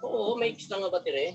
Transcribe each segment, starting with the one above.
Oo, may extra nga battery.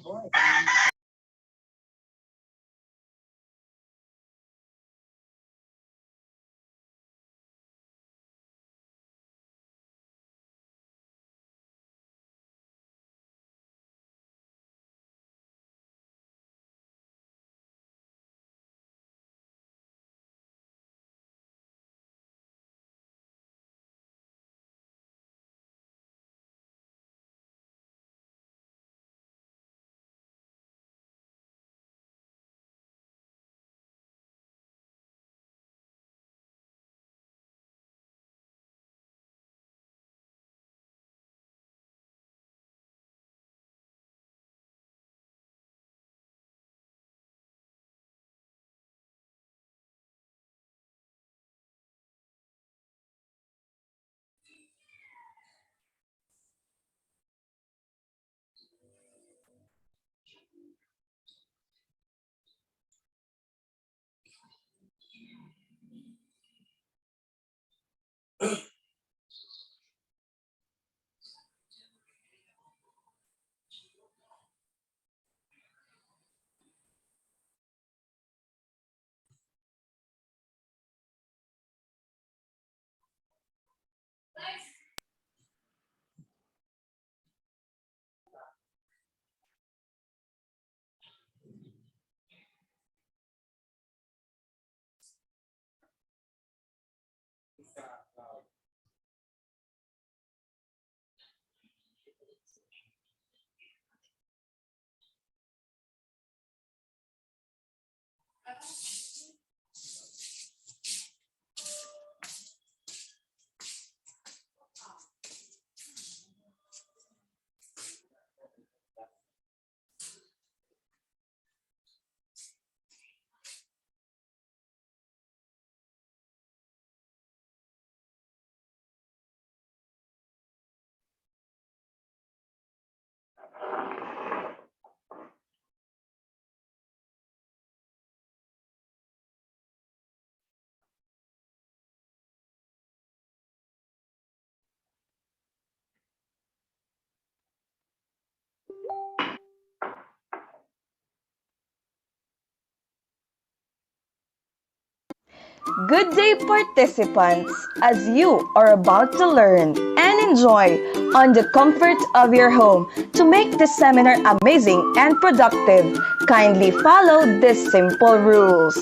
Good day, participants, as you are about to learn and enjoy on the comfort of your home. To make this seminar amazing and productive, kindly follow these simple rules.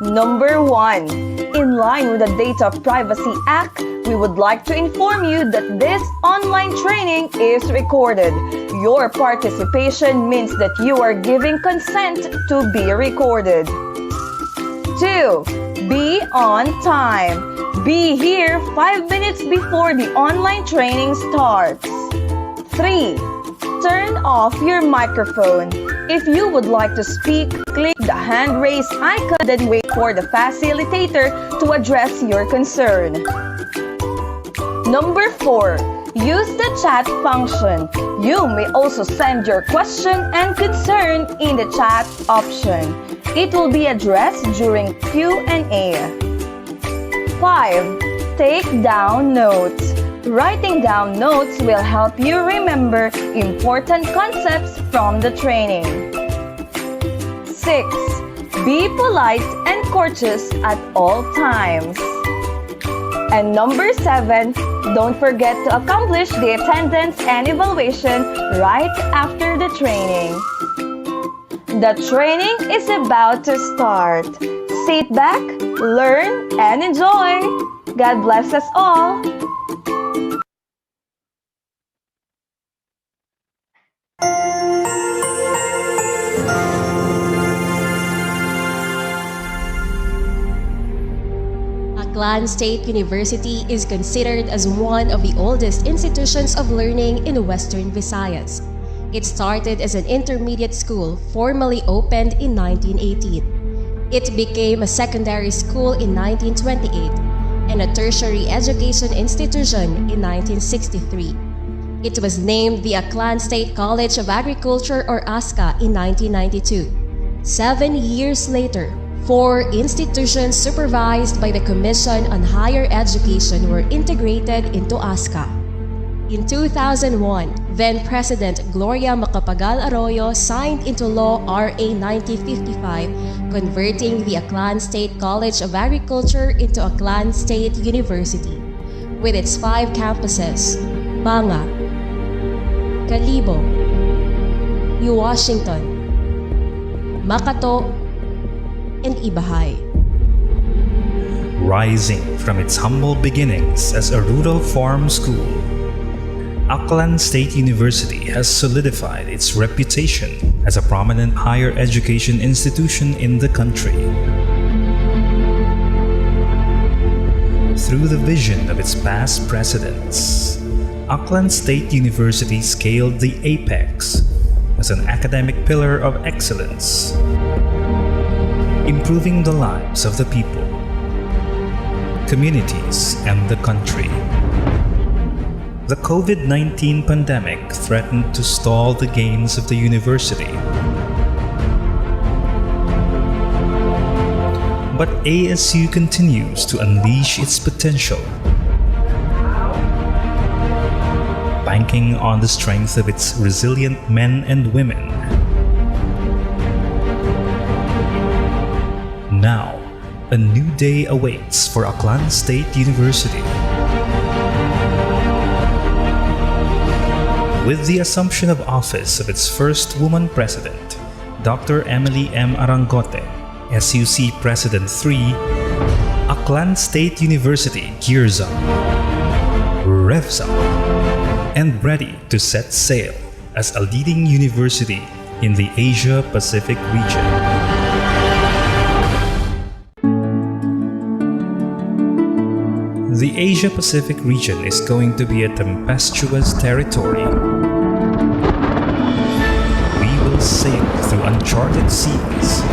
Number 1. In line with the Data Privacy Act, we would like to inform you that this online training is recorded. Your participation means that you are giving consent to be recorded. 2. Be on time. Be here 5 minutes before the online training starts. 3. Turn off your microphone. If you would like to speak, click the hand raise icon and wait for the facilitator to address your concern. Number 4. Use the chat function. You may also send your question and concern in the chat option. It will be addressed during Q&A. 5. Take down notes. Writing down notes will help you remember important concepts from the training. 6. Be polite and courteous at all times. And number 7, don't forget to accomplish the attendance and evaluation right after the training. The training is about to start. Sit back, learn, and enjoy. God bless us all. Aklan State University is considered as one of the oldest institutions of learning in Western Visayas. It started as an intermediate school formally opened in 1918. It became a secondary school in 1928 and a tertiary education institution in 1963. It was named the Aklan State College of Agriculture or ASCA in 1992. 7 years later, 4 institutions supervised by the Commission on Higher Education were integrated into ASCA. In 2001, then-President Gloria Macapagal Arroyo signed into law RA 9055, converting the Aklan State College of Agriculture into Aklan State University. With its 5 campuses, Banga, Kalibo, New Washington, Makato, and Ibajay. Rising from its humble beginnings as a rural farm school, Aklan State University has solidified its reputation as a prominent higher education institution in the country. Through the vision of its past presidents, Aklan State University scaled the apex as an academic pillar of excellence, improving the lives of the people, communities, and the country. The COVID-19 pandemic threatened to stall the gains of the university. But ASU continues to unleash its potential, banking on the strength of its resilient men and women. Now, a new day awaits for Aklan State University. With the assumption of office of its first woman president, Dr. Emily M. Arangote, SUC President 3, Aklan State University gears up, revs up, and ready to set sail as a leading university in the Asia-Pacific region. The Asia-Pacific region is going to be a tempestuous territory. We will sail through uncharted seas,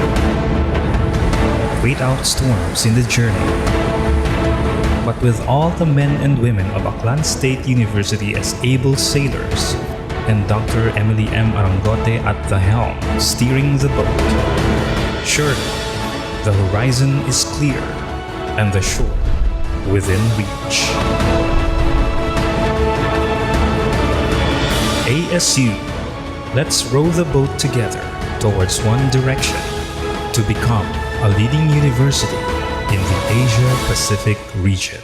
wait out storms in the journey. But with all the men and women of Aklan State University as able sailors, and Dr. Emily M. Arangote at the helm steering the boat, surely the horizon is clear and the shore within reach. ASU, let's row the boat together towards one direction to become a leading university in the Asia-Pacific region.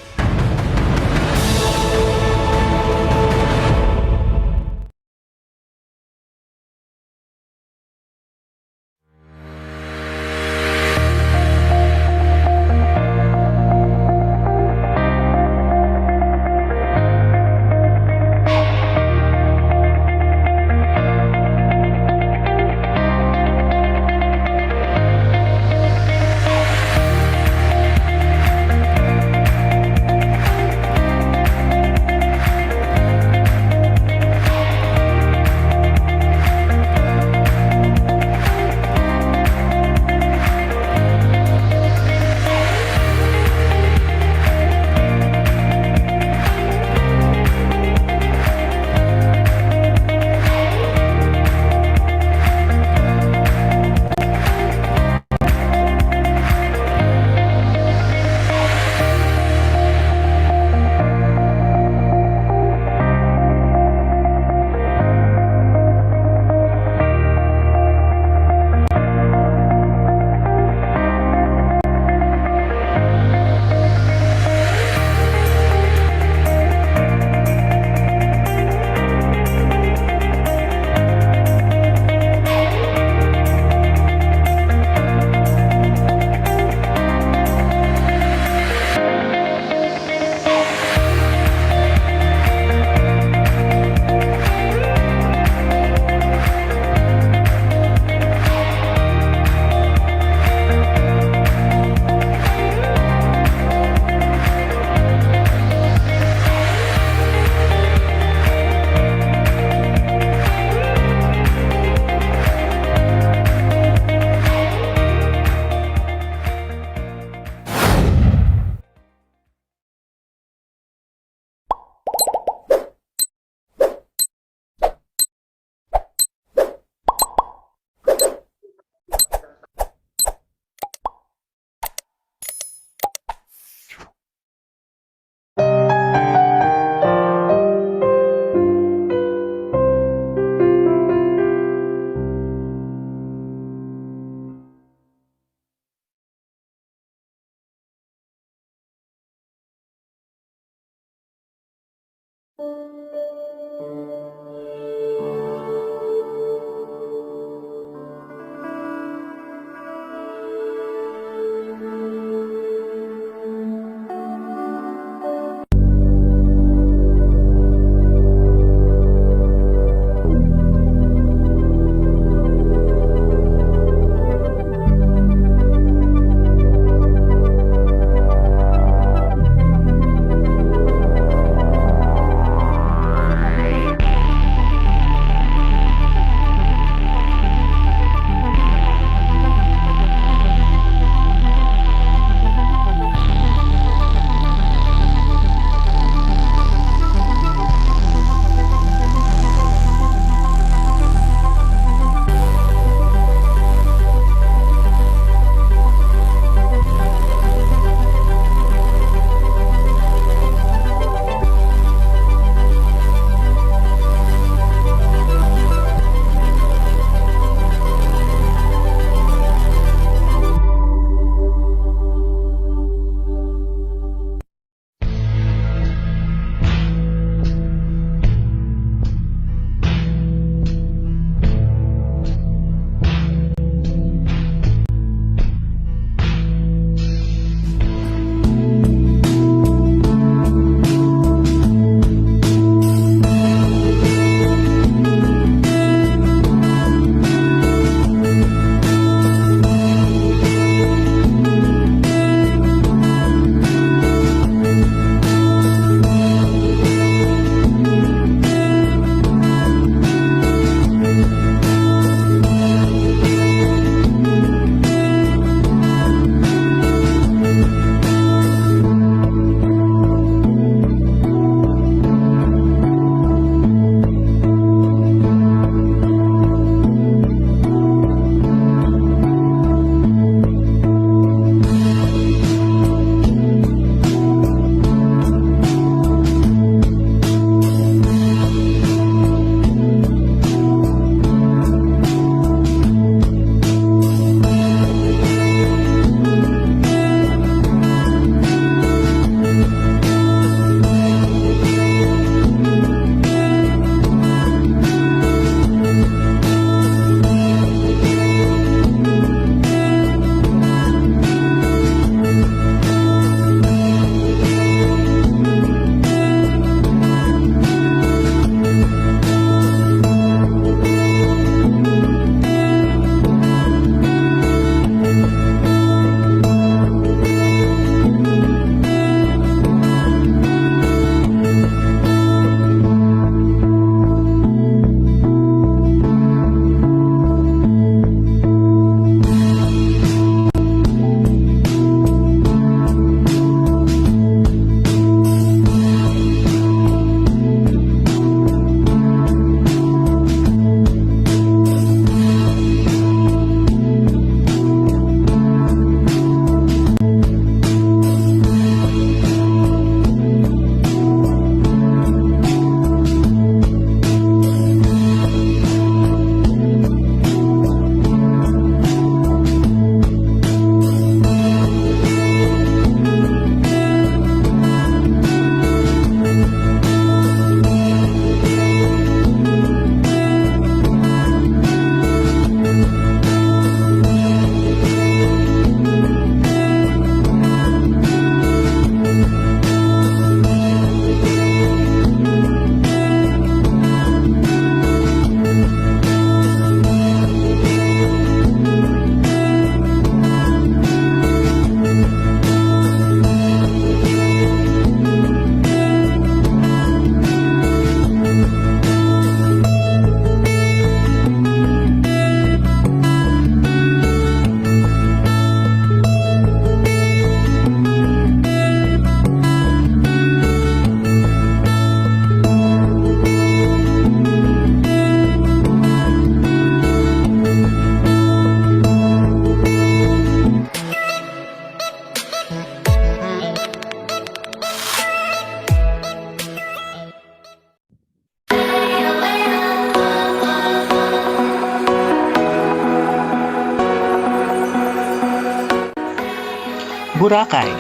Boracay,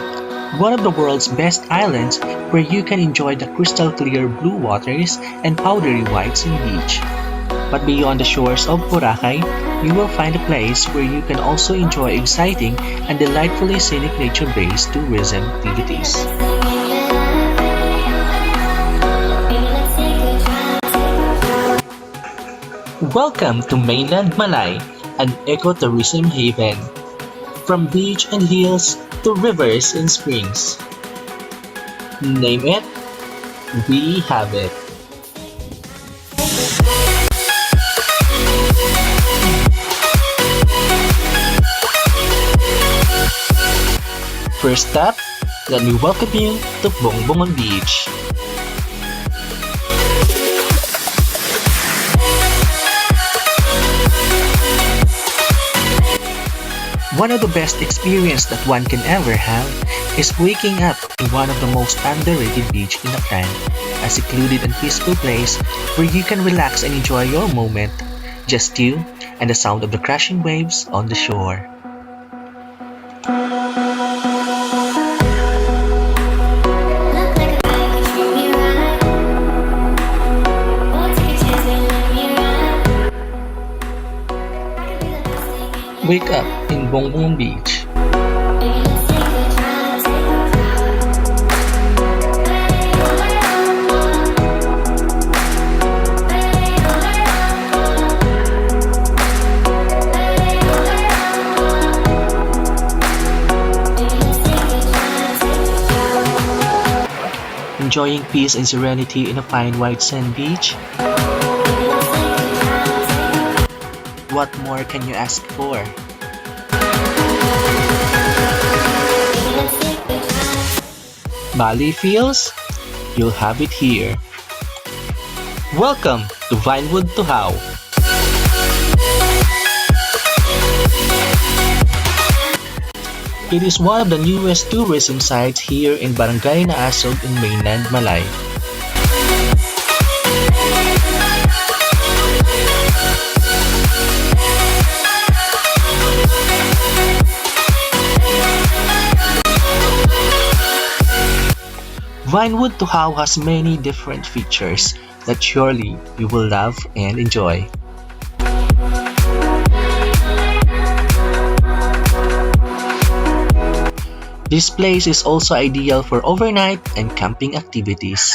one of the world's best islands where you can enjoy the crystal clear blue waters and powdery white sea beach. But beyond the shores of Boracay, you will find a place where you can also enjoy exciting and delightfully scenic nature-based tourism activities. Welcome to mainland Malay, an ecotourism haven. From beach and hills to rivers and springs. Name it, we have it. First stop, let me welcome you to Bongbongon Beach. One of the best experiences that one can ever have is waking up in one of the most underrated beach in Aklan, a secluded and peaceful place where you can relax and enjoy your moment, just you and the sound of the crashing waves on the shore. Wake up in Bongbong Beach. Enjoying peace and serenity in a fine white sand beach? What more can you ask for? Bali feels? You'll have it here. Welcome to Vinewood Tuhaw. It is one of the newest tourism sites here in Barangay Naasog in mainland Malay. Vinewood Tuhaw has many different features that surely you will love and enjoy. This place is also ideal for overnight and camping activities.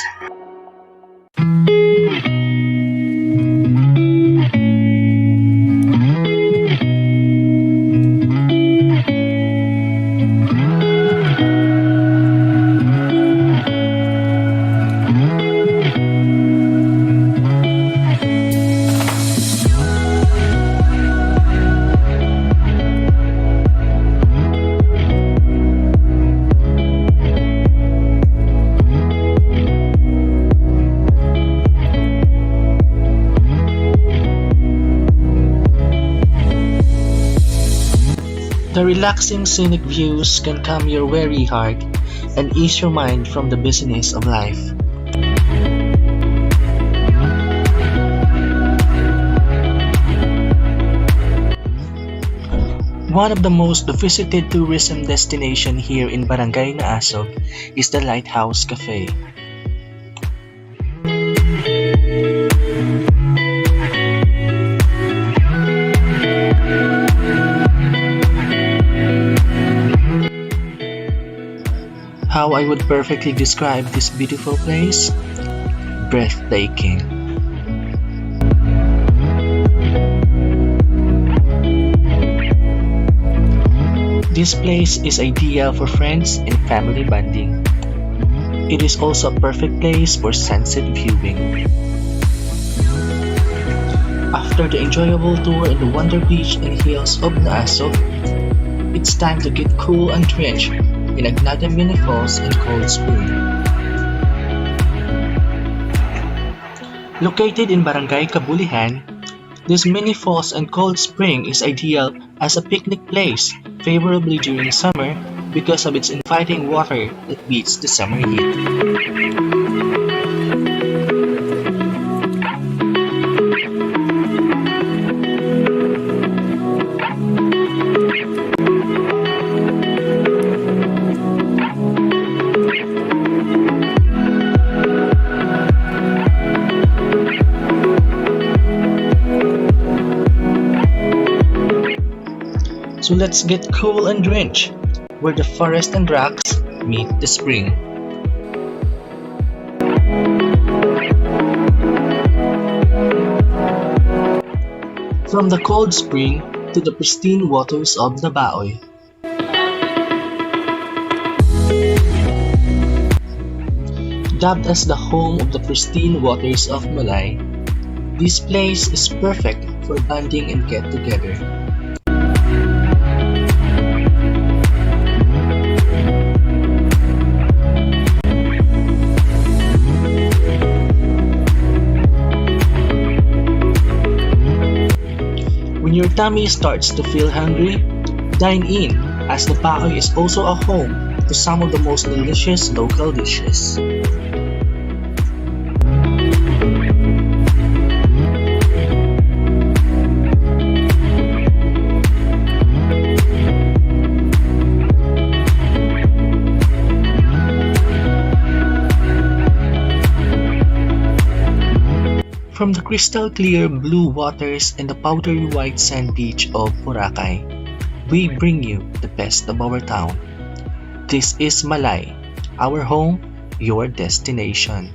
The relaxing scenic views can calm your weary heart and ease your mind from the busyness of life. One of the most visited tourism destinations here in Barangay Naasog is the Lighthouse Cafe. How I would perfectly describe this beautiful place? Breathtaking. This place is ideal for friends and family bonding. It is also a perfect place for sunset viewing. After the enjoyable tour in the Wonder Beach and hills of Naasog, it's time to get cool and drenched in Agnadan Mini Falls and Cold Spring. Located in Barangay Kabulihan, this mini falls and cold spring is ideal as a picnic place, favorably during summer because of its inviting water that beats the summer heat. So let's get cool and drenched, where the forest and rocks meet the spring. From the cold spring to the pristine waters of Nabaoy. Dubbed as the home of the pristine waters of Malay, this place is perfect for bonding and get-together. When your tummy starts to feel hungry, dine in, as the Nabaoy is also a home to some of the most delicious local dishes. From the crystal clear blue waters and the powdery white sand beach of Boracay, we bring you the best of our town. This is Malay, our home, your destination.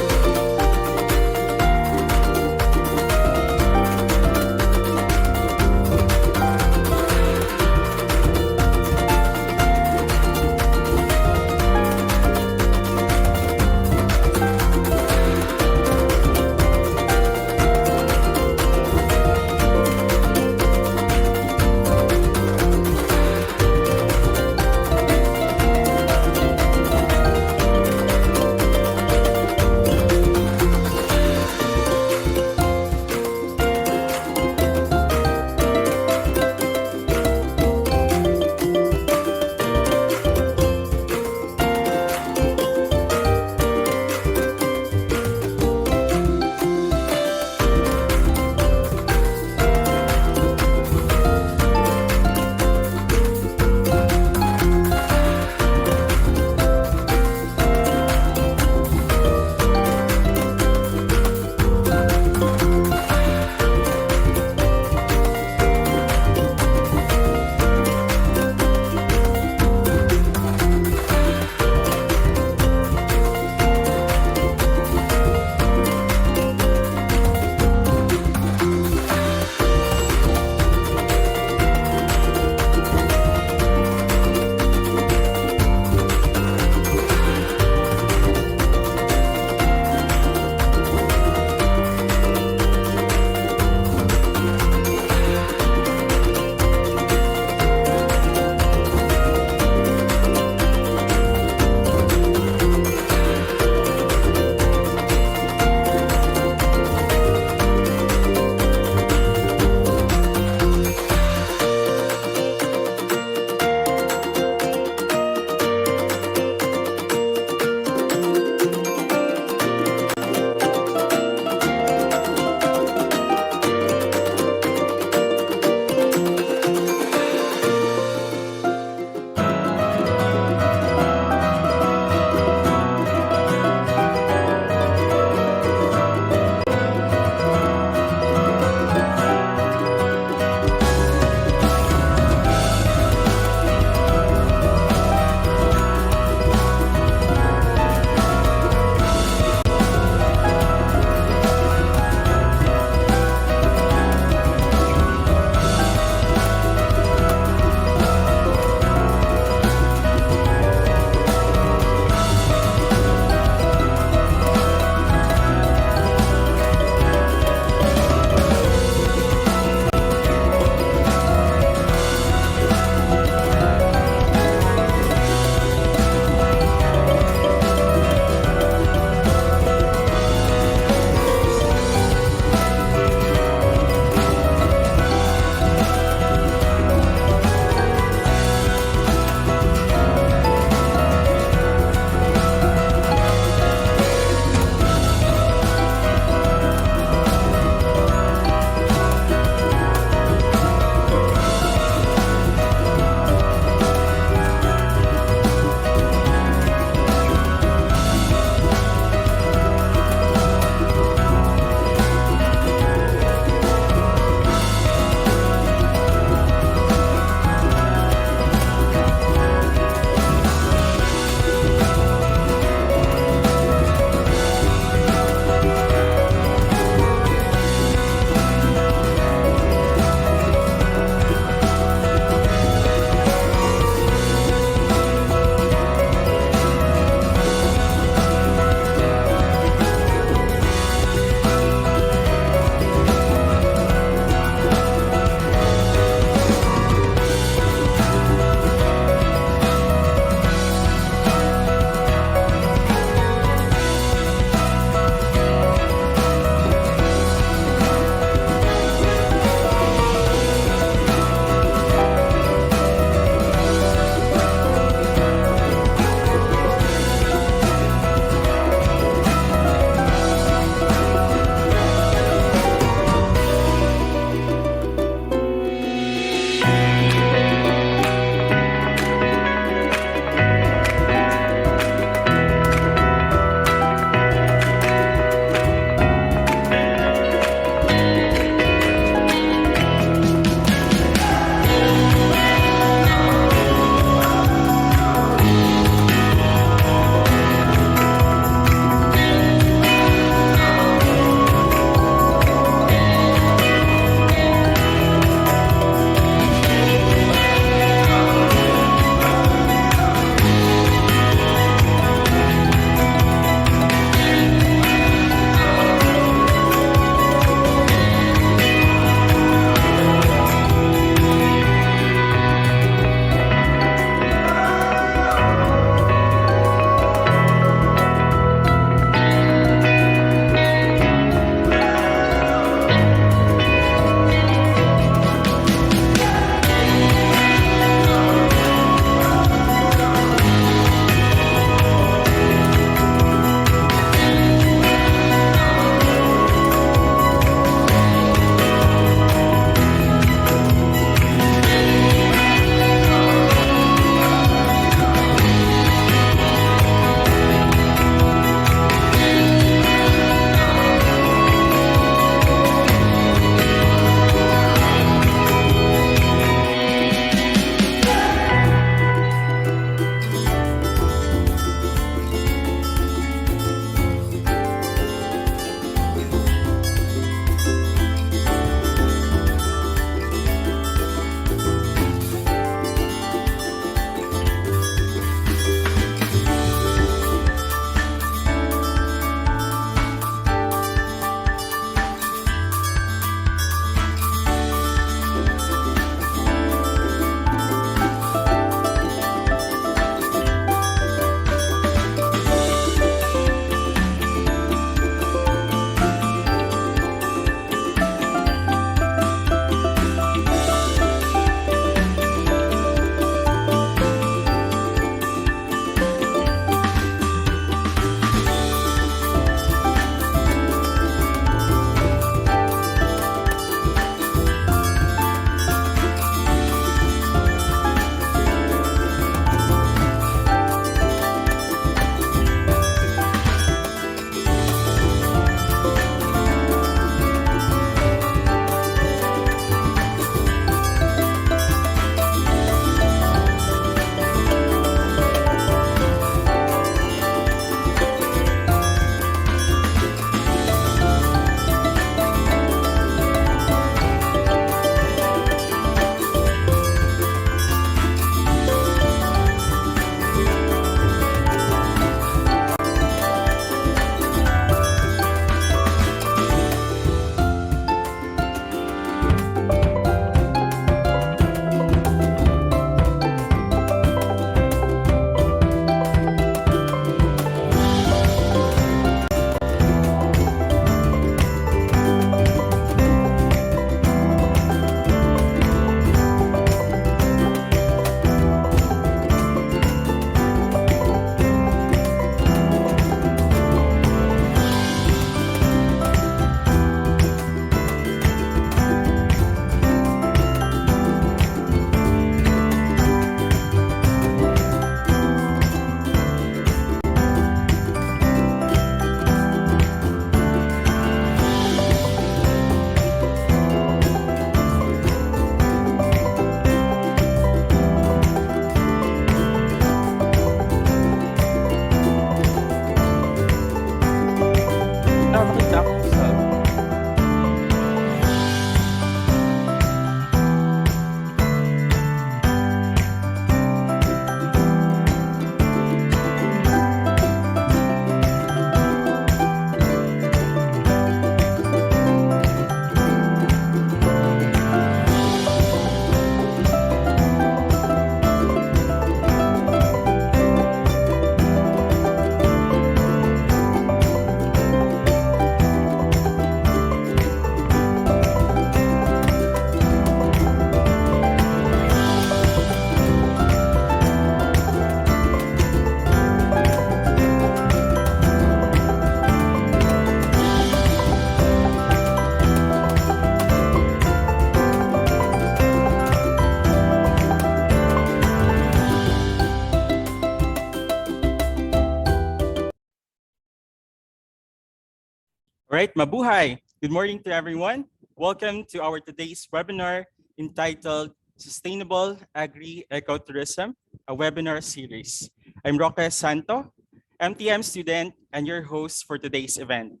All right, mabuhay. Good morning to everyone. Welcome to our today's webinar entitled Sustainable Agri-Ecotourism, a webinar series. I'm Roque Santo, MTM student and your host for today's event.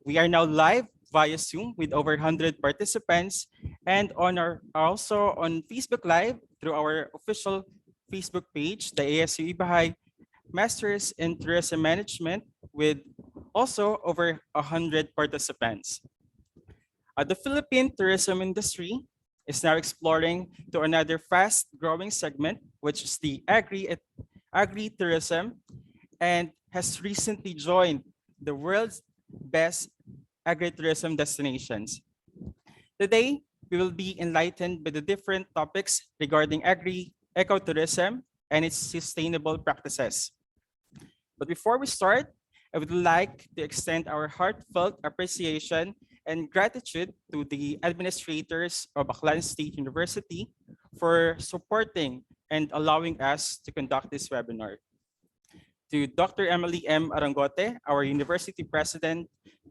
We are now live via Zoom with over 100 participants and also on Facebook Live through our official Facebook page, the ASU-Ibajay Masters in Tourism Management, with also over 100 participants. The Philippine tourism industry is now exploring to another fast-growing segment, which is the agri-tourism, and has recently joined the world's best agri-tourism destinations. Today, we will be enlightened by the different topics regarding agri-ecotourism and its sustainable practices. But before we start, I would like to extend our heartfelt appreciation and gratitude to the administrators of Aklan State University for supporting and allowing us to conduct this webinar. To Dr. Emily M. Arangote, our university president,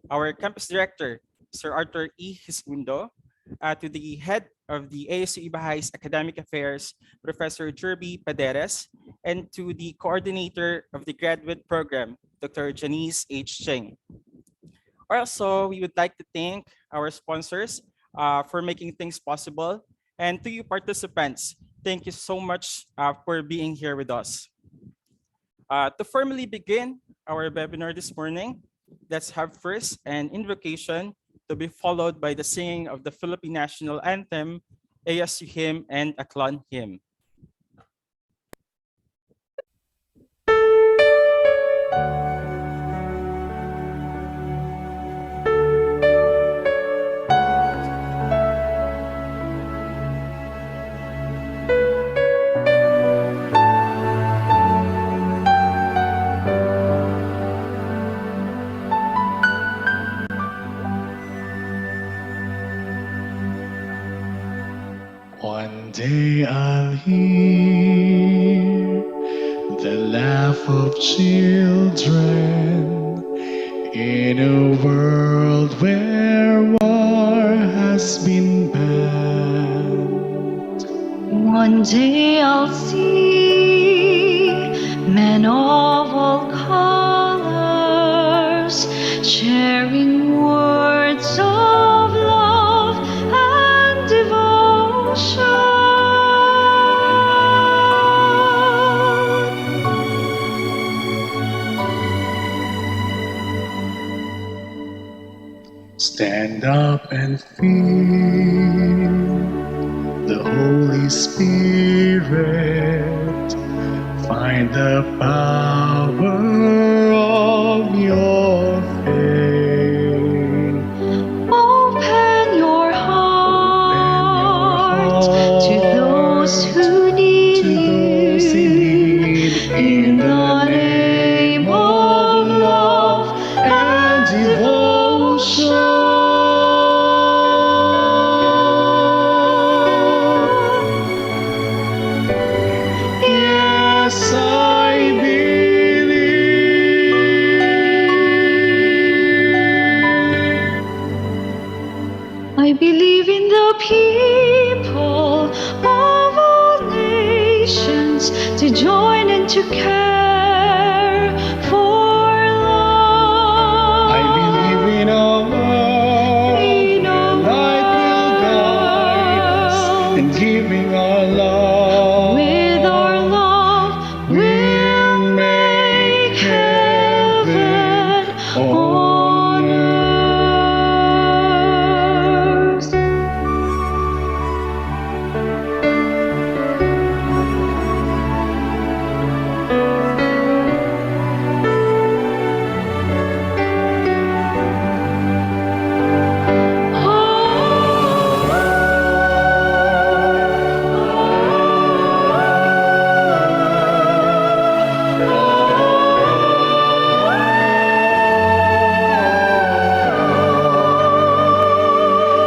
our campus director, Sir Arthur E. Hisgundo, to the head of the ASU-Ibajay's Academic Affairs, Professor Jerby Paderes, and to the coordinator of the graduate program, Dr. Janice H. Cheng. Also, we would like to thank our sponsors for making things possible. And to you participants, thank you so much for being here with us. To formally begin our webinar this morning, let's have first an invocation to be followed by the singing of the Philippine National Anthem, ASU Hymn, and Aklan Hymn. One day I'll hear the laugh of children in a world where war has been banned. One day I'll see men of all colors sharing words of love and devotion. Stand up and feel the Holy Spirit. Find the power of your faith. Open your heart to those who need you in the name of love and devotion. Yes, I believe. I believe in the people of all nations to join and to care for love. I believe in a world In a where light will guide us, and giving our love With our love, we'll make heaven on earth.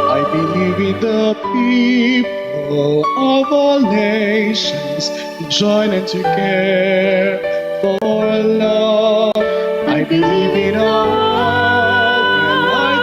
I believe in the people of all nations to join and to care for love. I believe in a world where light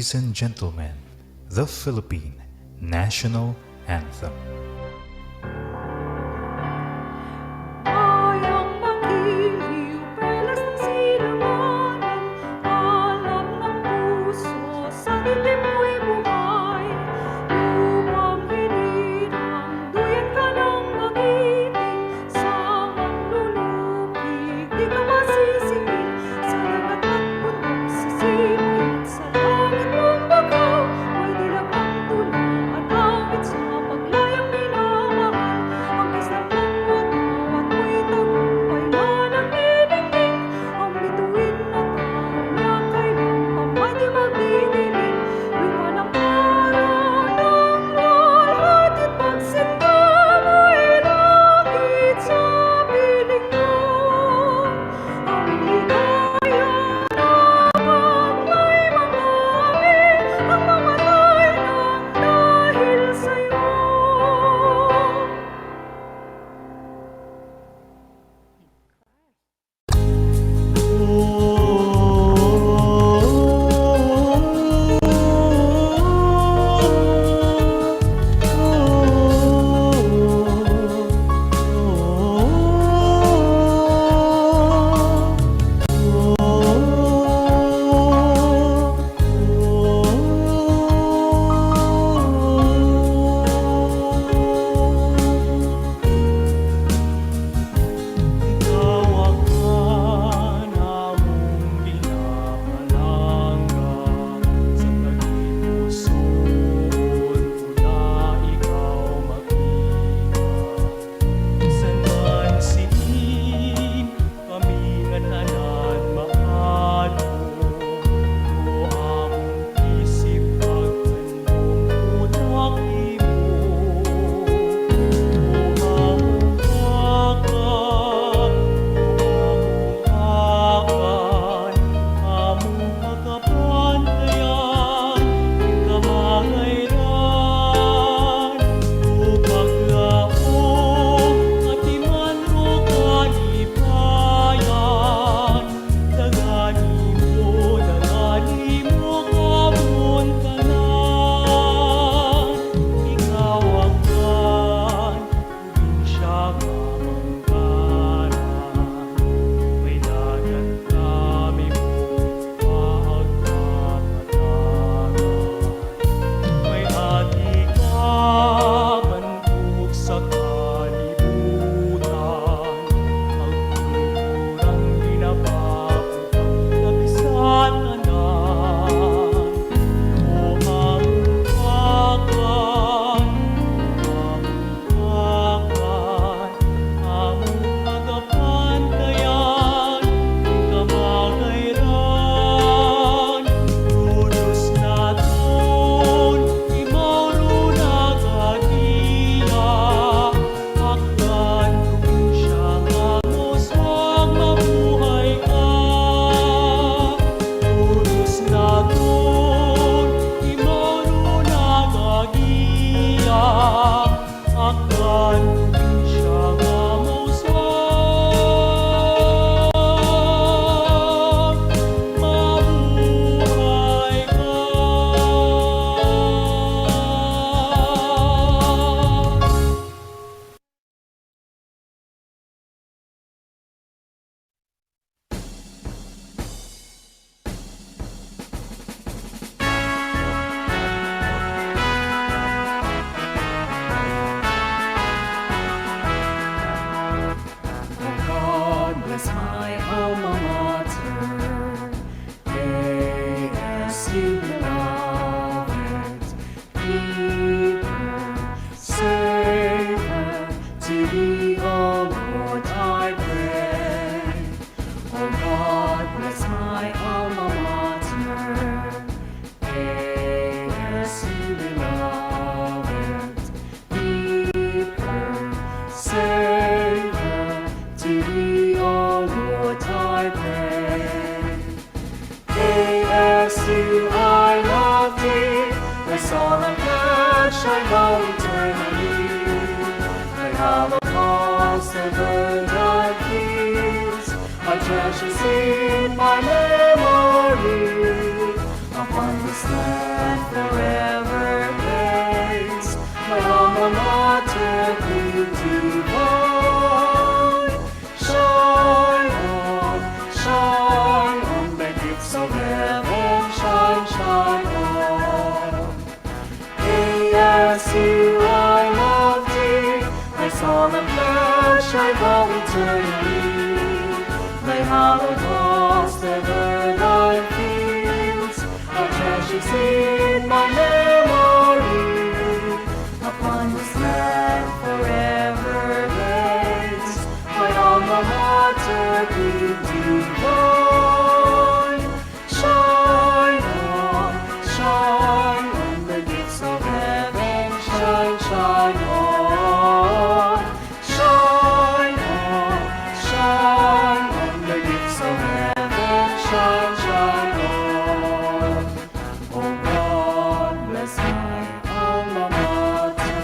Ladies and gentlemen, the Philippine National Anthem. Bayang magiliw, perlas ng silanganin, alam ng puso, sa dilim mo'y buhay. Lupang hinirang, duyan ka ng magiting, sa manlulupig, di ka masisingil. Sa dagat at bundok, sa simot, sa langit mong bagaw, may dilag ang tula at awit sa paglayang minamahal. Ang kasal ng wataw at mo'y tagumpay na nagdidingding, ang bituin na tao na kailang kamay di magdidilim. Lupa ng para ng lalhatit pagsinta mo'y langit sa piling mo. Aming ligaya na pag may mangangin, ang mamatay ng dahil sa'yo. Tawagan among pinapalangga sa tagipusoon, una ikaw makita. Bisan man siin kami nga tanan maalo, o among isip pagkandong unak imo. Treasures in my memory upon this land. eternally. May hallowed halls, the verdant fields, are treasures in my memory. Upon this land forever reigns my alma mater, Queen divine. Shine on the gates of heaven, shine on. Shine on the gates of heaven, shine on. Oh God, bless my alma mater.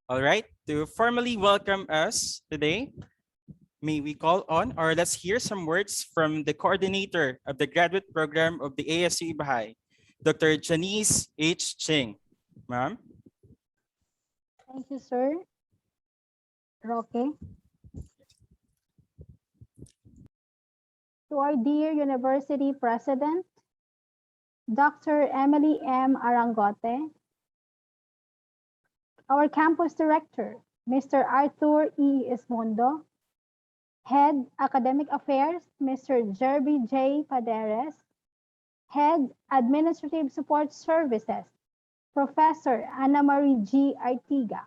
All right, to formally welcome us today, may we call on, or let's hear some words from the coordinator of the graduate program of the ASU-Ibajay, Dr. Janice H. Ching. Ma'am? Thank you, sir. Roque. To our dear University President, Dr. Emily M. Arangote, our Campus Director, Mr. Arthur E. Esmondo, Head Academic Affairs, Mr. Jerby J. Paderes, Head Administrative Support Services, Professor Ana Marie G. Artiga,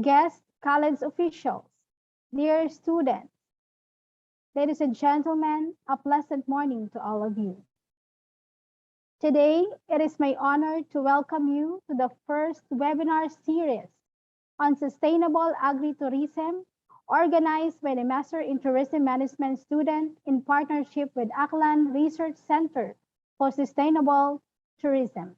guest college officials, dear students, ladies and gentlemen, a pleasant morning to all of you. Today, it is my honor to welcome you to the first webinar series on sustainable agri-tourism organized by the Master in Tourism Management student in partnership with Aklan Research Center for Sustainable Tourism.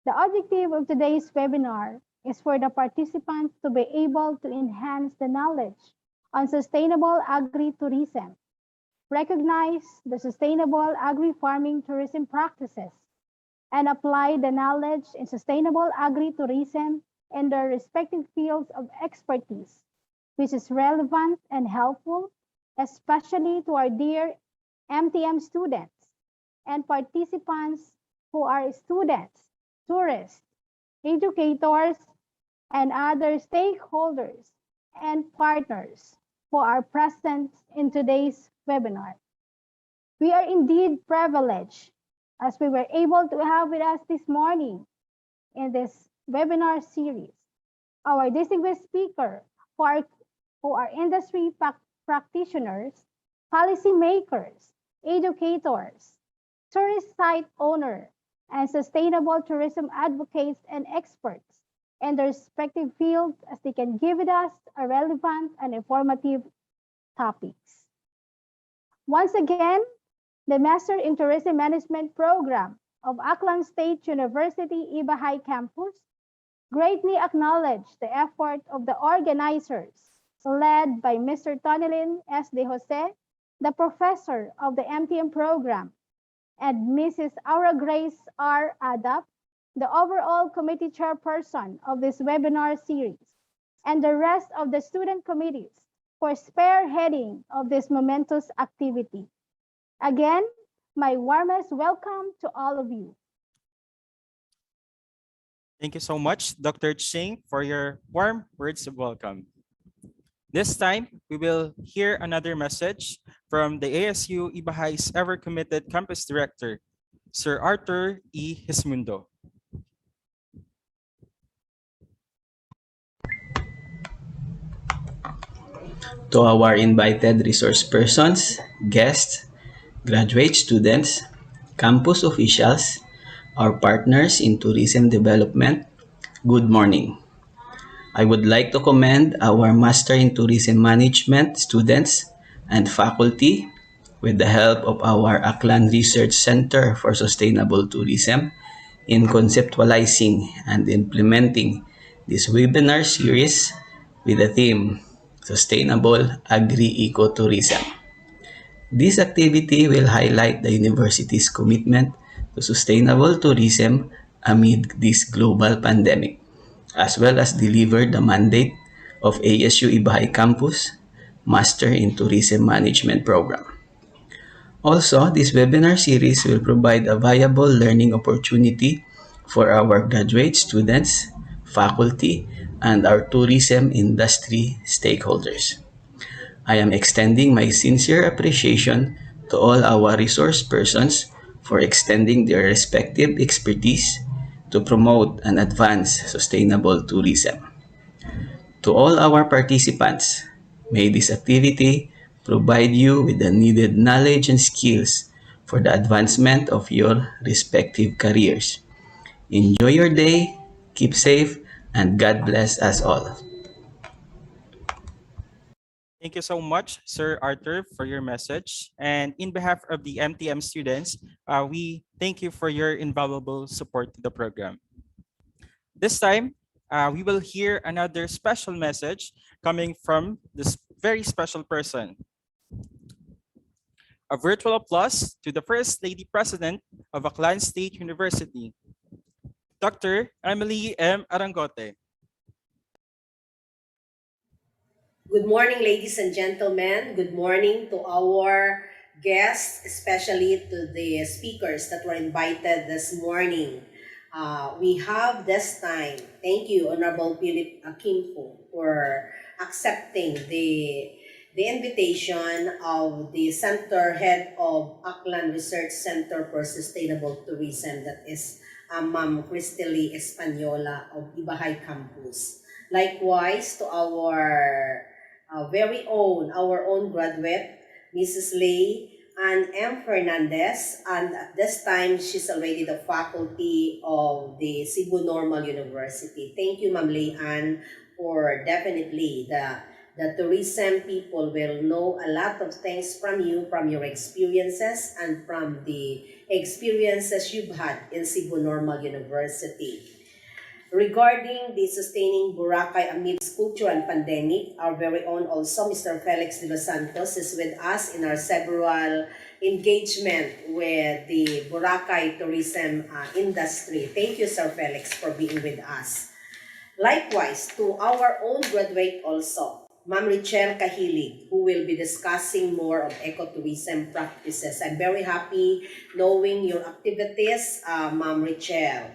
The objective of today's webinar is for the participants to be able to enhance the knowledge on sustainable agri-tourism, recognize the sustainable agri-farming tourism practices, and apply the knowledge in sustainable agri-tourism in their respective fields of expertise, which is relevant and helpful, especially to our dear MTM students and participants who are students, tourists, educators, and other stakeholders and partners who are present in today's webinar. We are indeed privileged as we were able to have with us this morning in this webinar series our distinguished speaker who are industry practitioners, policymakers, educators, tourist site owners, and sustainable tourism advocates and experts in their respective fields as they can give us a relevant and informative topics. Once again, the Master in Tourism Management program of Aklan State University Ibajay campus greatly acknowledge the effort of the organizers led by Mr. Tonilin S. De Jose, the professor of the MTM program, and Mrs. Aura Grace R. Adap, the overall committee chairperson of this webinar series, and the rest of the student committees for spearheading of this momentous activity. Again, my warmest welcome to all of you. Thank you so much, Dr. Ching, for your warm words of welcome. This time, we will hear another message from the ASU-Ibajay's ever-committed campus director, Sir Arthur E. Hismundo. To our invited resource persons, guests, graduate students, campus officials, our partners in tourism development, good morning. I would like to commend our Master in Tourism Management students and faculty with the help of our Aklan Research Center for Sustainable Tourism in conceptualizing and implementing this webinar series with the theme Sustainable Agri-Ecotourism. This activity will highlight the university's commitment to sustainable tourism amid this global pandemic, as well as deliver the mandate of ASU-Ibajay Campus Master in Tourism Management Program. Also, this webinar series will provide a viable learning opportunity for our graduate students, faculty, and our tourism industry stakeholders. I am extending my sincere appreciation to all our resource persons for extending their respective expertise to promote and advance sustainable tourism. To all our participants, may this activity provide you with the needed knowledge and skills for the advancement of your respective careers. Enjoy your day, keep safe, and God bless us all. Thank you so much, Sir Arthur, for your message. And in behalf of the MTM students, we thank you for your invaluable support to the program. This time, we will hear another special message coming from this very special person. A virtual applause to the First Lady President of Aklan State University, Dr. Emily M. Arangote. Good morning, ladies and gentlemen. Good morning to our guests, especially to the speakers that were invited this morning. We have this time, thank you, Honorable Philip Akimpo, for accepting the invitation of the Center Head of Aklan Research Center for Sustainable Tourism, that is Ma'am Cristely Espanola of Ibajay Campus. Likewise, to our our own graduate, Mrs. Lei and M. Fernandez, and at this time, she's already the faculty of the Cebu Normal University. Thank you, Ma'am Lei Ann, for definitely the tourism people will know a lot of things from you, from your experiences, and from the experiences you've had in Cebu Normal University. Regarding the sustaining Boracay amidst culture and pandemic, our very own also, Mr. Felix de los Santos, is with us in our several engagement with the Boracay tourism industry. Thank you, Sir Felix, for being with us. Likewise, to our own graduate also, Ma'am Richelle Kahilig, who will be discussing more of ecotourism practices. I'm very happy knowing your activities, Ma'am Richelle.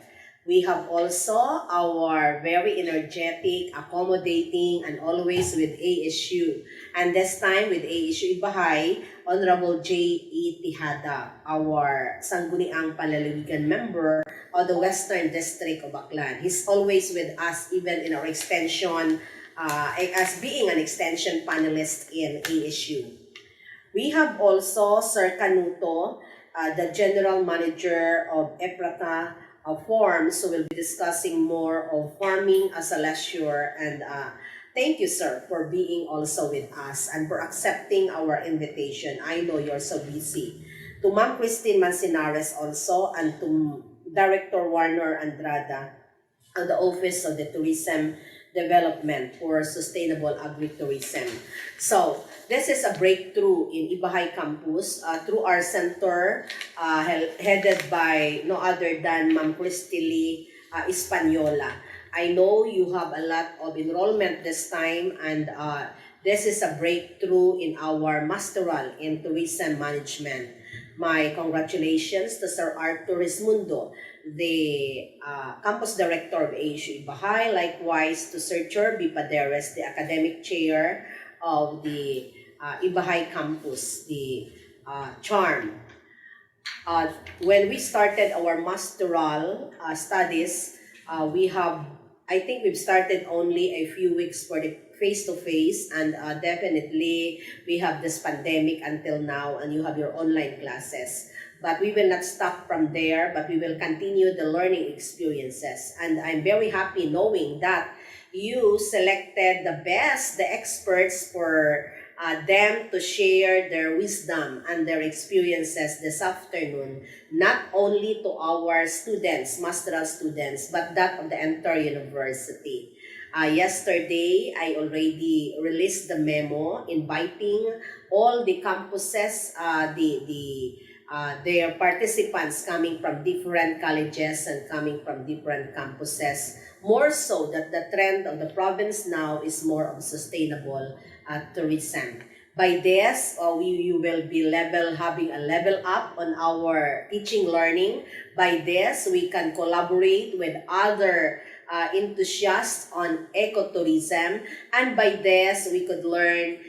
We have also our very energetic, accommodating, and always with ASU. And this time with ASU-Ibajay, Honorable J.E. Tijada, our Sangguniang Palalawigan member of the Western District of Aklan. He's always with us even in our extension, as being an extension panelist in ASU. We have also Sir Canuto, the General Manager of EPRATA Farms, so we'll be discussing more of farming as a leisure. And thank you, sir, for being also with us and for accepting our invitation. I know you're so busy. To Ma'am Christine Mancinares also, and to Director Warner Andrada of the Office of the Tourism Development for Sustainable Agri-Tourism. So, this is a breakthrough in Ibajay Campus through our center headed by no other than Ma'am Cristely Espanola. I know you have a lot of enrollment this time, and this is a breakthrough in our masteral in tourism management. My congratulations to Sir Arthur Ismundo, the campus director of ASU-Ibajay, likewise to Sir Cherby Paderes, the academic chair of the Ibajay campus, the CHARM. When we started our masteral studies, I think we've started only a few weeks for the face-to-face, and definitely we have this pandemic until now, and you have your online classes. But we will not stop from there, but we will continue the learning experiences. And I'm very happy knowing that you selected the best, the experts for them to share their wisdom and their experiences this afternoon, not only to our students, masteral students, but that of the entire university. Yesterday, I already released the memo inviting all the campuses, their participants coming from different colleges and coming from different campuses. More so that the trend of the province now is more of sustainable tourism. By this, you will be having a level up on our teaching learning. By this, we can collaborate with other enthusiasts on ecotourism, and by this, we could learn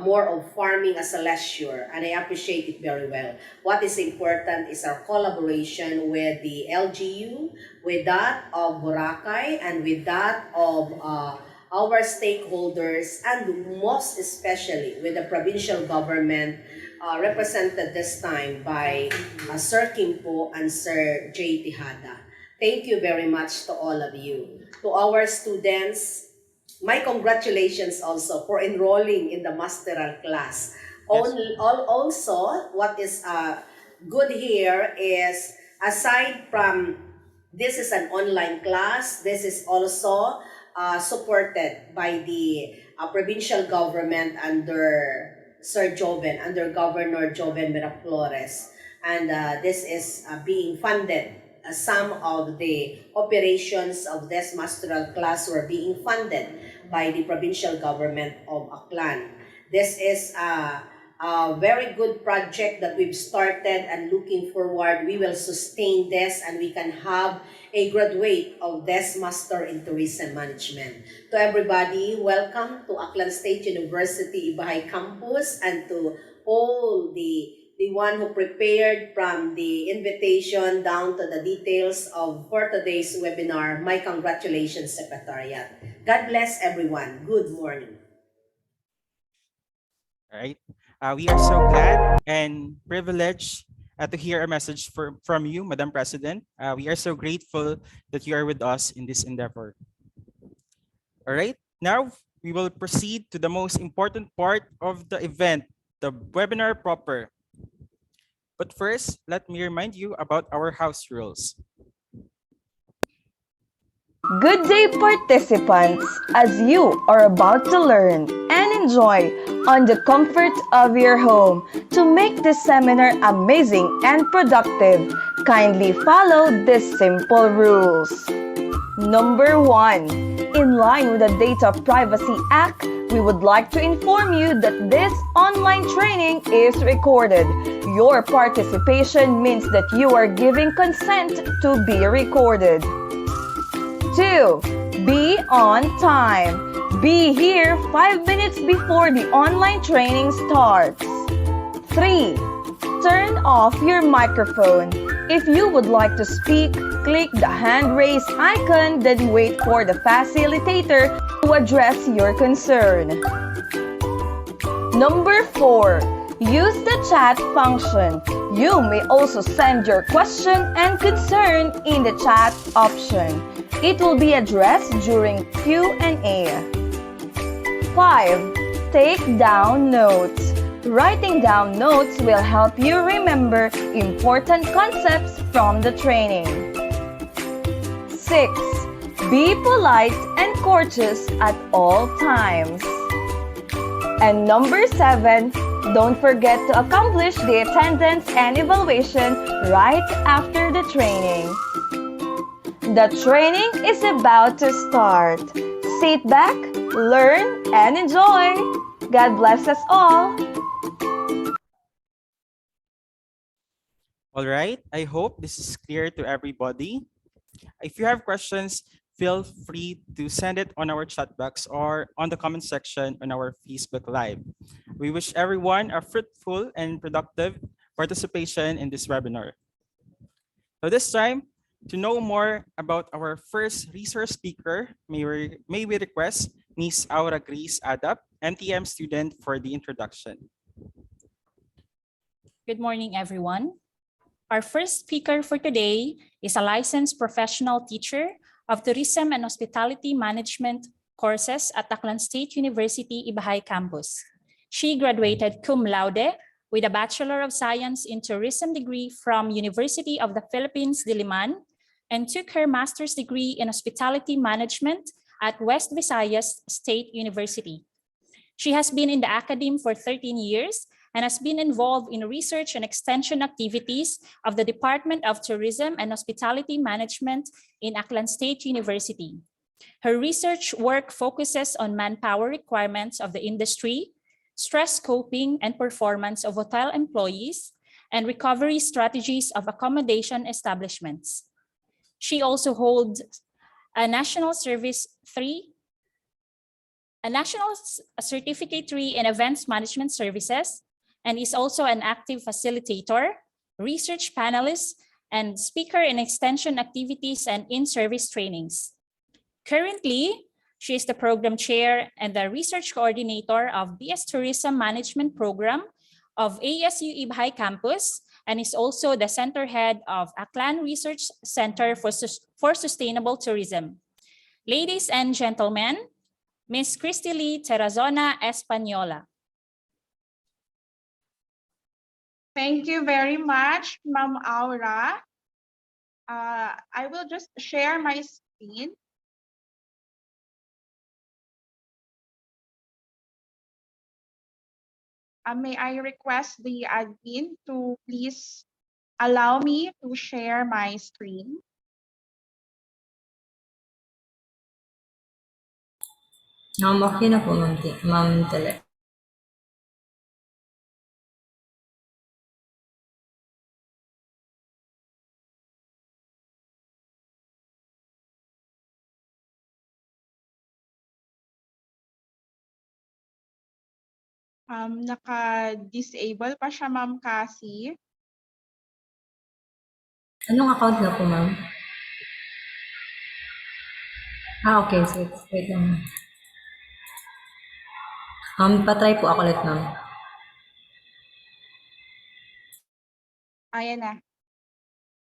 more of farming as a leisure, and I appreciate it very well. What is important is our collaboration with the LGU, with that of Boracay, and with that of our stakeholders, and most especially with the provincial government, represented this time by Sir Kimpo and Sir J. Tejada. Thank you very much to all of you. To our students, my congratulations also for enrolling in the masteral class. Also, what is good here is, aside from this is an online class, this is also supported by the provincial government under under Governor Joven Miraflores. And this is being funded. Some of the operations of this masteral class were being funded by the provincial government of Aklan. This is a very good project that we've started, and looking forward, we will sustain this and we can have a graduate of this Master in Tourism Management. To everybody, welcome to Aklan State University Ibajay campus, and to all the one who prepared from the invitation down to the details for today's webinar. My congratulations, Secretariat. God bless everyone. Good morning. All right. We are so glad and privileged to hear a message from you, Madam President. We are so grateful that you are with us in this endeavor. All right. Now, we will proceed to the most important part of the event, the webinar proper. But first, let me remind you about our house rules. Good day, participants, as you are about to learn and enjoy on the comfort of your home. To make this seminar amazing and productive, kindly follow these simple rules. Number 1. In line with the Data Privacy Act, we would like to inform you that this online training is recorded. Your participation means that you are giving consent to be recorded. 2. Be on time. Be here 5 minutes before the online training starts. 3. Turn off your microphone. If you would like to speak, click the hand raise icon, then wait for the facilitator to address your concern. Number 4. Use the chat function. You may also send your question and concern in the chat option. It will be addressed during Q&A. 5. Take down notes. Writing down notes will help you remember important concepts from the training. 6. Be polite and courteous at all times. And number 7, don't forget to accomplish the attendance and evaluation right after the training. The training is about to start. Sit back, learn, and enjoy. God bless us all. All right. I hope this is clear to everybody. If you have questions, feel free to send it on our chat box or on the comment section on our Facebook Live. We wish everyone a fruitful and productive participation in this webinar. So this time, to know more about our first resource speaker, may we request Ms. Aura Grace Adap, MTM student, for the introduction. Good morning, everyone. Our first speaker for today is a licensed professional teacher of Tourism and Hospitality Management courses at Aklan State University Ibajay campus. She graduated cum laude with a Bachelor of Science in Tourism degree from University of the Philippines, Diliman, and took her master's degree in Hospitality Management at West Visayas State University. She has been in the academe for 13 years and has been involved in research and extension activities of the Department of Tourism and Hospitality Management in Aklan State University. Her research work focuses on manpower requirements of the industry, stress coping and performance of hotel employees, and recovery strategies of accommodation establishments. She also holds a National Certificate 3 in Events Management Services, and is also an active facilitator, research panelist, and speaker in extension activities and in-service trainings. Currently, she is the program chair and the research coordinator of BS Tourism Management Program of ASU-Ibajay campus, and is also the center head of Aklan Research Center for Sustainable Tourism. Ladies and gentlemen, Ms. Christy Lee Terrazona Española. Thank you very much, Ma'am Aura. I will just share my screen. May I request the admin to please allow me to share my screen? Okay na po, Ma'am Tele. Naka-disable pa siya, Ma'am Cassie. Anong account na po, Ma'am? Okay. So, wait lang. Patry po ako ulit, Ma'am. Ayan na.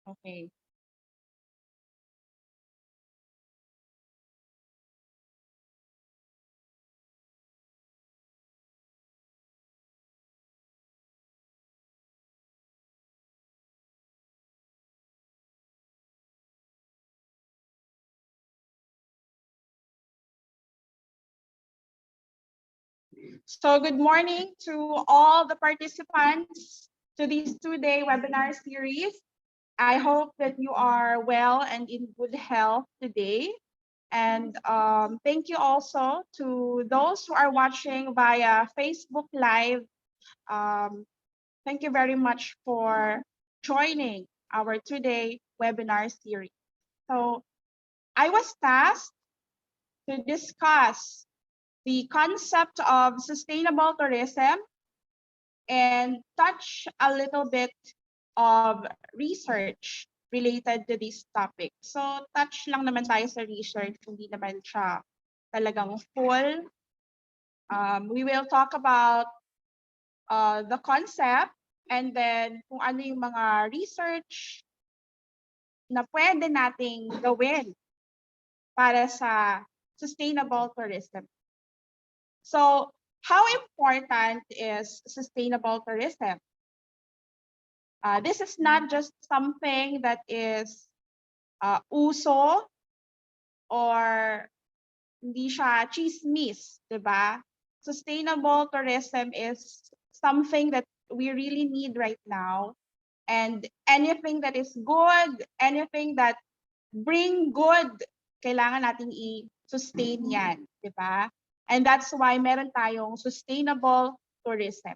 Okay. So good morning to all the participants to this two-day webinar series. I hope that you are well and in good health today. And thank you also to those who are watching via Facebook Live. Thank you very much for joining our two-day webinar series. So I was tasked to discuss the concept of sustainable tourism and touch a little bit of research related to this topic. So touch lang naman tayo sa research, hindi naman siya talagang full. We will talk about the concept and then kung ano yung mga research na pwede nating gawin para sa sustainable tourism. So how important is sustainable tourism? This is not just something that is uso or hindi siya chismis, diba? Sustainable tourism is something that we really need right now. And anything that is good, anything that bring good, kailangan nating i-sustain yan, diba? And that's why meron tayong sustainable tourism.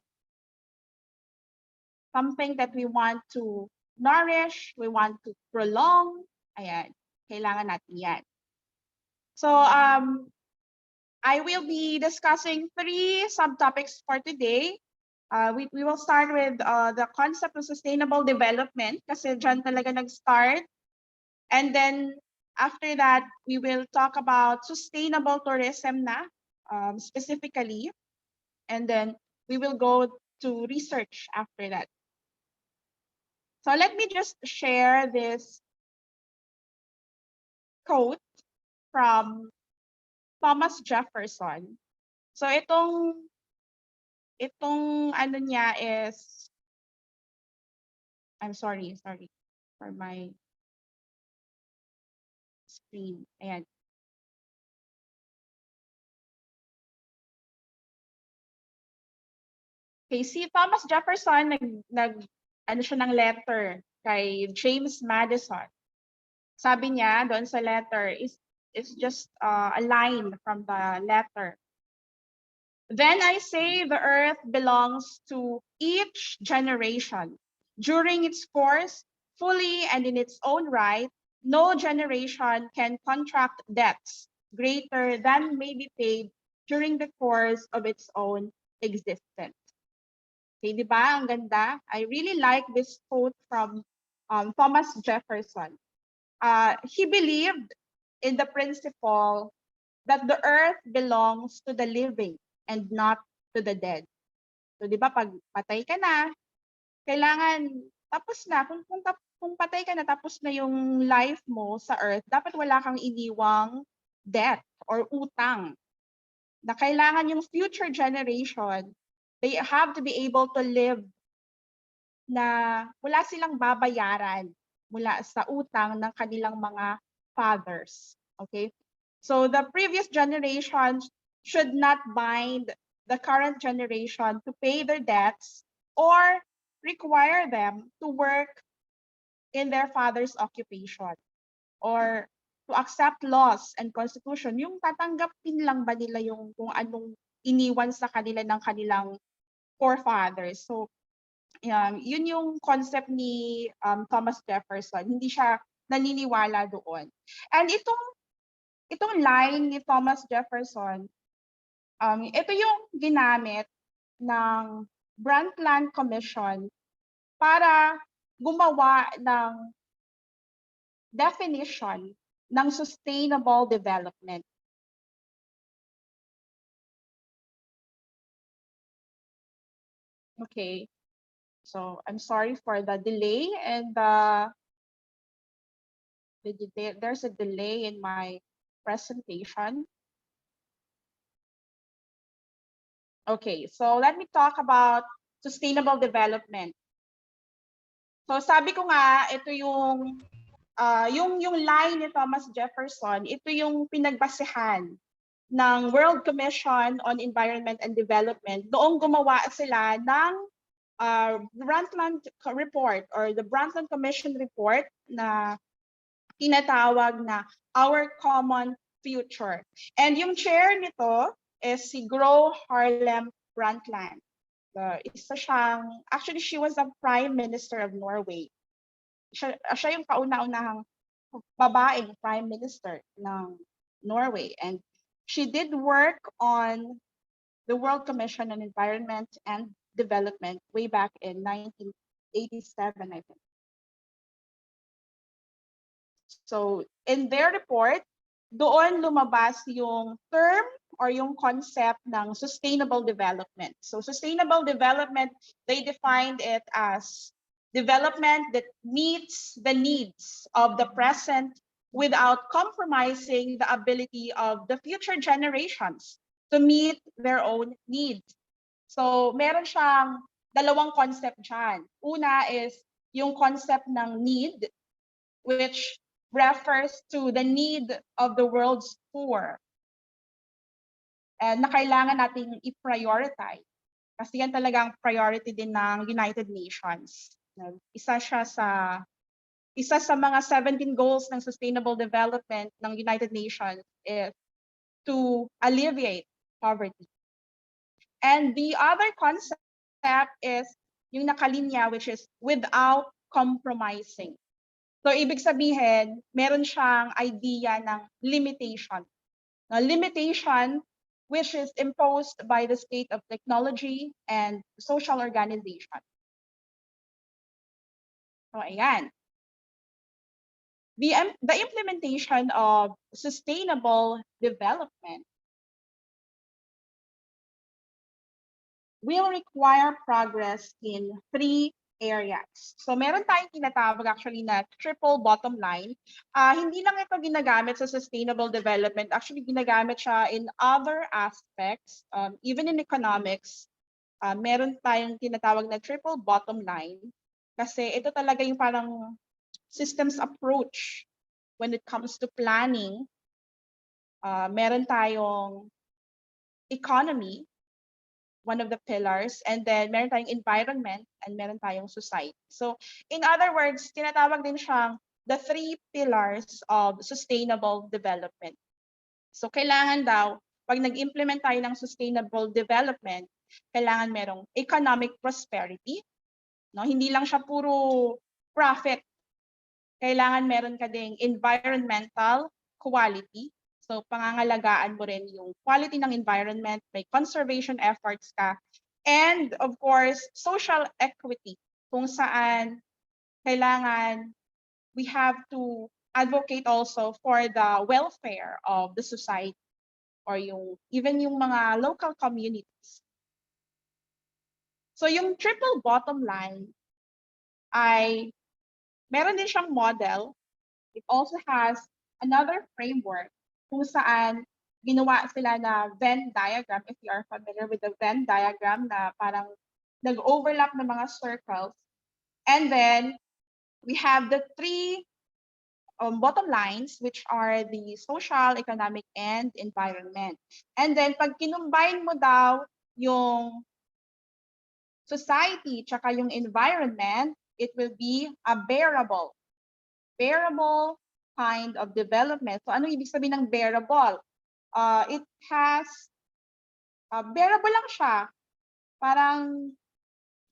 Something that we want to nourish, we want to prolong, ayan, kailangan natin yan. So I will be discussing 3 subtopics for today. We will start with the concept of sustainable development kasi dyan talaga nag-start. And then after that, we will talk about sustainable tourism na specifically. And then we will go to research after that. So let me just share this quote from Thomas Jefferson. So itong ano niya is, I'm sorry for my screen. Ayan. Okay, si Thomas Jefferson ano siya ng letter kay James Madison. Sabi niya doon sa letter is just a line from the letter. Then I say the earth belongs to each generation. During its course, fully and in its own right, no generation can contract debts greater than may be paid during the course of its own existence. Okay, di ba? Ang ganda. I really like this quote from Thomas Jefferson. He believed in the principle that the earth belongs to the living and not to the dead. So, di ba, pag patay ka na, kailangan tapos na. Kung patay ka na, tapos na yung life mo sa earth, dapat wala kang iniwang debt or utang. Na kailangan yung future generation, they have to be able to live na wala silang babayaran mula sa utang ng kanilang mga fathers. Okay? So the previous generations should not bind the current generation to pay their debts or require them to work in their father's occupation or to accept laws and constitution. Yung tatanggapin lang ba nila yung kung anong iniwan sa kanila ng kanilang forefathers. So yun yung concept ni Thomas Jefferson. Hindi siya naniniwala doon. And itong line ni Thomas Jefferson, ito yung ginamit ng Brundtland Commission para gumawa ng definition ng sustainable development. Okay. So I'm sorry for the delay and there's a delay in my presentation. Okay, so let me talk about sustainable development. So sabi ko nga, ito yung line ni Thomas Jefferson, ito yung pinagbasehan ng World Commission on Environment and Development. Noong gumawa sila ng Brundtland report or the Brundtland Commission report na tinatawag na Our Common Future. And yung chair nito is si Gro Harlem Brundtland. Isa siyang, actually she was the Prime Minister of Norway. Siya yung kauna-unahang babaeng Prime Minister ng Norway. And she did work on the World Commission on Environment and Development way back in 1987, I think. So in their report, doon lumabas yung term or yung concept ng sustainable development. So sustainable development, they defined it as development that meets the needs of the present without compromising the ability of the future generations to meet their own needs. So meron siyang dalawang concept dyan. Una is yung concept ng need, which refers to the need of the world's poor na kailangan nating i-prioritize. Kasi yan talagang priority din ng United Nations. Isa sa mga 17 goals ng sustainable development ng United Nations is to alleviate poverty. And the other concept is yung nakalinya, which is without compromising. So ibig sabihin, meron siyang idea ng limitation. Now, limitation which is imposed by the state of technology and social organization. So ayan. The implementation of sustainable development will require progress in 3 areas. So meron tayong tinatawag actually na triple bottom line. Hindi lang ito ginagamit sa sustainable development. Actually, ginagamit siya in other aspects, even in economics. Meron tayong tinatawag na triple bottom line. Kasi ito talaga yung parang systems approach when it comes to planning. Meron tayong economy, one of the pillars, and then meron tayong environment, and meron tayong society. So in other words, tinatawag din siyang the 3 pillars of sustainable development. So kailangan daw, pag nag-implement tayo ng sustainable development, kailangan merong economic prosperity, no? Hindi lang siya puro profit. Kailangan meron ka ding environmental quality. So pangangalagaan mo rin yung quality ng environment, may conservation efforts ka, and of course, social equity, kung saan kailangan we have to advocate also for the welfare of the society or even yung mga local communities. So yung triple bottom line ay meron din siyang model. It also has another framework kung saan ginawa sila na Venn diagram, if you are familiar with the Venn diagram na parang nag-overlap ng mga circles. And then we have the three bottom lines, which are the social, economic, and environment. And then pag kinumbine mo daw yung society tsaka yung environment, it will be a bearable kind of development. So ano ibig sabihin ng bearable? It has, bearable lang siya. Parang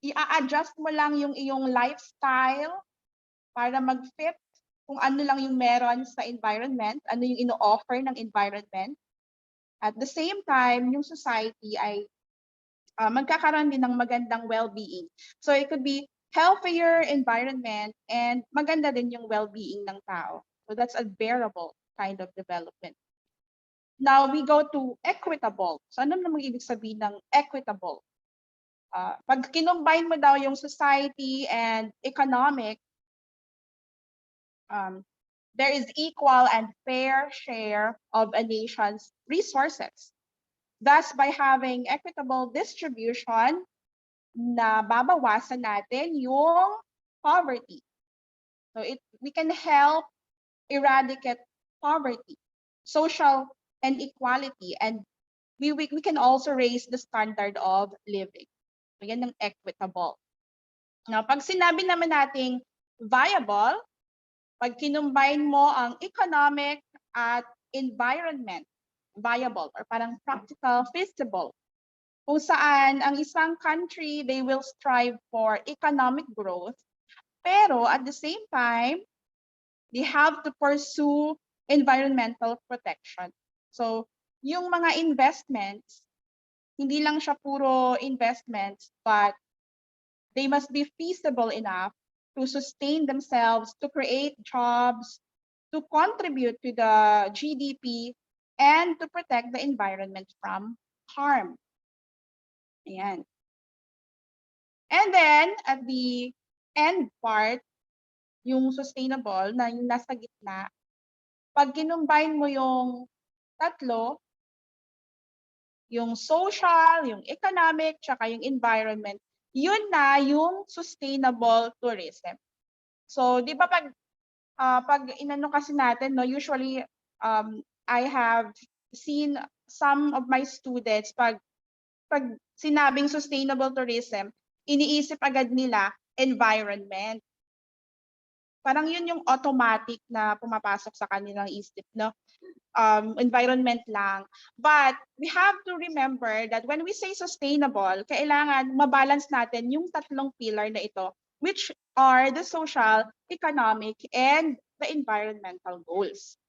i-adjust mo lang yung iyong lifestyle para mag-fit kung ano lang yung meron sa environment, ano yung ino-offer ng environment. At the same time, yung society ay magkakaroon din ng magandang well-being. So it could be healthier environment and maganda din yung well-being ng tao. So that's a bearable kind of development. Now we go to equitable. So ano namang ibig sabihin ng equitable? Pag kinumbine mo daw yung society and economic, there is equal and fair share of a nation's resources. Thus, by having equitable distribution, na babawasan natin yung poverty. So we can help eradicate poverty, social inequality, and we can also raise the standard of living. So yan ang equitable. Now, pag sinabi naman nating viable, pag kinumbine mo ang economic at environment, viable or parang practical, feasible, kung saan ang isang country, they will strive for economic growth, pero at the same time, they have to pursue environmental protection. So, yung mga investments, hindi lang siya puro investments, but they must be feasible enough to sustain themselves, to create jobs, to contribute to the GDP, and to protect the environment from harm. Ayan. And then, at the end part, yung sustainable na yung nasa gitna, pag kinumbine mo yung tatlo, yung social, yung economic, tsaka yung environment, yun na yung sustainable tourism. So, di ba pag inano kasi natin, no, usually I have seen some of my students, pag sinabing sustainable tourism, iniisip agad nila environment. Parang yun yung automatic na pumapasok sa kanilang isip, no? Environment lang. But we have to remember that when we say sustainable, kailangan mabalance natin yung tatlong pillar na ito, which are the social, economic, and the environmental goals.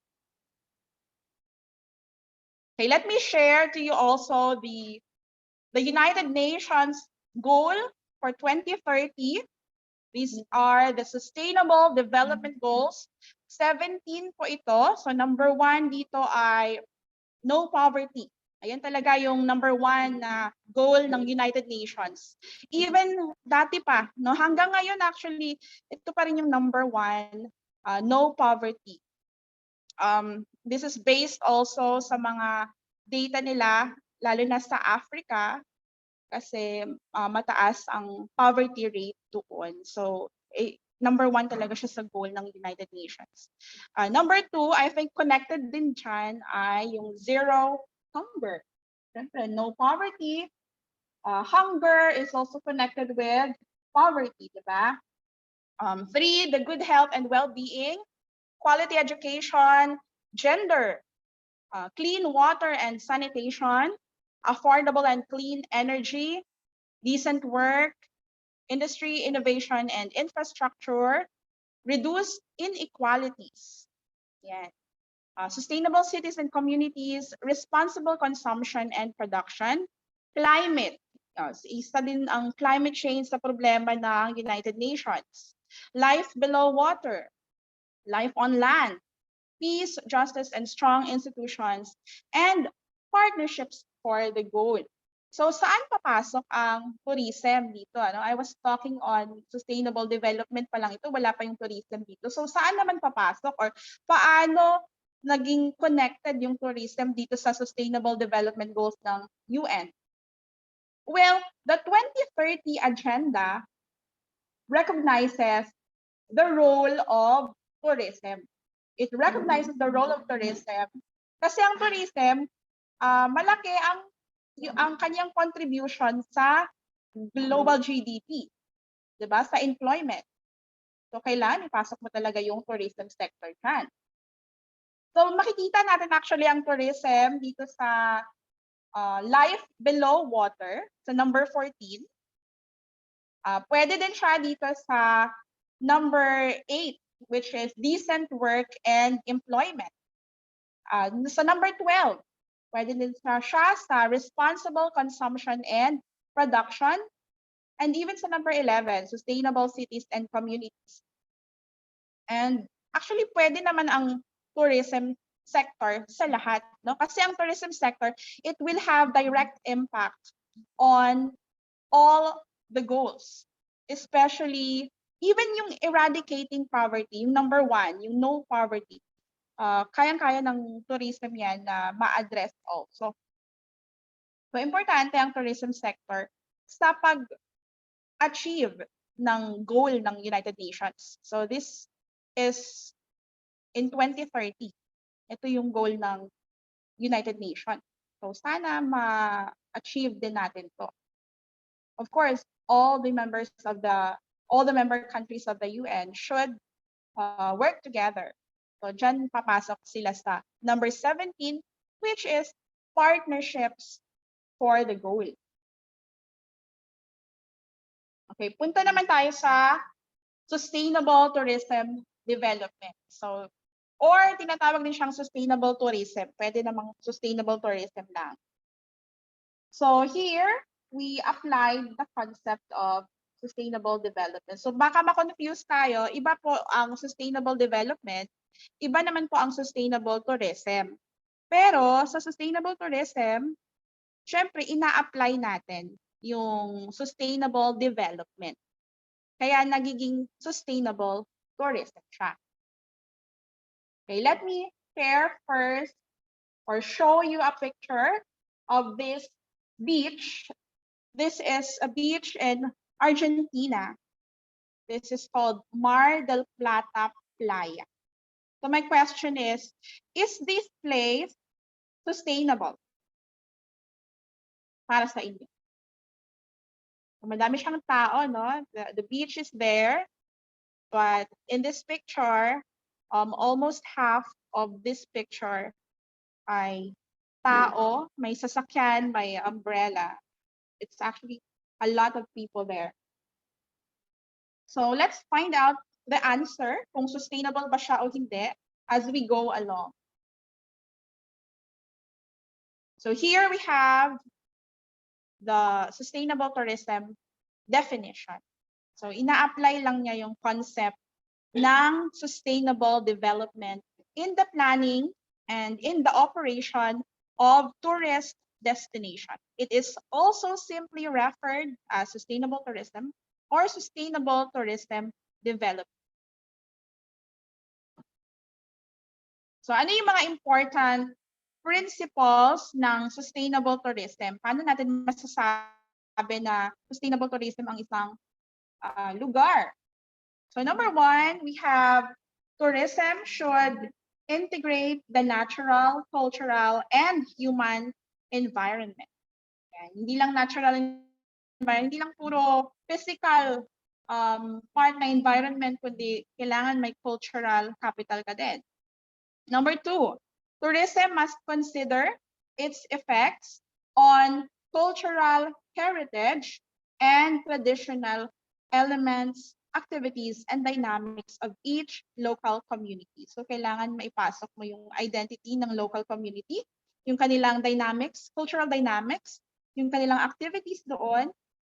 Okay, let me share to you also the United Nations goal for 2030. These are the Sustainable Development Goals. 17 po ito. So number 1 dito ay no poverty. Ayan talaga yung number 1 na goal ng United Nations. Even dati pa, no, hanggang ngayon actually, ito pa rin yung number 1, no poverty. This is based also sa mga data nila, lalo na sa Africa, kasi mataas ang poverty rate doon. So, number 1 talaga siya sa goal ng United Nations. Number 2, I think connected din dyan ay yung zero hunger. Siyempre, no poverty. Hunger is also connected with poverty, diba? 3, the good health and well-being, quality education, gender clean water and sanitation, affordable and clean energy, decent work, industry, innovation, and infrastructure, reduce inequalities. Yan. Sustainable cities and communities, responsible consumption and production, climate. Isa din ang climate change sa problema ng United Nations. Life below water, life on land, peace, justice, and strong institutions, and partnerships for the goal. So saan papasok ang tourism dito? Ano? I was talking on sustainable development pa lang ito, wala pa yung tourism dito. So saan naman papasok or paano naging connected yung tourism dito sa sustainable development goals ng UN? Well, the 2030 agenda recognizes the role of tourism. It recognizes the role of tourism kasi ang tourism, malaki ang kanyang contribution sa global GDP, 'di ba? Sa employment. So kailangan ipasok mo talaga yung tourism sector dyan. So makikita natin actually ang tourism dito sa life below water, sa number 14. Pwede din siya dito sa number 8, which is decent work and employment. Sa number 12, pwede din siya sa responsible consumption and production. And even sa number 11, sustainable cities and communities. And actually, pwede naman ang tourism sector sa lahat. No? Kasi ang tourism sector, it will have direct impact on all the goals. Especially, even yung eradicating poverty, yung number 1, yung no poverty. Kayang-kaya ng tourism yan na ma-address also. So, importante ang tourism sector sa pag-achieve ng goal ng United Nations. So, this is in 2030. Ito yung goal ng United Nations. So, sana ma-achieve din natin to. Of course, all the member countries of the UN should work together. So, dyan papasok sila sa number 17, which is partnerships for the goal. Okay, punta naman tayo sa sustainable tourism development. So, or tinatawag din siyang sustainable tourism. Pwede namang sustainable tourism lang. So, here, we applied the concept of sustainable development. So, baka ma-confuse tayo. Iba po ang sustainable development, iba naman po ang sustainable tourism. Pero sa sustainable tourism, syempre ina-apply natin yung sustainable development. Kaya nagiging sustainable tourism siya. Okay, let me share first or show you a picture of this beach. This is a beach in Argentina. This is called Mar del Plata Playa. So my question is this place sustainable para sa inyo? So, madami siyang tao, no? The beach is there, but in this picture, almost half of this picture ay tao, may sasakyan, may umbrella. It's actually a lot of people there. So let's find out the answer kung sustainable ba siya o hindi as we go along. So here we have the sustainable tourism definition. So ina-apply lang niya yung concept ng sustainable development in the planning and in the operation of tourist destination. It is also simply referred as sustainable tourism or sustainable tourism development. So ano yung mga important principles ng sustainable tourism? Paano natin masasabi na sustainable tourism ang isang lugar? So number 1, we have tourism should integrate the natural, cultural, and human environment. Yan. Hindi lang natural environment, hindi lang puro physical part na environment, kundi kailangan may cultural capital ka din. Number 2, tourism must consider its effects on cultural heritage and traditional elements, activities, and dynamics of each local community. So kailangan maipasok mo yung identity ng local community, yung kanilang dynamics, cultural dynamics, yung kanilang activities doon,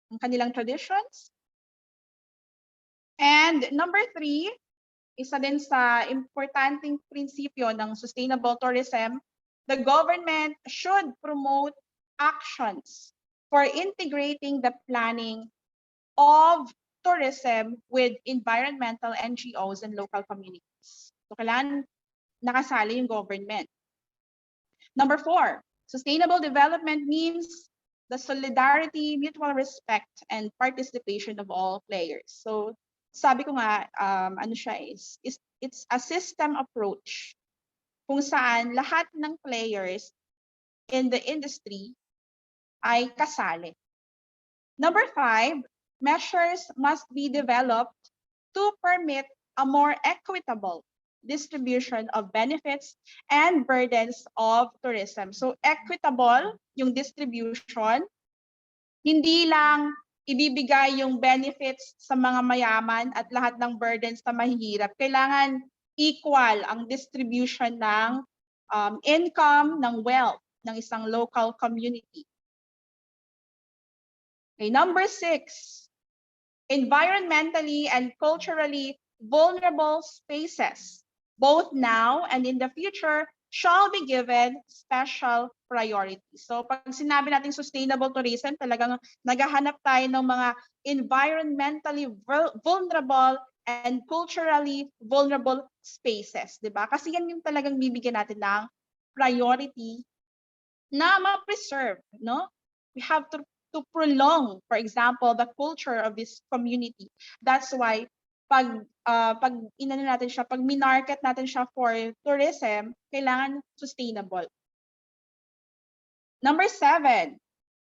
yung kanilang traditions. And number 3, isa din sa importanteng prinsipyo ng sustainable tourism, the government should promote actions for integrating the planning of tourism with environmental NGOs and local communities. So kailangan nakasali yung government. Number 4, sustainable development means the solidarity, mutual respect, and participation of all players. So sabi ko nga, ano siya it's a system approach kung saan lahat ng players in the industry ay kasali. Number 5, measures must be developed to permit a more equitable distribution of benefits and burdens of tourism. So equitable yung distribution, hindi lang ibibigay yung benefits sa mga mayaman at lahat ng burdens sa mahihirap. Kailangan equal ang distribution ng income, ng wealth ng isang local community. Okay, number 6, environmentally and culturally vulnerable spaces, both now and in the future, shall be given special priority. So pag sinabi natin sustainable tourism, talagang naghahanap tayo ng mga environmentally vulnerable and culturally vulnerable spaces, di ba? Kasi yan yung talagang bibigyan natin ng priority na ma-preserve, no? We have to prolong, for example, the culture of this community. That's why pag inano natin siya, pag minarket natin siya for tourism, kailangan sustainable. Number 7,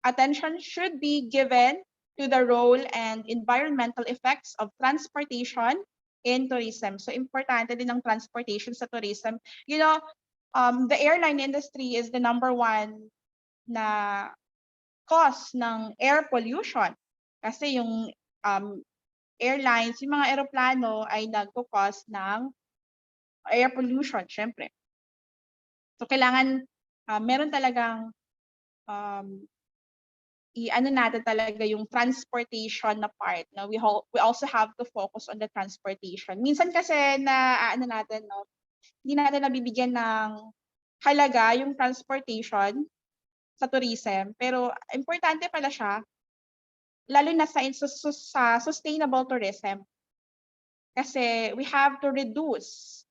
attention should be given to the role and environmental effects of transportation in tourism. So importante din ang transportation sa tourism. You know, the airline industry is the number 1 na cause ng air pollution. Kasi yung airlines, yung mga eroplano ay nagko-cause ng air pollution, syempre. So kailangan meron talagang i-ano natin talaga yung transportation na part. No? We also have to focus on the transportation. Minsan kasi na ano natin, no? Hindi natin nabibigyan ng halaga yung transportation sa tourism, pero importante pala siya, lalo na sa sustainable tourism. Kasi we have to reduce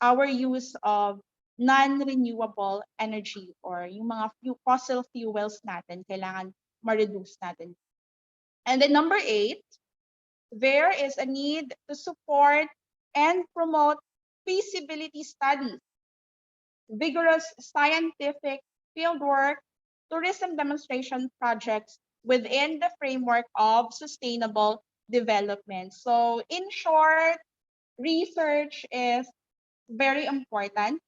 our use of non-renewable energy or yung mga fossil fuels natin, kailangan ma-reduce natin. And then number 8, there is a need to support and promote feasibility studies, vigorous scientific fieldwork, tourism demonstration projects within the framework of sustainable development. So in short, research is very important.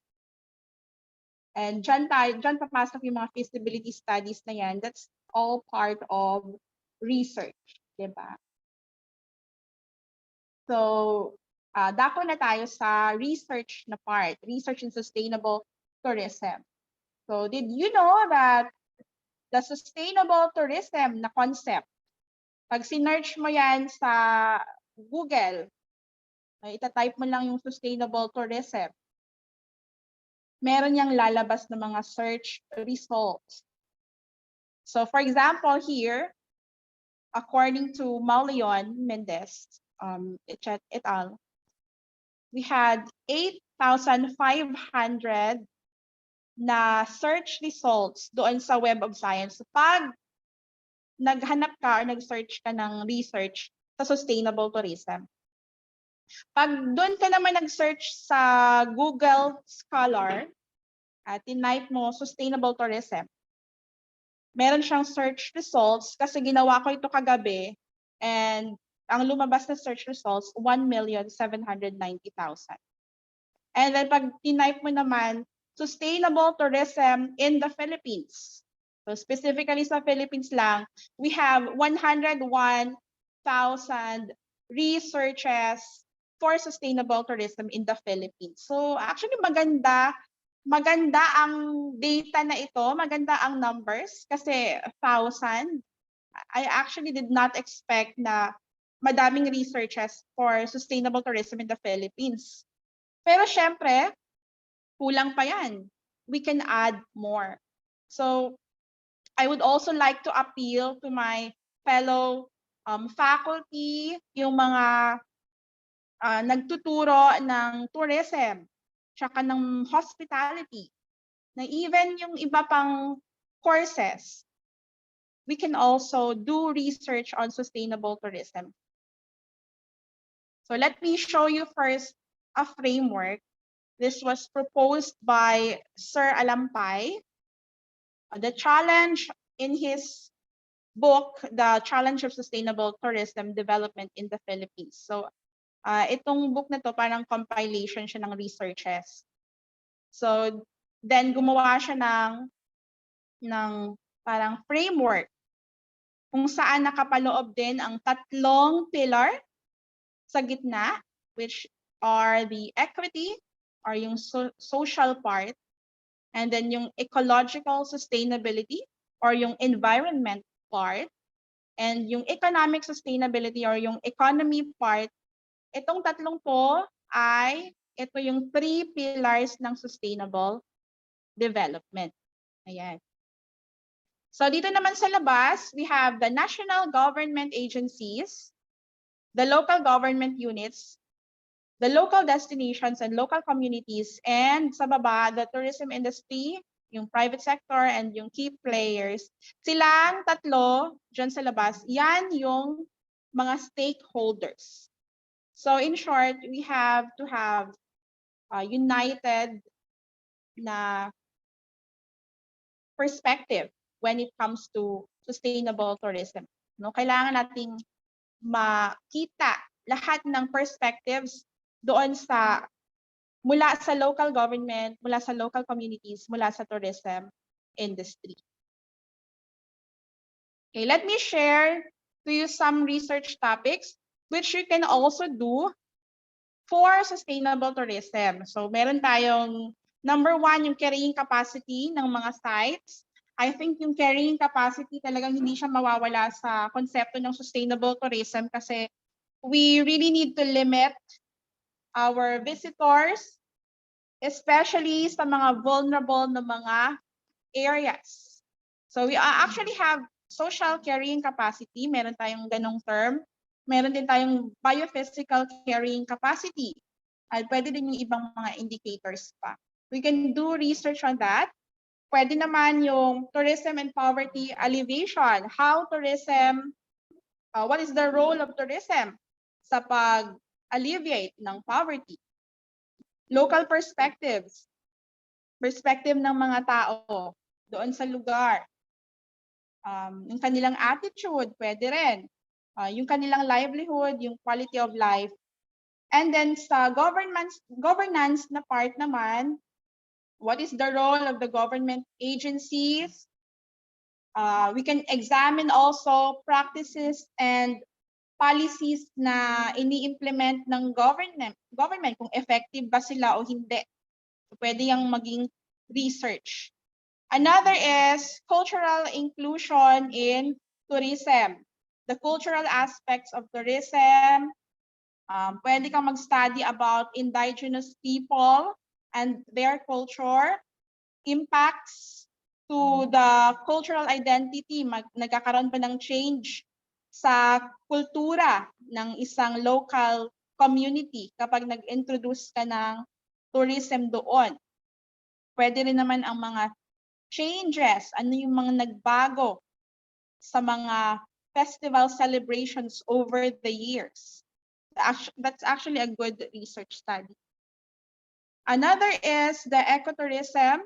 And dyan papasok yung mga feasibility studies na yan. That's all part of research, diba? So, dako na tayo sa research na part, research in sustainable tourism. So, did you know that the sustainable tourism na concept, pag sinearch mo yan sa Google, itatype mo lang yung sustainable tourism, meron niyang lalabas na mga search results. So for example here, according to Mauleon Mendez et al., we had 8,500 na search results doon sa Web of Science. So pag naghanap ka or nag-search ka ng research sa sustainable tourism, pag doon ka naman nag-search sa Google Scholar at type mo sustainable tourism, meron siyang search results kasi ginawa ko ito kagabi and ang lumabas na search results 1,790,000. And then pag type mo naman sustainable tourism in the Philippines. So specifically sa Philippines lang, we have 101,000 researches for sustainable tourism in the Philippines. So actually maganda ang data na ito, maganda ang numbers kasi 1,000. I actually did not expect na madaming researches for sustainable tourism in the Philippines. Pero syempre, kulang pa yan. We can add more. So I would also like to appeal to my fellow faculty, yung mga nagtuturo ng tourism, tsaka ng hospitality, na even yung iba pang courses, we can also do research on sustainable tourism. So let me show you first a framework. This was proposed by Sir Alampay. The challenge in his book, The Challenge of Sustainable Tourism Development in the Philippines. So itong book na to parang compilation siya ng researches. So then gumawa siya ng parang framework kung saan nakapaloob din ang tatlong pillar sa gitna, which are the equity or yung social part, and then yung ecological sustainability or yung environment part, and yung economic sustainability or yung economy part. Itong tatlong to ay ito yung 3 pillars ng sustainable development. Ayan. So dito naman sa labas, we have the national government agencies, the local government units, the local destinations and local communities, and sa baba, the tourism industry, yung private sector, and yung key players. Silang tatlo dyan sa labas, yan yung mga stakeholders. So in short, we have to have united na perspective when it comes to sustainable tourism. No, kailangan nating makita lahat ng perspectives doon sa mula sa local government, mula sa local communities, mula sa tourism industry. Okay, let me share to you some research topics which you can also do for sustainable tourism. So meron tayong number 1, yung carrying capacity ng mga sites. I think yung carrying capacity talagang hindi siya mawawala sa konsepto ng sustainable tourism kasi we really need to limit our visitors, especially sa mga vulnerable na mga areas. So we actually have social carrying capacity, meron tayong ganong term. Meron din tayong biophysical carrying capacity. At pwede din yung ibang mga indicators pa. We can do research on that. Pwede naman yung tourism and poverty alleviation. How tourism, what is the role of tourism sa pag-alleviate ng poverty? Local perspectives. Perspective ng mga tao doon sa lugar. Yung kanilang attitude, pwede rin. Yung kanilang livelihood, yung quality of life. And then sa governance na part naman, what is the role of the government agencies? We can examine also practices and policies na ini-implement ng government kung effective ba sila o hindi. So, pwede yung maging research. Another is cultural inclusion in tourism. The cultural aspects of tourism. Pwede kang mag-study about indigenous people and their culture, impacts to the cultural identity, nagkakaroon pa ng change sa kultura ng isang local community kapag nag-introduce ka ng tourism doon. Pwede rin naman ang mga changes, ano yung mga nagbago sa mga festival celebrations over the years. That's actually a good research study. Another is the ecotourism.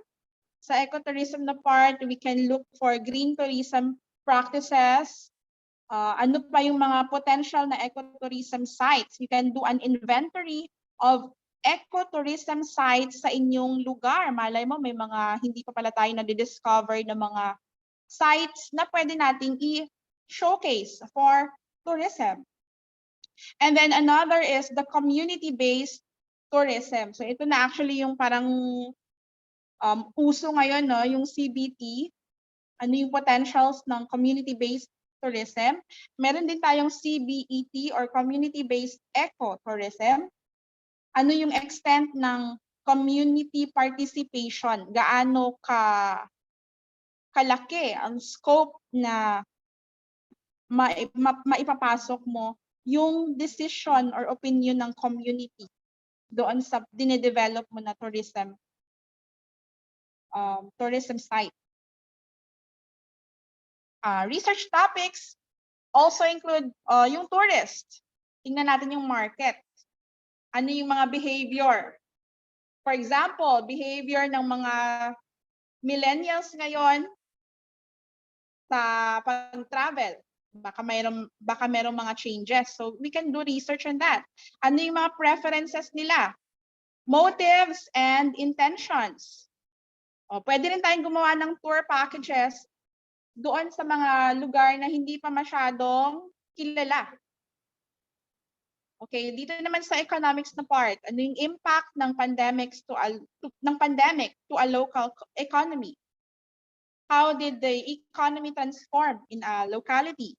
Sa ecotourism na part, we can look for green tourism practices. Ano pa yung mga potential na ecotourism sites? You can do an inventory of ecotourism sites sa inyong lugar. Malay mo, may mga hindi pa pala tayo na-discover na mga sites na pwede nating i-showcase for tourism. And then another is the community-based tourism. So ito na actually yung parang uso ngayon, no? Yung CBT. Ano yung potentials ng community-based tourism? Meron din tayong CBET or community-based ecotourism. Ano yung extent ng community participation? Gaano kalaki ang scope na maipapasok mo yung decision or opinion ng community doon sa dinedevelop mo na tourism site. Research topics also include yung tourist. Tingnan natin yung market. Ano yung mga behavior? For example, behavior ng mga millennials ngayon sa pag-travel. Baka mayroong mga changes. So we can do research on that. Ano yung mga preferences nila? Motives and intentions. Pwede rin tayong gumawa ng tour packages doon sa mga lugar na hindi pa masyadong kilala. Okay, dito naman sa economics na part, ano yung impact ng pandemic to a local economy? How did the economy transform in a locality?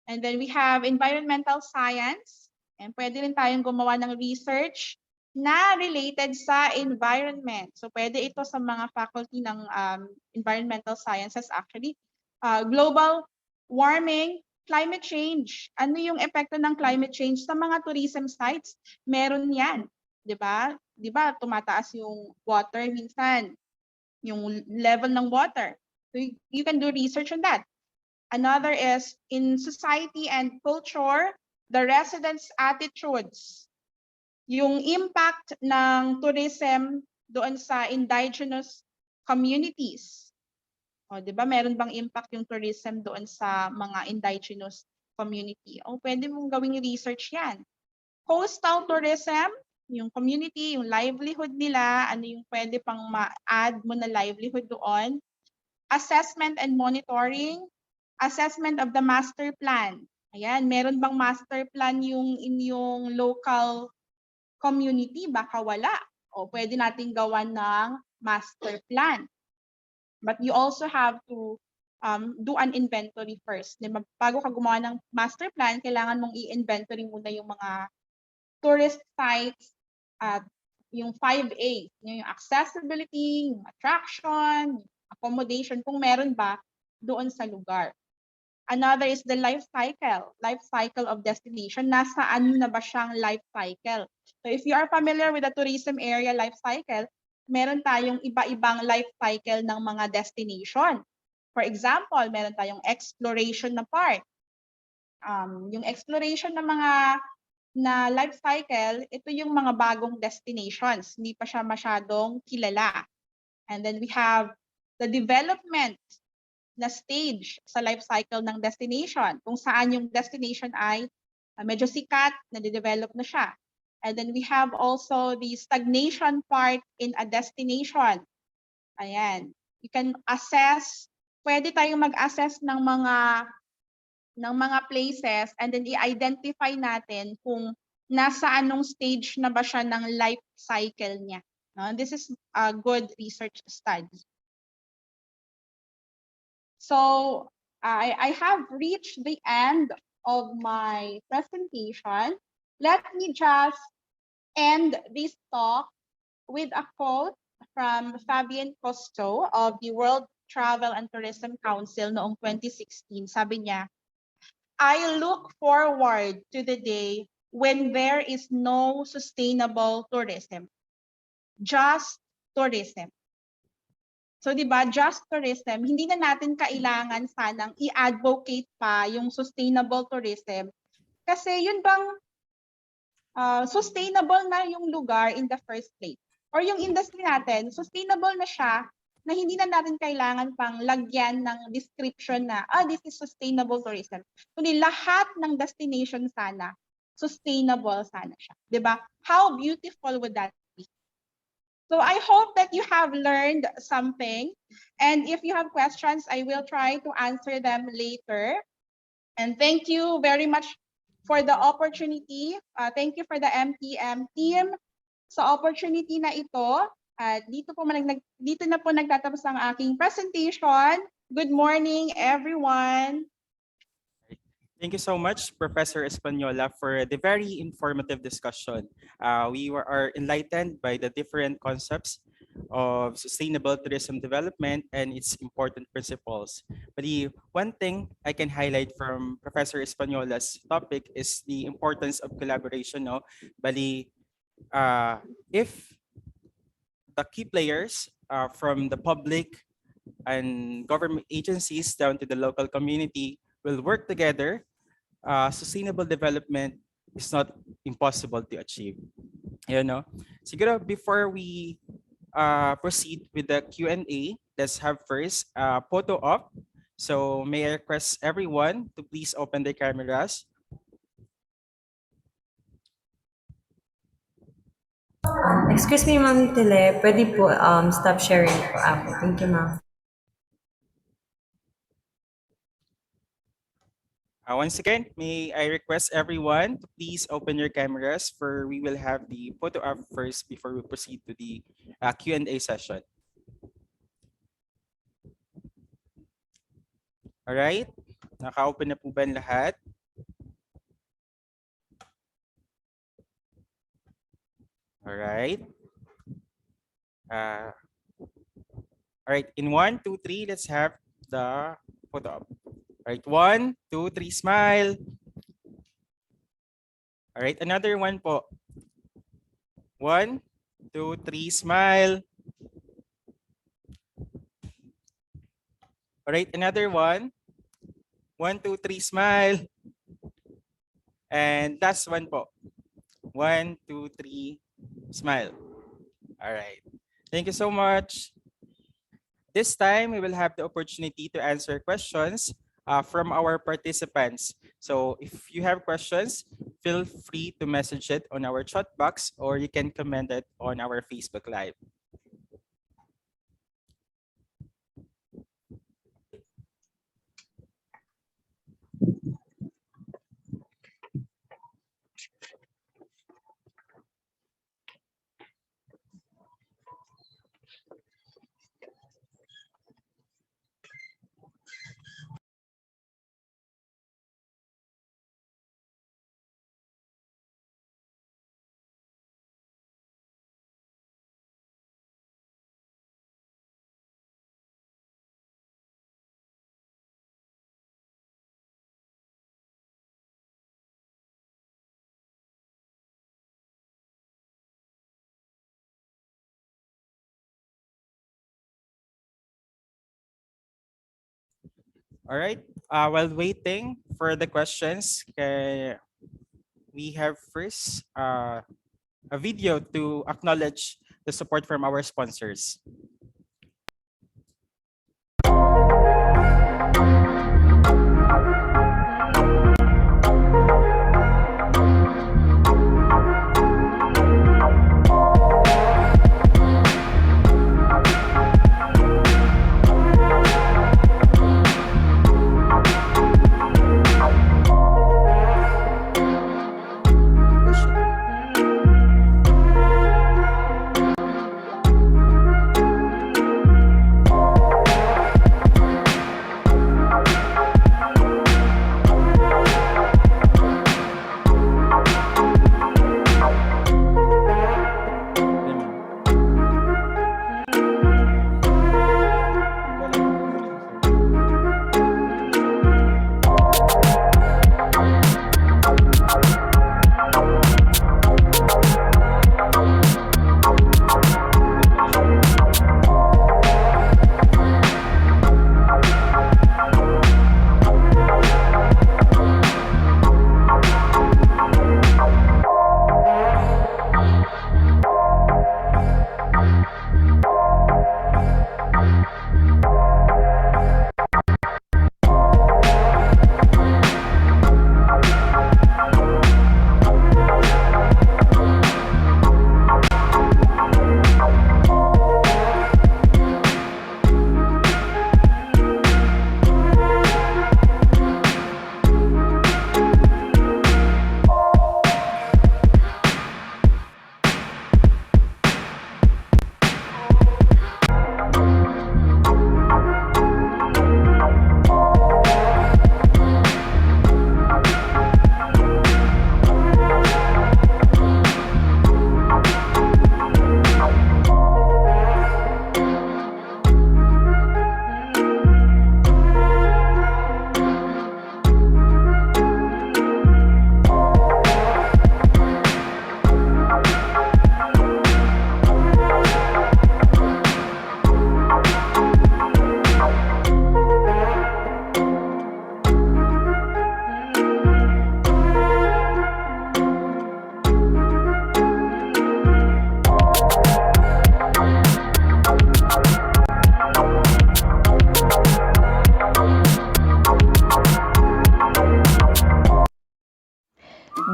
And then we have environmental science, and pwede rin tayong gumawa ng research na related sa environment. So pwede ito sa mga faculty ng environmental sciences actually. Global warming, climate change. Ano yung epekto ng climate change sa mga tourism sites? Meron yan, 'di ba? 'Di ba tumataas yung water minsan, yung level ng water. So you can do research on that. Another is in society and culture, the residents' attitudes. Yung impact ng tourism doon sa indigenous communities. O, di ba, meron bang impact yung tourism doon sa mga indigenous community? O, pwede mong gawing research yan. Coastal tourism, yung community, yung livelihood nila, ano yung pwede pang ma-add mo na livelihood doon. Assessment and monitoring, assessment of the master plan. Ayan, meron bang master plan yung inyong local community? Baka wala. O, pwede natin gawan ng master plan. But you also have to do an inventory first. Diba? Bago ka gumawa ng master plan, kailangan mong i-inventory muna yung mga tourist sites at yung 5A, yung accessibility, yung attraction, yung accommodation, kung meron ba doon sa lugar. Another is the life cycle of destination. Nasaan na ba siyang life cycle? So if you are familiar with the tourism area life cycle, meron tayong iba-ibang life cycle ng mga destination. For example, meron tayong exploration na part. Yung exploration ng mga life cycle, ito yung mga bagong destinations. Hindi pa siya masyadong kilala. And then we have the development na stage sa life cycle ng destination. Kung saan yung destination ay medyo sikat, na-develop na siya. And then we have also the stagnation part in a destination. Ayan. You can assess, pwede tayong mag-assess ng mga places and then i-identify natin kung nasa anong stage na ba siya ng life cycle niya. No? This is a good research study. So I have reached the end of my presentation. Let me just end this talk with a quote from Fabian Cousteau of the World Travel and Tourism Council noong 2016. Sabi niya, I look forward to the day when there is no sustainable tourism, just tourism. So, di ba, just tourism, hindi na natin kailangan sanang i-advocate pa yung sustainable tourism. Kasi yun bang sustainable na yung lugar in the first place? Or yung industry natin, sustainable na siya na hindi na natin kailangan pang lagyan ng description na, this is sustainable tourism. Kundi lahat ng destination sana sustainable sana siya. 'Di ba? How beautiful would that be? So I hope that you have learned something. And if you have questions, I will try to answer them later. And thank you very much for the opportunity. Thank you for the MTM team sa opportunity na ito. At dito na po nagtatapos ang aking presentation. Good morning, everyone. Thank you so much, Professor Española, for the very informative discussion. We are enlightened by the different concepts of sustainable tourism development and its important principles. But the one thing I can highlight from Professor Española's topic is the importance of collaboration. No? Bali, if the key players from the public and government agencies down to the local community will work together, sustainable development is not impossible to achieve. You know, siguro before we proceed with the Q&A, let's have first photo op. So may I request everyone to please open their cameras. Excuse me, Ma'am Tele, pwede po stop sharing po ako. Thank you, ma'am. Once again, may I request everyone to please open your cameras for we will have the photo op first before we proceed to the Q&A session. All right, naka-open na po ba ang lahat? All right. All right, in 1, 2, 3, let's have the photo op. All right, 1, 2, 3, smile. All right, another one po. 1, 2, 3, smile. All right, another one. 1, 2, 3, smile. And last one po. 1, 2, 3, smile. All right. Thank you so much. This time, we will have the opportunity to answer questions from our participants. So if you have questions, feel free to message it on our chat box or you can comment it on our Facebook Live. All right. While waiting for the questions, we have first a video to acknowledge the support from our sponsors.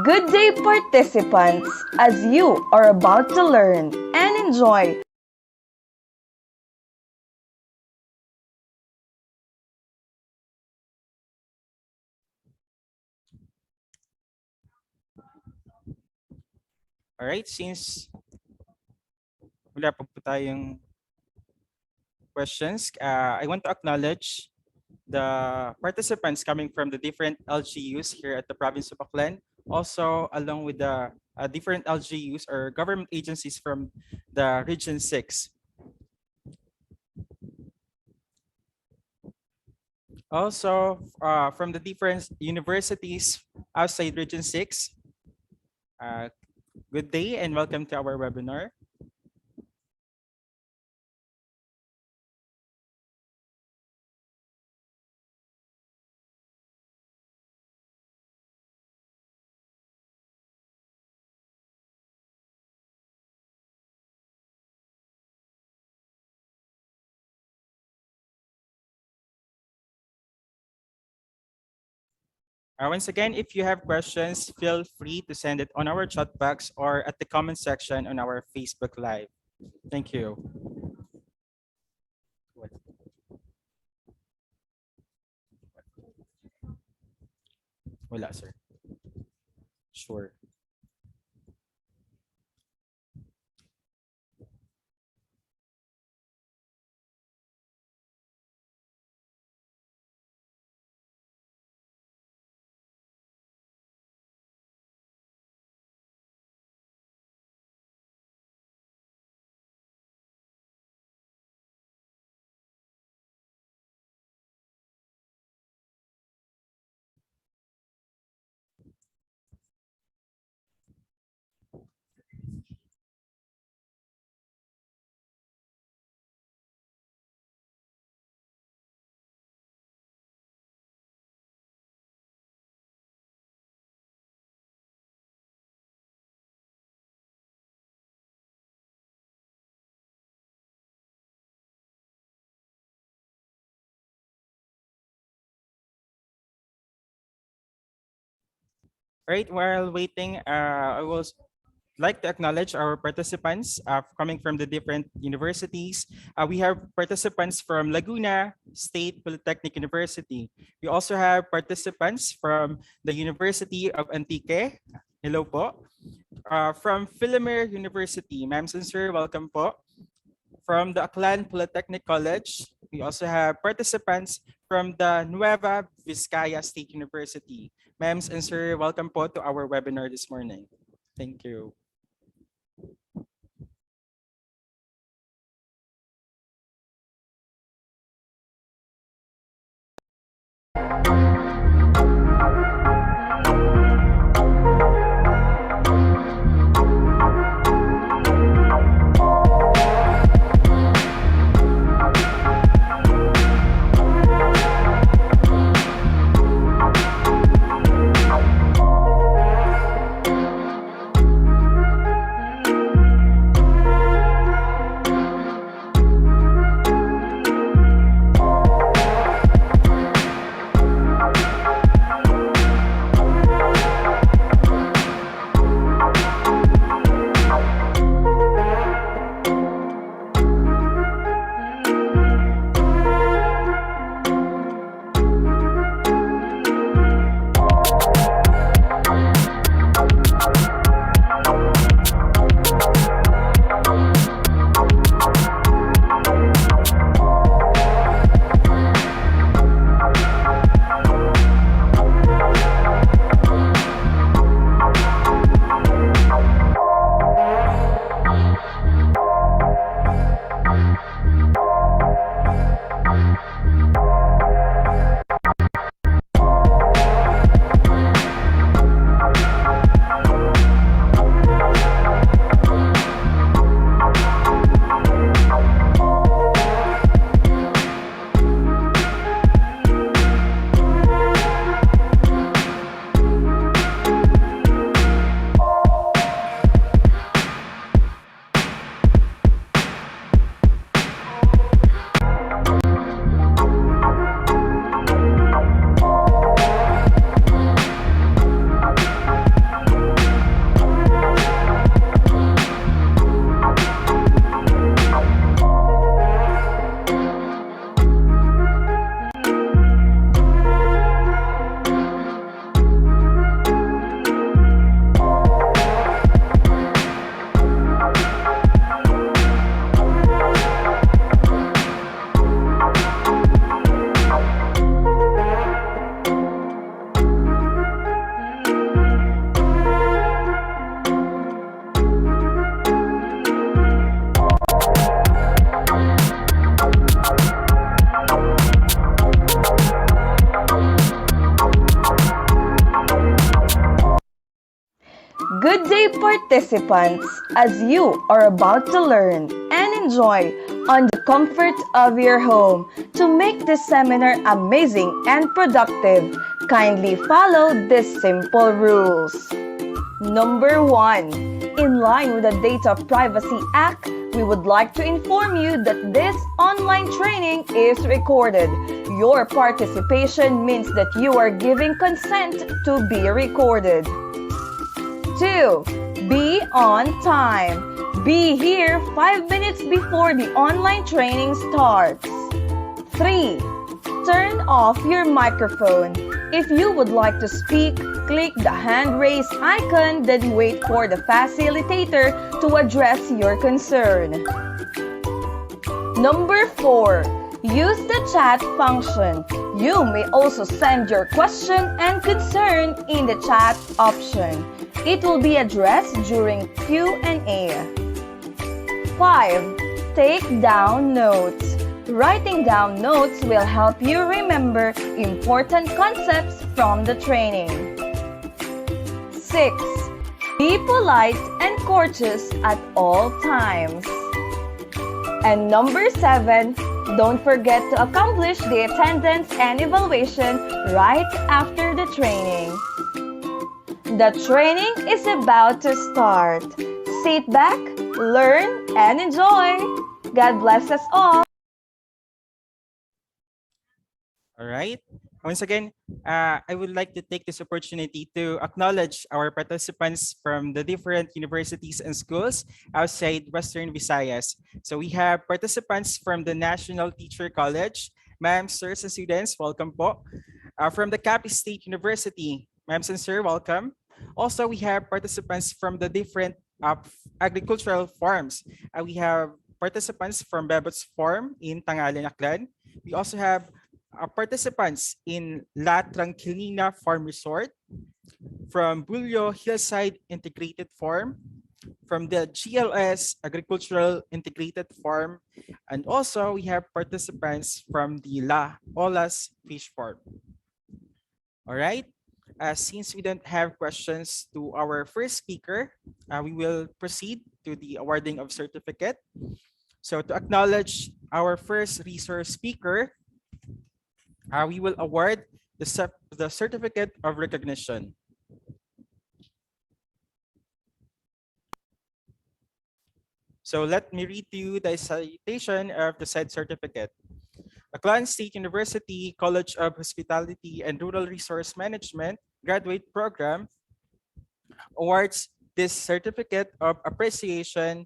Good day, participants, as you are about to learn and enjoy Alright, since wala pa po tayong questions, I want to acknowledge the participants coming from the different LGUs here at the province of Aklan, also along with the different LGUs or government agencies from the Region 6. Also, from the different universities outside Region 6, good day and welcome to our webinar. Once again, if you have questions, feel free to send it on our chat box or at the comment section on our Facebook Live. Thank you. Wala, sir. Sure. Right, while waiting, I will like to acknowledge our participants coming from the different universities. We have participants from Laguna State Polytechnic University. We also have participants from the University of Antique. Hello po. From Philomer University. Ma'am and sir, welcome po. From the Aklan Polytechnic College, we also have participants from the Nueva Vizcaya State University. Ma'am and sir, welcome po to our webinar this morning. Thank you. Good day, participants, as you are about to learn and enjoy on the comfort of your home. To make this seminar amazing and productive, kindly follow these simple rules. Number 1. In line with the Data Privacy Act, we would like to inform you that this online training is recorded. Your participation means that you are giving consent to be recorded. 2. Be on time. Be here 5 minutes before the online training starts. 3. Turn off your microphone. If you would like to speak, click the hand raise icon, then wait for the facilitator to address your concern. Number 4. Use the chat function. You may also send your question and concern in the chat option. It will be addressed during Q&A. 5. Take down notes. Writing down notes will help you remember important concepts from the training. 6. Be polite and courteous at all times. And number 7, don't forget to accomplish the attendance and evaluation right after the training. The training is about to start. Sit back, learn, and enjoy. God bless us all. All right. Once again, I would like to take this opportunity to acknowledge our participants from the different universities and schools outside Western Visayas. So we have participants from the National Teacher College. Ma'am, sirs, and students, welcome po. From the Capiz State University, ma'am and sir, welcome. Also, we have participants from the different agricultural farms. We have participants from Bebot's Farm in Tangalen, Aklan. We also have participants in La Tranquilina Farm Resort, from Bulyo Hillside Integrated Farm, from the GLS Agricultural Integrated Farm, and also we have participants from the La Olas Fish Farm. All right. Since we don't have questions to our first speaker, we will proceed to the awarding of certificate. So to acknowledge our first resource speaker, we will award the certificate of recognition. So let me read to you the citation of the said certificate. Aklan State University College of Hospitality and Rural Resource Management Graduate Program awards this certificate of appreciation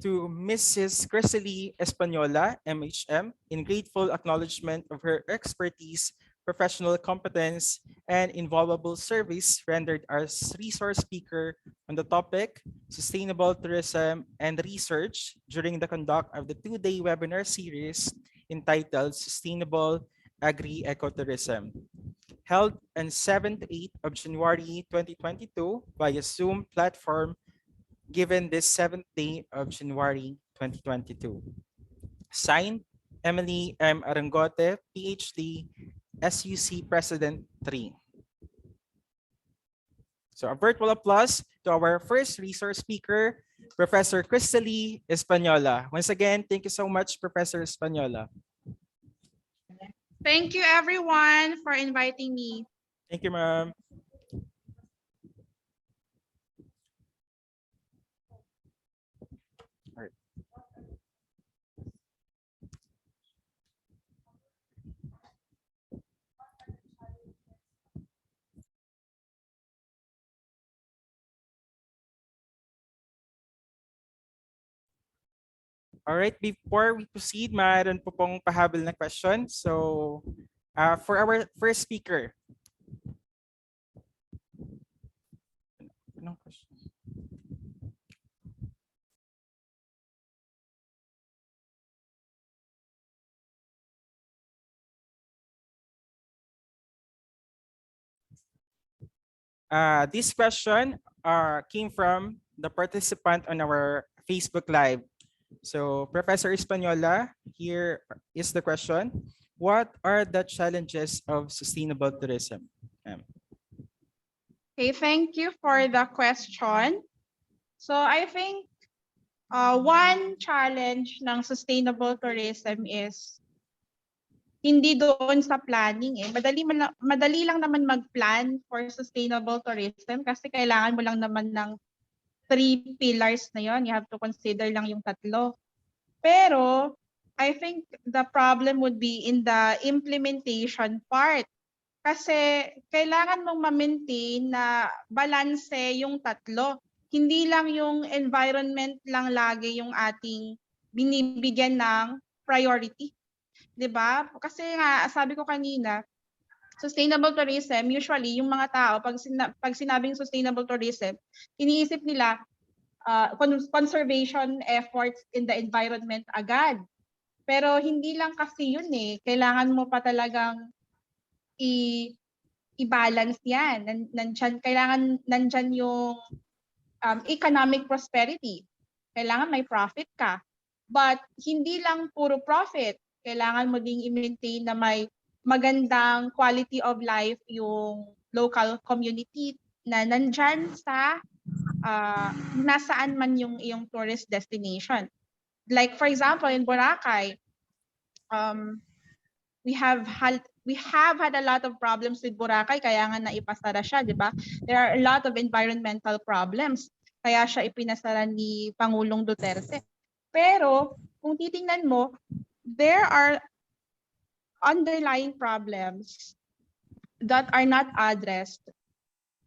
to Mrs. Crescely Espanola, MHM, in grateful acknowledgement of her expertise, professional competence, and invaluable service rendered as resource speaker on the topic Sustainable Tourism and Research during the conduct of the 2-day webinar series entitled Sustainable Agri-Ecotourism, held on 7 to 8 of January 2022 via Zoom platform, given this 7th day of January 2022. Signed, Emily M. Arangote, PhD, SUC President 3. So a virtual applause to our first resource speaker, Professor Crescely Espanola. Once again, thank you so much, Professor Espanola. Thank you, everyone, for inviting me. Thank you, ma'am. All right, before we proceed, mayroon po pong pahabol na question. So, for our first speaker. Anong question? This question came from the participant on our Facebook Live. So, Professor Espanola, here is the question. What are the challenges of sustainable tourism? Okay, thank you for the question. So I think one challenge ng sustainable tourism is hindi doon sa planning eh. Madali lang naman mag-plan for sustainable tourism kasi kailangan mo lang naman ng 3 pillars na yon. You have to consider lang yung tatlo. Pero I think the problem would be in the implementation part. Kasi kailangan mong ma-maintain na balanse yung tatlo. Hindi lang yung environment lang lagi yung ating binibigyan ng priority. 'Di ba? Kasi nga sabi ko kanina, sustainable tourism, usually yung mga tao pag sinabing sustainable tourism, iniisip nila conservation efforts in the environment agad. Pero hindi lang kasi yun eh. Kailangan mo pa talagang i-balance yan. Nandyan yung economic prosperity. Kailangan may profit ka. But hindi lang puro profit. Kailangan mo ding i-maintain na may magandang quality of life yung local community na nandyan sa nasaan man yung iyong tourist destination. Like for example, in Boracay, we have had a lot of problems with Boracay, kaya nga naipasara siya, di ba? There are a lot of environmental problems, kaya siya ipinasara ni Pangulong Duterte. Pero kung titingnan mo, there are underlying problems that are not addressed.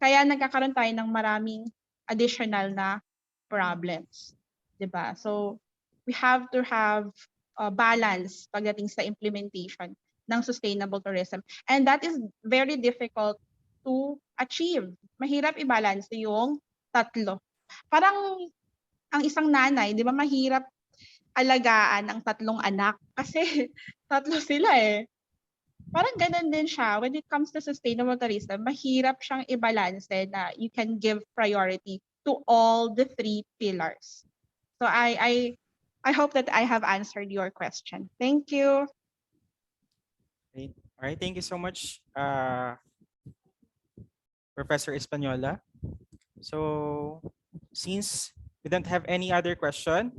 Kaya nagkakaroon tayo ng maraming additional na problems, 'di ba? So we have to have balance pagdating sa implementation ng sustainable tourism, and that is very difficult to achieve. Mahirap i-balance yung tatlo. Parang ang isang nanay, 'di ba, mahirap alagaan ang 3 anak kasi 3 sila eh. Parang ganun din siya when it comes to sustainable tourism, mahirap siyang i-balance na you can give priority to all the 3 pillars. So I hope that I have answered your question. Thank you. Great. All right, thank you so much, Professor Española. So since we don't have any other question,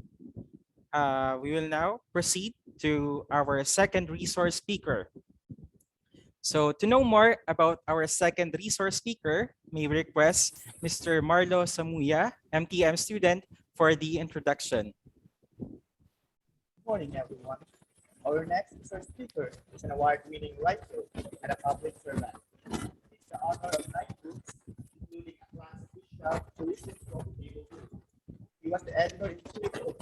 we will now proceed to our second resource speaker. So to know more about our second resource speaker, may we request Mr. Marlo Samuya, MTM student, for the introduction. Good morning, everyone. Our next resource speaker is an award-winning writer and a public servant. He's the author of 9 books, including Aklan's official tourism book. He was the editor-in-chief of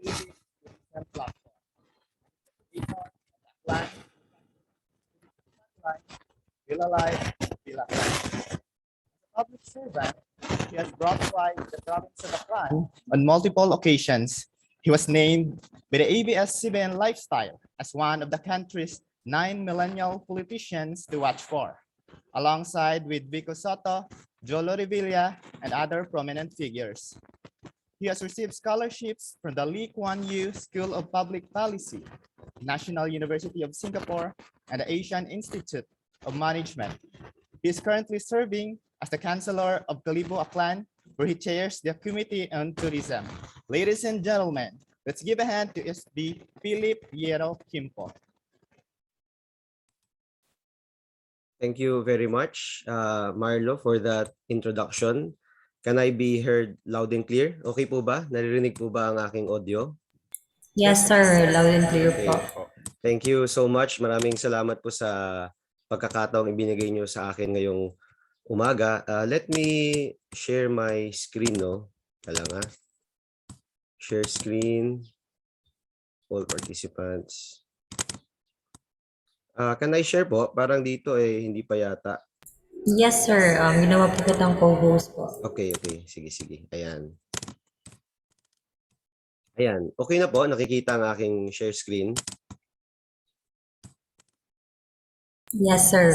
ASU-Ibajay platform. Aklan, Will Alive, Will Aklan. As a public servant, he has brought pride to the province of Aklan on multiple occasions. He was named by the ABS-CBN Lifestyle as one of the country's 9 millennial politicians to watch for, alongside with Vico Soto, Jolo Revilla, and other prominent figures. He has received scholarships from the Lee Kuan Yew School of Public Policy, National University of Singapore, and the Asian Institute of Management. He is currently serving as the Chancellor of Kalibo Aklan, where he chairs the Committee on Tourism. Ladies and gentlemen, let's give a hand to SB Philip Yero Kimpo. Thank you very much, Marlo, for that introduction. Can I be heard loud and clear? Okay po ba? Naririnig po ba ang aking audio? Yes, sir. Loud and clear po. Thank you so much. Maraming salamat po sa pagkakataong ibinigay nyo sa akin ngayong umaga. Let me share my screen, no? Kailangan. Share screen. All participants. Can I share po? Parang dito hindi pa yata. Yes, sir. Ginawa po kitang co-host po. Okay. Sige. Ayan. Okay na po. Nakikita ang aking share screen. Yes, sir.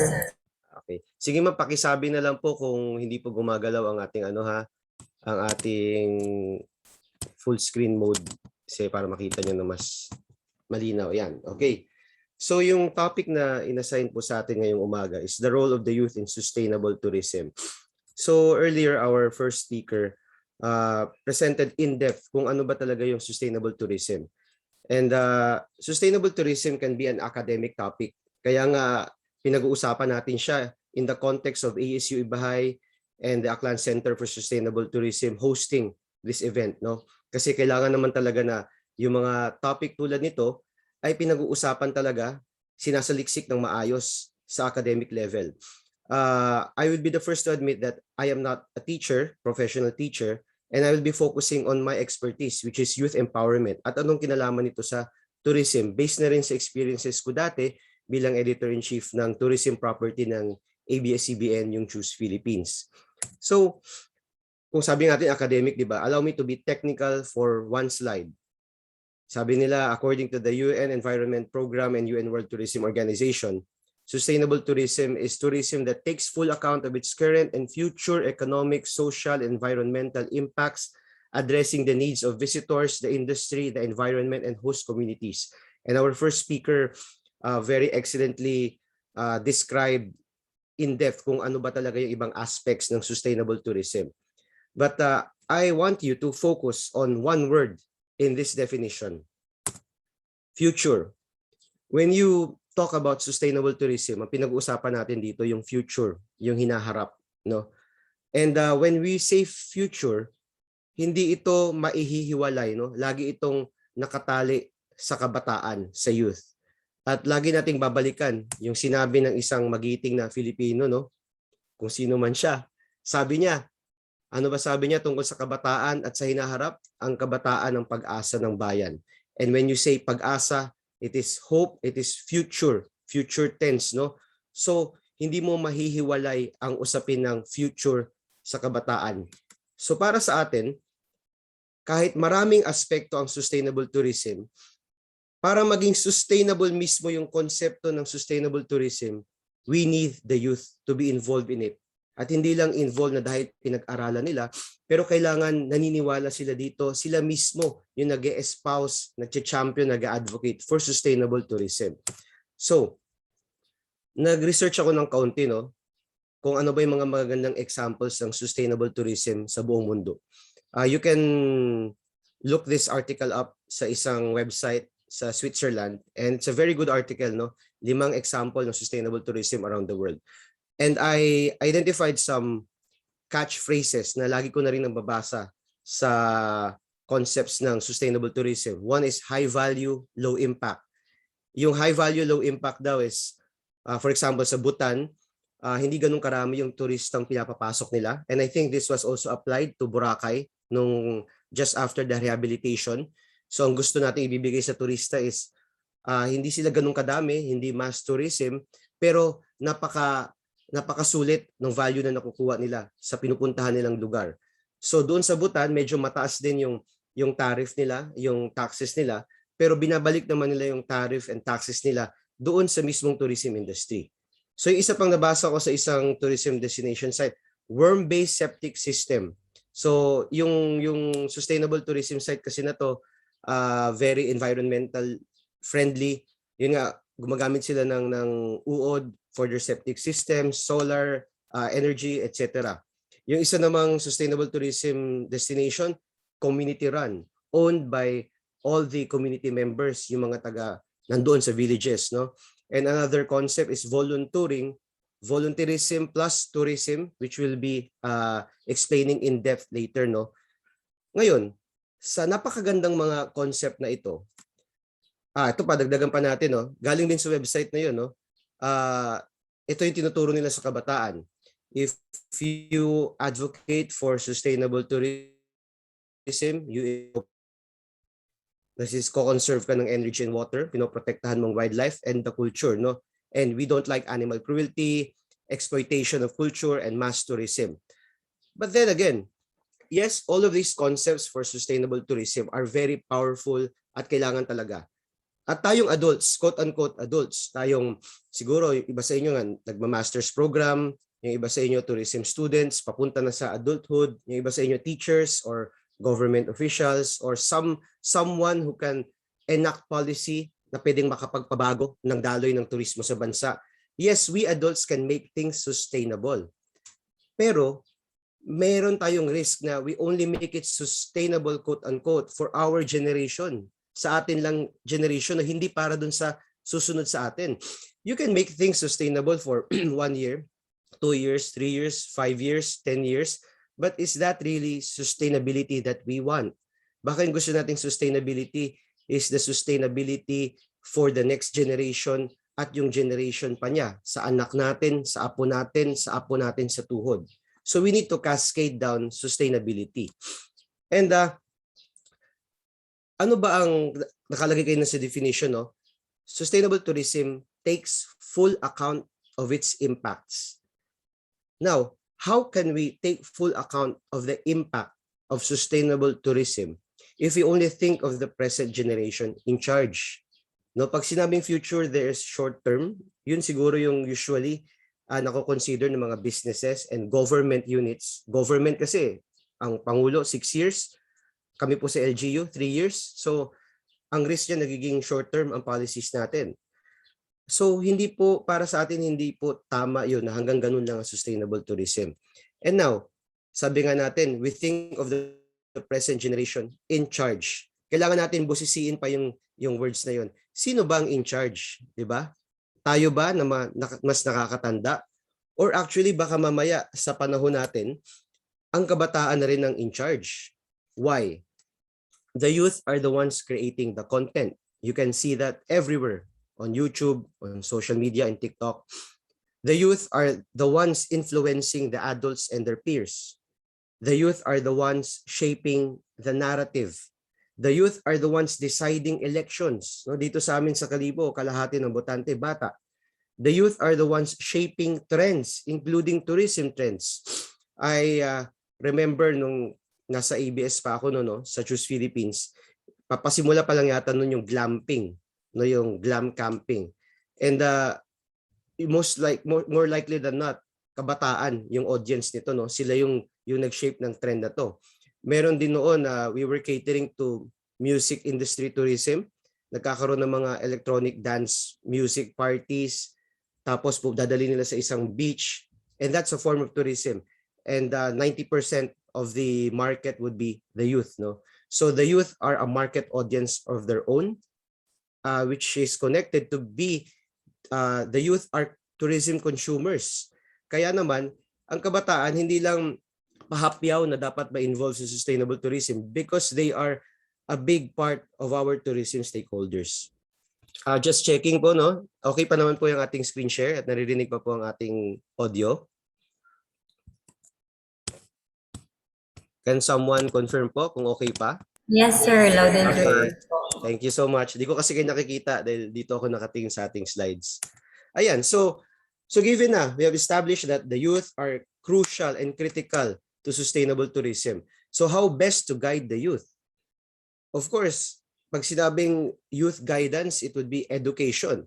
Okay. Sige, pakisabi na lang po kung hindi po gumagalaw ang ating ang ating full screen mode kasi para makita nyo na mas malinaw. Yan. Okay. So yung topic na inassign po sa atin ngayong umaga is the role of the youth in sustainable tourism. So earlier, our first speaker presented in depth kung ano ba talaga yung sustainable tourism. And sustainable tourism can be an academic topic. Kaya nga pinag-uusapan natin siya in the context of ASU-Ibajay and the Aklan Center for Sustainable Tourism hosting this event, no? Kasi kailangan naman talaga na yung mga topic tulad nito ay pinag-uusapan talaga, sinasaliksik ng maayos sa academic level. I would be the first to admit that I am not a teacher, professional teacher, and I will be focusing on my expertise, which is youth empowerment. At anong kinalaman nito sa tourism? Based na rin sa experiences ko dati bilang editor-in-chief ng tourism property ng ABS-CBN, yung Choose Philippines. So, kung sabi natin academic, di ba? Allow me to be technical for one slide. Sabi nila, according to the UN Environment Program and UN World Tourism Organization, sustainable tourism is tourism that takes full account of its current and future economic, social, environmental impacts, addressing the needs of visitors, the industry, the environment, and host communities. And our first speaker very excellently described in depth kung ano ba talaga yung ibang aspects ng sustainable tourism. But I want you to focus on one word in this definition: future. When you talk about sustainable tourism, ang pinag-uusapan natin dito yung future, yung hinaharap, no? And when we say future, hindi ito maihihiwalay, no? Lagi itong nakatali sa kabataan, sa youth. At lagi nating babalikan yung sinabi ng isang magiting na Filipino, no? Kung sino man siya. Sabi niya, ano ba sabi niya tungkol sa kabataan at sa hinaharap? Ang kabataan ng pag-asa ng bayan. And when you say pag-asa, it is hope, it is future, future tense, no? So, hindi mo mahihiwalay ang usapin ng future sa kabataan. So, para sa atin, kahit maraming aspekto ang sustainable tourism, para maging sustainable mismo yung konsepto ng sustainable tourism, we need the youth to be involved in it. At hindi lang involved na dahil pinag-aralan nila, pero kailangan naniniwala sila dito, sila mismo yung nag-espouse, nag-champion, nag-advocate for sustainable tourism. So, nag-research ako ng kaunti, no, kung ano ba yung mga magagandang examples ng sustainable tourism sa buong mundo. You can look this article up sa isang website sa Switzerland, and it's a very good article, no? 5 example ng sustainable tourism around the world. And I identified some catchphrases na lagi ko na rin nababasa sa concepts ng sustainable tourism. One is high value, low impact. Yung high value, low impact daw is, for example, sa Bhutan, hindi ganun karami yung turistang pinapapasok nila. And I think this was also applied to Boracay nung just after the rehabilitation. So ang gusto natin ibibigay sa turista is hindi sila ganun kadami, hindi mass tourism, pero napakasulit ng value na nakukuha nila sa pinupuntahan nilang lugar. So doon sa Bhutan, medyo mataas din yung tariff nila, yung taxes nila, pero binabalik naman nila yung tariff and taxes nila doon sa mismong tourism industry. So yung isa pang nabasa ko sa isang tourism destination site, worm-based septic system. So yung sustainable tourism site kasi na to, very environmental friendly. Yun nga, gumagamit sila ng uod for their septic system, solar, energy, etc. Yung isa namang sustainable tourism destination, community run, owned by all the community members, yung mga taga nandoon sa villages, no? And another concept is volunteerism plus tourism, which will be explaining in depth later, no? Ngayon, sa napakagandang mga concept na ito, ito pa, dagdagan pa natin, no? Galing din sa website na yun, no? Ito yung tinuturo nila sa kabataan. If you advocate for sustainable tourism, this is co-conserve ka ng energy and water, pinoprotektahan mong wildlife and the culture, no? And we don't like animal cruelty, exploitation of culture, and mass tourism. But then again, yes, all of these concepts for sustainable tourism are very powerful at kailangan talaga. At tayong adults, quote-unquote adults, tayong siguro yung iba sa inyo nga nagma-master's program, yung iba sa inyo tourism students, papunta na sa adulthood, yung iba sa inyo teachers or government officials or someone who can enact policy na pwedeng makapagpabago ng daloy ng turismo sa bansa. Yes, we adults can make things sustainable. Pero meron tayong risk na we only make it sustainable, quote-unquote, for our generation. Sa atin lang generation na hindi para dun sa susunod sa atin. You can make things sustainable for 1 year, 2 years, 3 years, 5 years, 10 years. But is that really sustainability that we want? Baka yung gusto nating sustainability is the sustainability for the next generation at yung generation pa niya, sa anak natin, sa apo natin, sa apo natin sa tuhod. So we need to cascade down sustainability. And ano ba ang nakalagay kayo na sa definition? No? Sustainable tourism takes full account of its impacts. Now, how can we take full account of the impact of sustainable tourism if we only think of the present generation in charge? No, pag sinabing future, there's short term. Yun siguro yung usually nako-consider ng mga businesses and government units. Government kasi, ang Pangulo, 6 years. Kami po sa LGU, 3 years. So, ang risk niya nagiging short term ang policies natin. So, hindi po, para sa atin, hindi po tama yun na hanggang ganun lang ang sustainable tourism. And now, sabi nga natin, we think of the present generation in charge. Kailangan natin busisiin pa yung words na yun. Sino ba ang in charge? Diba? Tayo ba na mas nakakatanda? Or actually baka mamaya sa panahon natin, ang kabataan na rin ang in charge. Why? The youth are the ones creating the content. You can see that everywhere on YouTube, on social media, and TikTok. The youth are the ones influencing the adults and their peers. The youth are the ones shaping the narrative. The youth are the ones deciding elections. No, dito sa amin sa Kalibo, kalahati ng botante bata. The youth are the ones shaping trends, including tourism trends. I remember nung nasa ABS pa ako no, sa Choose Philippines, papasimula pa lang yata nun yung glamping, no, yung glam camping. And more likely than not, kabataan yung audience nito, no, sila yung nag-shape ng trend na to. Meron din noon we were catering to music industry tourism. Nagkakaroon ng mga electronic dance music parties. Tapos po dadali nila sa isang beach. And that's a form of tourism. And 90% of the market would be the youth. No? So the youth are a market audience of their own, which is connected to be, the youth are tourism consumers. Kaya naman, ang kabataan hindi lang pahapyaw na dapat ma-involve sa sustainable tourism because they are a big part of our tourism stakeholders. Just checking po, no? Okay pa naman po yung ating screen share at naririnig pa po ang ating audio. Can someone confirm po kung okay pa? Yes, sir. Loud and clear. Thank you so much. Di ko kasi kayo nakikita dahil dito ako nakatingin sa ating slides. Ayan, so given na, we have established that the youth are crucial and critical to sustainable tourism. So how best to guide the youth? Of course, pag sinabing youth guidance, it would be education.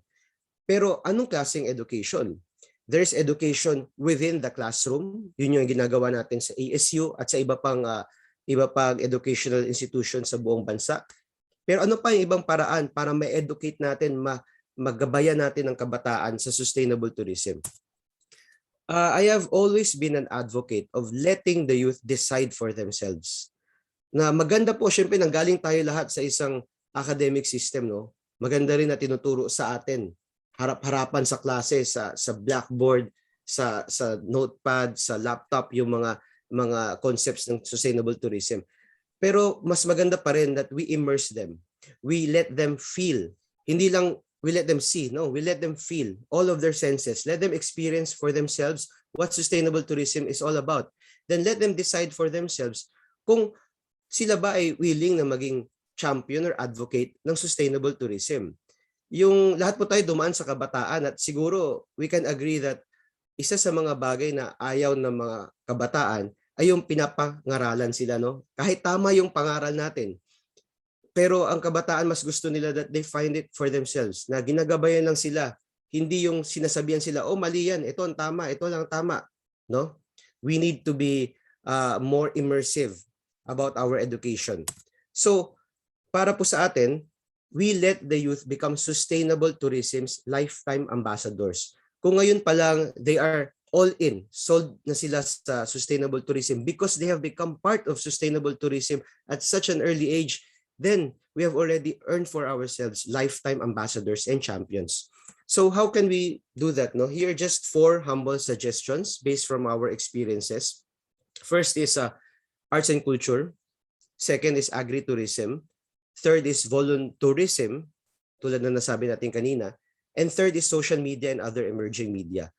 Pero anong klaseng education? There's education within the classroom. Yun yung ginagawa natin sa ASU at sa iba pang educational institutions sa buong bansa. Pero ano pa yung ibang paraan para ma-educate natin, magabayan natin ang kabataan sa sustainable tourism? I have always been an advocate of letting the youth decide for themselves. Na maganda po, syempre nanggaling tayo lahat sa isang academic system, no? Maganda rin na tinuturo sa atin, harap-harapan sa klase, sa blackboard, sa notepad, sa laptop, yung mga concepts ng sustainable tourism. Pero mas maganda pa rin that we immerse them. We let them feel. Hindi lang we let them see, no, we let them feel all of their senses. Let them experience for themselves what sustainable tourism is all about. Then let them decide for themselves kung sila ba ay willing na maging champion or advocate ng sustainable tourism. Yung lahat po tayo dumaan sa kabataan at siguro we can agree that isa sa mga bagay na ayaw ng mga kabataan ay yung pinapangaralan sila, no? Kahit tama yung pangaral natin. Pero ang kabataan mas gusto nila that they find it for themselves, na ginagabayan lang sila, hindi yung sinasabihan sila, oh mali yan, ito ang tama, ito lang tama, no? We need to be more immersive about our education. So, para po sa atin, we let the youth become sustainable tourism's lifetime ambassadors. Kung ngayon pa lang, they are all in, sold na sila sa sustainable tourism because they have become part of sustainable tourism at such an early age, then we have already earned for ourselves lifetime ambassadors and champions. So how can we do that? No? Here are just 4 humble suggestions based from our experiences. First is arts and culture. Second is agri-tourism. Third is voluntourism, tulad na nasabi natin kanina. And third is social media and other emerging media.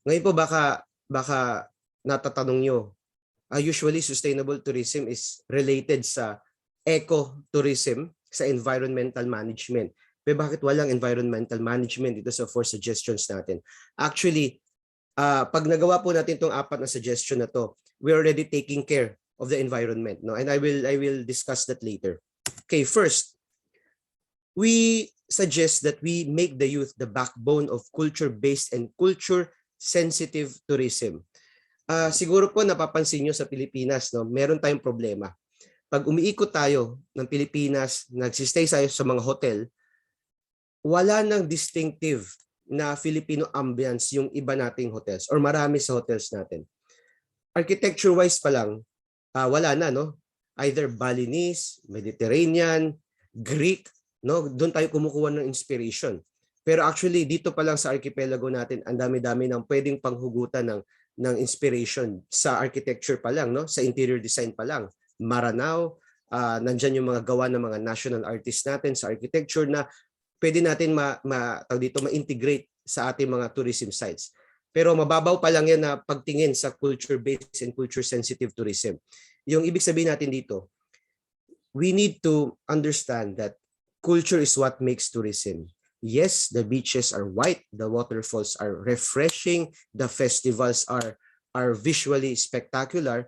Ngayon po baka natatanong nyo, usually sustainable tourism is related sa ecotourism, sa environmental management. Pero bakit walang environmental management dito sa 4 suggestions natin? Actually, pag nagawa po natin itong 4 na suggestion na to, we're already taking care of the environment, no? And I will discuss that later. Okay, first, we suggest that we make the youth the backbone of culture-based and culture-sensitive tourism. Siguro po napapansin nyo sa Pilipinas, no, meron tayong problema. Pag umiikot tayo ng Pilipinas, nagsistay tayo sa mga hotel, wala nang distinctive na Filipino ambience yung iba nating hotels or marami sa hotels natin. Architecture-wise pa lang, wala na, no? Either Balinese, Mediterranean, Greek, no? Doon tayo kumukuha ng inspiration. Pero actually, dito pa lang sa archipelago natin, ang dami-dami ng pwedeng panghugutan ng inspiration sa architecture pa lang, no? Sa interior design pa lang. Maranao, nandyan yung mga gawa ng mga national artists natin sa architecture na pwede natin ma-integrate sa ating mga tourism sites. Pero mababaw pa lang yan na pagtingin sa culture-based and culture-sensitive tourism. Yung ibig sabihin natin dito, we need to understand that culture is what makes tourism. Yes, the beaches are white, the waterfalls are refreshing, the festivals are visually spectacular,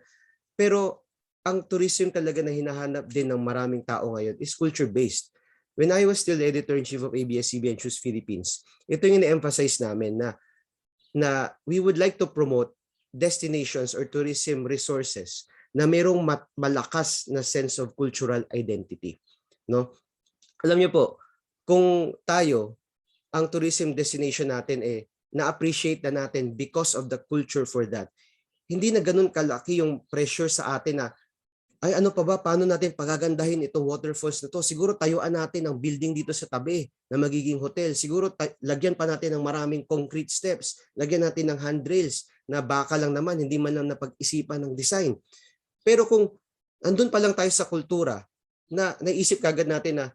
pero ang tourism talaga na hinahanap din ng maraming tao ngayon is culture-based. When I was still editor-in-chief of ABS-CBN Choose Philippines, ito yung na-emphasize namin na we would like to promote destinations or tourism resources na mayroong malakas na sense of cultural identity. No? Alam niyo po, kung tayo, ang tourism destination natin na-appreciate na natin because of the culture for that, hindi na ganun kalaki yung pressure sa atin na, ay ano pa ba, paano natin pagagandahin itong waterfalls na to? Siguro tayuan natin ang building dito sa tabi na magiging hotel. Siguro lagyan pa natin ng maraming concrete steps. Lagyan natin ng handrails na baka lang naman, hindi man lang napag-isipan ng design. Pero kung andun pa lang tayo sa kultura, na naisip kagad natin na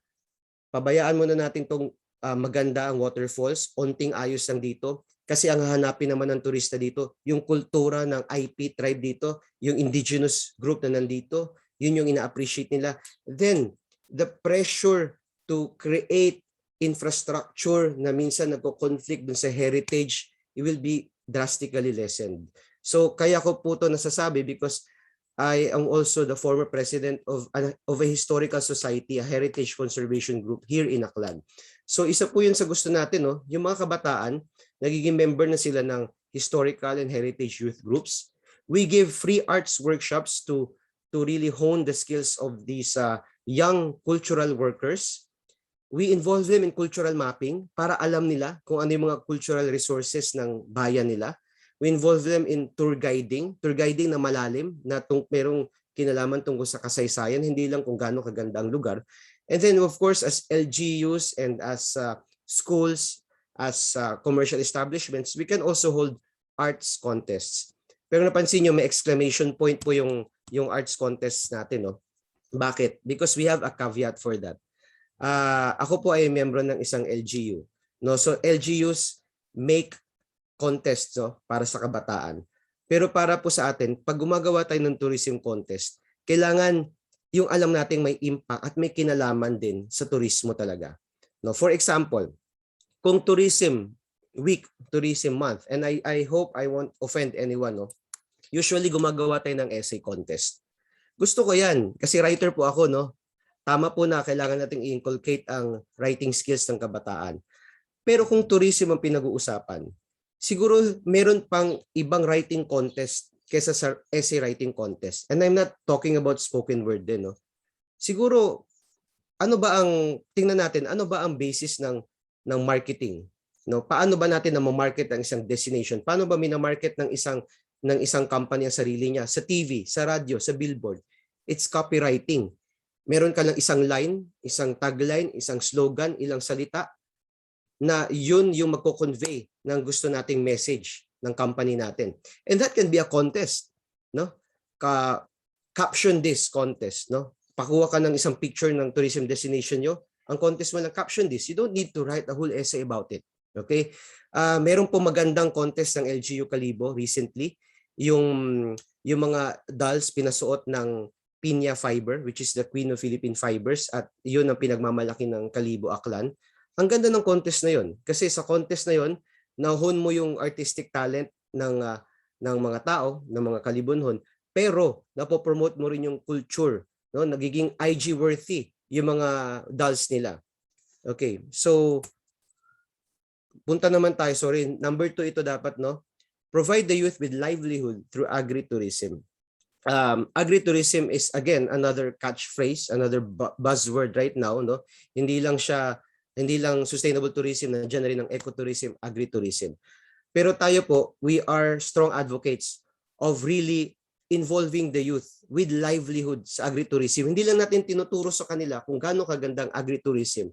pabayaan muna natin itong maganda ang waterfalls, onting ayos lang dito, kasi ang hahanapin naman ng turista dito, yung kultura ng IP tribe dito, yung indigenous group na nandito, yun yung ina-appreciate nila. Then, the pressure to create infrastructure na minsan nagko-conflict dun sa heritage, it will be drastically lessened. So, kaya ko po ito nasasabi because I am also the former president of a historical society, a heritage conservation group here in Aklan. So isa po yun sa gusto natin, no? Yung mga kabataan, nagiging member na sila ng historical and heritage youth groups. We give free arts workshops to really hone the skills of these young cultural workers. We involve them in cultural mapping para alam nila kung ano yung mga cultural resources ng bayan nila. We involve them in tour guiding na malalim na merong kinalaman tungkol sa kasaysayan, hindi lang kung gaano kaganda ang lugar. And then of course as LGUs and as schools, as commercial establishments, we can also hold arts contests. Pero napansin nyo, may exclamation point po yung arts contests natin. No? Bakit? Because we have a caveat for that. Ako po ay membro ng isang LGU. No? So LGUs make contest, no, para sa kabataan. Pero para po sa atin, pag gumagawa tayo ng tourism contest, kailangan yung alam nating may impact at may kinalaman din sa turismo talaga. No, for example, kung tourism week, tourism month, and I hope I won't offend anyone, no. Usually gumagawa tayo ng essay contest. Gusto ko 'yan kasi writer po ako, no. Tama po na kailangan nating i-inculcate ang writing skills ng kabataan. Pero kung tourism ang pinag-uusapan, siguro meron pang ibang writing contest kaysa sa essay writing contest. And I'm not talking about spoken word din. No? Siguro ano ba ang tingnan natin, ano ba ang basis ng marketing? No, paano ba natin na ma-market ang isang destination? Paano ba mina-market ng isang company ang sarili niya sa TV, sa radyo, sa billboard? It's copywriting. Meron ka lang isang line, isang tagline, isang slogan, ilang salita na yun yung magko-convey ng gusto nating message ng company natin. And that can be a contest, no? Caption this contest, no? Pakuha ka ng isang picture ng tourism destination nyo, ang contest mo lang caption this. You don't need to write a whole essay about it. Okay? Meron po magandang contest ng LGU Kalibo recently, yung mga dolls pinasuot ng pinya fiber, which is the Queen of Philippine Fibers, at yun ang pinagmamalaki ng Kalibo Aklan. Ang ganda ng contest na yun kasi sa contest na yun, nahon mo yung artistic talent ng mga tao, ng mga Kalibonhon, pero napopromote mo rin yung culture, no? Nagiging IG worthy yung mga dolls nila. Okay, so punta naman tayo, sorry, number 2 ito dapat, no? Provide the youth with livelihood through agri-tourism. Agri-tourism is again another catchphrase, another buzzword right now, no? Hindi lang sustainable tourism, na dyan rin ng ecotourism, agri-tourism. Pero tayo po, we are strong advocates of really involving the youth with livelihood sa agri-tourism. Hindi lang natin tinuturo sa kanila kung gaano kagandang agri-tourism.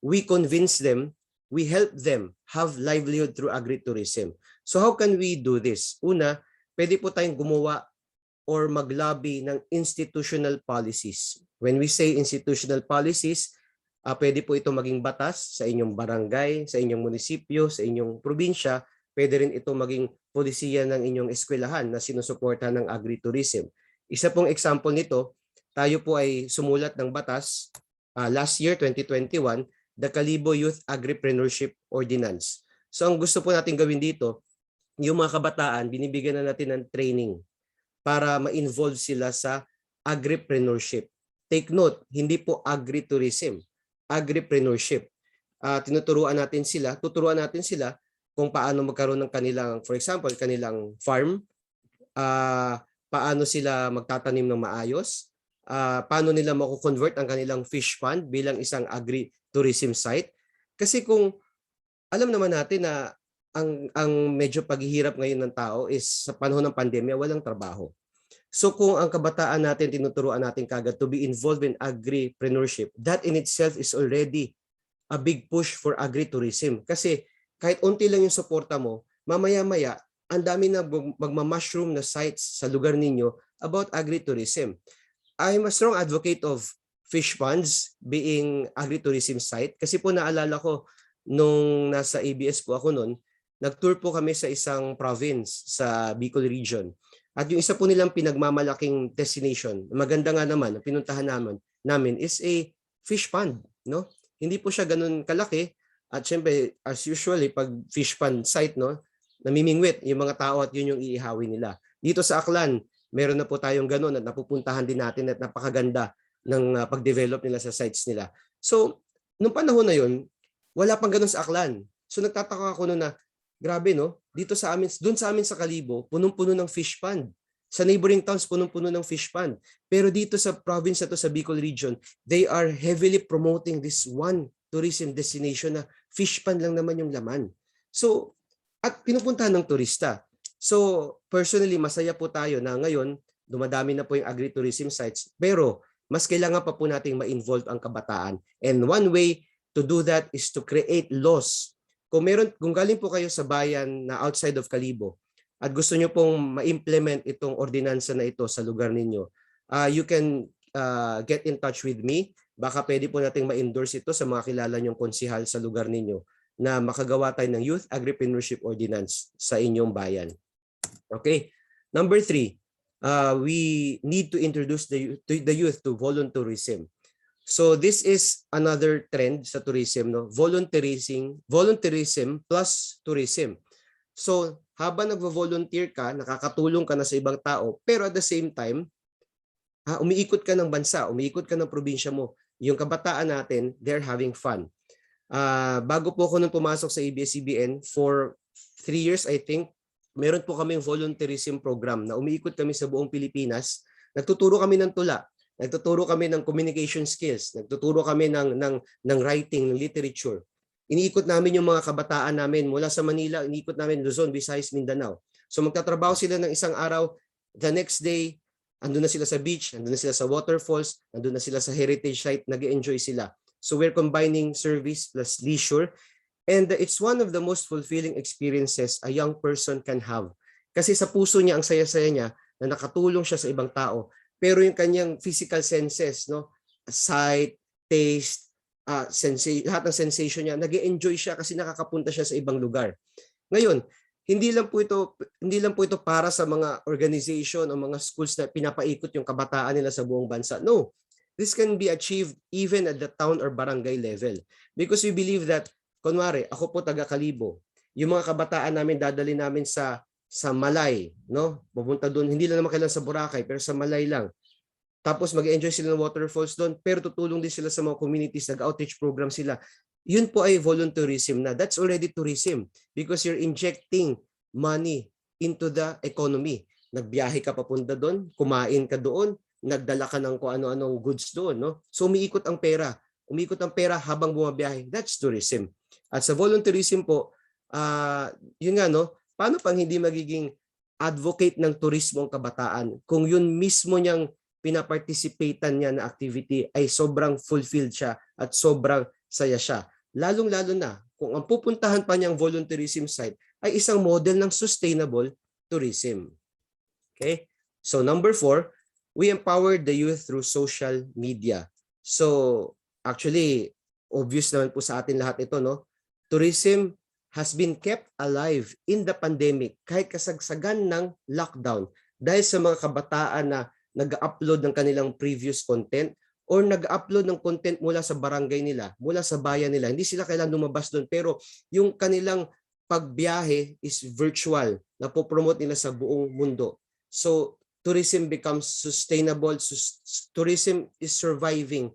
We convince them, we help them have livelihood through agri-tourism. So how can we do this? Una, pwede po tayong gumawa or mag-lobby ng institutional policies. When we say institutional policies, pwede po ito maging batas sa inyong barangay, sa inyong munisipyo, sa inyong probinsya. Pwede rin ito maging polisiya ng inyong eskwelahan na sinusuportahan ng agri-tourism. Isa pong example nito, tayo po ay sumulat ng batas last year, 2021, the Kalibo Youth Agripreneurship Ordinance. So ang gusto po natin gawin dito, yung mga kabataan, binibigyan na natin ng training para ma-involve sila sa agripreneurship. Take note, hindi po agri-tourism, agripreneurship. Tuturuan natin sila kung paano magkaroon ng kanilang, for example, kanilang farm, paano sila magtatanim ng maayos, paano nila mako-convert ang kanilang fish pond bilang isang agri-tourism site. Kasi kung alam naman natin na ang medyo paghihirap ngayon ng tao is sa panahon ng pandemya, walang trabaho. So kung ang kabataan natin, tinuturuan natin kagad to be involved in agripreneurship, that in itself is already a big push for agritourism. Kasi kahit unti lang yung suporta mo, mamaya-maya, ang dami na magma-mushroom na sites sa lugar ninyo about agritourism. I'm a strong advocate of fish ponds being agritourism site. Kasi po naalala ko, nung nasa ABS po ako noon, nag-tour po kami sa isang province sa Bicol region. At yung isa po nilang pinagmamalaking destination, maganda nga naman, ang pinuntahan namin is a fish pond. No? Hindi po siya ganun kalaki. At syempre, as usually, pag fish pond site, no, namimingwit yung mga tao at yun yung iihawin nila. Dito sa Aklan, meron na po tayong ganun at napupuntahan din natin at napakaganda ng pag-develop nila sa sites nila. So, nung panahon na yun, wala pang ganun sa Aklan. So, nagtataka ako noon na, grabe, no? Dito sa amin, doon sa amin sa Kalibo, punong-puno ng fish pond. Sa neighboring towns, punong-puno ng fish pond. Pero dito sa province na to, sa Bicol region, they are heavily promoting this one tourism destination na fish pond lang naman yung laman. So, at pinupuntahan ng turista. So, personally, masaya po tayo na ngayon, dumadami na po yung agritourism sites. Pero, mas kailangan pa po nating ma-involve ang kabataan. And one way to do that is to create laws. Kung galing po kayo sa bayan na outside of Kalibo at gusto nyo pong ma-implement itong ordinansa na ito sa lugar ninyo, you can get in touch with me. Baka pwede po nating ma-endorse ito sa mga kilala nyong konsihal sa lugar ninyo na makagawa tayo ng Youth Agripreneurship Ordinance sa inyong bayan. Okay. Number 3, we need to introduce the youth to volunteerism. So this is another trend sa tourism, no? Volunteerism plus tourism. So habang nagvo-volunteer ka, nakakatulong ka na sa ibang tao, pero at the same time, umiikot ka ng bansa, umiikot ka ng probinsya mo. Yung kabataan natin, they're having fun. Bago po ako nung pumasok sa ABS-CBN, for 3 years I think, meron po kaming volunteerism program na umiikot kami sa buong Pilipinas. Nagtuturo kami ng tula. nagtuturo kami ng communication skills, nagtuturo kami ng writing, ng literature. Iniikot namin yung mga kabataan namin mula sa Manila, iniikot namin Luzon, Visayas, Mindanao. So magtatrabaho sila ng isang araw, the next day, andun na sila sa beach, andun na sila sa waterfalls, andun na sila sa heritage site, nag-enjoy sila. So we're combining service plus leisure. And it's one of the most fulfilling experiences a young person can have. Kasi sa puso niya, ang saya-saya niya na nakatulong siya sa ibang tao. Pero yung kanyang physical senses, no, sight, taste, lahat ng sensation niya, nag-enjoy siya kasi nakakapunta siya sa ibang lugar. Ngayon, hindi lang po ito para sa mga organization o mga schools na pinapaikot yung kabataan nila sa buong bansa. No. This can be achieved even at the town or barangay level. Because we believe that, kunwari, ako po taga Kalibo, yung mga kabataan namin dadali namin sa Malay, no? Pupunta doon, hindi lang naman kailan sa Boracay, pero sa Malay lang. Tapos mag-enjoy sila ng waterfalls doon, pero tutulong din sila sa mga communities, nag-outreach program sila. Yun po ay volunteerism na. That's already tourism because you're injecting money into the economy. Nagbiyahe ka papunta doon, kumain ka doon, nagdala ka ng kung ano-anong goods doon, no? So umiikot ang pera. Umiikot ang pera habang bumabiyahe. That's tourism. At sa volunteerism po, yun nga, no? Paano pang hindi magiging advocate ng turismo ang kabataan kung yun mismo niyang pinaparticipatan niya na activity ay sobrang fulfilled siya at sobrang saya siya. Lalong-lalo na kung ang pupuntahan pa niyang volunteerism site ay isang model ng sustainable tourism. Okay? So number 4, we empower the youth through social media. So actually, obvious naman po sa atin lahat ito, no? Tourism has been kept alive in the pandemic kahit kasagsagan ng lockdown dahil sa mga kabataan na nag-upload ng kanilang previous content or nag-upload ng content mula sa barangay nila, mula sa bayan nila. Hindi sila kailangan lumabas doon pero yung kanilang pagbiyahe is virtual, na po-promote nila sa buong mundo. So tourism becomes sustainable. Tourism is surviving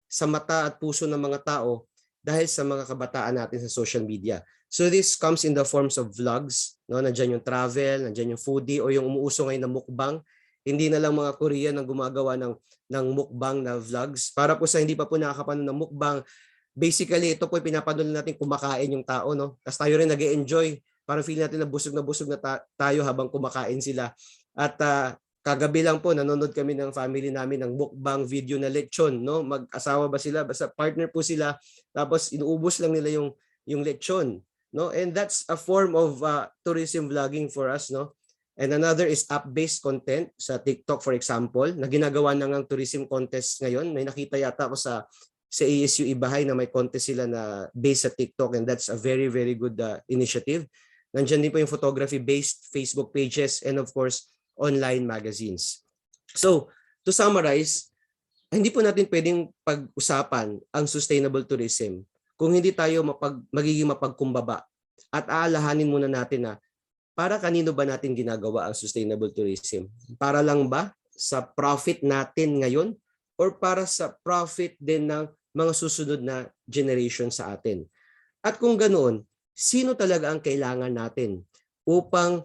sa mata at puso ng mga tao dahil sa mga kabataan natin sa social media. So this comes in the forms of vlogs, no? Nandiyan yung travel, nandiyan yung foodie o yung umuuso ngayon na mukbang. Hindi na lang mga Korean ang gumagawa ng mukbang na vlogs. Para po sa hindi pa po nakakapanood ng mukbang, basically ito po pinapanood natin kumakain yung tao, no? Tapos tayo rin nag-e-enjoy. Parang feel natin na busog na tayo habang kumakain sila. At kagabi lang po nanonood kami ng family namin ng mukbang video na lechon, no? Mag-asawa ba sila? Basta partner po sila. Tapos inuubos lang nila yung lechon, no? And that's a form of tourism vlogging for us, no? And another is app-based content sa TikTok, for example, na ginagawa na ng tourism contest ngayon. May nakita yata ako sa ASU-Ibajay na may contest sila na based sa TikTok, and that's a very, very good initiative. Nandiyan din po yung photography-based Facebook pages and of course, online magazines. So, to summarize, hindi po natin pwedeng pag-usapan ang sustainable tourism kung hindi tayo magiging mapagkumbaba at aalahanin muna natin na para kanino ba natin ginagawa ang sustainable tourism? Para lang ba sa profit natin ngayon or para sa profit din ng mga susunod na generation sa atin? At kung ganoon, sino talaga ang kailangan natin upang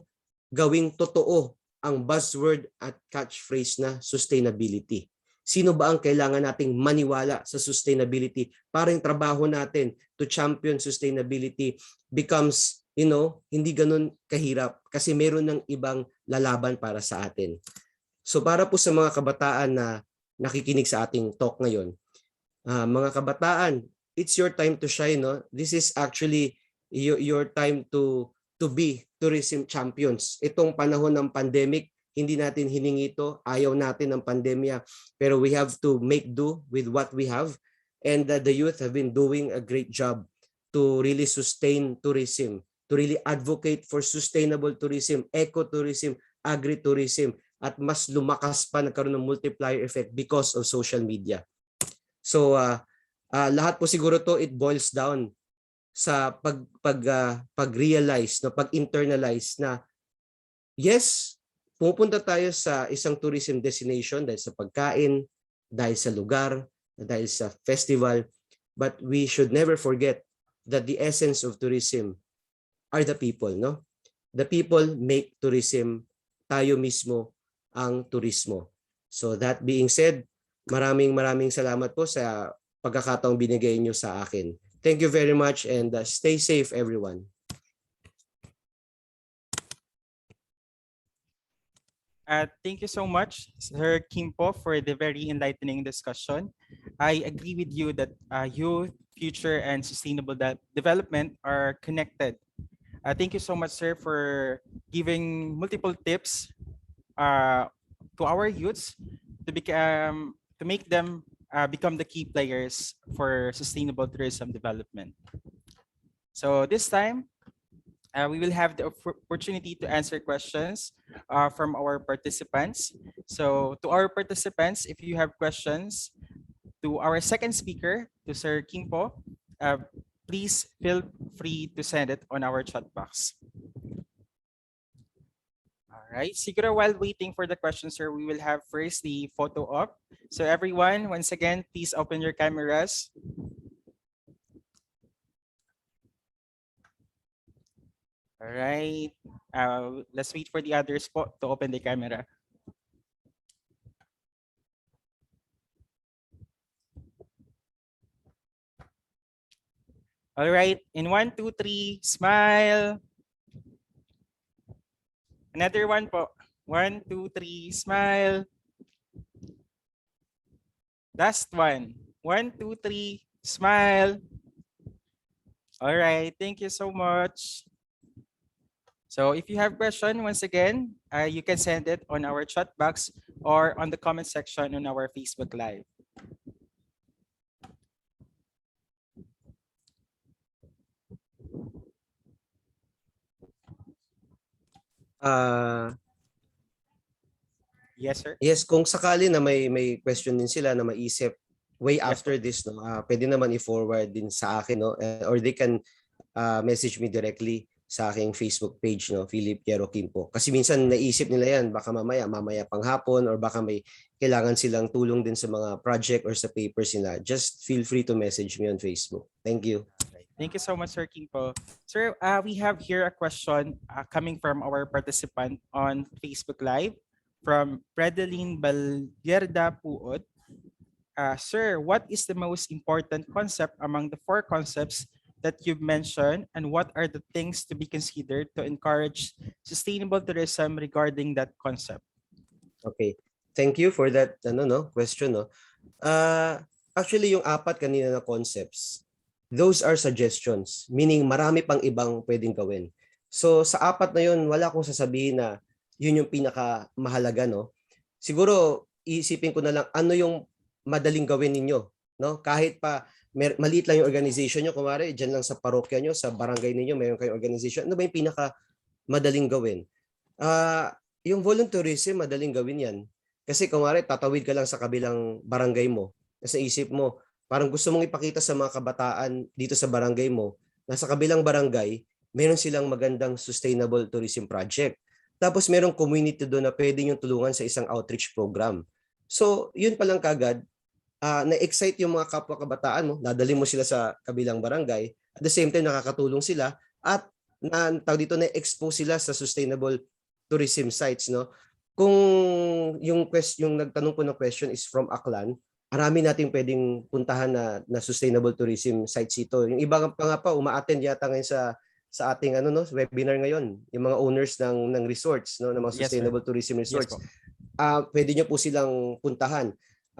gawing totoo ang buzzword at catchphrase na sustainability? Sino ba ang kailangan nating maniwala sa sustainability para yung trabaho natin to champion sustainability becomes, hindi ganun kahirap kasi meron ng ibang lalaban para sa atin. So para po sa mga kabataan na nakikinig sa ating talk ngayon, mga kabataan, it's your time to shine, no? This is actually your time to be tourism champions. Itong panahon ng pandemic, hindi natin hiningi ito, ayaw natin ng pandemya, pero we have to make do with what we have, and the youth have been doing a great job to really sustain tourism, to really advocate for sustainable tourism, ecotourism, agri-tourism, at mas lumakas pa, nagkaroon ng multiplier effect because of social media. So lahat po siguro to, it boils down sa pag-realize, pag-internalize na yes, pupunta tayo sa isang tourism destination dahil sa pagkain, dahil sa lugar, dahil sa festival, but we should never forget that the essence of tourism are the people, no? The people make tourism, tayo mismo ang turismo. So that being said, Maraming salamat po sa pagkakataong binigay niyo sa akin. Thank you very much and stay safe everyone. Thank you so much, Sir Kimpo, for the very enlightening discussion. I agree with you that youth, future, and sustainable development are connected. Thank you so much, sir, for giving multiple tips to our youths to make them become the key players for sustainable tourism development. So this time, we will have the opportunity to answer questions from our participants. So to our participants, if you have questions to our second speaker, to Sir Kimpo, please feel free to send it on our chat box. All right, siguro while waiting for the question, sir, we will have first the photo op. So everyone, once again, please open your cameras. All right, let's wait for the others to open the camera. All right, in 1, 2, 3, smile. Another one po. 1, 2, 3, smile. Last one. 1, 2, 3, smile. All right, thank you so much. So if you have question, once again, you can send it on our chat box or on the comment section on our Facebook Live. Yes, sir. Yes, kung sakali na may question din sila na maisip way after this, no, pwede naman i-forward din sa akin, no, or they can message me directly sa aking Facebook page, no, Philip Piero Kimpo. Kasi minsan naisip nila yan, baka mamaya panghapon, or baka may kailangan silang tulong din sa mga project or sa papers nila. Just feel free to message me on Facebook. Thank you. Thank you so much, Sir Kimpo. Sir, we have here a question coming from our participant on Facebook Live from Predeline Balierda Puot. Sir, what is the most important concept among the 4 concepts that you've mentioned, and what are the things to be considered to encourage sustainable tourism regarding that concept? Okay. Thank you for that question. No? Actually, yung 4 kanina na concepts, those are suggestions, meaning marami pang ibang pwedeng gawin. So sa 4 na yun, wala akong sasabihin na yun yung pinakamahalaga, no? Siguro iisipin ko na lang ano yung madaling gawin ninyo, no? Kahit pa maliit lang yung organization nyo, kumare diyan lang sa parokya nyo, sa barangay ninyo, mayroon kayong organization, ano ba yung madaling gawin? Yung volunteerism, madaling gawin yan. Kasi kumare tatawid ka lang sa kabilang barangay mo. Kasi isip mo, parang gusto mong ipakita sa mga kabataan dito sa barangay mo, na sa kabilang barangay, meron silang magandang sustainable tourism project. Tapos merong community doon na pwede nyo tulungan sa isang outreach program. So, yun palang kagad, na-excite yung mga kapwa kabataan mo, dadali mo sila sa kabilang barangay, at the same time nakakatulong sila, at na-expose sila sa sustainable tourism sites. No? Kung yung nagtanong po ng question is from Aklan, marami natin pwedeng puntahan na sustainable tourism sites ito. Yung iba pa uma-attend yata ngayon sa ating webinar ngayon, yung mga owners ng resorts, no, ng mga sustainable tourism resorts. Pwede nyo po silang puntahan.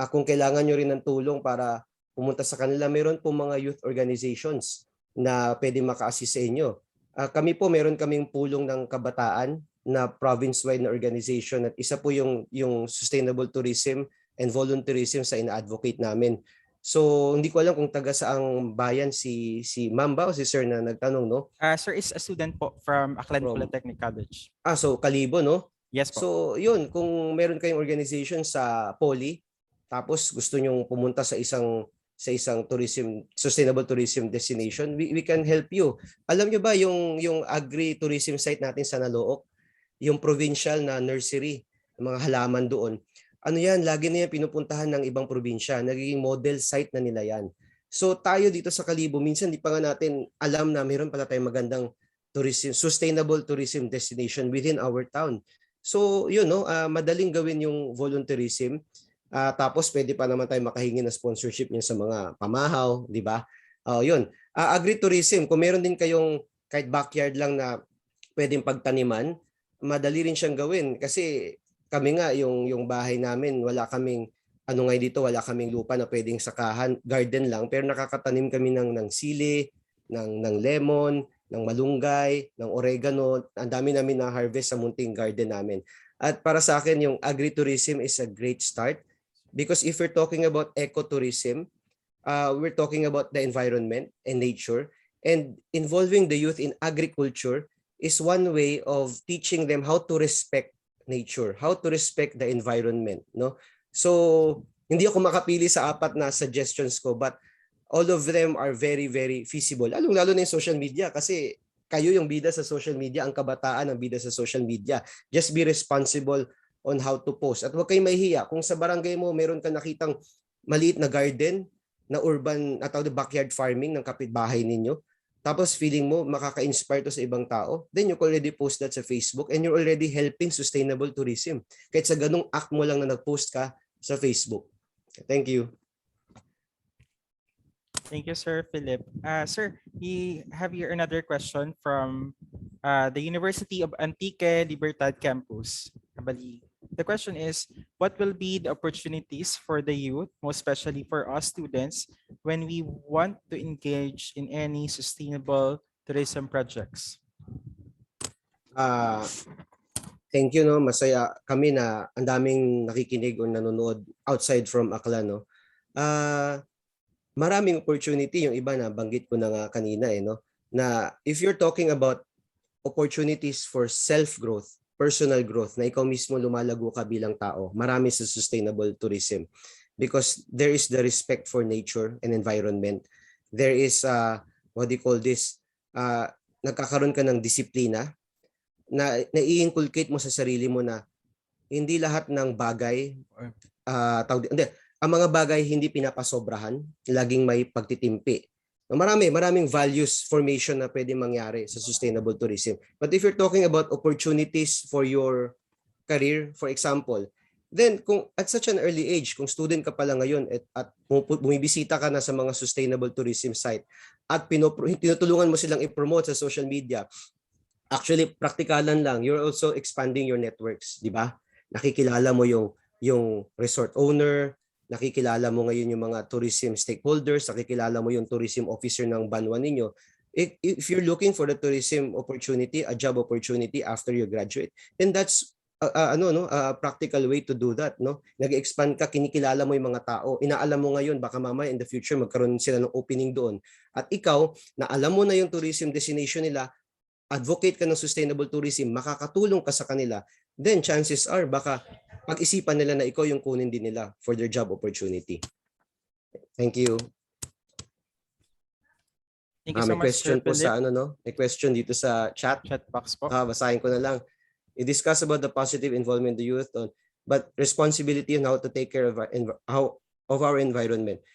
Kung kailangan nyo rin ng tulong para pumunta sa kanila, meron po mga youth organizations na pwede maka-assist sa inyo. Kami po, meron kaming pulong ng kabataan na province-wide na organization, at isa po yung sustainable tourism and volunteerism sa ina-advocate namin. So, hindi ko alam kung taga saang bayan si Ma'am ba o si Sir na nagtanong, no? Sir is a student po from Aklan Polytechnic College. So Kalibo, no? Yes po. So, yun, kung meron kayong organization sa Poly, tapos gusto nyong pumunta sa isang sustainable tourism destination, we can help you. Alam nyo ba yung agri-tourism site natin sa Nalook, yung provincial na nursery, mga halaman doon, ano yan, lagi na yan pinupuntahan ng ibang probinsya. Nagiging model site na nila yan. So tayo dito sa Kalibo, minsan di pa nga natin alam na meron pala tayong magandang sustainable tourism destination within our town. So yun, no, madaling gawin yung volunteerism. Tapos pwede pa naman tayo makahingi ng sponsorship niya sa mga pamahaw, di ba? Yun. Agri-tourism, kung meron din kayong kahit backyard lang na pwedeng pagtaniman, madali rin siyang gawin kasi kami nga yung bahay namin, wala kaming dito, wala kaming lupa na pwedeng sakahan, garden lang, pero nakakatanim kami ng sili, ng lemon, ng malunggay, ng oregano. Ang dami namin na harvest sa munting garden namin. At para sa akin, yung agritourism is a great start because if we're talking about ecotourism, we're talking about the environment and nature, and involving the youth in agriculture is one way of teaching them how to respect nature, how to respect the environment, no? So, hindi ako makapili sa 4 na suggestions ko, but all of them are very, very feasible. Lalo na yung social media kasi kayo yung bida sa social media, ang kabataan ang bida sa social media. Just be responsible on how to post. At huwag kayong mahihiya. Kung sa barangay mo, meron ka nakitang maliit na garden, na urban, backyard farming ng kapitbahay ninyo, tapos feeling mo makaka-inspire to sa ibang tao, then you can already post that sa Facebook and you're already helping sustainable tourism. Kahit sa ganung act mo lang na nag-post ka sa Facebook. Thank you. Thank you, Sir Philip. Sir, we have here another question from the University of Antique Libertad Campus, Kabali. The question is, what will be the opportunities for the youth, most especially for us students, when we want to engage in any sustainable tourism projects? Thank you, no. Masaya kami na ang daming nakikinig o nanonood outside from Aklan, no. Maraming opportunity, yung iba na banggit ko na nga kanina no, na if you're talking about opportunities for self-growth, personal growth, na ikaw mismo lumalago ka bilang tao, marami sa sustainable tourism because there is the respect for nature and environment. There is what do you call this, nagkakaroon ka ng disiplina na nai-inculcate mo sa sarili mo na hindi lahat ng bagay ang mga bagay hindi pinapasobrahan, laging may pagtitimpi. Maraming values formation na pwede mangyari sa sustainable tourism. But if you're talking about opportunities for your career, for example, then kung at such an early age, kung student ka pala ngayon at bumibisita ka na sa mga sustainable tourism site at tinutulungan mo silang i-promote sa social media, actually, praktikalan lang, you're also expanding your networks, di ba? Nakikilala mo yung resort owner, nakikilala mo ngayon yung mga tourism stakeholders, nakikilala mo yung tourism officer ng banwa ninyo. If you're looking for the tourism opportunity, a job opportunity after you graduate, then that's a practical way to do that, no? Nag-expand ka, kinikilala mo yung mga tao, inaalam mo ngayon, baka mamaya in the future magkaroon sila ng opening doon. At ikaw, na alam mo na yung tourism destination nila, advocate ka ng sustainable tourism, makakatulong ka sa kanila, then chances are baka pag-isipan nila na ikaw yung kunin din nila for their job opportunity. Thank you. Thank you so May much, question Sir po Philip. sa May question dito sa chat. Chat box po. Basahin ko na lang. You discuss about the positive involvement of the youth, but responsibility on how to take care of our environment.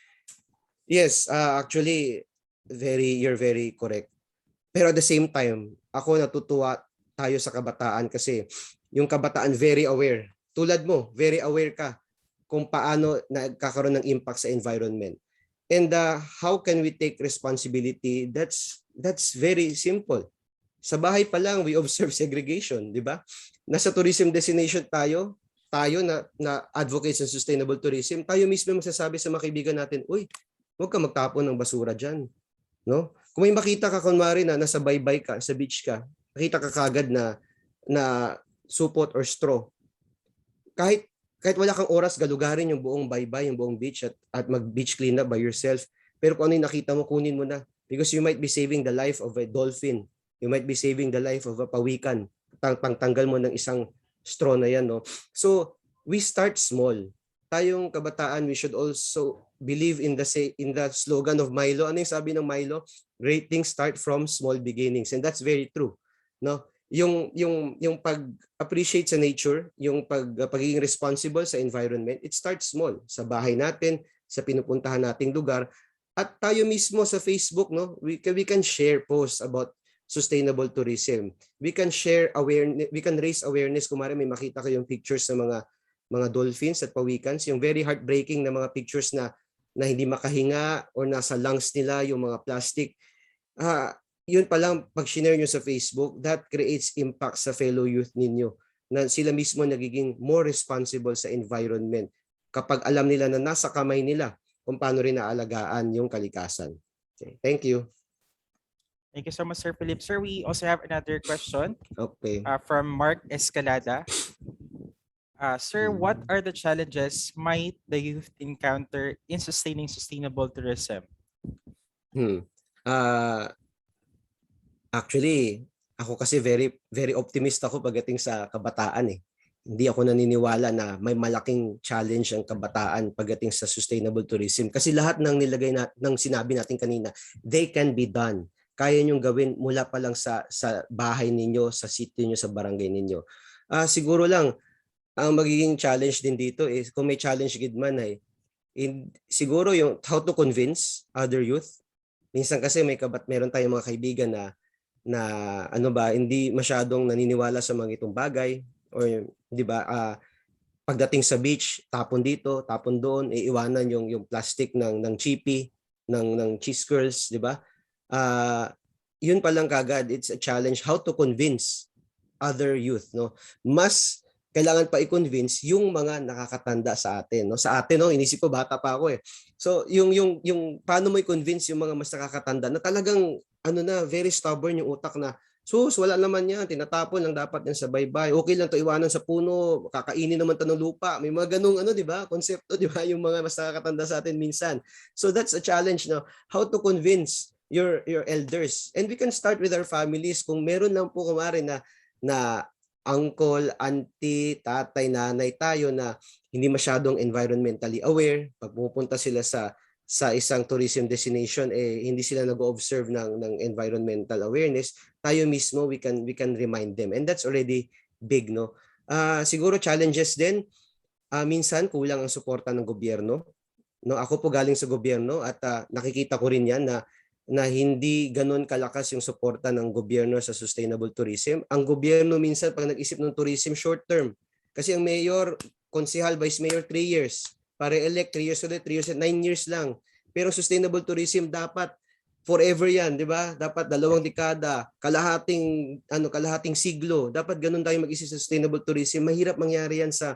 Yes, actually, you're very correct. Pero at the same time, ako natutuwa tayo sa kabataan kasi yung kabataan very aware. Tulad mo, very aware ka kung paano nagkakaroon ng impact sa environment. And how can we take responsibility? That's very simple. Sa bahay pa lang, we observe segregation, di ba? Nasa tourism destination tayo na advocates ng sustainable tourism, tayo mismo magsasabi sa mga kaibigan natin, uy, huwag ka magtapon ng basura dyan. No? Kung may makita ka kunwari na nasa baybay ka, sa beach ka, makita ka kagad na supot or straw, kahit wala kang oras, galugarin yung buong baybay, yung buong beach at mag-beach clean up by yourself. Pero kung ano yung nakita mo, kunin mo na. Because you might be saving the life of a dolphin. You might be saving the life of a pawikan. Pangtanggal mo ng isang straw na yan. No? So, we start small. Tayong kabataan, we should also believe in the slogan of Milo. Ano yung sabi ng Milo? Great things start from small beginnings. And that's very true. No? Yung pag-appreciate sa nature, yung pagiging responsible sa environment, it starts small. Sa bahay natin, sa pinupuntahan nating lugar, at tayo mismo sa Facebook, no, we can share posts about sustainable tourism. We can share awareness, we can raise awareness. Kung may makita kayong pictures ng mga mga dolphins at pawikans, yung very heartbreaking na mga pictures na hindi makahinga or nasa lungs nila yung mga plastic. Yun pa lang, pag share nyo sa Facebook, that creates impact sa fellow youth ninyo na sila mismo nagiging more responsible sa environment kapag alam nila na nasa kamay nila kung paano rin naalagaan yung kalikasan. Okay. Thank you. Thank you so much, Sir Philip. Sir, we also have another question Okay. from Mark Escalada. Sir, what are the challenges might the youth encounter in sustaining sustainable tourism? Actually, ako kasi very optimist ako pagdating sa kabataan eh. Hindi ako naniniwala na may malaking challenge ang kabataan pagdating sa sustainable tourism kasi lahat ng ng sinabi natin kanina, they can be done. Kaya niyong gawin mula pa lang sa bahay ninyo, sa city niyo, sa barangay ninyo. Siguro lang ang magiging challenge din dito is kung may challenge gid man ay siguro yung how to convince other youth. Minsan kasi meron tayong mga kaibigan na hindi masyadong naniniwala sa mga itong bagay or di ba pagdating sa beach tapon dito tapon doon iiwanan yung plastic ng chippy ng cheese curls, di ba? Yun pa lang kagad, it's a challenge how to convince other youth, no? Mas kailangan pa i-convince yung mga nakakatanda sa atin, no? Sa atin, no, inisip ko bata pa ako eh. So yung paano mo i-convince yung mga mas nakakatanda na talagang very stubborn yung utak na wala naman yan, tinatapon lang dapat yan sa baybay. Okay lang to iwanan sa puno, kakainin naman to ng lupa. May mga ganung di ba? Konsepto, di ba? Yung mga mas nakakatanda sa atin minsan. So that's a challenge, no? How to convince your elders. And we can start with our families. Kung meron lang po kumare na uncle, auntie, tatay, nanay tayo na hindi masyadong environmentally aware, pag pupunta sila sa isang tourism destination hindi sila nag-observe ng environmental awareness, tayo mismo we can remind them, and that's already big, no? Siguro challenges din, minsan kulang ang suporta ng gobyerno, no? Ako po galing sa gobyerno at nakikita ko rin yan na hindi ganun kalakas yung suporta ng gobyerno sa sustainable tourism. Ang gobyerno minsan pag nag-isip ng tourism short term, kasi ang mayor, konsehal, vice mayor 3 years, para elect 3 years ulit, 3 years, 9 years lang. Pero sustainable tourism dapat forever yan, di ba? Dapat 2 dekada, kalahating siglo. Dapat ganun tayo mag-isip sa sustainable tourism. Mahirap mangyari yan sa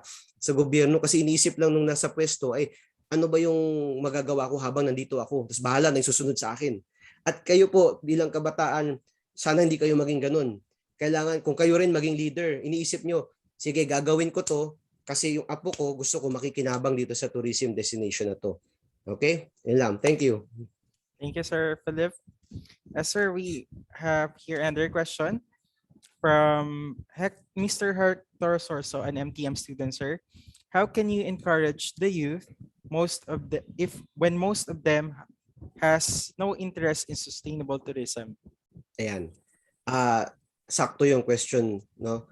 gobyerno kasi iniisip lang nung nasa pwesto ay ano ba yung magagawa ko habang nandito ako? Tapos bahala na yung susunod sa akin. At kayo po bilang kabataan, sana hindi kayo maging ganun. Kailangan kung kayo rin maging leader, iniisip nyo, sige gagawin ko to kasi yung apo ko gusto ko makikinabang dito sa tourism destination na to. Okay? Yan lang. Thank you. Thank you, Sir Philip. Sir, we have here another question from Mr. Hector Sorso, an MTM student, sir. How can you encourage the youth when most of them has no interest in sustainable tourism? Ayan. Sakto yung question, no?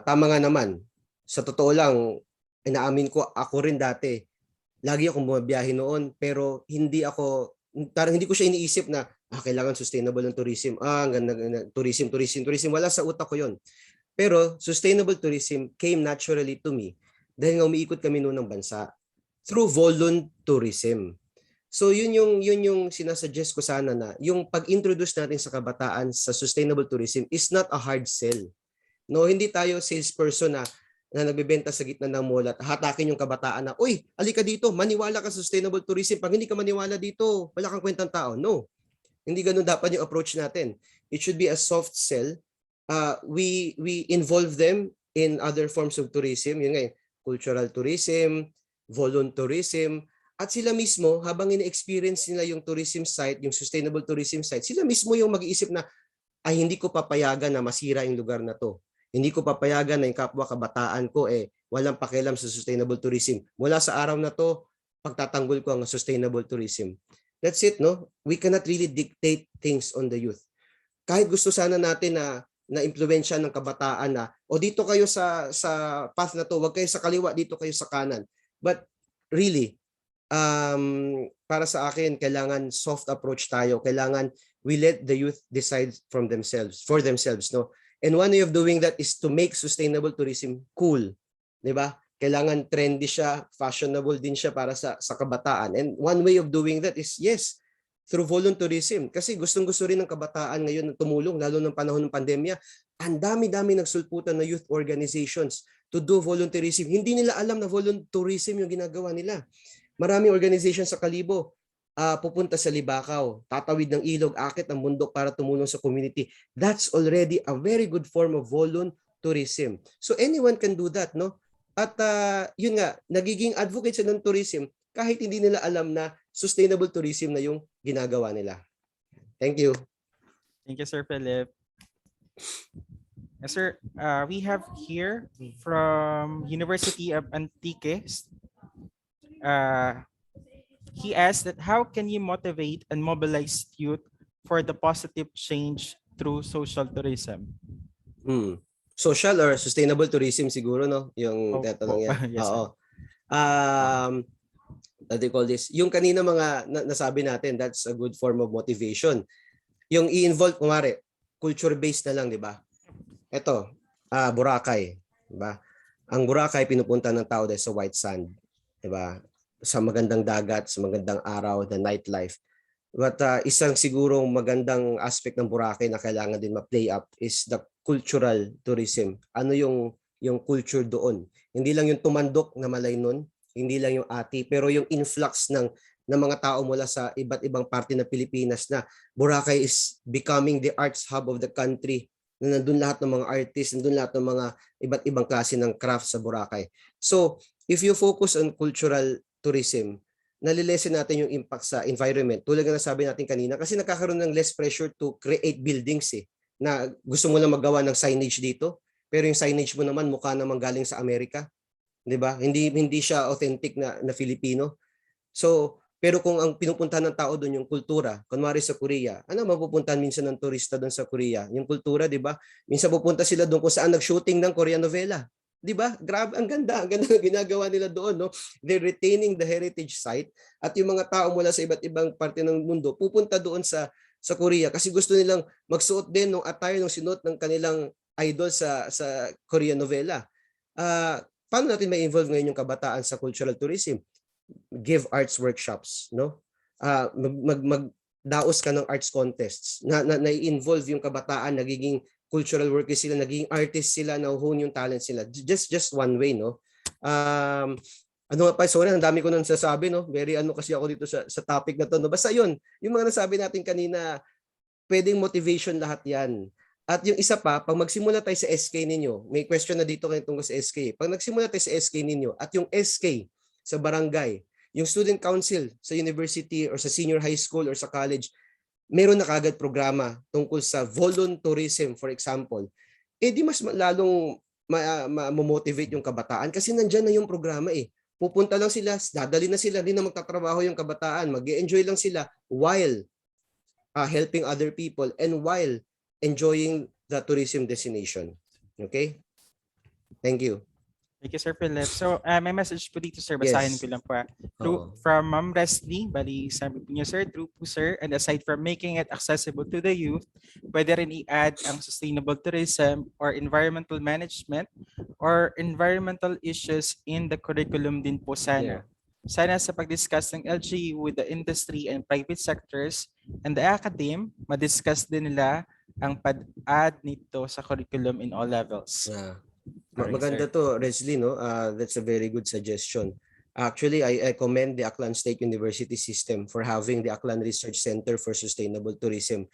Tama nga naman. Sa totoo lang, inaamin ko, ako rin dati, lagi akong bumabiyahe noon, pero parang hindi ko siya iniisip na, kailangan sustainable ng tourism. Ganda, tourism. Wala sa utak ko yun. Pero sustainable tourism came naturally to me dahil nga umiikot kami noon ng bansa through voluntourism. So yun yung sinasuggest ko sana na yung pag-introduce natin sa kabataan sa sustainable tourism is not a hard sell. No, hindi tayo salesperson na nagbebenta sa gitna ng mall at hatakin yung kabataan na, uy, alika dito, maniwala ka sa sustainable tourism. Pag hindi ka maniwala dito, wala kang kwentang tao. No, hindi ganun dapat yung approach natin. It should be a soft sell. We involve them in other forms of tourism. Yun nga, cultural tourism, voluntourism, at sila mismo, habang ina-experience nila yung tourism site, yung sustainable tourism site, sila mismo yung mag-iisip na, hindi ko papayagan na masira yung lugar na to. Hindi ko papayagan na yung kapwa kabataan ko walang pakialam sa sustainable tourism. Mula sa araw na to, pagtatanggol ko ang sustainable tourism. That's it, no? We cannot really dictate things on the youth. Kahit gusto sana natin na impluwensya ng kabataan na, dito kayo sa path na to, wag kayo sa kaliwa, dito kayo sa kanan. But really, para sa akin, kailangan soft approach tayo. Kailangan we let the youth decide for themselves, no? And one way of doing that is to make sustainable tourism cool. 'Di ba? Kailangan trendy siya, fashionable din siya para sa kabataan. And one way of doing that is, yes, through volunteerism. Kasi gustong-gusto rin ng kabataan ngayon na tumulong, lalo ng panahon ng pandemya. Ang dami-dami nagsulputan na youth organizations to do volunteerism. Hindi nila alam na volunteerism yung ginagawa nila. Maraming organizations sa Kalibo, pupunta sa Libakaw, tatawid ng ilog, akit ng bundok para tumulong sa community. That's already a very good form of volunteerism. So anyone can do that, no? At yun nga, nagiging advocate sila ng tourism kahit hindi nila alam na sustainable tourism na yung ginagawa nila. Thank you. Thank you, Sir Philip. Yes, sir. We have here from University of Antique. He asked that how can you motivate and mobilize youth for the positive change through social tourism? Social or sustainable tourism siguro, no? Yung tatanong yan. Yes, Oo. What do you call this? Yung kanina mga nasabi natin, that's a good form of motivation. Yung i-involve, kumari, culture-based na lang, di ba? Ito, Boracay, di ba? Ang Boracay pinupunta ng tao dahil sa white sand, di ba? Sa magandang dagat, sa magandang araw, the nightlife. But isang sigurong magandang aspect ng Boracay na kailangan din ma-play up is the cultural tourism. Ano yung culture doon? Hindi lang yung tumandok na Malaynon, hindi lang yung ati, pero yung influx ng mga tao mula sa iba't ibang parte ng Pilipinas na Boracay is becoming the arts hub of the country. Na nandun lahat ng mga artists, nandun lahat ng mga iba't ibang klase ng craft sa Boracay. So, if you focus on cultural tourism, nalilesen natin yung impact sa environment. Tulad ng nasabi natin kanina, kasi nakakaroon ng less pressure to create buildings na gusto mo lang magawa ng signage dito, pero yung signage mo naman mukha namang galing sa Amerika, 'di ba? Hindi siya authentic na Filipino. So, pero kung ang pinupuntahan ng tao doon yung kultura, kunwari sa Korea, ano mapupuntahan minsan ng turista doon sa Korea? Yung kultura, 'di ba? Minsan pupunta sila doon kung saan nag-shooting ng Korean novela. 'Di ba? Grabe, ang ganda ng ginagawa nila doon, no? They're retaining the heritage site at yung mga tao mula sa iba't ibang parte ng mundo pupunta doon sa Korea kasi gusto nilang magsuot din ng attire ng sinuot ng kanilang idol sa Korean novela. Paano natin may involve ngayon yung kabataan sa cultural tourism? Give arts workshops, no? Magdaos ka ng arts contests na involve yung kabataan, nagiging cultural workers sila, naging artist sila, nahuhon yung talent sila. Just one way, no? Ano nga pa, sorry, ang dami ko nang sasabi, no? Very kasi ako dito sa topic na to, no? Basta yun, yung mga nasabi natin kanina, pwedeng motivation lahat yan. At yung isa pa, pag magsimula tayo sa SK ninyo, may question na dito kayo tungkol sa SK. Pag nagsimula tayo sa SK ninyo, at yung SK sa barangay, yung student council sa university or sa senior high school or sa college, meron na kagad programa tungkol sa volunteerism, for example, di mas lalong ma-motivate yung kabataan kasi nandyan na yung programa Pupunta lang sila, dadali na sila, hindi na magtatrabaho yung kabataan, mag-enjoy lang sila while helping other people and while enjoying the tourism destination. Okay? Thank you. Thank you, Sir Philip. So, may message po dito, sir. Basahin ko lang po. From Ma'am Resli, bali sabi po niya, sir, true po, sir. And aside from making it accessible to the youth, pwede rin i-add ang sustainable tourism or environmental management or environmental issues in the curriculum din po sana. Sana sa pag-discuss ng LGU with the industry and private sectors and the academe, ma-discuss din nila ang pag-add nito sa curriculum in all levels. Maganda to, Resli, no? That's a very good suggestion. Actually, I commend the Aklan State University system for having the Aklan Research Center for Sustainable Tourism.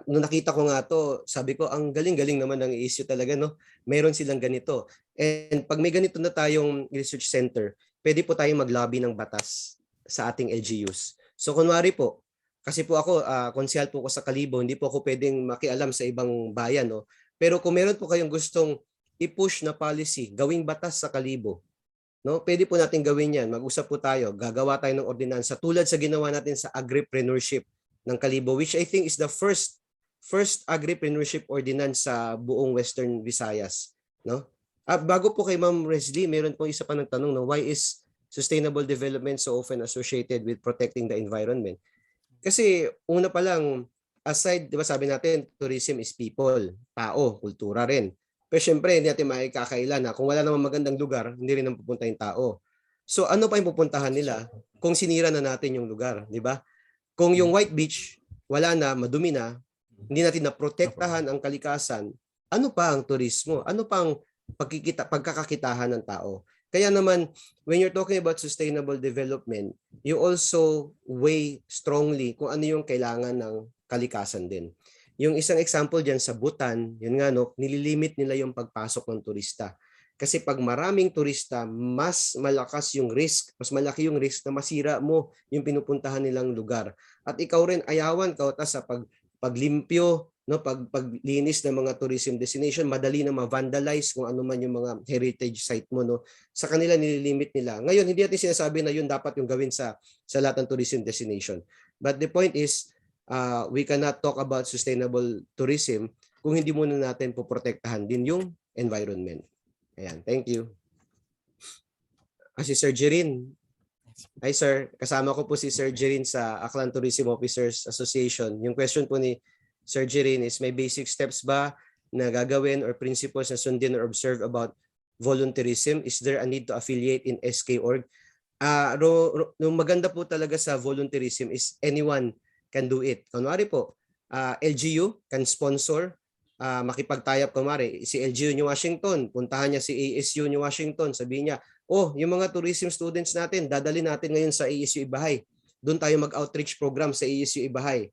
Nung nakita ko nga to, sabi ko, ang galing-galing naman ng issue talaga, no? Meron silang ganito. And pag may ganito na tayong research center, pwede po tayong mag-lobby ng batas sa ating LGUs. So kunwari po, kasi po ako, konsyal po ko sa Kalibo, hindi po ako pwedeng makialam sa ibang bayan, no? Pero kung meron po kayong gustong i-push na policy, gawing batas sa Kalibo, no? Pwede po natin gawin yan. Mag-usap po tayo, gagawa tayo ng ordinansa tulad sa ginawa natin sa agripreneurship ng Kalibo, which I think is the first agripreneurship ordinance sa buong Western Visayas, no? Bago po kay Ma'am Resli, meron po isa pa ng tanong, no? Why is sustainable development so often associated with protecting the environment? Kasi una pa lang, aside, di ba sabi natin, tourism is people, tao, kultura rin. Pero syempre, hindi natin makikakailan na kung wala namang magandang lugar, hindi rin ang pupunta yung tao. So ano pa yung pupuntahan nila kung sinira na natin yung lugar, di ba? Kung yung White Beach, wala na, madumi na, hindi natin naprotektahan ang kalikasan, ano pa ang turismo? Ano pa ang pagkakakitahan ng tao? Kaya naman, when you're talking about sustainable development, you also weigh strongly kung ano yung kailangan ng kalikasan din. Yung isang example dyan sa Bhutan, yun nga no, nililimit nila yung pagpasok ng turista. Kasi pag maraming turista, mas malakas yung risk, mas malaki yung risk na masira mo yung pinupuntahan nilang lugar. At ikaw rin ayawan ka sa paglimpyo, no, paglinis ng mga tourism destination, madali na ma-vandalize kung ano man yung mga heritage site mo, no. Sa kanila nililimit nila. Ngayon hindi natin sinasabi na yun dapat yung gawin sa lahat ng tourism destination. But the point is, we cannot talk about sustainable tourism kung hindi muna natin poprotektahan din yung environment. Ayan, thank you. Si Sir Jerin. Hi sir, kasama ko po si Sir Jerin sa Aklan Tourism Officers Association. Yung question po ni Sir Jerin is, may basic steps ba na gagawin or principles na sundin or observe about volunteerism? Is there a need to affiliate in SK org? Yung maganda po talaga sa volunteerism is anyone can do it. Kunwari po, LGU can sponsor, makipagtayap kunwari, si LGU New Washington, puntahan niya si ASU New Washington, sabihin niya, oh, yung mga tourism students natin, dadali natin ngayon sa ASU-Ibajay. Doon tayo mag-outreach program sa ASU-Ibajay.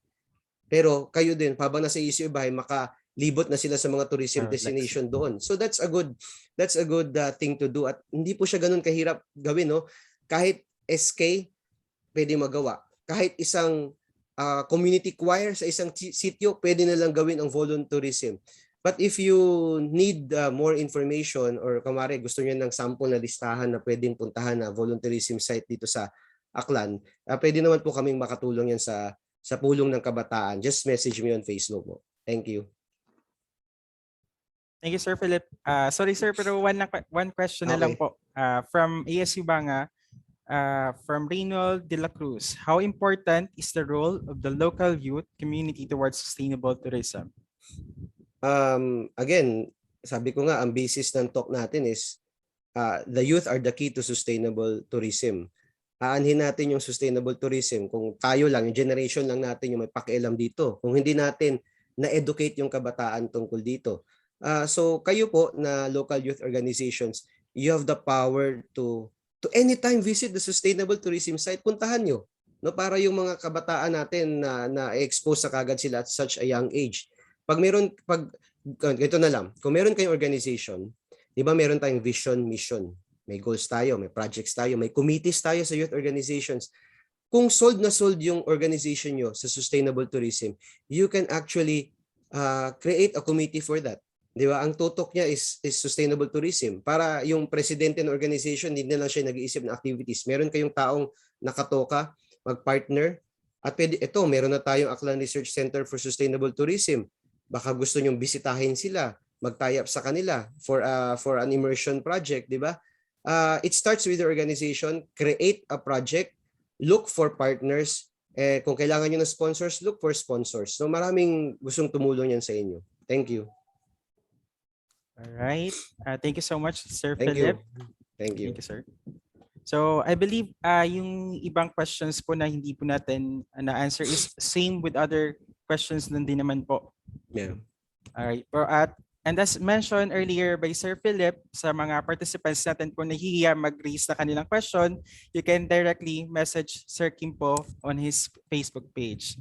Pero kayo din, habang nasa ASU-Ibajay, makalibot na sila sa mga tourism destination doon. So that's a good thing to do. At hindi po siya ganun kahirap gawin, no? Kahit SK, pwede magawa. Kahit isang community choir sa isang sitio, pwede na lang gawin ang volunteerism. But if you need more information or kamari gusto niyo ng sample na listahan na pwedeng puntahan na volunteerism site dito sa Aklan, pwede naman po kaming makatulong yan sa pulong ng kabataan. Just message me on Facebook mo. Thank you. Thank you, Sir Philip. Sorry, sir, pero one question na lang po. From ASU Banga, from Reynold de la Cruz, how important is the role of the local youth community towards sustainable tourism? Again, sabi ko nga, ang basis ng talk natin is the youth are the key to sustainable tourism. Aanhin natin yung sustainable tourism kung tayo lang, yung generation lang natin yung may pakialam dito. Kung hindi natin na-educate yung kabataan tungkol dito. So kayo po na local youth organizations, you have the power to anytime visit the sustainable tourism site, puntahan nyo. No, para yung mga kabataan natin na expose sa kagad sila at such a young age. Ito na lang, kung meron kayong organization, di ba meron tayong vision, mission, may goals tayo, may projects tayo, may committees tayo sa youth organizations. Kung sold na sold yung organization nyo sa sustainable tourism, you can actually create a committee for that. Di ba? Ang tutok niya is sustainable tourism. Para yung presidente ng organization, hindi na lang siya nag-iisip ng activities. Meron kayong taong nakatoka, mag-partner, at meron na tayong Aklan Research Center for Sustainable Tourism. Baka gusto nyong bisitahin sila, mag-tie up sa kanila for an immersion project, di ba? It starts with the organization, create a project, look for partners, kung kailangan nyo ng sponsors, look for sponsors. So maraming gustong tumulong yan sa inyo. Thank you. All right. Thank you so much, Sir Thank Philip. Thank you. Thank you, sir. So I believe yung ibang questions po na hindi po natin na-answer is same with other questions din naman po. Yeah. All right. And as mentioned earlier by Sir Philip, sa mga participants natin po nahihiya mag-raise na kanilang question, you can directly message Sir Kim po on his Facebook page.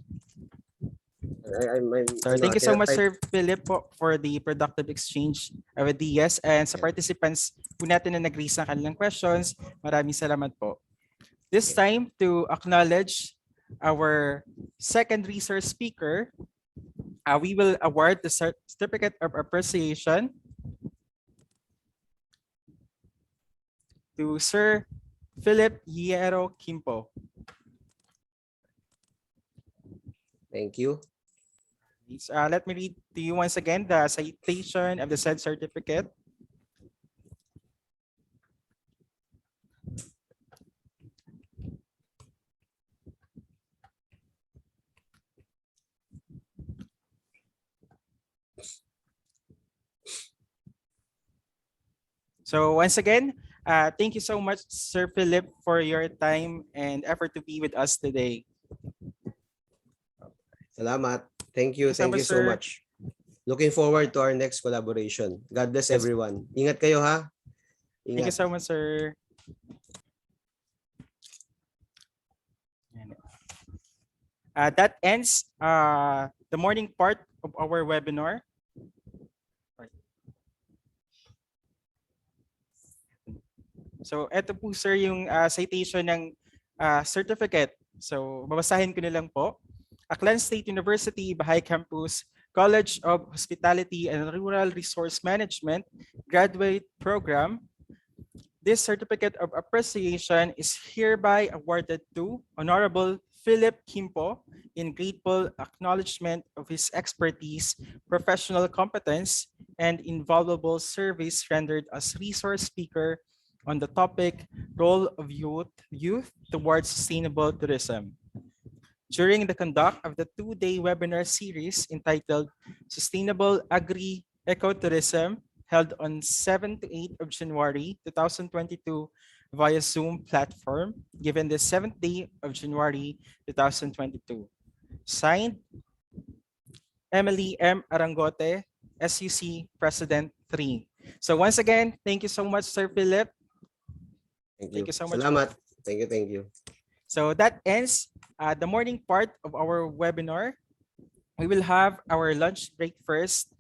So thank you so much, Sir Philip, po, for the productive exchange of ideas. And sa participants po natin na nag-raise ng kanilang questions, maraming salamat po. This time, to acknowledge our second resource speaker, we will award the Certificate of Appreciation to Sir Philip Hierro Kimpo. Thank you. Let me read to you once again the citation of the said certificate. So once again, thank you so much, Sir Philip, for your time and effort to be with us today. Salamat. Thank you. Thank Thank you you so so much, sir. much. Looking forward to our next collaboration. God bless Yes. everyone. Ingat kayo ha. Thank you Ingat. so much, sir. That ends the morning part of our webinar. So, eto po sir yung citation ng certificate. So, babasahin ko na lang po. Aklan State University, Ibajay Campus, College of Hospitality and Rural Resource Management Graduate Program. This certificate of appreciation is hereby awarded to Honorable Philip Kimpo in grateful acknowledgement of his expertise, professional competence, and invaluable service rendered as resource speaker on the topic Role of Youth Towards Sustainable Tourism. During the conduct of the two-day webinar series entitled Sustainable Agri-Ecotourism, held on 7 to 8 of January 2022 via Zoom platform, given the 7th day of January 2022. Signed, Emily M. Arangote, SUC President 3. So once again, thank you so much, Sir Philip. Thank you so much. Salamat. Thank you. Thank you. So that ends the morning part of our webinar. We will have our lunch break first.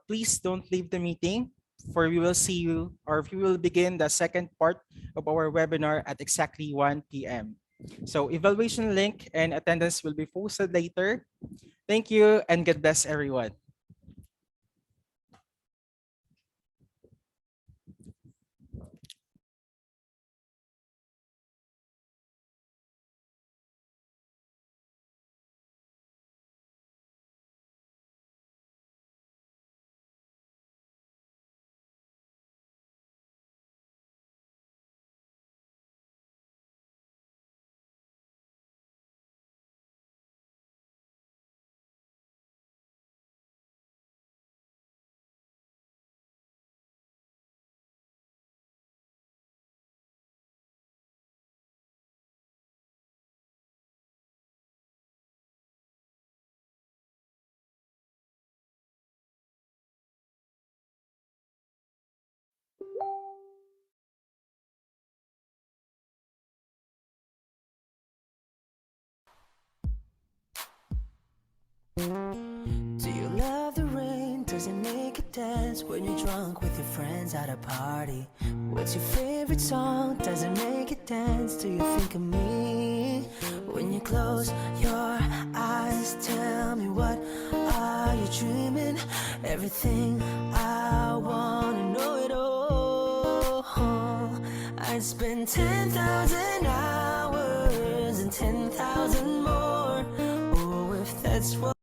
Please don't leave the meeting, for we will see you, or we will begin the second part of our webinar at exactly 1 p.m. So evaluation link and attendance will be posted later. Thank you and God bless everyone. Do you love the rain? Does it make you dance when you're drunk with your friends at a party? What's your favorite song? Does it make you dance? Do you think of me? When you close your eyes, tell me, what are you dreaming? Everything, I wanna know it all. I'd spend 10,000 hours and 10,000 more. Oh, if that's what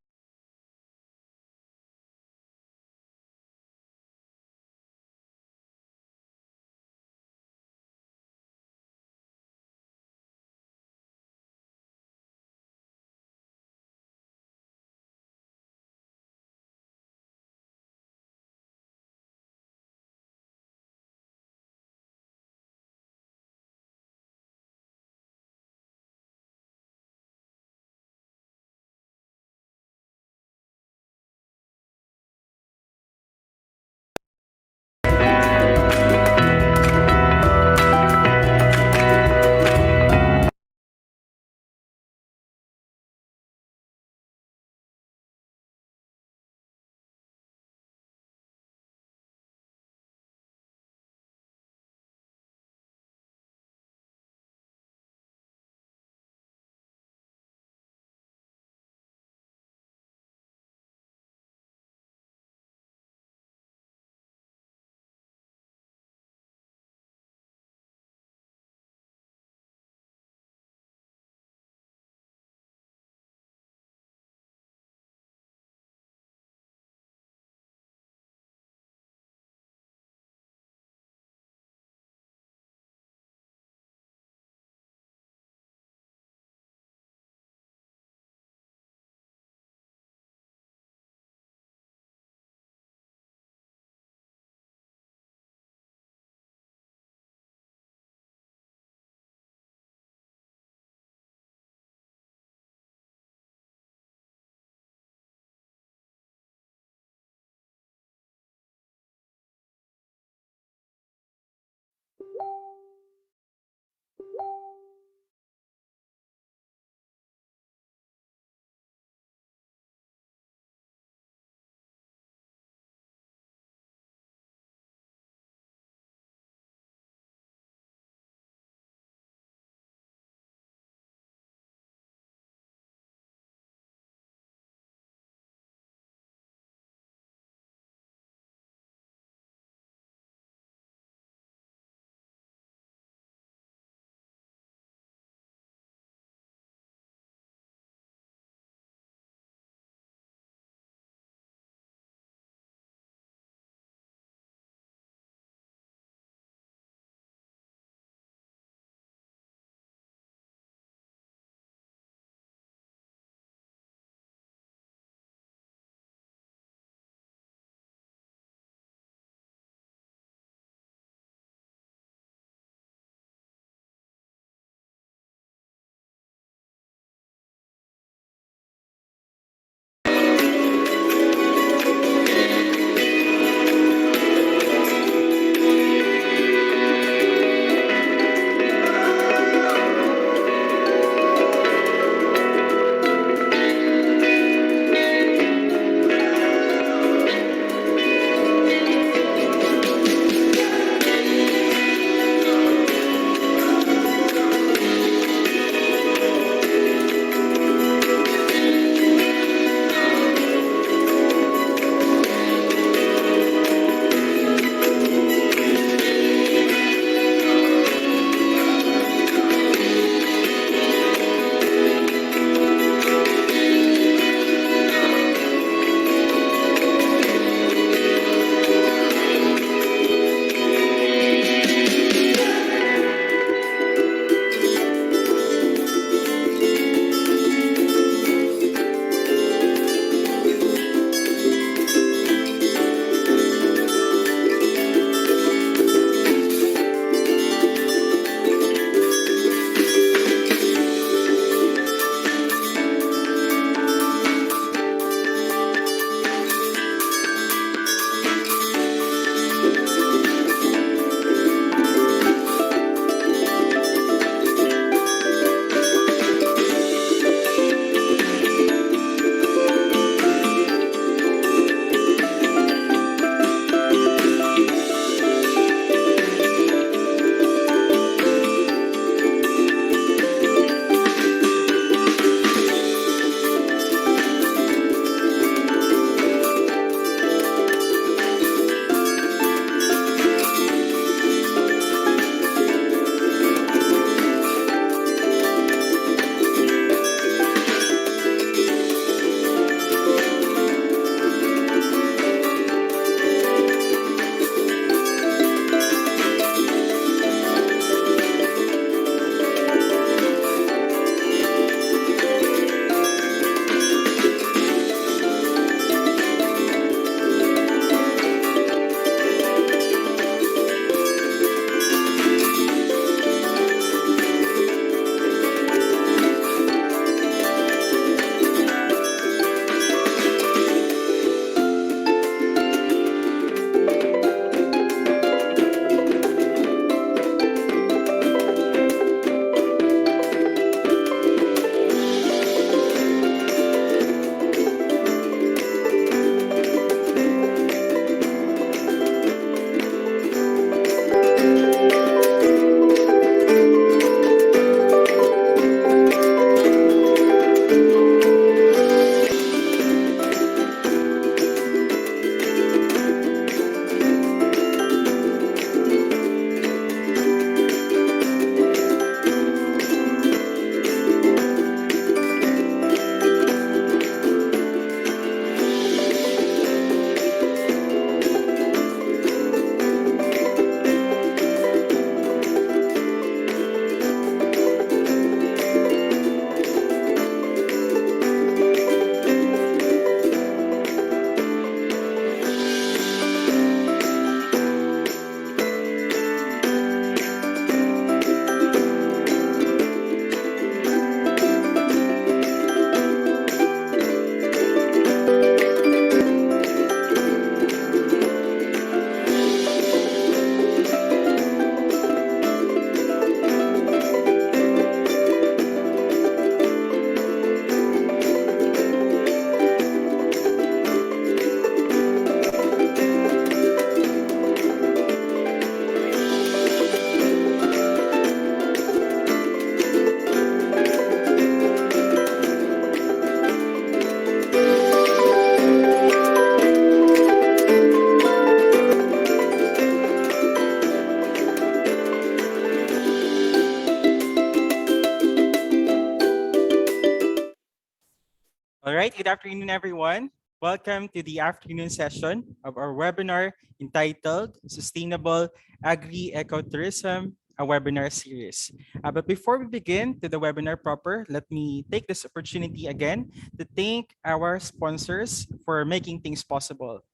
right, good afternoon, everyone. Welcome to the afternoon session of our webinar entitled Sustainable Agri-Ecotourism, a webinar series. But before we begin to the webinar proper, let me take this opportunity again to thank our sponsors for making things possible.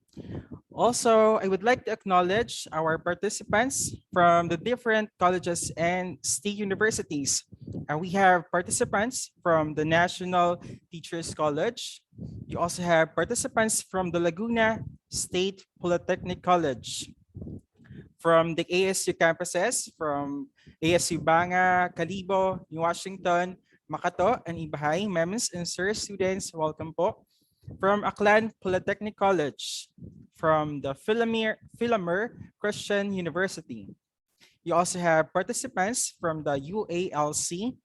Also, I would like to acknowledge our participants from the different colleges and state universities. We have participants from the National Teachers College. You also have participants from the Laguna State Polytechnic College, from the ASU campuses, from ASU Banga, Calibo, New Washington, Makato, and Ibajay. Mems and sir, students, welcome po. From Aklan Polytechnic College, from the Philomer Christian University. You also have participants from the UALC,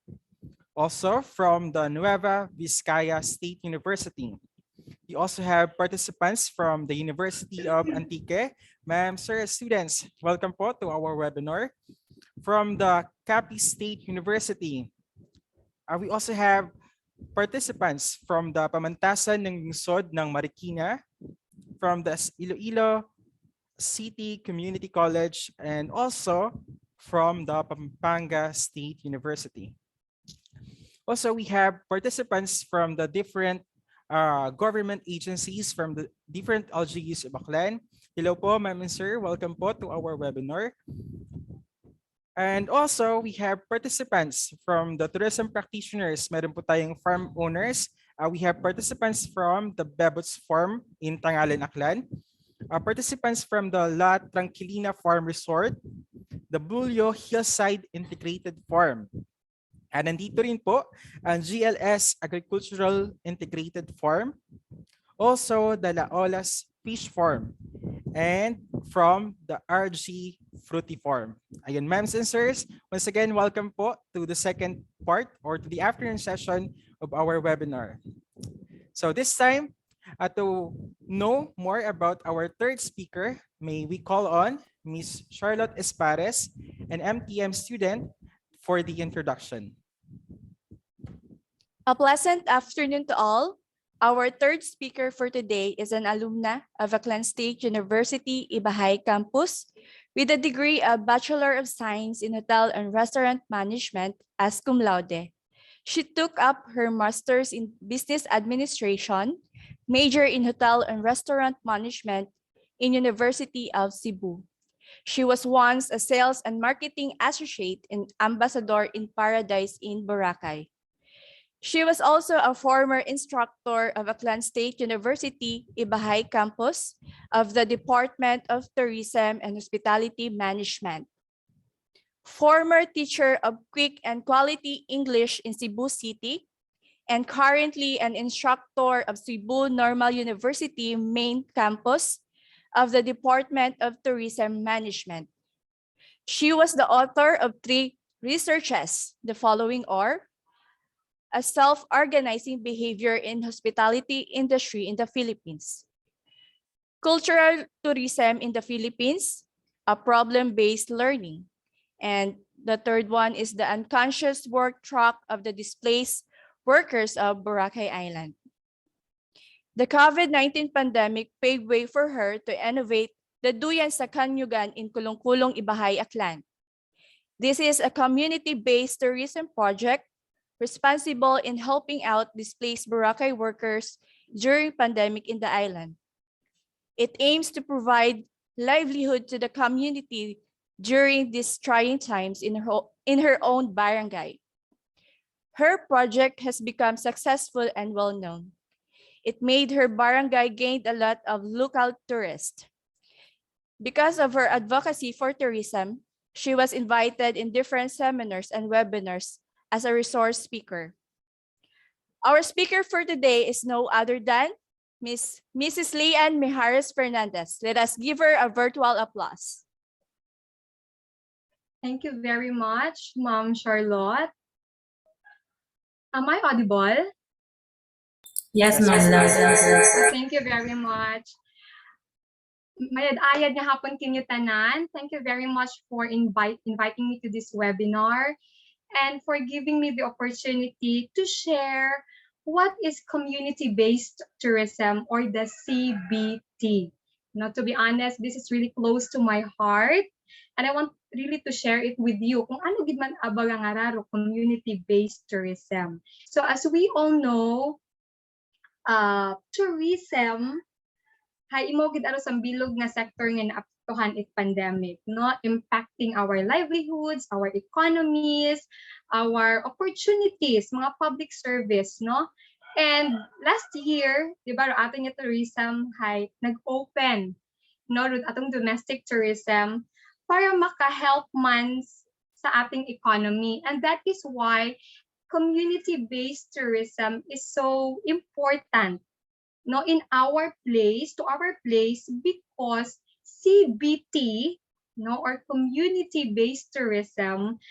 also from the Nueva Vizcaya State University. You also have participants from the University of Antique. Ma'am, sir, students, welcome po to our webinar. From the Capi State University. We also have participants from the Pamantasan ng Lungsod ng Marikina, from the Iloilo City Community College, and also from the Pampanga State University. Also, we have participants from the different government agencies from the different LGUs of Aklan. Hello po, ma'am and sir. Welcome po to our webinar. And also, we have participants from the tourism practitioners. Meron po tayong farm owners. We have participants from the Bebots Farm in Tangalen, Aklan. Participants from the La Tranquilina Farm Resort, the Bulyo Hillside Integrated Farm. And nandito rin po ang GLS Agricultural Integrated Farm. Also, the La Olas Fish Farm. And from the RG Fruity Farm. Ayun, ma'ams and sirs, once again, welcome po to the second part or to the afternoon session of our webinar. So this time, to know more about our third speaker, may we call on Ms. Charlotte Espares, an MTM student, for the introduction. A pleasant afternoon to all. Our third speaker for today is an alumna of Aklan State University Ibajay campus with a degree of Bachelor of Science in Hotel and Restaurant Management as cum laude. She took up her master's in Business Administration, major in Hotel and Restaurant Management in University of Cebu. She was once a sales and marketing associate and ambassador in Paradise in Boracay. She was also a former instructor of Aklan State University Ibajay campus of the Department of Tourism and Hospitality Management. Former teacher of quick and quality English in Cebu City, and currently an instructor of Cebu Normal University main campus of the Department of Tourism Management. She was the author of 3 researches. The following are: a self-organizing behavior in hospitality industry in the Philippines, cultural tourism in the Philippines, a problem-based learning, and the third one is the unconscious work track of the displaced workers of Boracay Island. The COVID-19 pandemic paved way for her to innovate the Duyan sa Kanyugan in Kulong-Kulong Ibajay, Aklan. This is a community-based tourism project responsible in helping out displaced Boracay workers during pandemic in the island. It aims to provide livelihood to the community during these trying times in her own barangay. Her project has become successful and well-known. It made her barangay gained a lot of local tourists. Because of her advocacy for tourism, she was invited in different seminars and webinars as a resource speaker. Our speaker for today is no other than Mrs. Leanne Mijares Fernandez. Let us give her a virtual applause. Thank you very much, Ma'am Charlotte. Am I audible? Yes, ma'am. Thank you very much. Mayad-ayad nga hapon kinyo tanan. Thank you very much for inviting me to this webinar and for giving me the opportunity to share what is community-based tourism, or the CBT? Now, to be honest, this is really close to my heart, and I want really to share it with you kung ano gid man abag ang araro community-based tourism. So as we all know, tourism hay imo gid aros ang bilog nga sector nga naapektuhan it pandemic, no, impacting our livelihoods, our economies, our opportunities, mga public service, no. And last year, di ba, ating nga tourism hay nag-open, no, atong domestic tourism para maka-help man sa ating economy. And that is why community-based tourism is so important, no, in our place, to our place, because CBT, no, or community-based tourism,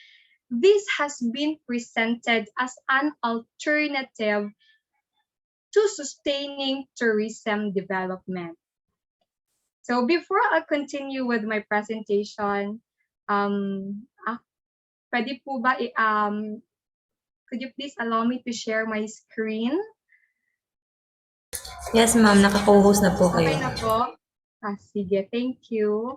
this has been presented as an alternative to sustaining tourism development. So before I continue with my presentation, pwede po ba, could you please allow me to share my screen? Yes, ma'am. Naka-co-host na po kayo. Okay na po? Sige. Thank you.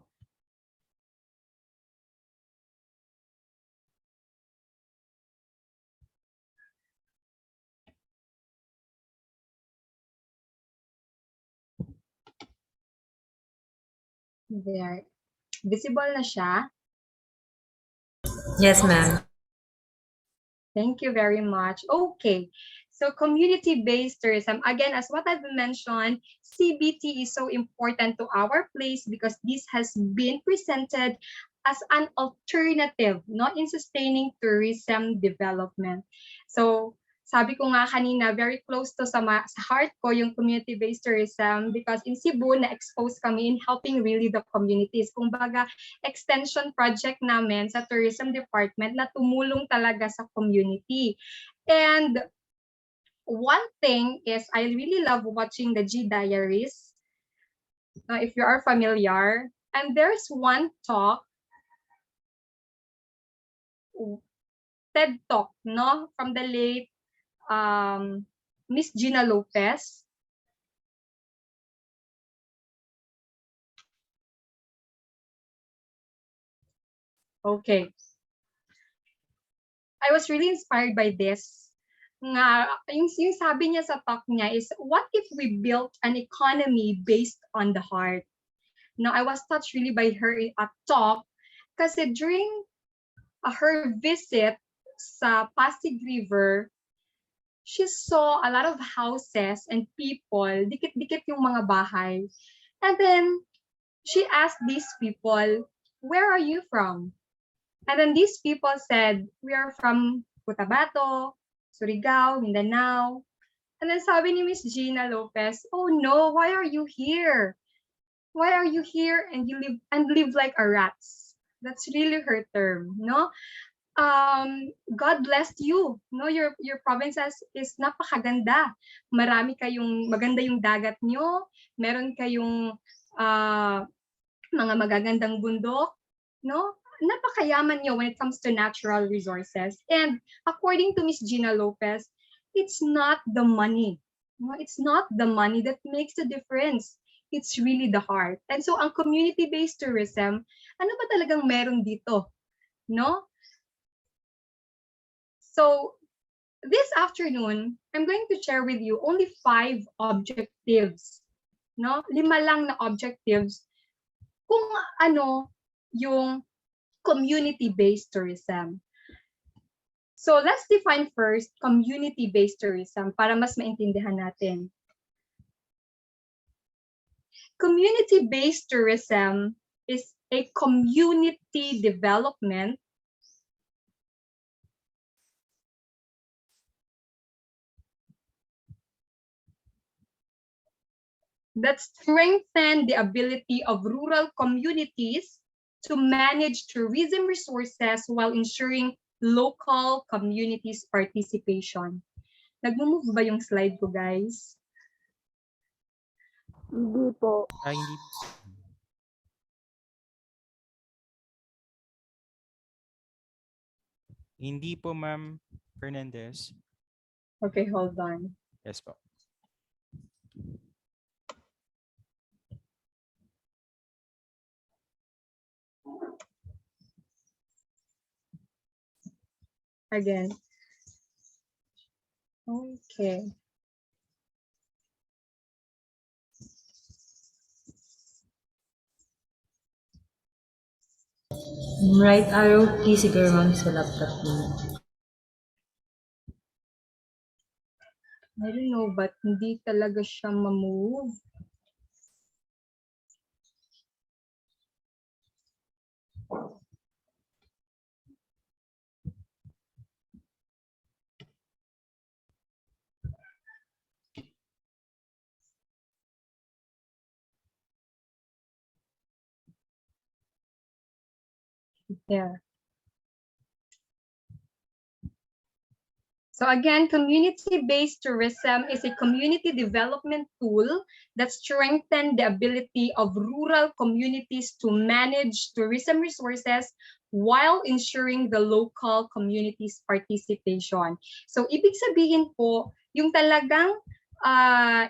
There. Visible na siya? Yes, ma'am. Thank you very much. Okay. So community-based tourism, again, as what I've mentioned, CBT is so important to our place because this has been presented as an alternative, no, in sustaining tourism development. So sabi ko nga kanina, very close to sa heart ko yung community-based tourism because in Cebu, na-expose kami in helping really the communities. Kung baga, extension project namin sa tourism department na tumulong talaga sa community. And one thing is, I really love watching the G Diaries, if you are familiar. And there's one talk, TED Talk, no, from the late Miss Gina Lopez. Okay. I was really inspired by this. Nga, yung sabi niya sa talk niya is, what if we built an economy based on the heart? Now, I was touched really by her talk kasi during her visit sa Pasig River, she saw a lot of houses and people, dikit-dikit yung mga bahay. And then, she asked these people, where are you from? And then these people said, we are from Cotabato, Surigao, Mindanao. And then sabi ni Miss Gina Lopez, oh no, why are you here? Why are you here and you live like a rats? That's really her term, no? God bless you, no, your provinces is napakaganda. Maganda yung dagat nyo, meron kayong mga magagandang bundok, no? Napakayaman nyo when it comes to natural resources. And according to Miss Gina Lopez, it's not the money. No, it's not the money that makes the difference. It's really the heart. And so ang community-based tourism, ano ba talagang meron dito? No? So, this afternoon, I'm going to share with you only 5 objectives. No? 5 lang na objectives kung ano yung community-based tourism. So, let's define first community-based tourism para mas maintindihan natin. Community-based tourism is a community development that strengthen the ability of rural communities to manage tourism resources while ensuring local communities' participation. Nag-move ba yung slide ko, guys? Hindi po. Hindi. Hindi po, Ma'am Fernandez. Okay, hold on. Yes po. Again. Okay. Right arrow key siguro ma'am sa laptop niyo. I don't know, but hindi talaga siya ma-move. There. So again, community-based tourism is a community development tool that strengthens the ability of rural communities to manage tourism resources while ensuring the local community's participation. So ibig sabihin po, yung talagang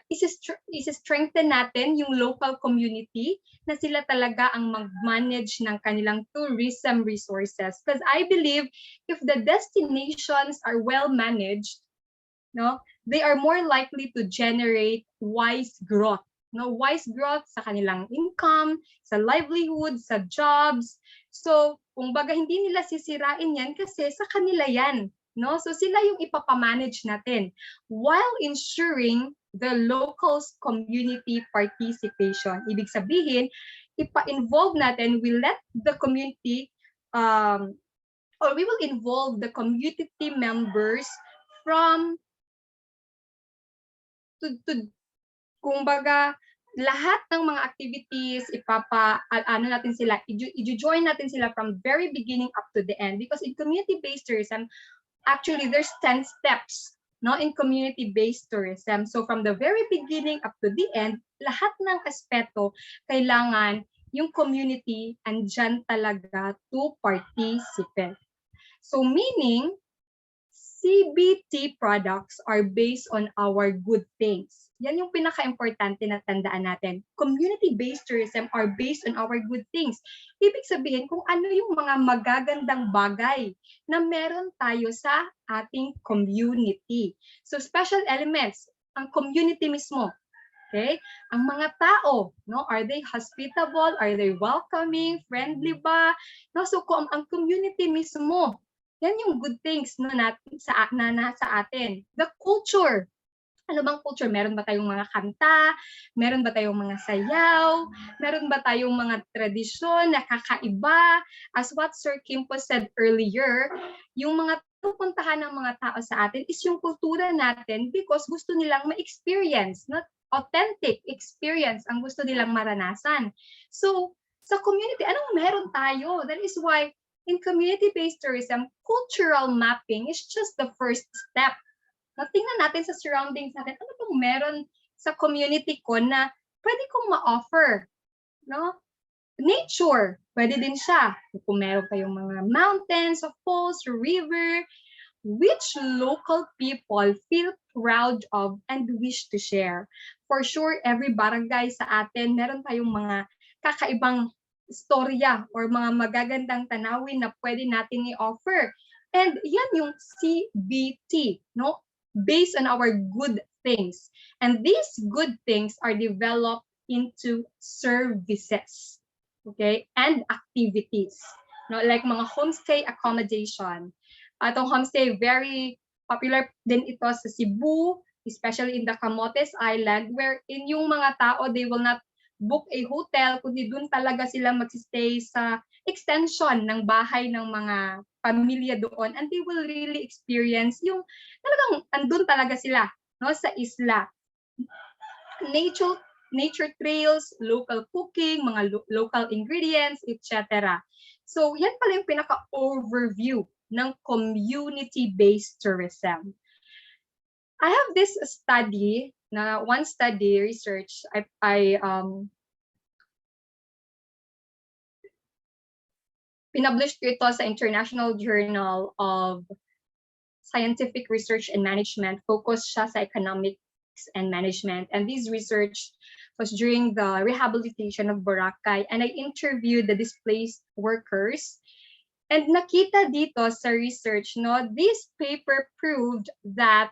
isi-strengthen natin yung local community na sila talaga ang mag-manage ng kanilang tourism resources. Because I believe if the destinations are well managed, no, they are more likely to generate wise growth. No, wise growth sa kanilang income, sa livelihood, sa jobs. So, kung baga hindi nila sisirain yan kasi sa kanila yan. No? So sila yung ipapamanage natin while ensuring the locals community participation. Ibig sabihin, ipa-involve natin, we let the community or we will involve the community members from kumbaga lahat ng mga activities natin sila, i-join natin sila from very beginning up to the end, because in community-based tourism actually there's 10 steps, no, in community-based tourism. So from the very beginning up to the end, lahat ng aspeto kailangan yung community andyan talaga to participate. So meaning, CBT products are based on our good things. Yan yung pinaka-importante na tandaan natin. Community-based tourism are based on our good things. Ibig sabihin kung ano yung mga magagandang bagay na meron tayo sa ating community. So special elements, ang community mismo. Okay? Ang mga tao, no, are they hospitable? Are they welcoming? Friendly ba? No, so kung ang community mismo, yan yung good things na nasa atin. The culture. Ano bang culture? Meron ba tayong mga kanta? Meron ba tayong mga sayaw? Meron ba tayong mga tradisyon na kakaiba? As what Sir Kimpo said earlier, yung mga pupuntahan ng mga tao sa atin is yung kultura natin because gusto nilang ma-experience, not authentic experience ang gusto nilang maranasan. So, sa community, anong meron tayo? That is why in community-based tourism, cultural mapping is just the first step. Tingnan natin sa surroundings natin, ano bang meron sa community ko na pwede kong ma-offer? No? Nature, pwede din siya. Kung meron kayong mga mountains, falls, river, which local people feel proud of and wish to share. For sure, every barangay sa atin, meron tayong mga kakaibang istorya or mga magagandang tanawin na pwede natin i-offer. And yan yung CBT, no? Based on our good things. And these good things are developed into services, okay? And activities. No? Like mga homestay accommodation. Itong homestay, very popular din ito sa Cebu, especially in the Camotes Island, wherein yung mga tao, they will not book a hotel, kundi doon talaga sila magsistay sa extension ng bahay ng mga pamilya doon, and they will really experience yung talagang andun talaga sila, no, sa isla. Nature trails, local cooking, mga local ingredients, etc. So yan pala yung pinaka-overview ng community-based tourism. I have this study, one study research I pinublish ko ito sa International Journal of Scientific Research and Management. Focus siya sa economic and management. And this research was during the rehabilitation of Boracay, and I interviewed the displaced workers. And nakita dito sa research, no, this paper proved that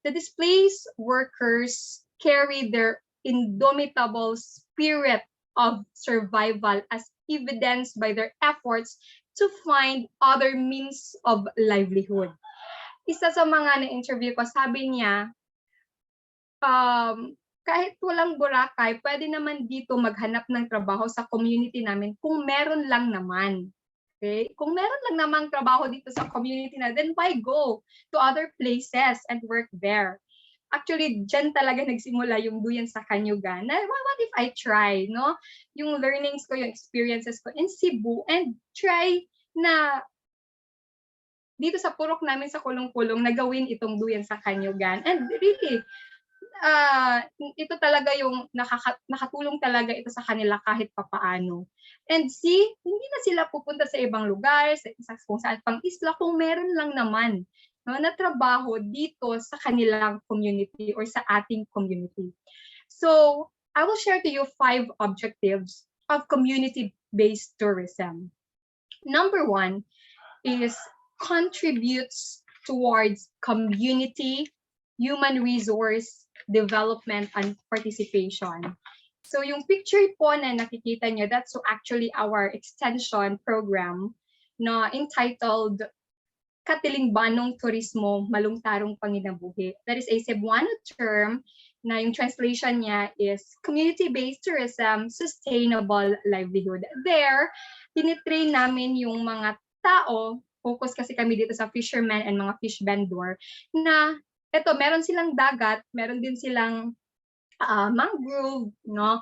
the displaced workers carry their indomitable spirit of survival as evidenced by their efforts to find other means of livelihood. Isa sa mga na-interview ko, sabi niya, kahit walang Boracay, pwede naman dito maghanap ng trabaho sa community namin kung meron lang naman. Okay? Kung meron lang namang trabaho dito sa community na, then why go to other places and work there? Actually, dyan talaga nagsimula yung Duyan sa Kanyugan. What if I try, no? Yung learnings ko, yung experiences ko in Cebu, and try na dito sa purok namin sa kulong-kulong na gawin itong Duyan sa Kanyugan. And really, ito talaga yung nakatulong talaga ito sa kanila kahit papaano. And see, hindi na sila pupunta sa ibang lugar, kung saan pang isla, kung meron lang naman, no, na trabaho dito sa kanilang community or sa ating community. So, I will share to you 5 objectives of community-based tourism. Number 1 is contributes towards community, human resource development, and participation. So yung picture po na nakikita nyo, that's actually our extension program na entitled Katilingbanong Turismo Malungtarong Panginabuhi. That is a Cebuano term na yung translation niya is Community-Based Tourism, Sustainable Livelihood. There, tinitrain namin yung mga tao, focus kasi kami dito sa fishermen and mga fish vendor, na ito, meron silang dagat, meron din silang mangrove, no?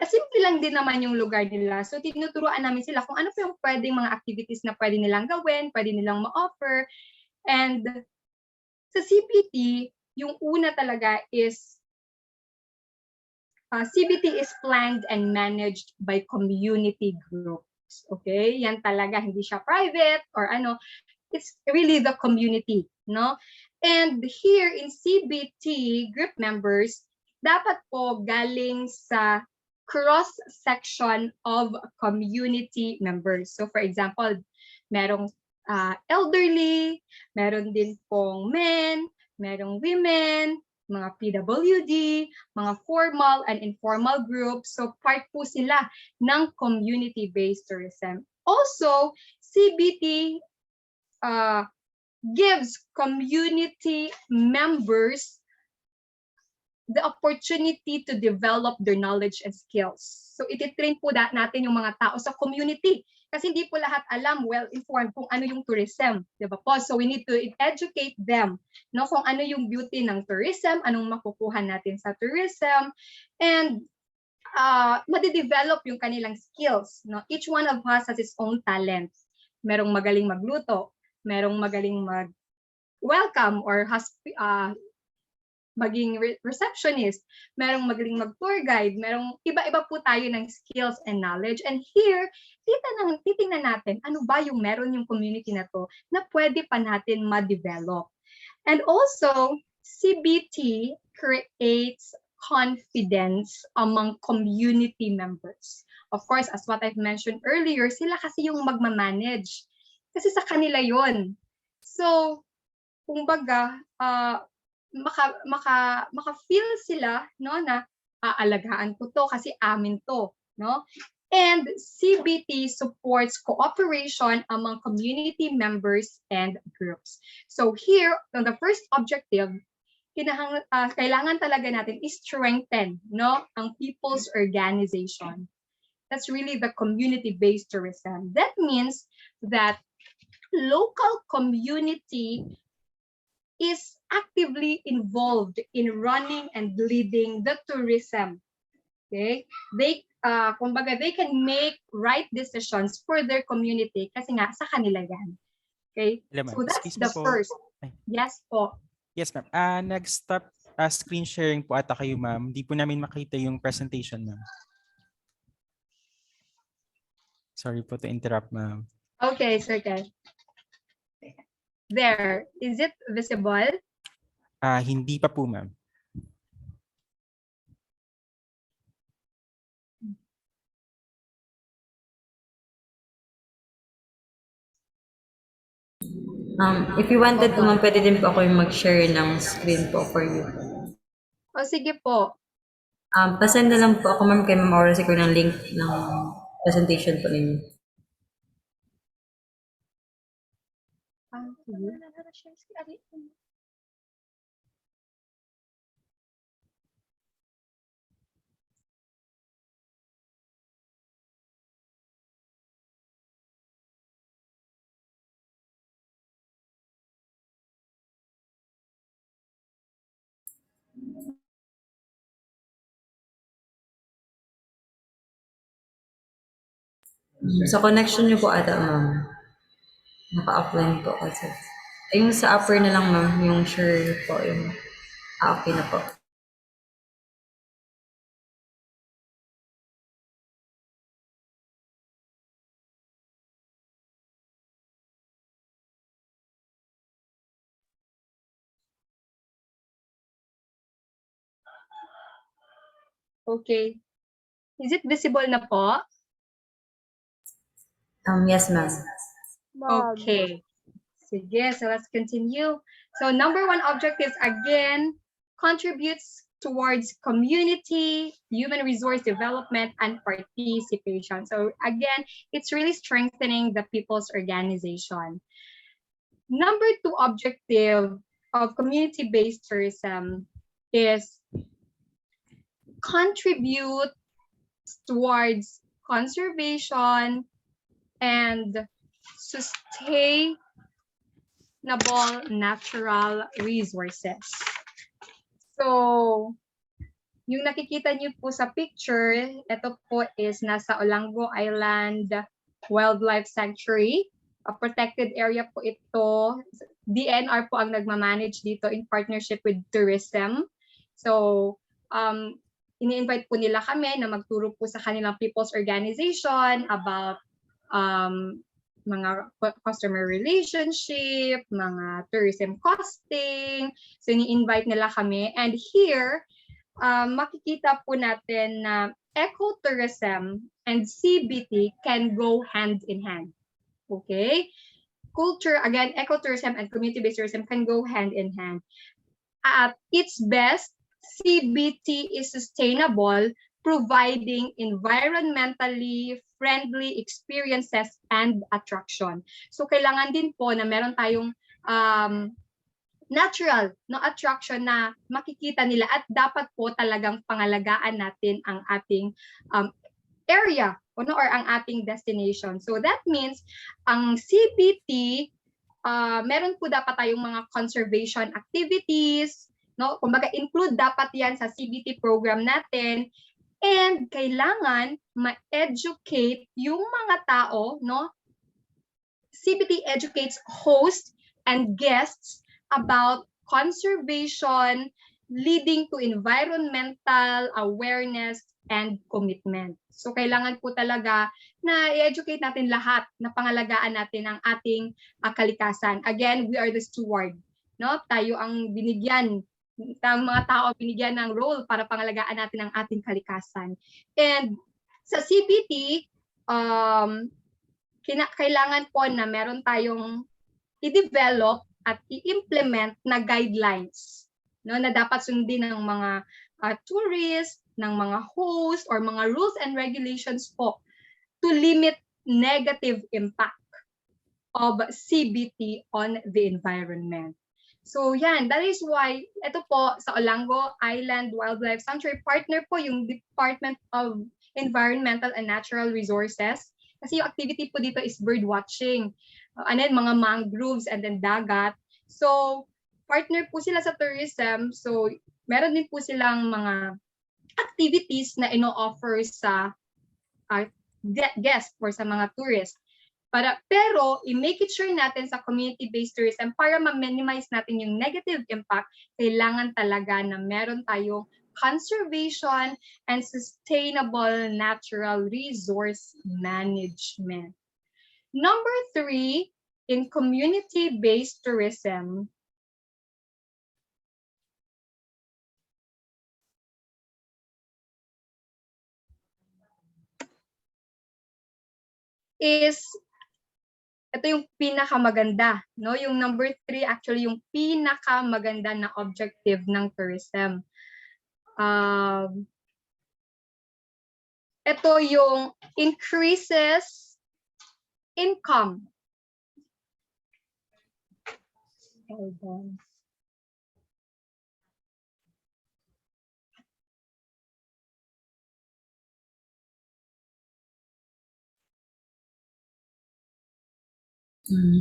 Simple lang din naman yung lugar nila. So, tinuturuan namin sila kung ano pa yung pwedeng mga activities na pwede nilang gawin, pwede nilang ma-offer. And sa CBT, yung una talaga is CBT is planned and managed by community groups. Okay? Yan talaga, hindi siya private or ano. It's really the community, no? And here in CBT group members, dapat po galing sa cross-section of community members. So for example, merong elderly, meron din pong men, merong women, mga PWD, mga formal and informal groups. So part po sila ng community-based tourism. Also, CBT gives community members the opportunity to develop their knowledge and skills. So ititrain po natin yung mga tao sa community kasi hindi po lahat alam, well-informed kung ano yung tourism, di ba po? So we need to educate them, no, kung ano yung beauty ng tourism, anong makukuha natin sa tourism, and madidevelop yung kanilang skills, no? Each one of us has its own talent. Merong magaling magluto, merong magaling mag-welcome or maging receptionist, merong magaling mag-tour guide, merong iba-iba po tayo ng skills and knowledge. And here, titingnan natin ano ba yung meron yung community na to na pwede pa natin ma-develop. And also, CBT creates confidence among community members. Of course, as what I've mentioned earlier, sila kasi yung magmamanage. Kasi sa kanila yon. So, kumbaga, maka-feel sila, no, na aalagaan ko to kasi amin to, no? And CBT supports cooperation among community members and groups. So here, on the first objective, kailangan talaga natin is strengthen, no, ang people's organization. That's really the community-based tourism. That means that local community is actively involved in running and leading the tourism. Okay? Kumbaga, they can make right decisions for their community kasi nga sa kanila yan. Okay? So that's the first. Yes po. Yes, ma'am. Nag-stop screen sharing po ata kayo, ma'am. Hindi po namin makita yung presentation, ma'am. Sorry po to interrupt, ma'am. Okay, sir. There. Is it visible? Hindi pa po, ma'am. If you wanted po, ma'am, pwede din po ako yung mag-share ng screen po for you. O sige po. Pasend na lang po ako, ma'am, kay Ma'am Aura siguro ng link ng presentation po ninyo. Sa connection niyo po ata, ma'am. Naka-offline po kasi. Yung sa upper na lang, ma'am, yung share po, yung okay na po. Okay. Is it visible na po? Yes, ma'am. Okay. Sige, so let's continue. So number one objectives again contributes towards community, human resource development, and participation. So again, it's really strengthening the people's organization. Number two objective of community-based tourism is contribute towards conservation and sustainable natural resources. So, yung nakikita niyo po sa picture, ito po is nasa Olanggo Island Wildlife Sanctuary. A protected area po ito. DNR po ang nagmamanage dito in partnership with tourism. So, ini-invite po nila kami na magturo po sa kanilang people's organization about mga customer relationship, mga tourism costing. So, ini-invite nila kami. And here, makikita po natin na ecotourism and CBT can go hand in hand. Okay? Culture, again, ecotourism and community-based tourism can go hand in hand. At its best, CBT is sustainable, providing environmentally friendly experiences and attraction. So kailangan din po na meron tayong natural no attraction na makikita nila at dapat po talagang pangalagaan natin ang ating area or ang ating destination. So that means ang CBT meron po dapat tayong mga conservation activities, no? Kumbaga include dapat 'yan sa CBT program natin. And kailangan ma-educate yung mga tao, no? CBT educates hosts and guests about conservation leading to environmental awareness and commitment. So kailangan po talaga na i-educate natin lahat na pangalagaan natin ang ating kalikasan. Again, we are the steward, no? Tayo ang binigyan ang mga tao binigyan ng role para pangalagaan natin ang ating kalikasan. And sa CBT, kailangan po na meron tayong i-develop at i-implement na guidelines, no, na dapat sundin ng mga tourists, ng mga hosts, or mga rules and regulations po to limit negative impact of CBT on the environment. So yan, that is why ito po sa Olanggo Island Wildlife Sanctuary, partner po yung Department of Environmental and Natural Resources. Kasi yung activity po dito is bird watching. And then mga mangroves and then dagat. So partner po sila sa tourism. So meron din po silang mga activities na ino-offer sa guests or sa mga tourists. Pero i-make it sure natin sa community-based tourism para ma-minimize natin yung negative impact, kailangan talaga na meron tayong conservation and sustainable natural resource management. Number 3, in community-based tourism, is ito yung pinakamaganda, no? Yung number 3 actually yung pinakamaganda na objective ng tourism. Ito yung increases income. Hold on.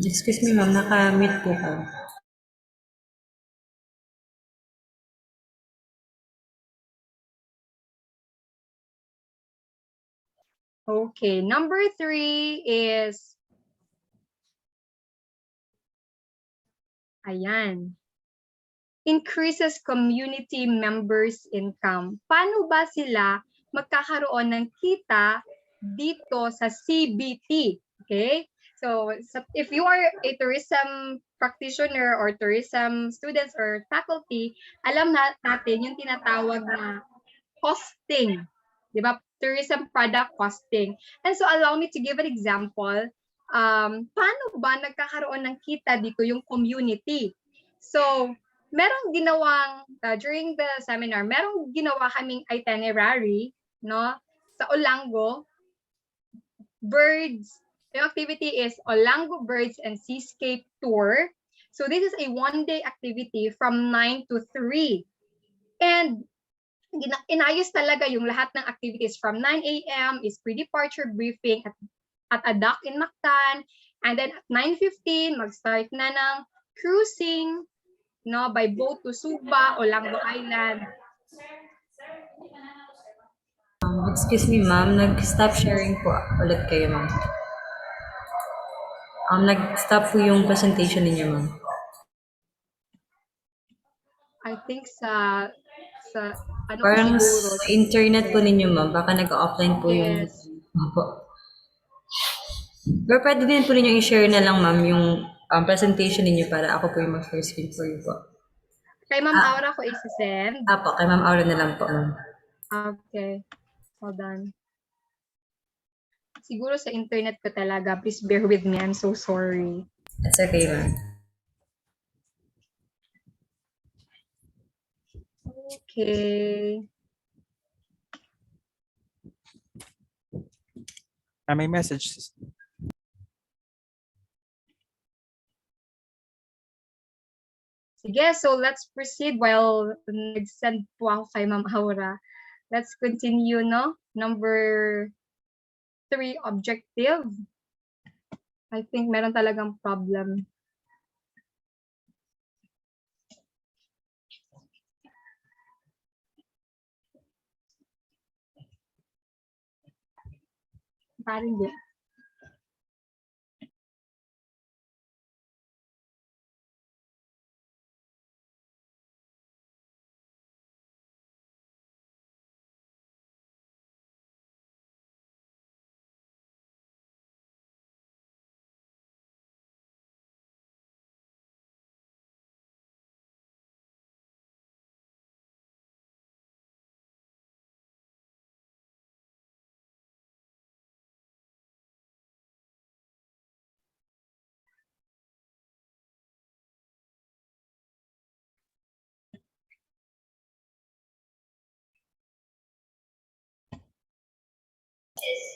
Excuse me ma'am, naka-mute po ka. Okay, number 3 is, ayan, increases community members' income. Paano ba sila magkakaroon ng kita dito sa CBT? Okay? So if you are a tourism practitioner or tourism students or faculty, alam natin yung tinatawag na costing. Di ba? Tourism product costing. And so allow me to give an example. Paano ba nagkakaroon ng kita dito yung community? So, merong ginawang, during the seminar, merong ginawa kaming itinerary, no? Sa Olango, birds, yung activity is Olango Birds and Seascape Tour. So this is a one-day activity from 9 to 3. And inayos talaga yung lahat ng activities from 9 a.m. is pre-departure briefing at a dock in Mactan. And then at 9:15, mag-start na ng cruising, no, by boat to Suba, Olango Island. Excuse me ma'am, nag-stop sharing po ulit kayo ma'am. Nag-stop po yung presentation ninyo ma'am. I think sa ano parang siguro, sa internet po ninyo ma'am, baka nag-offline po yung po. Pero pwede din po ninyo i-share na lang ma'am yung presentation ninyo para ako po yung mag-share screen for you po. Kay Ma'am Aura ko isi-send? Apo, kay Ma'am Aura na lang po ma'am. Okay. Hold on. Siguro sa internet ko talaga. Please bear with me. I'm so sorry. That's okay ma'am. Okay. May message. Sige, so let's proceed while nag-send po ako kay Ma'am Aura. Let's continue, no? Number 3 objective. I think meron talagang problem. Parang di.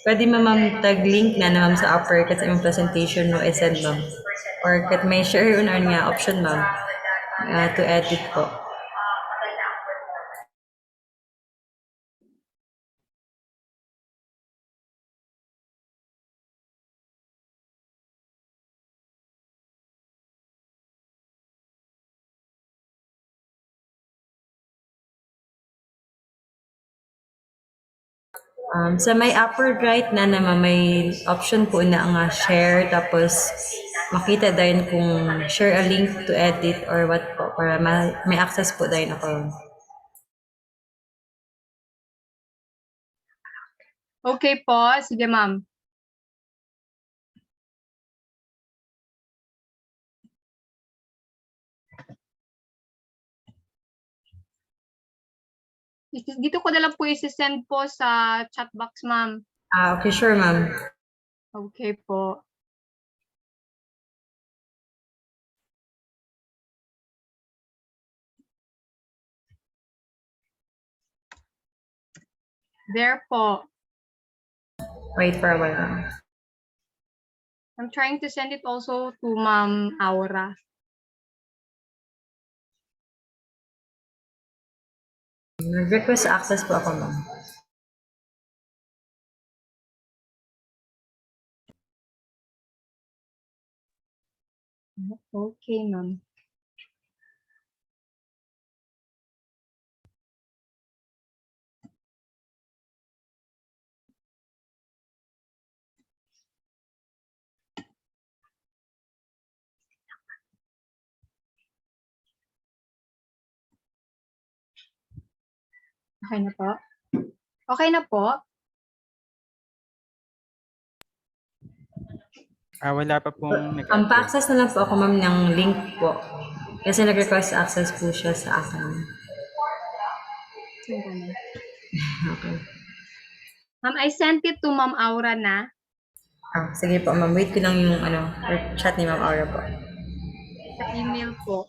Pwede ma'am tag-link na ma'am sa upper kat sa imong presentation no i-send ma'am. Or kat may share yun nga option ma'am to edit po. Sa may upper right na naman may option po na nga share tapos makita din kung share a link to edit or what po para may access po din ako. Okay po, sige ma'am. Dito ko na lang po isi-send po sa chat box, ma'am. Okay, sure, ma'am. Okay po. There po. Wait for a while, ma'am. I'm trying to send it also to Ma'am Aura. Request access po ako, ma'am. Okay, ma'am. Okay na po. Okay na po. Wala pa pong Ang pa-access na lang po ako, ma'am, ng link po. Kasi nag-request access po siya sa akin. Okay. Ma'am, I sent it to Ma'am Aura na. Sige po, ma'am. Wait ko lang yung chat ni Ma'am Aura po. Sa email po.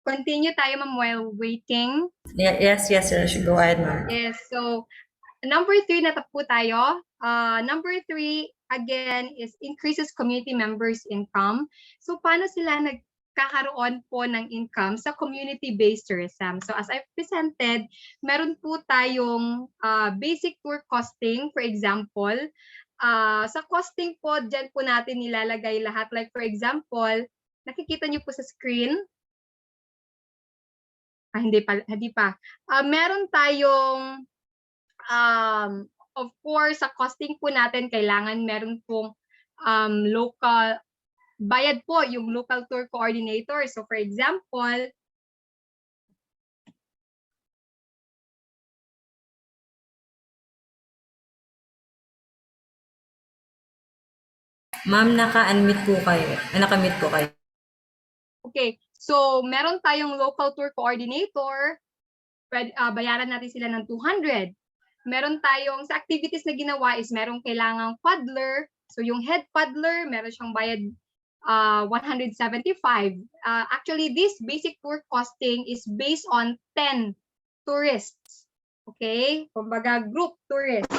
Continue tayo, ma'am, while waiting. Yes, go ahead, ma'am. Yes, so number 3 na po tayo. Number 3, again, is increases community members' income. So, paano sila nagkakaroon po ng income sa community-based tourism? So, as I've presented, meron po tayong basic tour costing, for example. Sa costing po, dyan po natin nilalagay lahat. Like, for example, nakikita niyo po sa screen, hindi pa. Meron tayong, of course, sa costing po natin, kailangan meron pong local, bayad po yung local tour coordinator. So, for example, ma'am, naka-unmute po kayo. Naka-mute po kayo. Okay, so meron tayong local tour coordinator, bayaran natin sila ng 200. Meron tayong, sa activities na ginawa is merong kailangang paddler. So yung head paddler, meron siyang bayad 175. Actually, this basic tour costing is based on 10 tourists. Okay? Kumbaga, group tourists.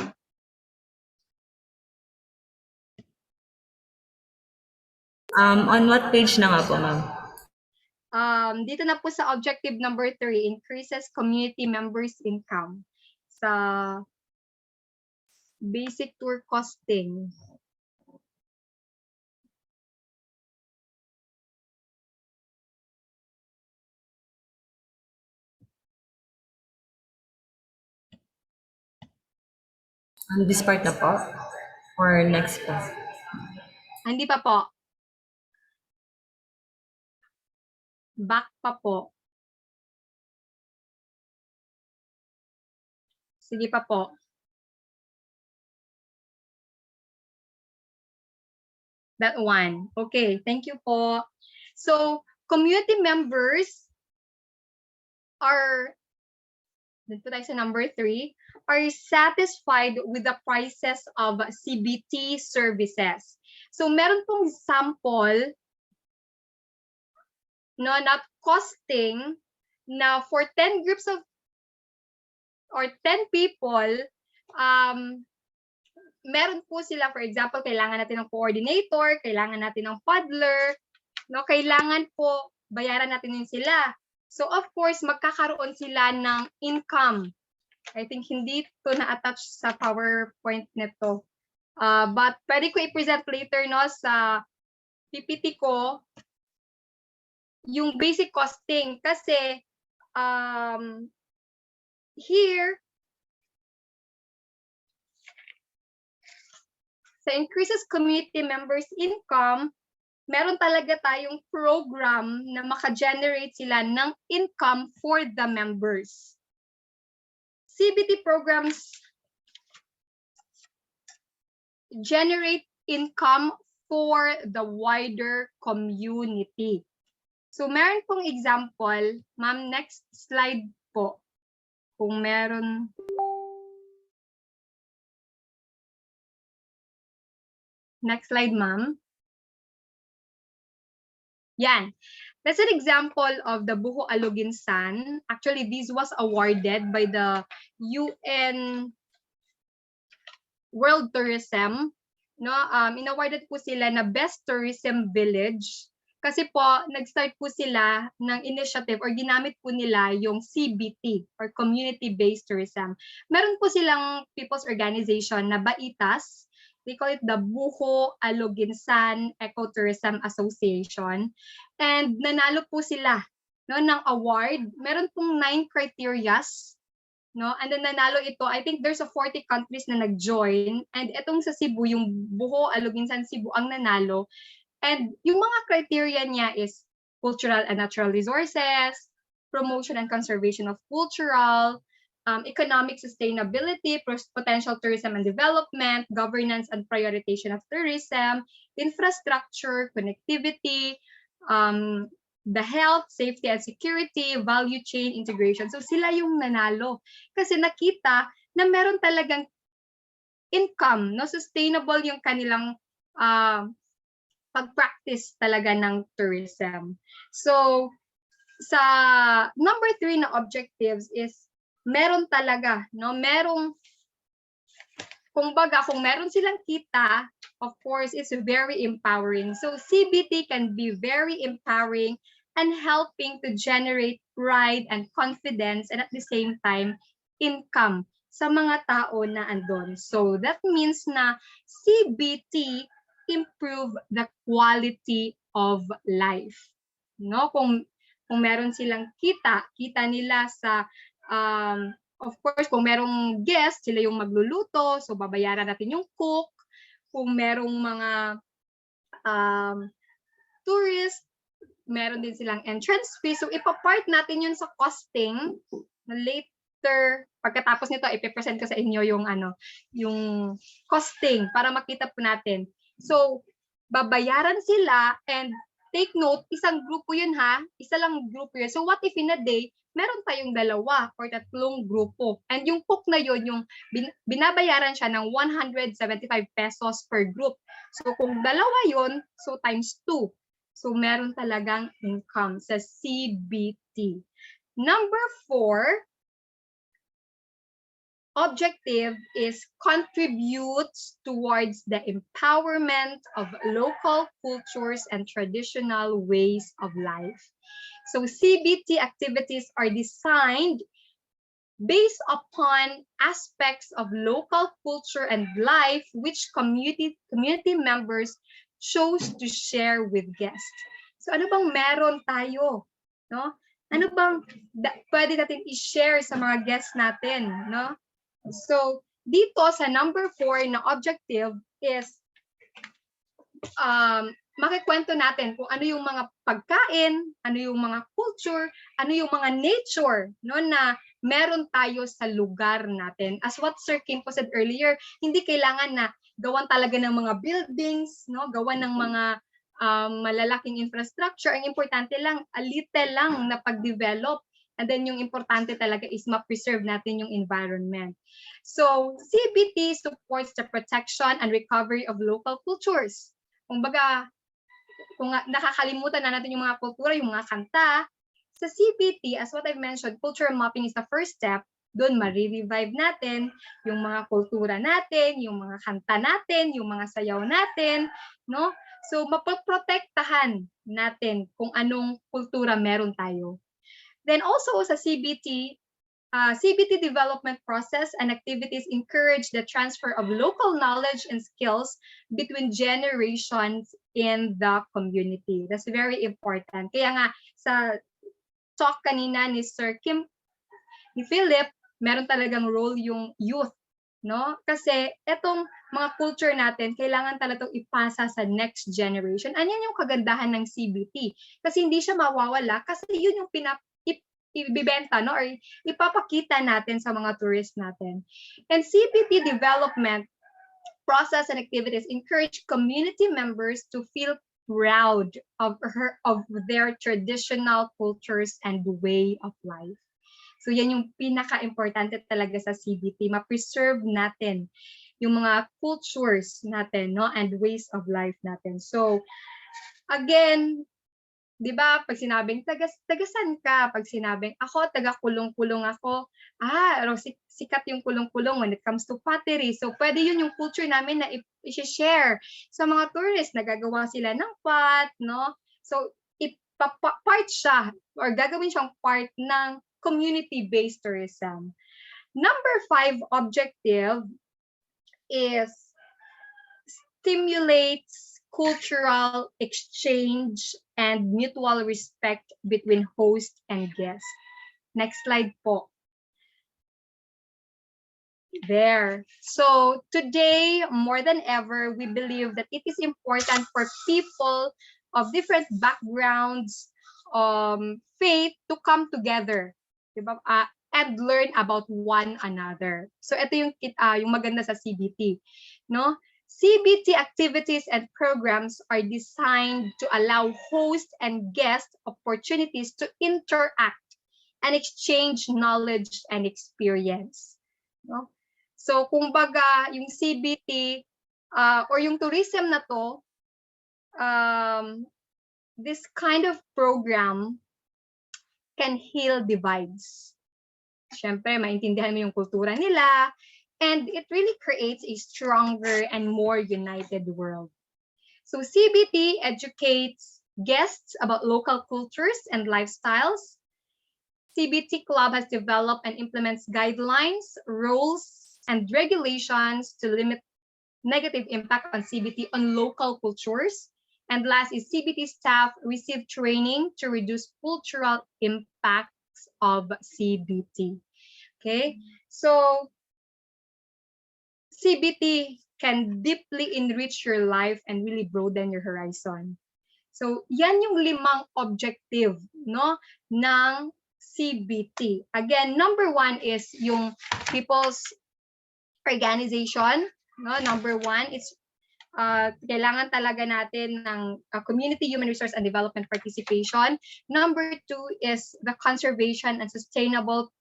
On what page na nga po, ma'am? Dito na po sa objective number 3, increases community members' income. Sa basic tour costing. This part na po? Or next po? Hindi pa po. Back pa po. Sige pa po. That one. Okay, thank you po. So, community members are, dito tayo sa number 3, are satisfied with the prices of CBT services. So, meron pong sample, no, not costing, na for 10 groups of, or 10 people, meron po sila, for example, kailangan natin ng coordinator, kailangan natin ng paddler, no, kailangan po bayaran natin din sila. So, of course, magkakaroon sila ng income. I think hindi to na-attach sa PowerPoint nito. But pwede ko i-present later, no, sa PPT ko, yung basic costing. Kasi, here, sa increases community members' income, meron talaga tayong program na maka-generate sila ng income for the members. CBT programs generate income for the wider community. So meron pong example, ma'am, next slide po. Kung meron. Next slide, ma'am. Yan. That's an example of the Buho Aluginsan. Actually, this was awarded by the UN World Tourism. No, inawarded po sila na Best Tourism Village kasi po nag-start po sila ng initiative or ginamit po nila yung CBT or Community-Based Tourism. Meron po silang people's organization na Baitas. They call it the Buho Aluginsan Ecotourism Association. And nanalo po sila no, ng award. Meron pong 9 criterias. No? And then nanalo ito, I think there's a 40 countries na nag-join. And itong sa Cebu, yung Buho Aluginsan Cebu ang nanalo. And yung mga criteria niya is cultural and natural resources, promotion and conservation of cultural, economic sustainability, potential tourism and development, governance and prioritization of tourism, infrastructure, connectivity, the health, safety and security, value chain integration. So sila yung nanalo kasi nakita na meron talagang income, no, sustainable yung kanilang pag-practice talaga ng tourism. So sa number 3 na objectives is meron talaga, no, merong kumbaga kung meron silang kita, of course, it's very empowering. So CBT can be very empowering and helping to generate pride and confidence and at the same time, income sa mga tao na andon. So that means na CBT improve the quality of life. No, kung meron silang kita nila sa of course, kung merong guest, sila yung magluluto, so babayaran natin yung cook. Kung merong mga tourist, meron din silang entrance fee. So ipapart natin yun sa costing. Later, pagkatapos nito, ipipresent ko sa inyo yung yung costing para makita po natin. So babayaran sila and take note, isang grupo yun ha, isa lang grupo yun. So what if in a day, meron tayong 2 or 3 grupo. And yung cook na yun, yung binabayaran siya ng 175 pesos per group. So kung 2 yun, so times 2. So meron talagang income sa CBT. Number 4, objective is contributes towards the empowerment of local cultures and traditional ways of life. So CBT activities are designed based upon aspects of local culture and life which community members chose to share with guests. So ano bang meron tayo, no? Ano bang pwede natin i-share sa mga guests natin, no? So dito sa number 4 na objective is makikwento natin kung ano yung mga pagkain, ano yung mga culture, ano yung mga nature, no, na meron tayo sa lugar natin. As what Sir Kim po said earlier, hindi kailangan na gawan talaga ng mga buildings, no, gawan ng mga malalaking infrastructure. Ang importante lang, a little lang na pag-develop. And then yung importante talaga is ma-preserve natin yung environment. So CBT supports the protection and recovery of local cultures. Kumbaga, kung nakakalimutan na natin yung mga kultura, yung mga kanta, sa CBT, as what I've mentioned, culture mapping is the first step. Doon ma-revive natin yung mga kultura natin, yung mga kanta natin, yung mga sayaw natin, no? So mapoprotektahan natin kung anong kultura meron tayo. Then also sa CBT, CBT development process and activities encourage the transfer of local knowledge and skills between generations in the community. That's very important. Kaya nga sa talk kanina ni Sir Kim, ni Philip, meron talagang role yung youth, no? Kasi etong mga culture natin, kailangan talagang ipasa sa next generation. Anyan yung kagandahan ng CBT. Kasi hindi siya mawawala kasi yun yung ibibenta, no? Or ipapakita natin sa mga tourists natin. And CBT development process and activities encourage community members to feel proud of their traditional cultures and way of life. So yan yung pinaka-importante talaga sa CBT, ma-preserve natin yung mga cultures natin, no, and ways of life natin. So again, 'di ba, pag sinabing tagasan ka, pag sinabing ako taga-kulong-kulong ako, sikat yung kulong-kulong when it comes to pottery. So pwede yun yung culture namin na i-share sa mga tourists, nagagawa sila ng pot, no? So part siya or gagawin siyang part ng community-based tourism. Number 5 objective is stimulates cultural exchange and mutual respect between host and guest. Next slide po. There. So today, more than ever, we believe that it is important for people of different backgrounds, faith to come together, diba? And learn about one another. So ito yung maganda sa CBT, no? CBT activities and programs are designed to allow hosts and guests opportunities to interact and exchange knowledge and experience, no? So kumbaga yung CBT or yung tourism na to, this kind of program can heal divides. Siyempre, maintindihan mo yung kultura nila, and it really creates a stronger and more united world. So CBT educates guests about local cultures and lifestyles. CBT Club has developed and implements guidelines, rules, and regulations to limit negative impact on CBT on local cultures. And last is CBT staff receive training to reduce cultural impacts of CBT. Okay, so CBT can deeply enrich your life and really broaden your horizon. So yan yung 5 objective, no, ng CBT. Again, number 1 is yung people's organization, no. Number 1 is kailangan talaga natin ng community human resource and development participation. Number 2 is the conservation and sustainable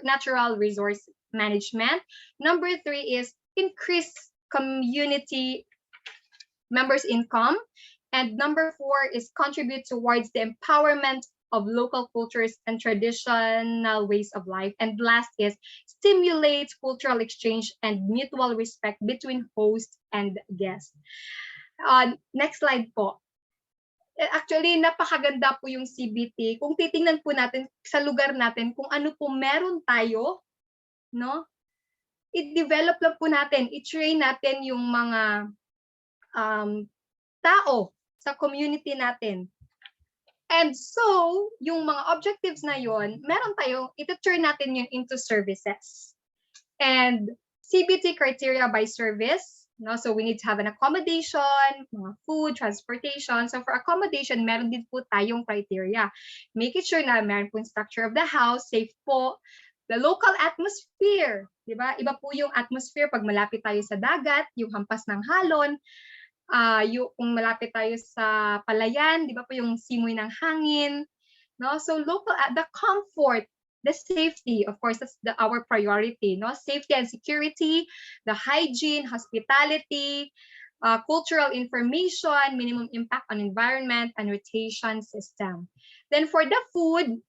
natural resource management. Number 3 is increase community members' income. And number 4 is contribute towards the empowerment of local cultures and traditional ways of life. And last is stimulate cultural exchange and mutual respect between host and guest. Next slide po. Actually, napakaganda po yung CBT. Kung titingnan po natin sa lugar natin kung ano po meron tayo, no? I-develop lang po natin, i-train natin yung mga tao sa community natin. And so, yung mga objectives na yon, meron tayo, ito-turn natin yun into services. And CBT criteria by service, no? So we need to have an accommodation, mga food, transportation. So for accommodation, meron din po tayong criteria. Make it sure na meron po yung structure of the house, safe po, the local atmosphere, di ba? Iba po yung atmosphere pag malapit tayo sa dagat, yung hampas ng halon, yung malapit tayo sa palayan, di ba po yung simoy ng hangin, no? So local, the comfort, the safety, of course, that's our priority, no? Safety and security, the hygiene, hospitality, cultural information, minimum impact on environment, and rotation system. Then for the food,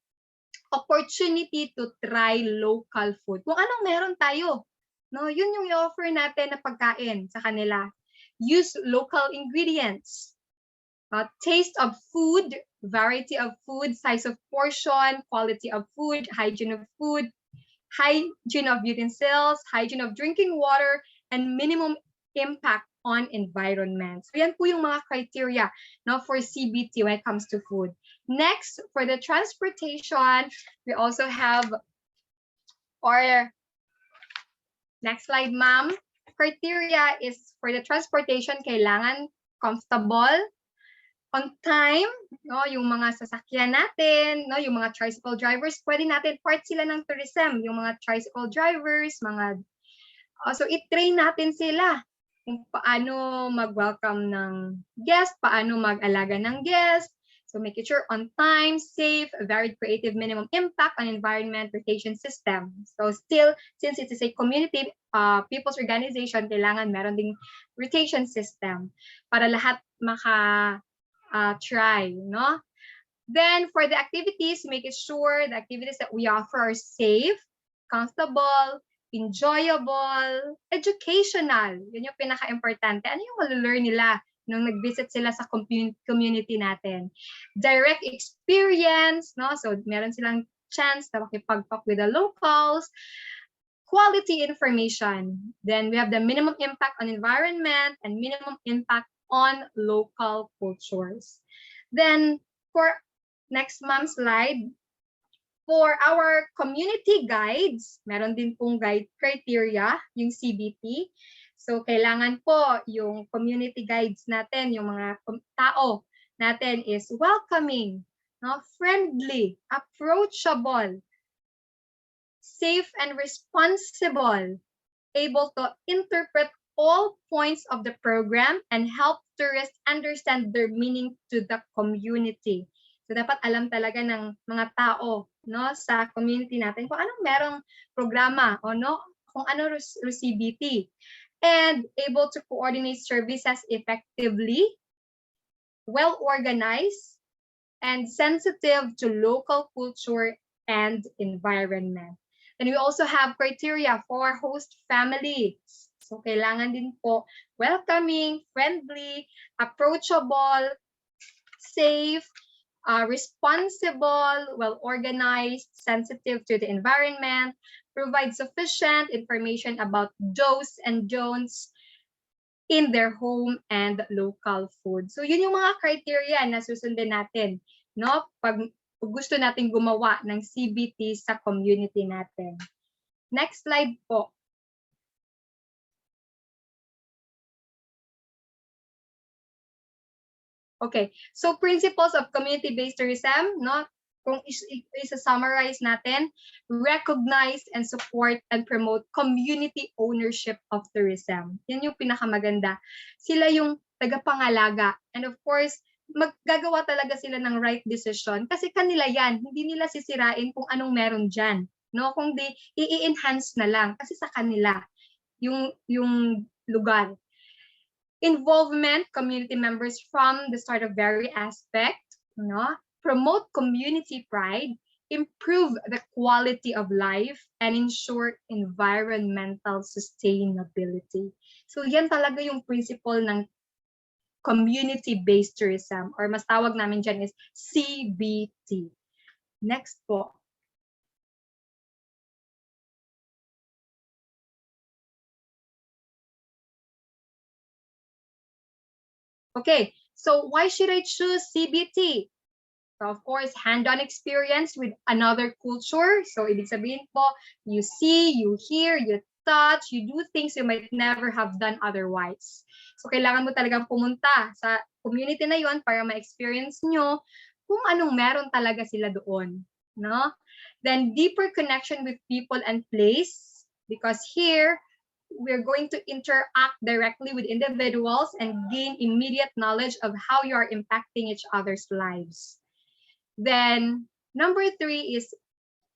opportunity to try local food. Kung anong meron tayo, no? Yun yung i-offer natin na pagkain sa kanila. Use local ingredients. Taste of food, variety of food, size of portion, quality of food, hygiene of utensils, hygiene of drinking water, and minimum impact on environment. So yan po yung mga criteria, no, for CBT when it comes to food. Next, for the transportation, we also have, or next slide, ma'am. criteria is for the transportation, kailangan comfortable, on time, no, yung mga sasakyan natin, no, yung mga tricycle drivers, pwede natin part sila ng tourism, yung mga tricycle drivers, mga so i-train natin sila kung paano mag-welcome ng guest, paano mag-alaga ng guest. So make it sure on time, safe, varied, creative, minimum impact on environment, rotation system. So still, since it is a community people's organization, kailangan meron ding rotation system para lahat try, no? Then for the activities, make it sure the activities that we offer are safe, comfortable, enjoyable, educational. Yun yung pinaka-importante. Ano yung ma-learn nila nung nag-visit sila sa community natin? Direct experience, no? So meron silang chance na makipag-talk with the locals. Quality information. Then we have the minimum impact on environment and minimum impact on local cultures. Then for next month's slide, for our community guides, meron din pong guide criteria, yung CBT. So kailangan po yung community guides natin, yung mga tao natin is welcoming, no, friendly, approachable, safe and responsible, able to interpret all points of the program and help tourists understand their meaning to the community. So dapat alam talaga ng mga tao, no, sa community natin kung anong merong programa o no, kung ano CBT, and able to coordinate services effectively, well organized, and sensitive to local culture and environment. And we also have criteria for host families. So kailangan din po welcoming, friendly, approachable, safe, responsible, well-organized, sensitive to the environment, provide sufficient information about do's and don'ts in their home and local food. So yun yung mga criteria na susundin natin, no? Pag gusto natin gumawa ng CBT sa community natin. Next slide po. Okay, so principles of community-based tourism, no? Kung isa-summarize natin, recognize and support and promote community ownership of tourism. Yan yung pinakamaganda. Sila yung tagapangalaga. And of course, maggagawa talaga sila ng right decision kasi kanila yan. Hindi nila sisirain kung anong meron dyan. No? Kung di, i-enhance na lang kasi sa kanila yung lugar. Involvement, community members from the start of every aspect, no? Promote community pride, improve the quality of life, and ensure environmental sustainability. So yan talaga yung principle ng community-based tourism, or mas tawag namin dyan is CBT. Next po. Okay, so why should I choose CBT? So of course, hand-on experience with another culture. So ibig sabihin po, you see, you hear, you touch, you do things you might never have done otherwise. So kailangan mo talagang pumunta sa community na yon para ma-experience nyo kung anong meron talaga sila doon. No? Then deeper connection with people and place, because here, we're going to interact directly with individuals and gain immediate knowledge of how you are impacting each other's lives. Then, number 3 is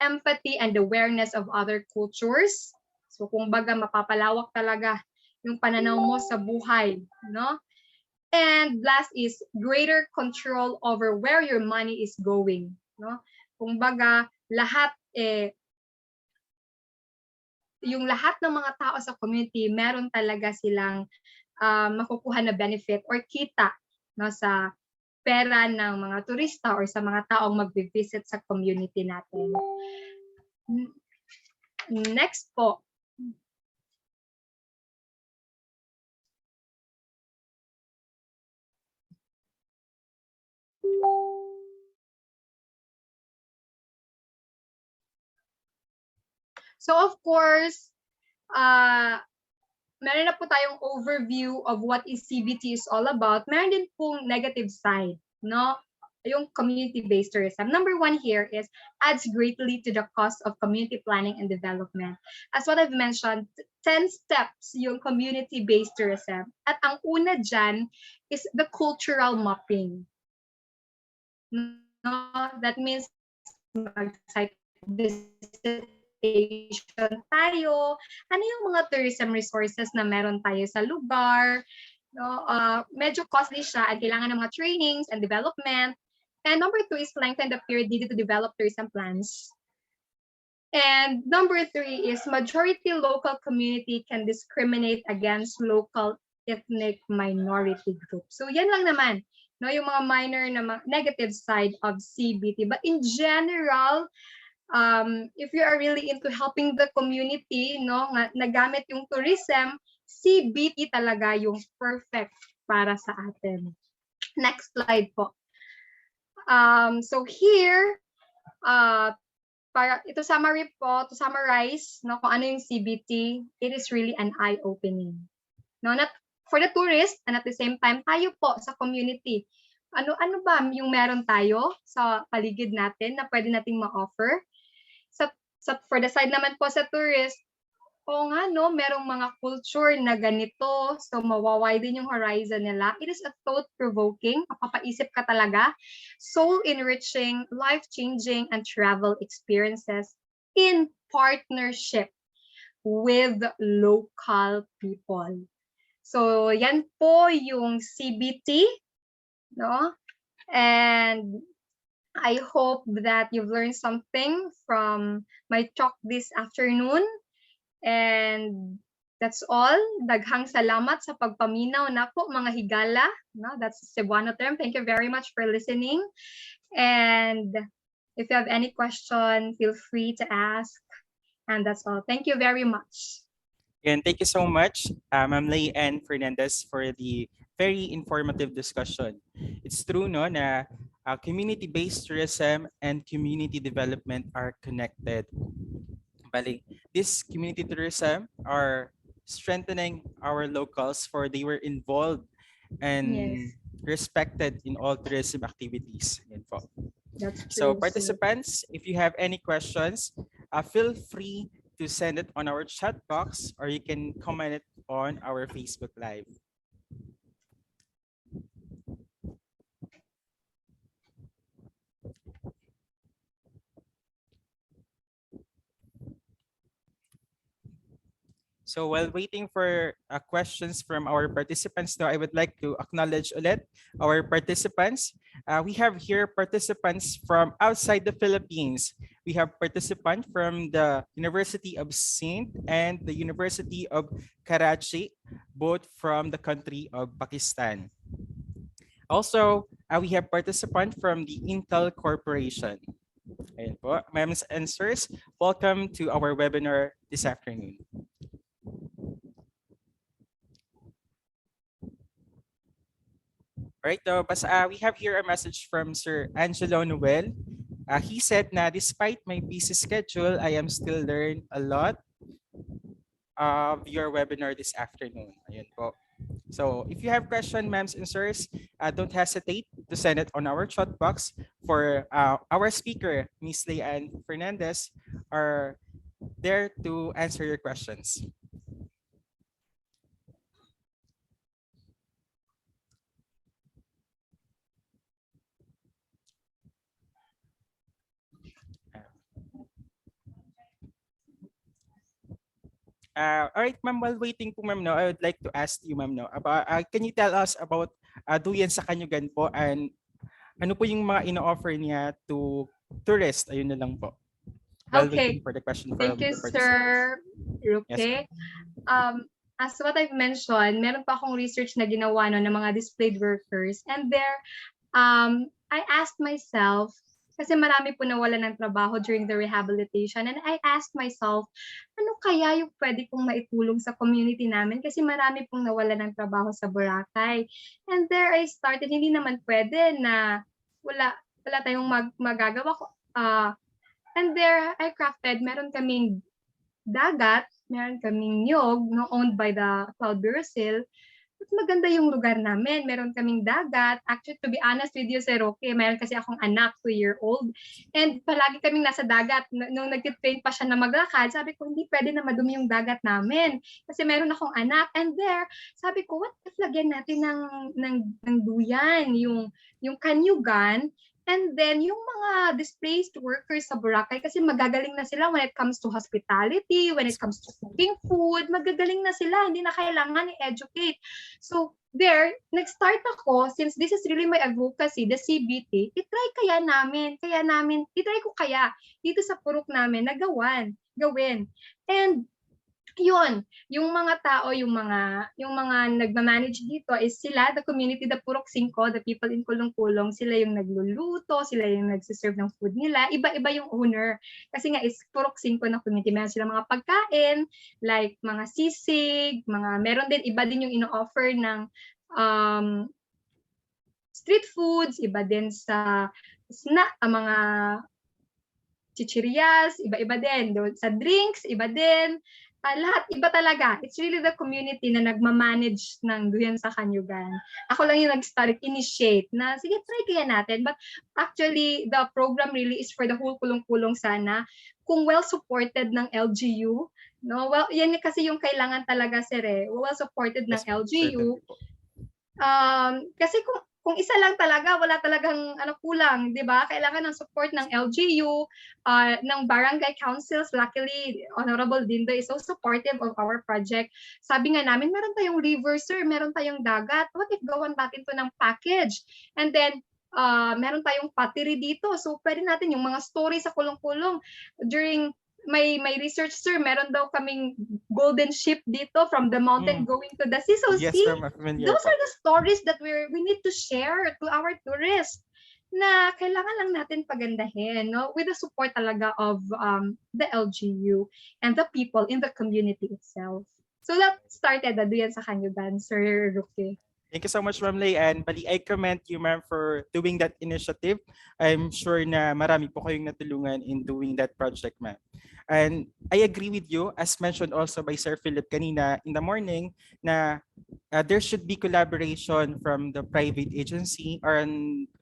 empathy and awareness of other cultures. So, kung baga, mapapalawak talaga yung pananaw mo sa buhay, no? And last is greater control over where your money is going, no? Kung baga, yung lahat ng mga tao sa community, meron talaga silang makukuha na benefit or kita, no, sa pera ng mga turista or sa mga taong mag-visit sa community natin. Next po. So of course, meron na po tayong overview of what is CBT is all about. Meron din pong negative side, no? Yung community-based tourism. Number one here is adds greatly to the cost of community planning and development. As what I've mentioned, 10 steps yung community-based tourism. At ang una dyan is the cultural mapping. No? That means mag-site visitation tayo. Ano yung mga tourism resources na meron tayo sa lugar? No? Medyo costly siya at kailangan ng mga trainings and development. And number two is lengthen the period needed to develop tourism plans. And number three is majority local community can discriminate against local ethnic minority groups. So yan lang naman, no, yung mga minor na negative side of CBT. But in general, if you are really into helping the community, no, nagamit yung tourism, CBT talaga yung perfect para sa atin. Next slide po. So here, para ito summary po, to summarize, no, kung ano yung CBT, it is really an eye-opening. No, not for the tourist and at the same time tayo po sa community. Ano ba yung meron tayo sa paligid natin na pwede nating ma-offer? For the side naman po sa tourist, o nga no, merong mga culture na ganito, so mawawiden yung horizon nila. It is a thought-provoking, mapapaisip ka talaga, soul-enriching, life-changing, and travel experiences in partnership with local people. So yan po yung CBT, no? And I hope that you've learned something from my talk this afternoon. And that's all. Daghang salamat sa pagpaminaw na po mga higala. No, that's Cebuano term. Thank you very much for listening. And if you have any question, feel free to ask. And that's all. Thank you very much. And thank you so much, Ma'am Lay Ann Fernandez, for the very informative discussion. It's true, no, na community-based tourism and community development are connected. Bali, this community tourism are strengthening our locals, for they were involved and respected in all tourism activities. That's true. So participants, if you have any questions, feel free to send it on our chat box, or you can comment it on our Facebook Live. So while waiting for questions from our participants, now I would like to acknowledge ulit our participants. We have here participants from outside the Philippines. We have participants from the University of Sindh and the University of Karachi, both from the country of Pakistan. Also, we have participants from the Intel Corporation. Ayan po, ma'am and sirs, welcome to our webinar this afternoon. Right, though, but we have here a message from Sir Angelo Noel. He said na despite my busy schedule, I am still learn a lot of your webinar this afternoon. Ayun po. So if you have questions, ma'ams and sirs, don't hesitate to send it on our chat box. For our speaker, Ms. Leanne Fernandez, are there to answer your questions. All right, ma'am, while waiting po, ma'am, no, I would like to ask you, ma'am, no, about, can you tell us about Duyan sa Kanyugan po, and ano po yung mga ino-offer niya to tourists? Ayun na lang po. While waiting for the question. Thank you, Sir Rupe. Yes, as what I've mentioned, meron pa akong research na ginawa no, ng mga displayed workers, and there, I asked myself, kasi marami po nawalan ng trabaho during the rehabilitation, and I asked myself, ano kaya yung pwede kong maitulong sa community namin? Kasi marami pong nawalan ng trabaho sa Boracay. And there I started, hindi naman pwede na wala tayong magagawa. And there I crafted, meron kaming dagat, meron kaming niyog, no, owned by the Cloud Bureau. At maganda yung lugar namin. Meron kaming dagat. Actually, to be honest with you, Sir Roque, meron kasi akong anak, 2-year-old. And palagi kaming nasa dagat. Nung nag-train pa siya na maglakad, sabi ko, hindi pwede na madumi yung dagat namin. Kasi meron akong anak. And there, sabi ko, what if lagyan natin ng duyan, yung kanyugan, and then yung mga displaced workers sa Boracay, kasi magagaling na sila when it comes to hospitality, when it comes to cooking food, magagaling na sila, hindi na kailangan i-educate. So there, nag-start ako, since this is really my advocacy, the CBT, itry itry ko kaya dito sa purok namin na gawin. And yun, yung mga tao, yung mga nagma-manage dito is sila, the community, the Purok 5, the people in Kulong-Kulong, sila yung nagluluto, sila yung nagsiserve ng food nila, iba-iba yung owner. Kasi nga is Purok 5 na community, meron sila mga pagkain, like mga sisig, meron din, iba din yung ino-offer ng street foods, iba din sa snack, mga chichirias, iba-iba din. Sa drinks, iba din. Lahat, iba talaga. It's really the community na nagmamanage ng duyan sa Kanyugan. Ako lang yung nag-start, initiate na, sige, try kaya natin. But actually, the program really is for the whole Kulong-Kulong sana. Kung well-supported ng LGU, no? Well, yan kasi yung kailangan talaga, sir, well-supported ng LGU. Kasi kung isa lang talaga, wala talagang kulang, di ba? Kailangan ng support ng LGU, ng barangay councils. Luckily, Honorable Dindo is so supportive of our project. Sabi nga namin, meron tayong river, sir, meron tayong dagat. What if gawan natin to ng package? And then, meron tayong pottery dito. So, pwede natin yung mga stories sa Kulong-Kulong. During my research, sir, meron daw kaming golden ship dito from the mountain going to the sea. So Yes, see, ma'am, those are the stories that we need to share to our tourists na kailangan lang natin pagandahin, no? With the support talaga of the LGU and the people in the community itself. So that started doon sa Kanyugan, Sir Roque. Thank you so much, Ma'am Layan. Bali, I commend you, ma'am, for doing that initiative. I'm sure na marami po kayong natulungan in doing that project, ma'am. And I agree with you, as mentioned also by Sir Philip kanina in the morning, na there should be collaboration from the private agency or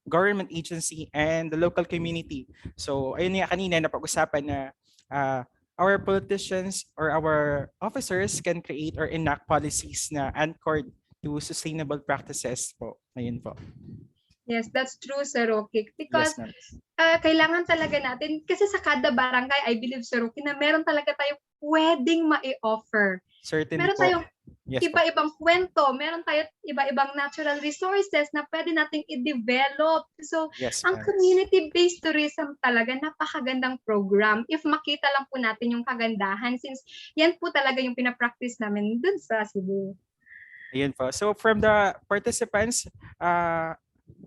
government agency and the local community. So ayun nga kanina napag-usapan na our politicians or our officers can create or enact policies na anchored to sustainable practices po. Ayun po. Yes, that's true, Sir Roque. Because Yes, kailangan talaga natin, kasi sa kada barangay, I believe, Sir Roque, na meron talaga tayong pwedeng ma-offer. Certainly Meron po. tayong Yes, iba-ibang kwento, meron tayong iba-ibang natural resources na pwede nating i-develop. So, yes, ang community-based tourism talaga, napakagandang program. If makita lang po natin yung kagandahan, since yan po talaga yung pinapractice namin dun sa Cebu. Ayun po. So from the participants,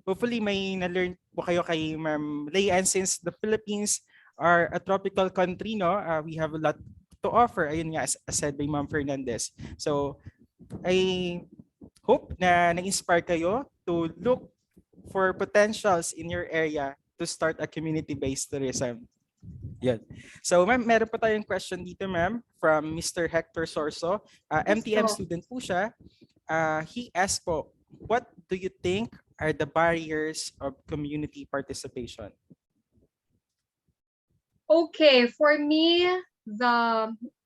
hopefully may na-learn po kayo kay Ma'am Layan, since the Philippines are a tropical country, no? We have a lot to offer. Ayun nga, as said by Ma'am Fernandez. So I hope na na-inspire kayo to look for potentials in your area to start a community-based tourism. Yan. So ma'am, meron pa tayong question dito, ma'am, from Mr. Hector Sorso. MTM student po siya. He asked po, what do you think are the barriers of community participation? Okay, for me,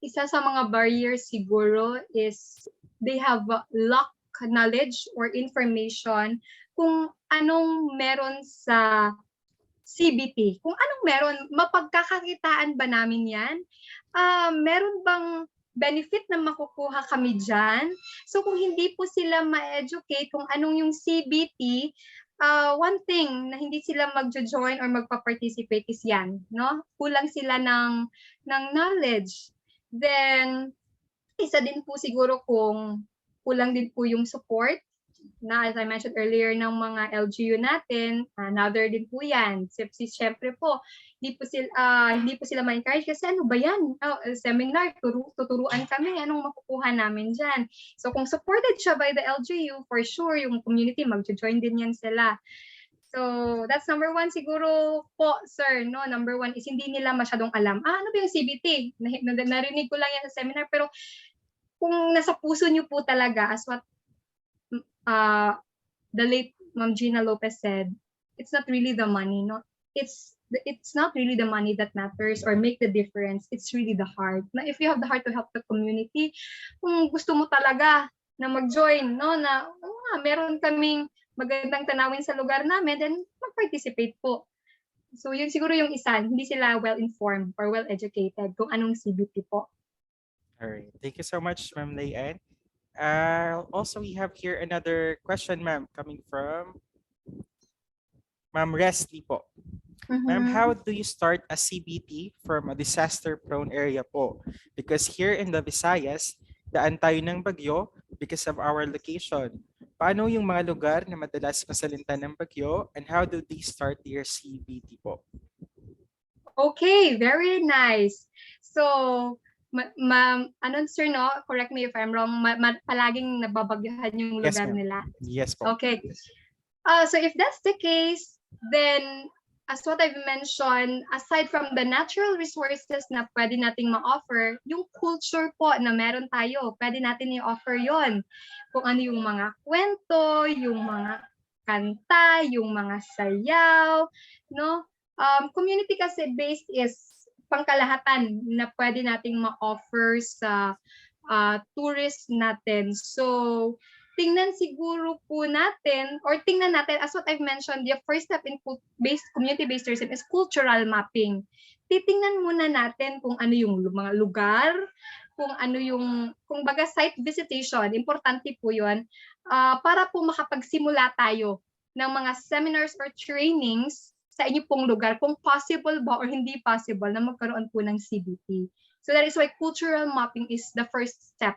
isa sa mga barriers siguro is they have lack knowledge or information kung anong meron sa CBT. Kung anong meron, mapagkakakitaan ba namin yan? Meron bang benefit na makukuha kami dyan? So kung hindi po sila ma-educate kung anong yung CBT, one thing na hindi sila magjo-join or magpa-participate is yan, no? Kulang sila ng knowledge. Then, isa din po siguro kung kulang din po yung support na, as I mentioned earlier, ng mga LGU natin. Another din po yan. Siyempre po, hindi po sila ma-encourage kasi ano ba yan? Seminar, tuturuan kami, anong makukuha namin dyan? So kung supported siya by the LGU, for sure, yung community, mag-join din yan sila. So that's number one siguro po, sir. No, number one is hindi nila masyadong alam. Ano ba yung CBT? Narinig ko lang yan sa seminar, pero kung nasa puso niyo po talaga, as what the late Ma'am Gina Lopez said, it's not really the money, no? It's not really the money that matters or make the difference. It's really the heart. Na if you have the heart to help the community, kung gusto mo talaga na mag-join, no, na meron kaming magandang tanawin sa lugar namin, then mag-participate po. So yun siguro yung isa, hindi sila well-informed or well-educated kung anong CBT po. All right. Thank you so much, Ma'am Layan. Also, we have here another question, ma'am, coming from Ma'am Resli po. Ma'am, how do you start a CBT from a disaster-prone area po? Because here in the Visayas, daan tayo ng bagyo because of our location. Paano yung mga lugar na madalas masalanta ng bagyo and how do they start their CBT po? Okay, very nice. So, ma'am, sir, no? Correct me if I'm wrong, palaging nababagyahan yung lugar nila. Yes po. Okay. So if that's the case, then as what I've mentioned, aside from the natural resources na pwede nating ma-offer, yung culture po na meron tayo, pwede natin i-offer yon. Kung ano yung mga kwento, yung mga kanta, yung mga sayaw, no? Community kasi based is pangkalahatan na pwede nating ma-offer sa tourists natin. So, tingnan siguro po natin, or tingnan natin, as what I've mentioned, the first step in community-based tourism is cultural mapping. Titingnan muna natin kung ano yung mga lugar, kung ano yung, kung baga site visitation, importante po yun, para po makapagsimula tayo ng mga seminars or trainings sa inyo pong lugar, kung possible ba or hindi possible na magkaroon po ng CBT. So that is why cultural mapping is the first step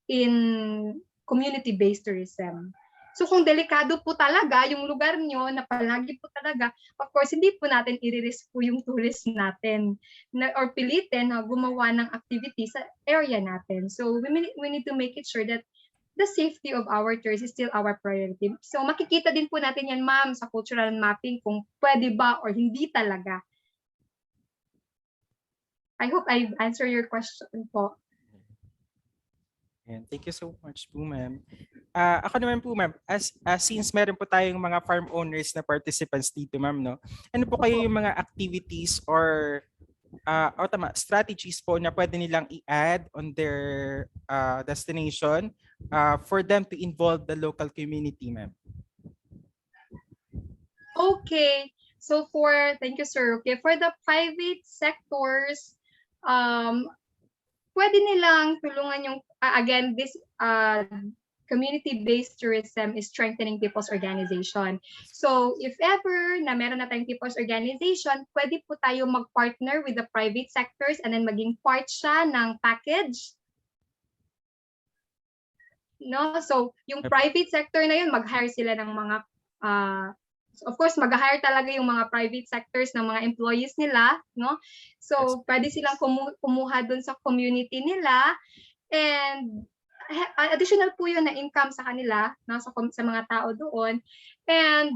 in community-based tourism. So kung delikado po talaga yung lugar nyo na palagi po talaga, of course, hindi po natin i-risk po yung tourist natin or pilitin na gumawa ng activity sa area natin. So we need to make it sure that the safety of our tourists is still our priority. So makikita din po natin yan, ma'am, sa cultural mapping kung pwede ba or hindi talaga. I hope I've answered your question po. And thank you so much po, ma'am. Ako naman po, ma'am, since meron po tayong mga farm owners na participants dito, ma'am, no? Ano po kayo yung mga activities or strategies po na pwede nilang i-add on their destination for them to involve the local community, ma'am? Okay. So thank you, sir. Okay, for the private sectors, pwede nilang tulungan yung, again, this community-based tourism is strengthening people's organization. So if ever na meron na tayong people's organization, pwede po tayo mag-partner with the private sectors and then maging part siya ng package. No? So yung private sector na yun, mag-hire sila ng mga of course, mag-hire talaga yung mga private sectors ng mga employees nila, no? So, pwede silang kumuha dun sa community nila and additional po yun na income sa kanila, no? sa mga tao doon. And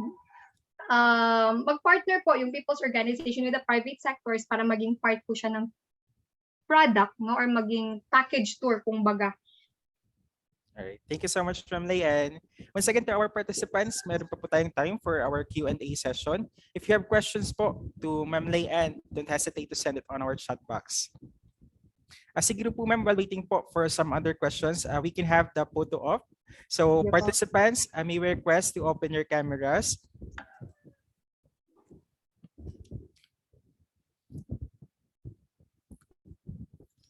mag-partner po yung people's organization with the private sectors para maging part po siya ng product, no? Or maging package tour, kung baga. All right. Thank you so much, Ma'am Layan. Once again, to our participants, meron pa po tayong time for our Q&A session. If you have questions po to Ma'am Layan, don't hesitate to send it on our chat box. Siguro po, ma'am, while waiting po for some other questions, we can have the photo off. So participants, may request to open your cameras.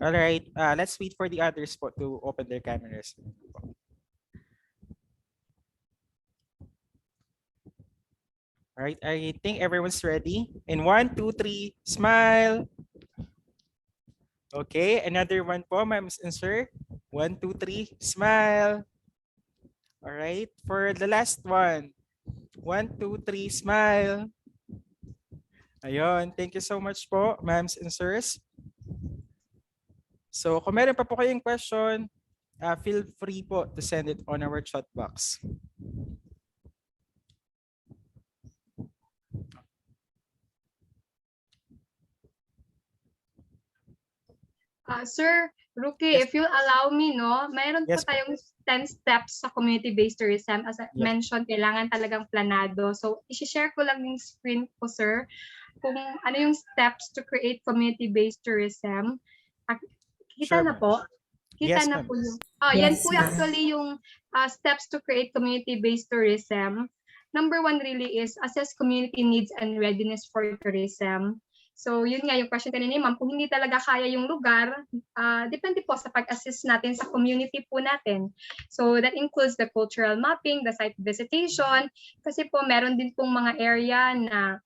All right, let's wait for the others po to open their cameras. All right, I think everyone's ready. In 1, 2, 3, smile. Okay, another one po, ma'am and sir. 1, 2, 3, smile. All right, for the last one. 1, 2, 3, smile. Ayun, thank you so much po, ma'ams and sirs. So kung meron pa po kayong question, feel free po to send it on our chat box. Sir Rookie, Yes. if you'll allow me, no, mayroon po Yes po. tayong 10 steps sa community-based tourism. As I Yes. mentioned, kailangan talagang planado. So, isi-share ko lang yung screen ko, sir, kung ano yung steps to create community-based tourism. Kita Sure, na ma'am. po? Kita Yes, na ma'am. po yung... yan Yes, po ma'am. actually yung steps to create community-based tourism. Number one really is assess community needs and readiness for tourism. So, yun nga yung question kanina, ma'am, kung hindi talaga kaya yung lugar, depende po sa pag-assist natin sa community po natin. So, that includes the cultural mapping, the site visitation, kasi po meron din pong mga area na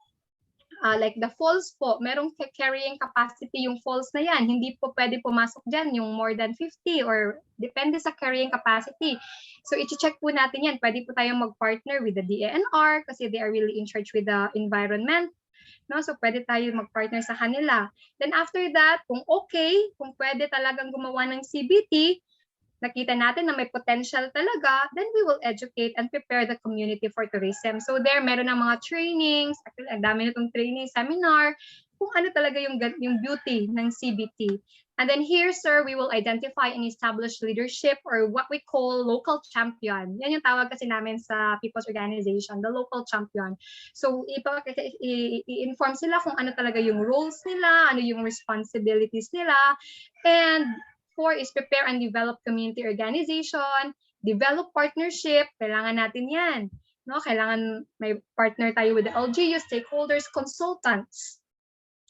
like the falls po, merong carrying capacity yung falls na yan. Hindi po pwede pumasok dyan yung more than 50 or depende sa carrying capacity. So, i-check po natin yan. Pwede po tayong mag-partner with the DANR kasi they are really in charge with the environment. No? So, pwede tayo mag-partner sa kanila. Then after that, kung okay, kung pwede talagang gumawa ng CBT, nakita natin na may potential talaga, then we will educate and prepare the community for tourism. So there, meron ng mga trainings, ang dami nitong training, seminar, kung ano talaga yung beauty ng CBT. And then here, sir, we will identify and establish leadership or what we call local champion. Yan yung tawag kasi namin sa people's organization, the local champion. So i-inform sila kung ano talaga yung roles nila, ano yung responsibilities nila, and 4 is prepare and develop community organization, develop partnership, kailangan natin yan. No? Kailangan may partner tayo with the LGU, stakeholders, consultants.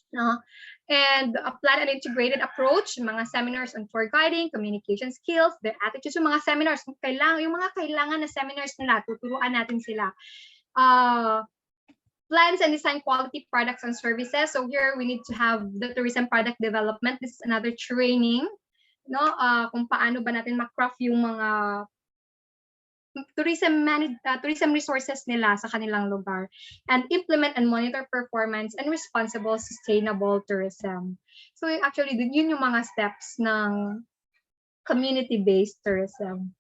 No? And plan an integrated approach, mga seminars on tour guiding, communication skills, their attitudes, yung mga seminars, yung mga kailangan na seminars nila, tuturuan natin sila. Plans and design quality products and services. So here we need to have the tourism product development. This is another training, no? Kung paano ba natin ma-craft yung mga tourism resources nila sa kanilang lugar, and implement and monitor performance and responsible sustainable tourism. So actually yun yung mga steps ng community-based tourism.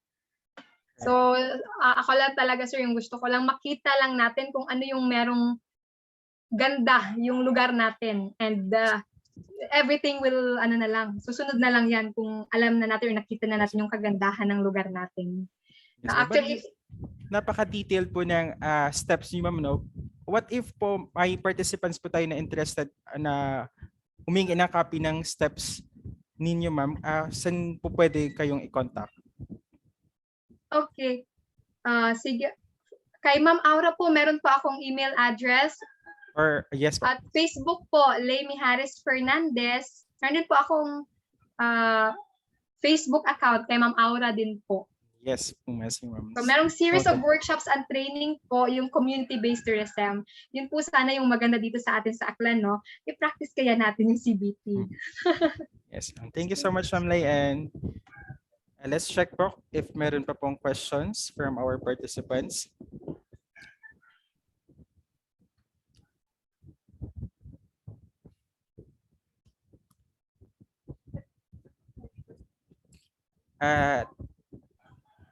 So ako lang talaga, sir, yung gusto ko lang makita lang natin kung ano yung merong ganda yung lugar natin, and everything will susunod na lang yan kung alam na natin or nakita na natin yung kagandahan ng lugar natin. Yes, Actually, napaka-detailed po ng steps niyo, ma'am, no? What if po may participants po tayo na interested na humingi ng copy ng steps ninyo, ma'am? Saan po pwede kayong i-contact? Okay. Sige. Kay Ma'am Aura po, meron po akong email address. Or yes po. At Facebook po, Lay Mijares Fernandez. Meron din po akong Facebook account kay Ma'am Aura din po. Yes, ma'am. So, merong series of workshops and training po, yung community-based tourism. Yun po sana yung maganda dito sa atin sa Aklan, no? I-practice kaya natin yung CBT. Yes, thank you so much, Ma'am Lay. And let's check po if meron pa pong questions from our participants.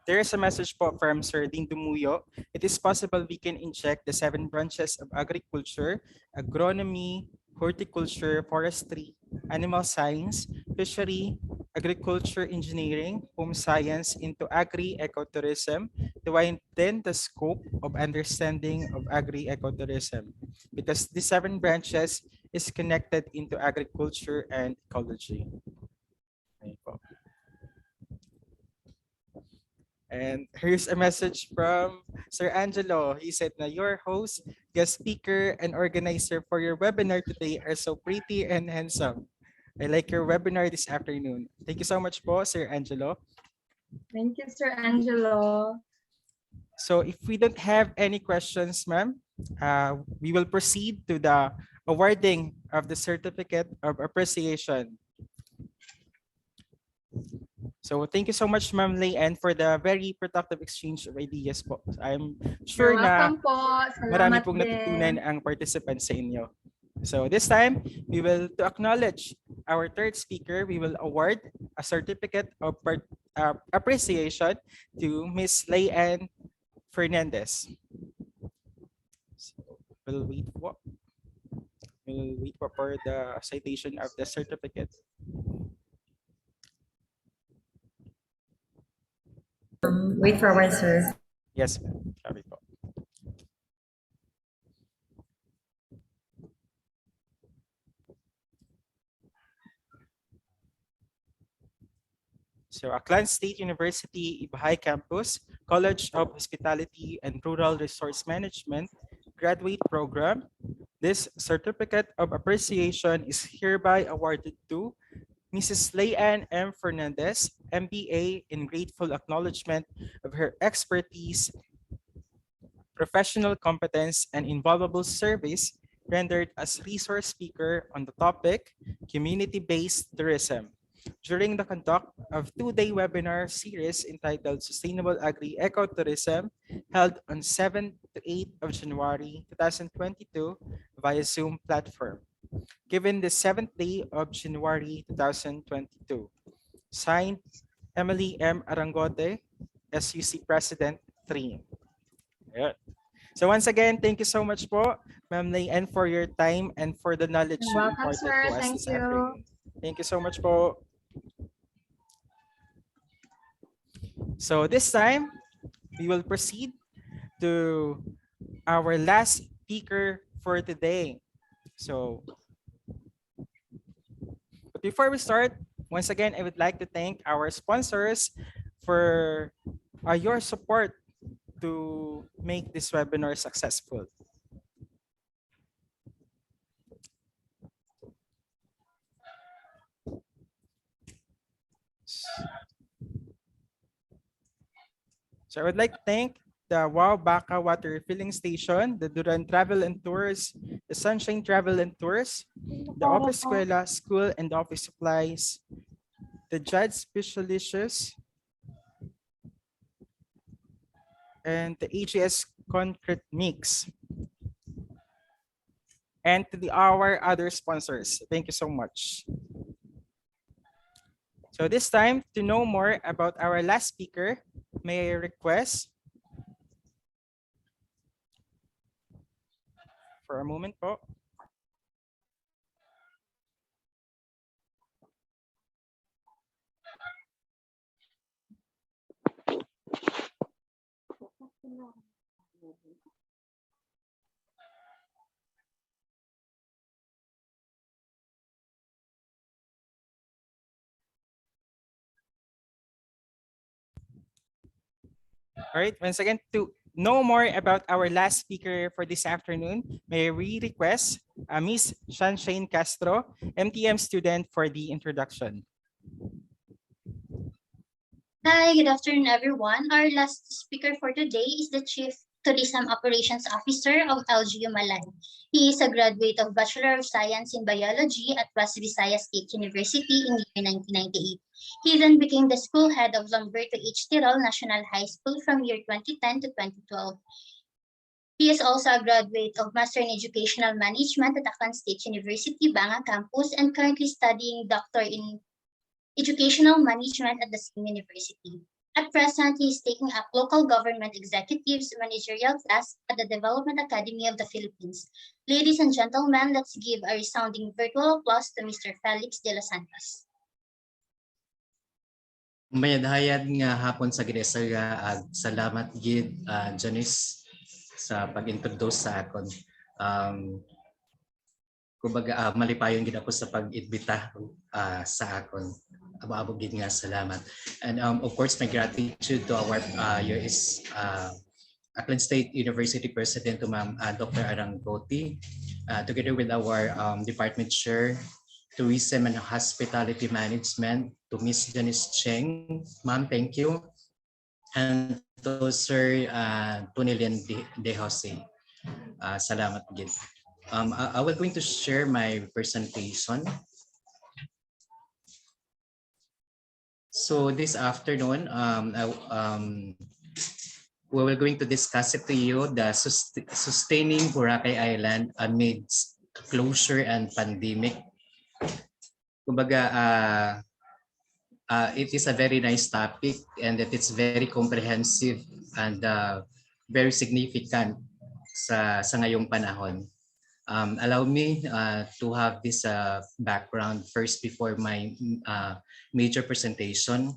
There is a message po from Sir Dean Dumuyo. It is possible we can inject the 7 branches of agriculture, agronomy, horticulture, forestry, animal science, fishery, agriculture engineering, home science into agri-ecotourism to widen the scope of understanding of agri-ecotourism, because the 7 branches is connected into agriculture and ecology. Ayun po. And here's a message from Sir Angelo. He said na your host, guest speaker, and organizer for your webinar today are so pretty and handsome. I like your webinar this afternoon. Thank you so much po, Sir Angelo. Thank you, Sir Angelo. So if we don't have any questions, ma'am, we will proceed to the awarding of the certificate of appreciation. So thank you so much, Ma'am Lay, and for the very productive exchange of ideas po. I'm sure na marami pong natutunan ang participants sa inyo. So this time, we will, to acknowledge our third speaker, we will award a certificate of appreciation to Ms. Layan Fernandez. So we'll wait for the citation of the certificate. Wait for a while, sir. Yes, ma'am. Sabi po. So Aklan State University, Ibajay Campus, College of Hospitality and Rural Resource Management graduate program. This certificate of appreciation is hereby awarded to Mrs. Layan M. Fernandez, MBA, in grateful acknowledgement of her expertise, professional competence, and invaluable service rendered as resource speaker on the topic community-based tourism during the conduct of two-day webinar series entitled Sustainable Agri-Ecotourism, held on 7 to 8 of January 2022 via Zoom platform, given the 7th day of January 2022. Signed, Emily M. Arangote, SUC President 3. Ayan. So once again, thank you so much po, Ma'am Layan, for your time and for the knowledge You're you welcome, imparted sir. to us Thank this you. afternoon. Thank you so much po. So this time, we will proceed to our last speaker for today. So, but before we start, once again, I would like to thank our sponsors for your support to make this webinar successful. So I would like to thank the Wow Baka Water Refilling Station, the Duran Travel and Tours, the Sunshine Travel and Tours, the Office Escuela School and Office Supplies, the Judge Specialicious, and the AGS Concrete Mix, and to our other sponsors. Thank you so much. So this time, to know more about our last speaker, may I request for a moment po. All right, once again, to know more about our last speaker for this afternoon, may we request Miss Sunshine Castro, MTM student, for the introduction. Hi, good afternoon, everyone. Our last speaker for today is the Chief Tourism Operations Officer of LGU-Malay. He is a graduate of Bachelor of Science in Biology at West Visayas State University in the year 1998. He then became the school head of Lamberto H. Tirol National High School from year 2010 to 2012. He is also a graduate of Master in Educational Management at Aklan State University, Banga Campus, and currently studying Doctor in Educational Management at the same university. At present, he is taking up local government executives managerial class at the Development Academy of the Philippines. Ladies and gentlemen, let's give a resounding virtual applause to Mr. Felix de los Santos. Mayadhayad nga hapon sa ginesarya ag salamat gid Janice sa pag-introduce sa akon. Kumbaga malipayon gid ako sa pag-imbita sa akon. Abo-abo gid nga salamat. And of course my gratitude to our Aklan State University President to Ma'am Dr. Arangote, together with our department chair Tourism and Hospitality Management, to Miss Janice Cheng. Ma'am, thank you. And to Sir Tunilian De Jose. Salamat gid. I will going to share my presentation. So this afternoon, we will going to discuss it to you, the sustaining Boracay Island amidst closure and pandemic. Kumbaga, it is a very nice topic and that it's very comprehensive and very significant sa ngayong panahon. Allow me to have this background first before my major presentation.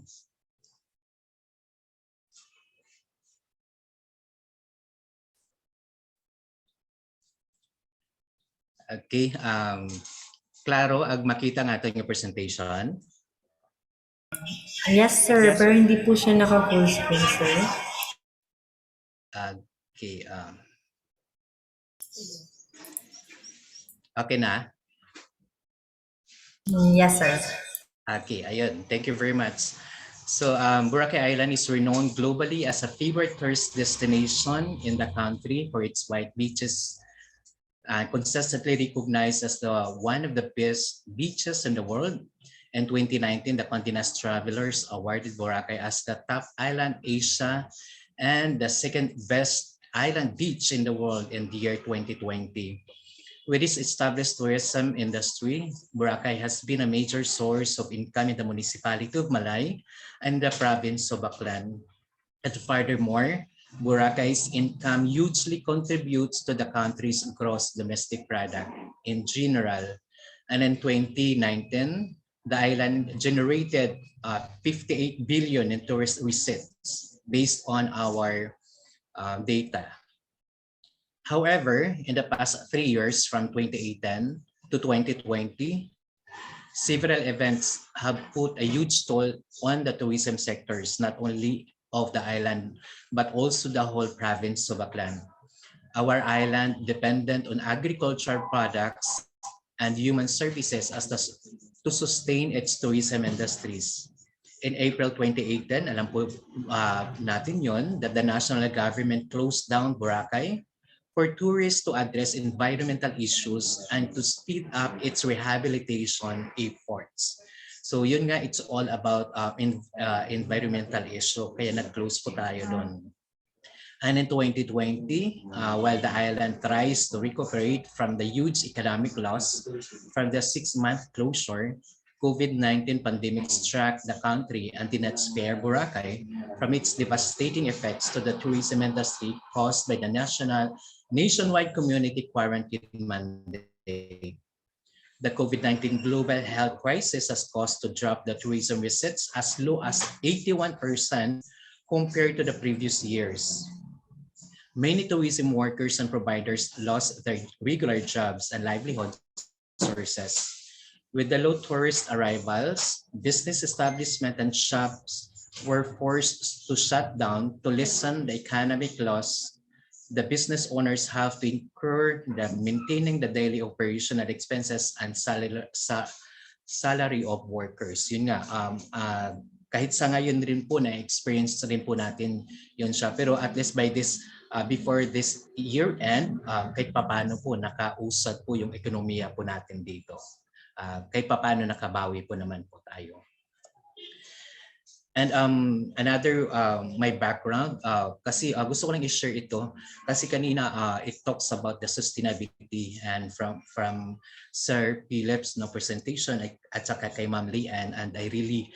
Okay, klaro, ag makita nga ito yung presentation. Yes, sir. Pero hindi po siya naka-full screen, sir. Okay, okay na? Yes, sir. Okay, ayun. Thank you very much. So, Boracay Island is renowned globally as a favorite tourist destination in the country for its white beaches, consistently recognized as one of the best beaches in the world. In 2019, the Continental Travelers awarded Boracay as the top island Asia and the second best island beach in the world in the year 2020. With its established tourism industry, Boracay has been a major source of income in the municipality of Malay and the province of Aklan. And furthermore, Boracay's income hugely contributes to the country's gross domestic product in general. And in 2019, the island generated 58 billion in tourist receipts based on our data. However, in the past 3 years, from 2018 to 2020, several events have put a huge toll on the tourism sectors, not only of the island, but also the whole province of Aklan. Our island dependent on agricultural products and human services to sustain its tourism industries. In April 2018, alam po natin yon that the national government closed down Boracay for tourists to address environmental issues and to speed up its rehabilitation efforts. So yun nga, it's all about environmental issue, kaya nag-close po tayo doon. And in 2020, while the island tries to recuperate from the huge economic loss from the 6-month closure, COVID-19 pandemic struck the country and did not spare Boracay from its devastating effects to the tourism industry caused by the nationwide community quarantine mandate. The COVID-19 global health crisis has caused to drop the tourism receipts as low as 81% compared to the previous years. Many tourism workers and providers lost their regular jobs and livelihood sources. With the low tourist arrivals, business establishments and shops were forced to shut down to lessen the economic loss. The business owners have to incur maintaining the daily operational expenses and salary of workers. Yun nga, kahit sa ngayon rin po na-experience rin po natin yun siya. Pero at least by this, before this year end, kahit papaano po nakausad po yung ekonomiya po natin dito. Kahit papaano nakabawi po naman po tayo. And another, my background, kasi gusto ko lang i-share ito kasi kanina it talks about the sustainability and from Sir Philip's presentation at saka kay Ma'am Lian, and I really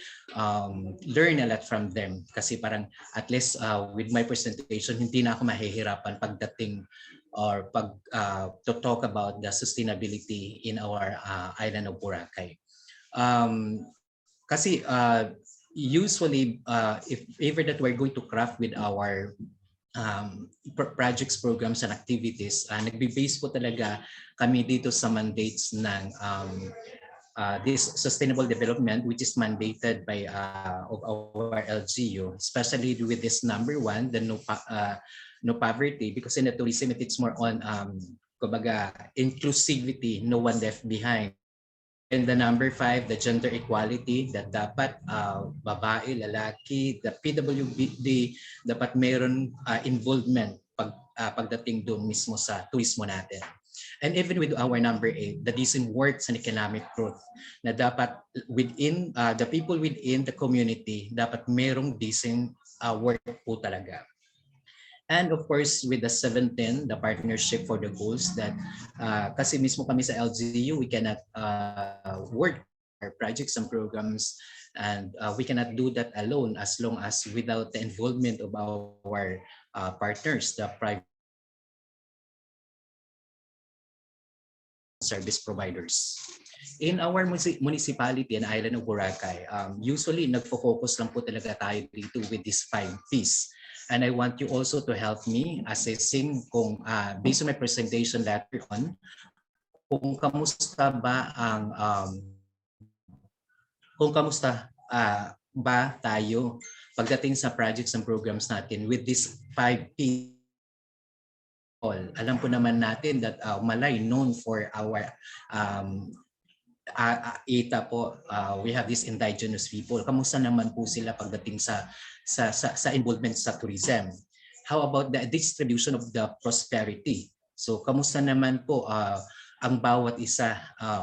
learn a lot from them kasi parang at least with my presentation hindi na ako mahihirapan pagdating or to talk about the sustainability in our island of Boracay. Kasi usually, if ever that we're going to craft with our projects, programs, and activities, nagbe-base po talaga kami dito sa mandates ng this sustainable development, which is mandated by of our LGU, especially with this number 1, the no poverty, because in the tourism it's more on kumbaga inclusivity, no one left behind. And the number 5, the gender equality, that dapat babae, lalaki, the PWD, dapat mayroon involvement pagdating doon mismo sa turismo natin. And even with our number 8, the decent works and economic growth, na dapat within the people within the community, dapat mayroong decent work po talaga. And of course, with the 17, the partnership for the goals that kasi mismo kami sa LGU, we cannot work our projects and programs, and we cannot do that alone as long as without the involvement of our partners, the private service providers. In our municipality and island of Boracay, usually nagfo-focus lang po talaga tayo dito with these 5 Ps. And I want you also to help me assessing kung based on my presentation later on, kung kamusta ba ang kung kamusta ba tayo pagdating sa projects and programs natin with these 5 people. Alam po naman natin that Malay known for our ITA po, we have these indigenous people. Kamusta naman po sila pagdating sa involvement sa tourism? How about the distribution of the prosperity? So kamusta naman po ang bawat isa?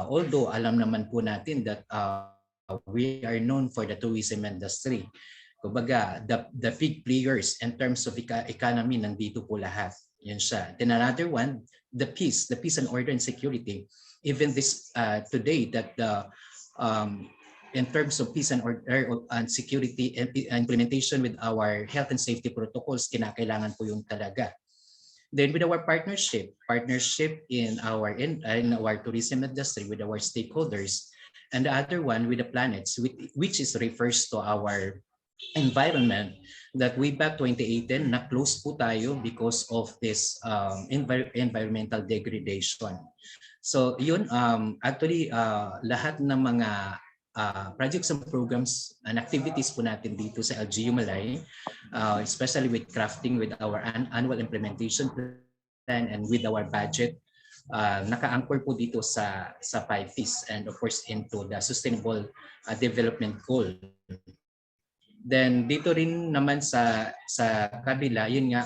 Although alam naman po natin that we are known for the tourism industry. Kumbaga, the big players in terms of economy, nandito po lahat. Yan siya. Then another one, the peace and order and security. Even this today that in terms of peace and order and security and implementation with our health and safety protocols, kinakailangan po yung talaga. Then with our partnership in our tourism industry with our stakeholders, and the other one with the planets, which is refers to our environment, that way back 2018 na close po tayo because of this environmental degradation. So yun, actually lahat ng mga projects and programs and activities po natin dito sa ASU-Ibajay, especially with crafting with our annual implementation plan and with our budget, naka-anchor po dito sa 5Ps and of course into the sustainable development goal. Then dito rin naman sa kabila, yun nga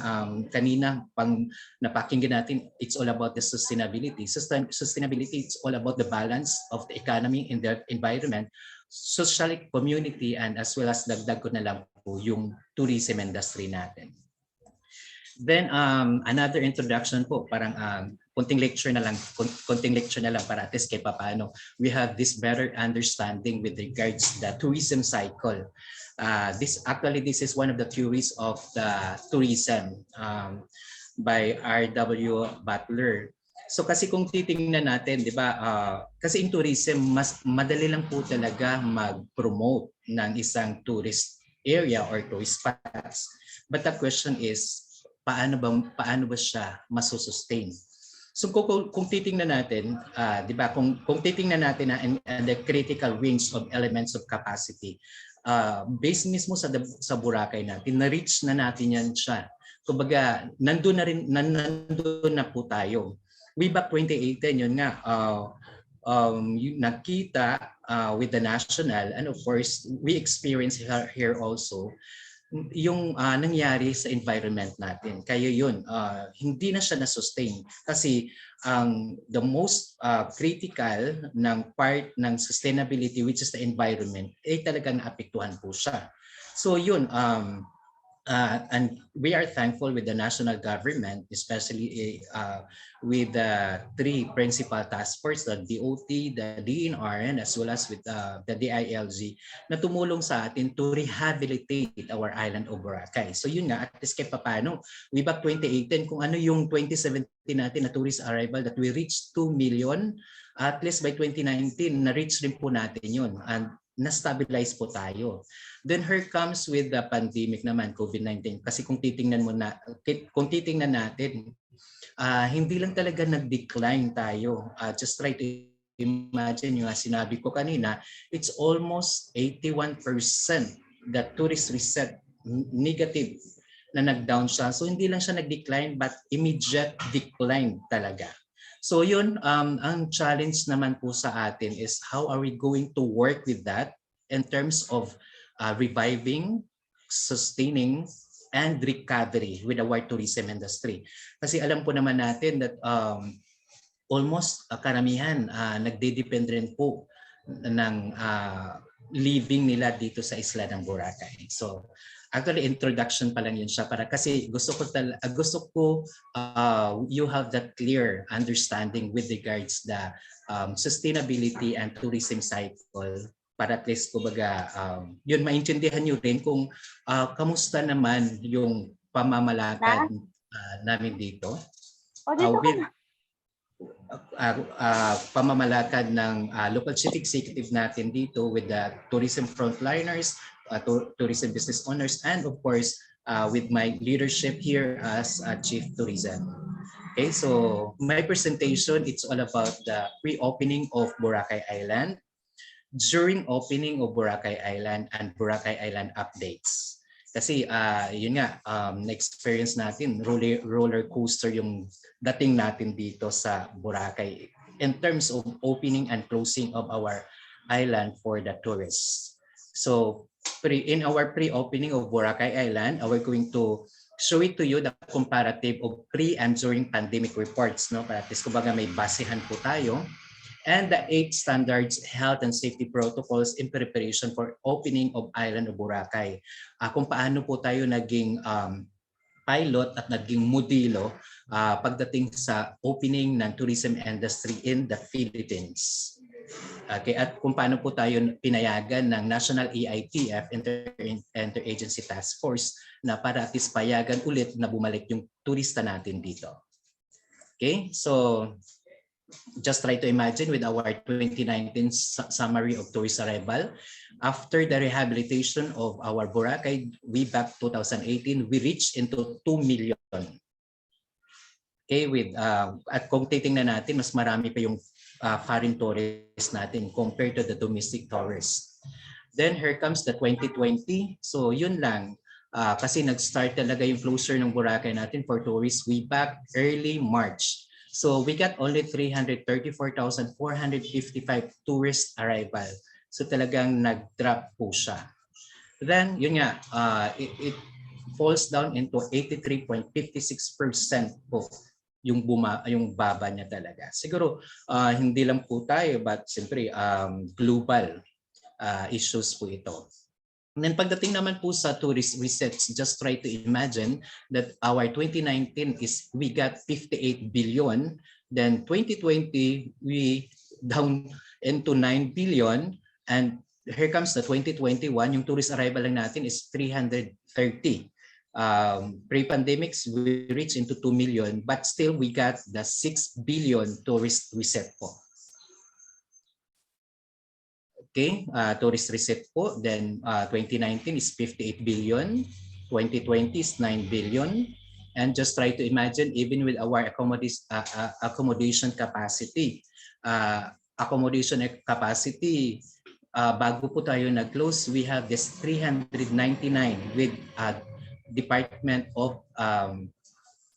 kanina pang napakinggan natin, it's all about the sustainability. Sustainability, it's all about the balance of the economy and the environment, social community, and as well as dagdag ko na lang po yung tourism industry natin. Then another introduction po, parang konting lecture na lang para at least kahit paano we have this better understanding with regards the tourism cycle. This is one of the theories of the tourism by R.W. Butler. So kasi kung titingnan natin, di ba, kasi in tourism, mas madali lang po talaga mag-promote ng isang tourist area or tourist spots. But the question is, paano ba siya masusustain? So kung titingnan natin, di ba, kung titingnan natin and the critical range of elements of capacity, based mismo sa Boracay natin, na-reach na natin yan siya. Kumbaga, nandun na po tayo. Way back 2018, yun nga, nagkita with the national, and of course, we experience here also, yung nangyari sa environment natin. Kaya yun, hindi na siya na-sustain. Kasi the most critical ng part ng sustainability, which is the environment, ay talagang naapektuhan po siya. So yun, and we are thankful with the national government, especially with the 3 principal task force, the DOT, the DNR, and as well as with the DILG, na tumulong sa atin to rehabilitate our island of Boracay. So yun nga, at least kahit paano, way back 2018, kung ano yung 2017 natin na tourist arrival that we reached 2 million, at least by 2019, na-reach din po natin yun. And na-stabilize po tayo. Then here comes with the pandemic naman, COVID-19. Kasi kung titingnan natin, hindi lang talaga nag-decline tayo. Just try to imagine yung sinabi ko kanina, it's almost 81% that tourist reset negative na nag-down siya. So hindi lang siya nag-decline but immediate decline talaga. So yun, ang challenge naman po sa atin is how are we going to work with that in terms of reviving, sustaining, and recovery with our tourism industry. Kasi alam po naman natin that almost karamihan nagde-depend rin po ng living nila dito sa isla ng Boracay. So actually introduction pa lang yun siya para kasi gusto ko you have that clear understanding with regards the sustainability and tourism cycle para at least kumbaga yun maintindihan niyo rin kung kamusta naman yung pamamalakad namin dito. With pamamalakad ng local chief executive natin dito with the tourism frontliners, tourism business owners, and of course with my leadership here as chief tourism. Okay, so my presentation, it's all about the pre-opening of Boracay Island, during opening of Boracay Island, and Boracay Island updates. Kasi yun nga, na-experience natin, roller coaster yung dating natin dito sa Boracay in terms of opening and closing of our island for the tourists. So in our pre-opening of Boracay Island, we're going to show it to you the comparative of pre and during pandemic reports. No? Para at least kumbaga may basehan po tayo. And the 8 standards, health and safety protocols in preparation for opening of Island of Boracay. Kung paano po tayo naging pilot at naging modelo pagdating sa opening ng tourism industry in the Philippines. Okay, at kung paano po tayo pinayagan ng National EITF, Interagency Task Force, na para at least payagan ulit na bumalik yung turista natin dito. Okay, so just try to imagine with our 2019 summary of tourist arrival. After the rehabilitation of our Boracay way back 2018, we reached into 2 million. Okay, with at kung titingnan natin, mas marami pa yung foreign tourists natin compared to the domestic tourists. Then here comes the 2020. So yun lang. Kasi nag-start talaga yung closure ng Boracay natin for tourists way back early March. So we got only 334,455 tourist arrival. So talagang nag-drop po siya. Then yun nga, it falls down into 83.56% po yung baba niya talaga. Siguro hindi lang po tayo, but siyempre global issues po ito. And then pagdating naman po sa tourist receipts, just try to imagine that our 2019 is we got 58 billion. Then 2020, we down into 9 billion. And here comes the 2021, yung tourist arrival lang natin is 330. Pre-pandemics, we reached into 2 million, but still we got the 6 billion tourist receipt po. Okay, tourist receipt po. Then 2019 is 58 billion, 2020 is 9 billion. And just try to imagine even with our accommodation capacity. Bago po tayo nag-close, we have this 399 with Department of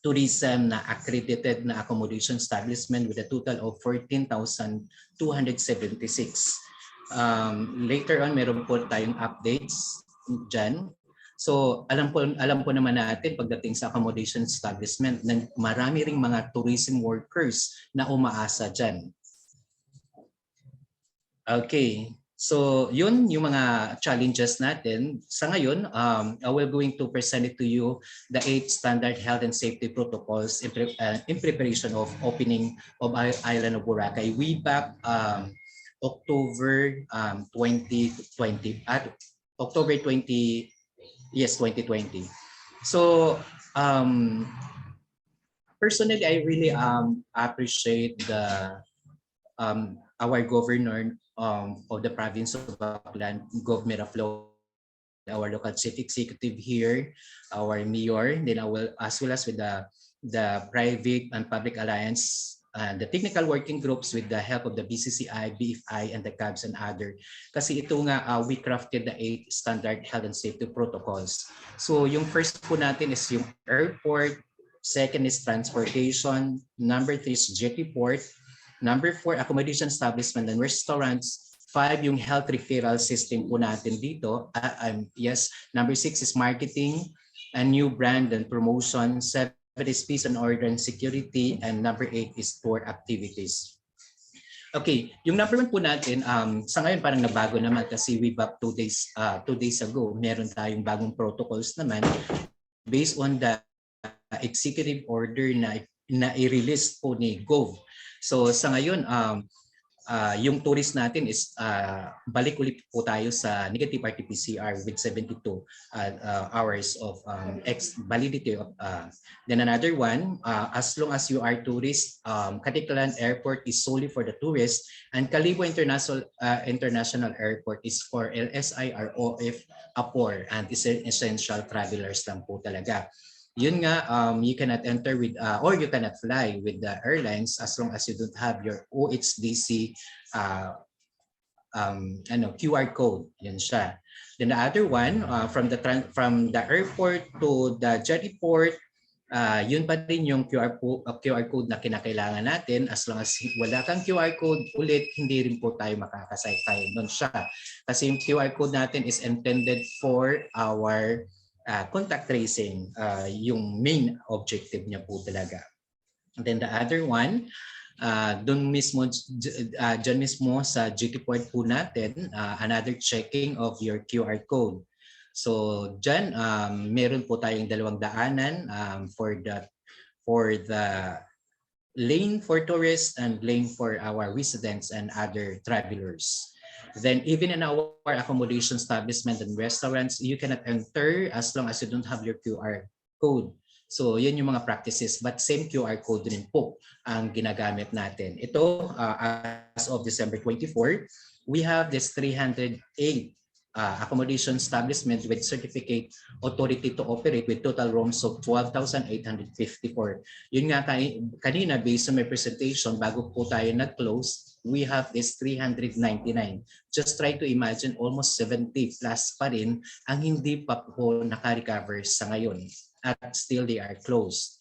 Tourism na accredited na accommodation establishment with a total of 14,276. Later on, meron po tayong updates dyan. So alam po naman natin pagdating sa accommodation establishment na marami ring mga tourism workers na umaasa dyan. Okay, so yun yung mga challenges natin. Sa ngayon, we're going to present it to you the 8 standard health and safety protocols in preparation of opening of Island of Boracay way back October 2020 at October 2020. So personally, I really appreciate the our governor of the province of Aklan, government of law, our local chief executive here, our mayor, then as well as with the private and public alliance, the technical working groups with the help of the BCCI, BFI, and the CABs and other. Kasi ito nga, we crafted the 8 standard health and safety protocols. So yung first po natin is yung airport, second is transportation, number 3 is jetty port, number 4 accommodation establishment and restaurants, 5 yung health referral system po natin dito. Yes, number 6 is marketing, a new brand and promotion, 7 is peace and order and security, and number 8 is tour activities. Okay, yung number 1 po natin, sa ngayon parang nabago naman kasi we back 2 days ago, meron tayong bagong protocols naman based on the executive order na i-release po ni Gov. So sa ngayon, yung tourist natin is balik ulit po tayo sa negative RT-PCR with 72 hours of validity. Then another one, as long as you are tourist, Aklan Airport is solely for the tourists, and Calibo International Airport is for LSI, ROF, APOR, and essential travelers lang po talaga. Yun nga, you cannot enter with or you cannot fly with the airlines as long as you don't have your OHDC QR code. Yun siya. Then the other one, from the airport to the jetty port, yun pa rin yung QR code na kinakailangan natin. As long as wala kang QR code ulit, hindi rin po tayo makakasakay doon siya. Kasi yung QR code natin is intended for our contact tracing, yung main objective niya po talaga. And then the other one, doon mismo, dyan mismo sa GT port po natin, another checking of your QR code. So dyan, meron po tayong dalawang daanan for the lane for tourists and lane for our residents and other travelers. Then even in our accommodation establishment and restaurants, you cannot enter as long as you don't have your QR code. So yun yung mga practices, but same QR code rin po ang ginagamit natin. Ito, as of December 24, we have this 308 accommodation establishment with certificate authority to operate with total rooms of 12,854. Yun nga kanina, based on my presentation, bago po tayo nag-close, we have this 399. Just try to imagine almost 70 plus pa rin ang hindi pa po naka-recover sa ngayon at still they are closed.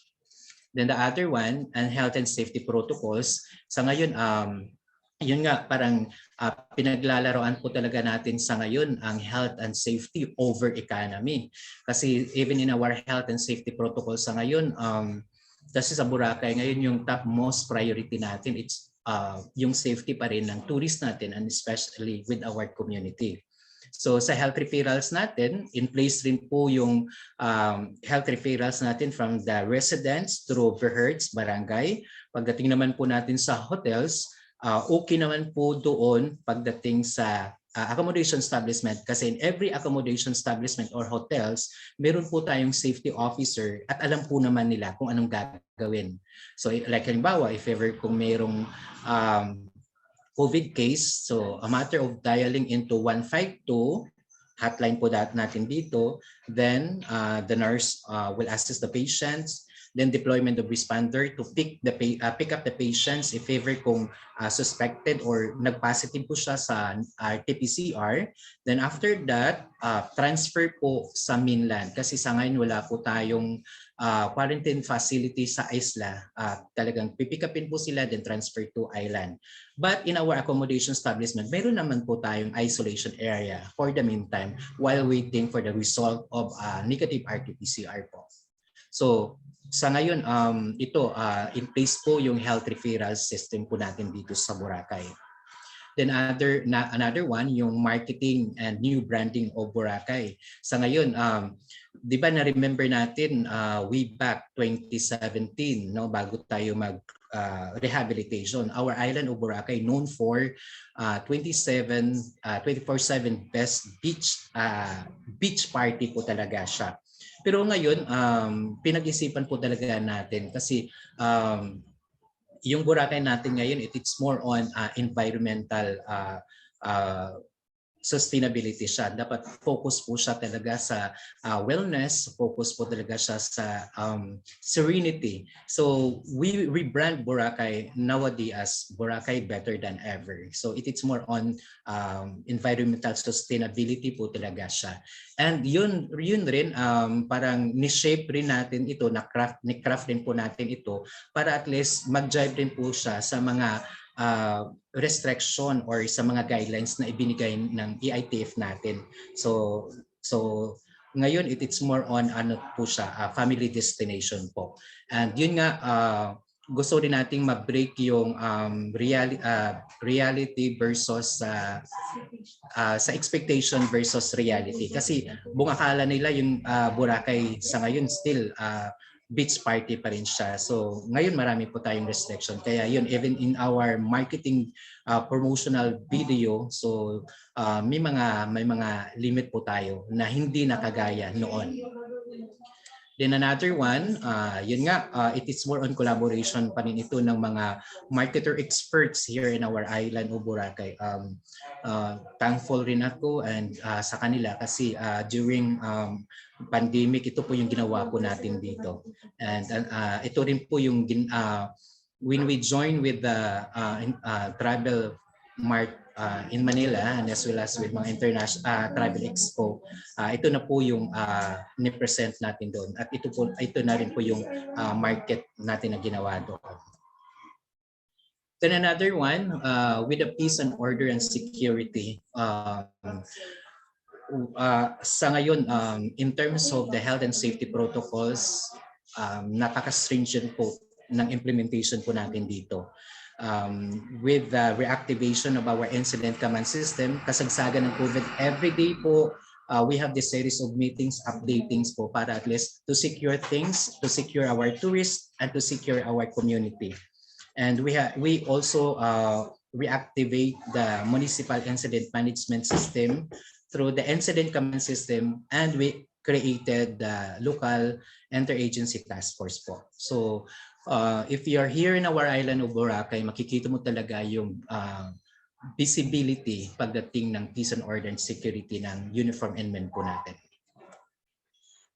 Then the other one, and health and safety protocols, sa ngayon, yun nga, parang pinaglalaroan po talaga natin sa ngayon ang health and safety over economy. Kasi even in our health and safety protocol sa ngayon, kasi sa Boracay ngayon yung top most priority natin, it's yung safety pa rin ng tourist natin and especially with our community. So sa health referrals natin, in place rin po yung health referrals natin from the residents through BHERDS, barangay. Pagdating naman po natin sa hotels, okay naman po doon pagdating sa accommodation establishment kasi in every accommodation establishment or hotels, meron po tayong safety officer at alam po naman nila kung anong gagawin. So like halimbawa, if ever kung merong COVID case, so a matter of dialing into 152, hotline po natin dito, then the nurse will assist the patients, then deployment of responder to pick up the patients if ever kung suspected or nag-positive po siya sa RT-PCR. Then after that, transfer po sa mainland kasi sa ngayon wala po tayong quarantine facility sa isla. Talagang pipick upin po sila then transfer to island. But in our accommodation establishment, mayroon naman po tayong isolation area for the meantime while waiting for the result of negative RT-PCR po. So sa ngayon, ito, in place po yung health referral system po natin dito sa Boracay. Then another one, yung marketing and new branding of Boracay. Sa ngayon, di ba na-remember natin way back 2017, no, bago tayo rehabilitation, our island of Boracay known for 24/7 best beach party po talaga siya. Pero ngayon, pinag-isipan po talaga natin kasi yung Boracay natin ngayon, it's more on environmental sustainability siya. Dapat focus po siya talaga sa wellness, focus po talaga siya sa serenity. So we rebrand Boracay nowadays as Boracay better than ever. So it's more on environmental sustainability po talaga siya. And yun rin, parang ni-shape rin natin ito, ni-craft rin po natin ito para at least mag-jive rin po siya sa mga restriction or sa mga guidelines na ibinigay ng EITF natin. So ngayon it's more on ano po siya, family destination po. And yun nga, gusto rin nating ma-break yung reality versus sa expectation versus reality. Kasi buong akala nila yung Boracay sa ngayon still beach party pa rin siya. So ngayon marami po tayong restriction. Kaya yun, even in our marketing promotional video, so may mga limit po tayo na hindi nakagaya noon. Then another one, yun nga, it is more on collaboration pa rin ito ng mga marketer experts here in our island of Boracay. Thankful rin ako and sa kanila kasi during pandemic, ito po yung ginawa po natin dito. And ito rin po yung when we join with the travel mart in Manila and as well as with mga international travel expo, ito na po yung ni-present natin doon at ito na rin po yung market natin na ginawa doon. Then another one, with the peace and order and security. Sa ngayon, in terms of the health and safety protocols, napaka-stringent po ng implementation po natin dito. With the reactivation of our incident command system, kasagsagan ng COVID, every day po we have this series of meetings, updatings po para at least to secure things, to secure our tourists, and to secure our community. And we also reactivate the municipal incident management system through the incident command system, and we created the local interagency task force po. So if you are here in our island of Boracay, makikita mo talaga yung visibility pagdating ng peace and order and security ng uniform and men po natin.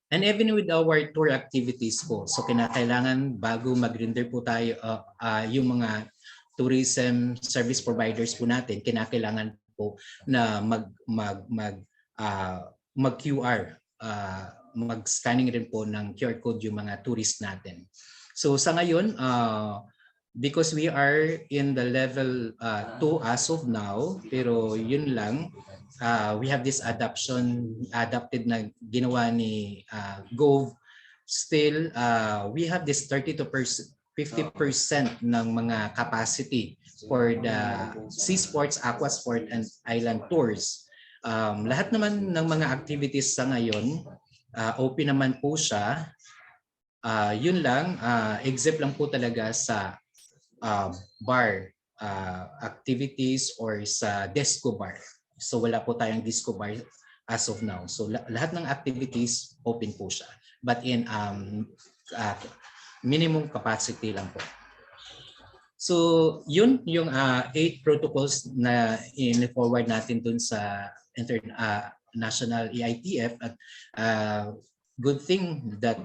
And even with our tour activities po, so kinakailangan bago mag-render po tayo yung mga tourism service providers po natin, kinakailangan po na mag-QR, mag-scanning rin po ng QR code yung mga tourist natin. So sa ngayon, because we are in the level 2 as of now, pero yun lang, we have this adapted na ginawa ni Gov. Still, we have this 30 to 50% ng mga capacity for the sea sports, aqua sport, and island tours. Lahat naman ng mga activities sa ngayon, open naman po siya. Yun lang, except lang po talaga sa bar activities or sa disco bar. So wala po tayong disco bar as of now. So lahat ng activities open po siya. But in minimum capacity lang po. So yun yung 8 protocols na in-forward natin dun sa National EITF at good thing that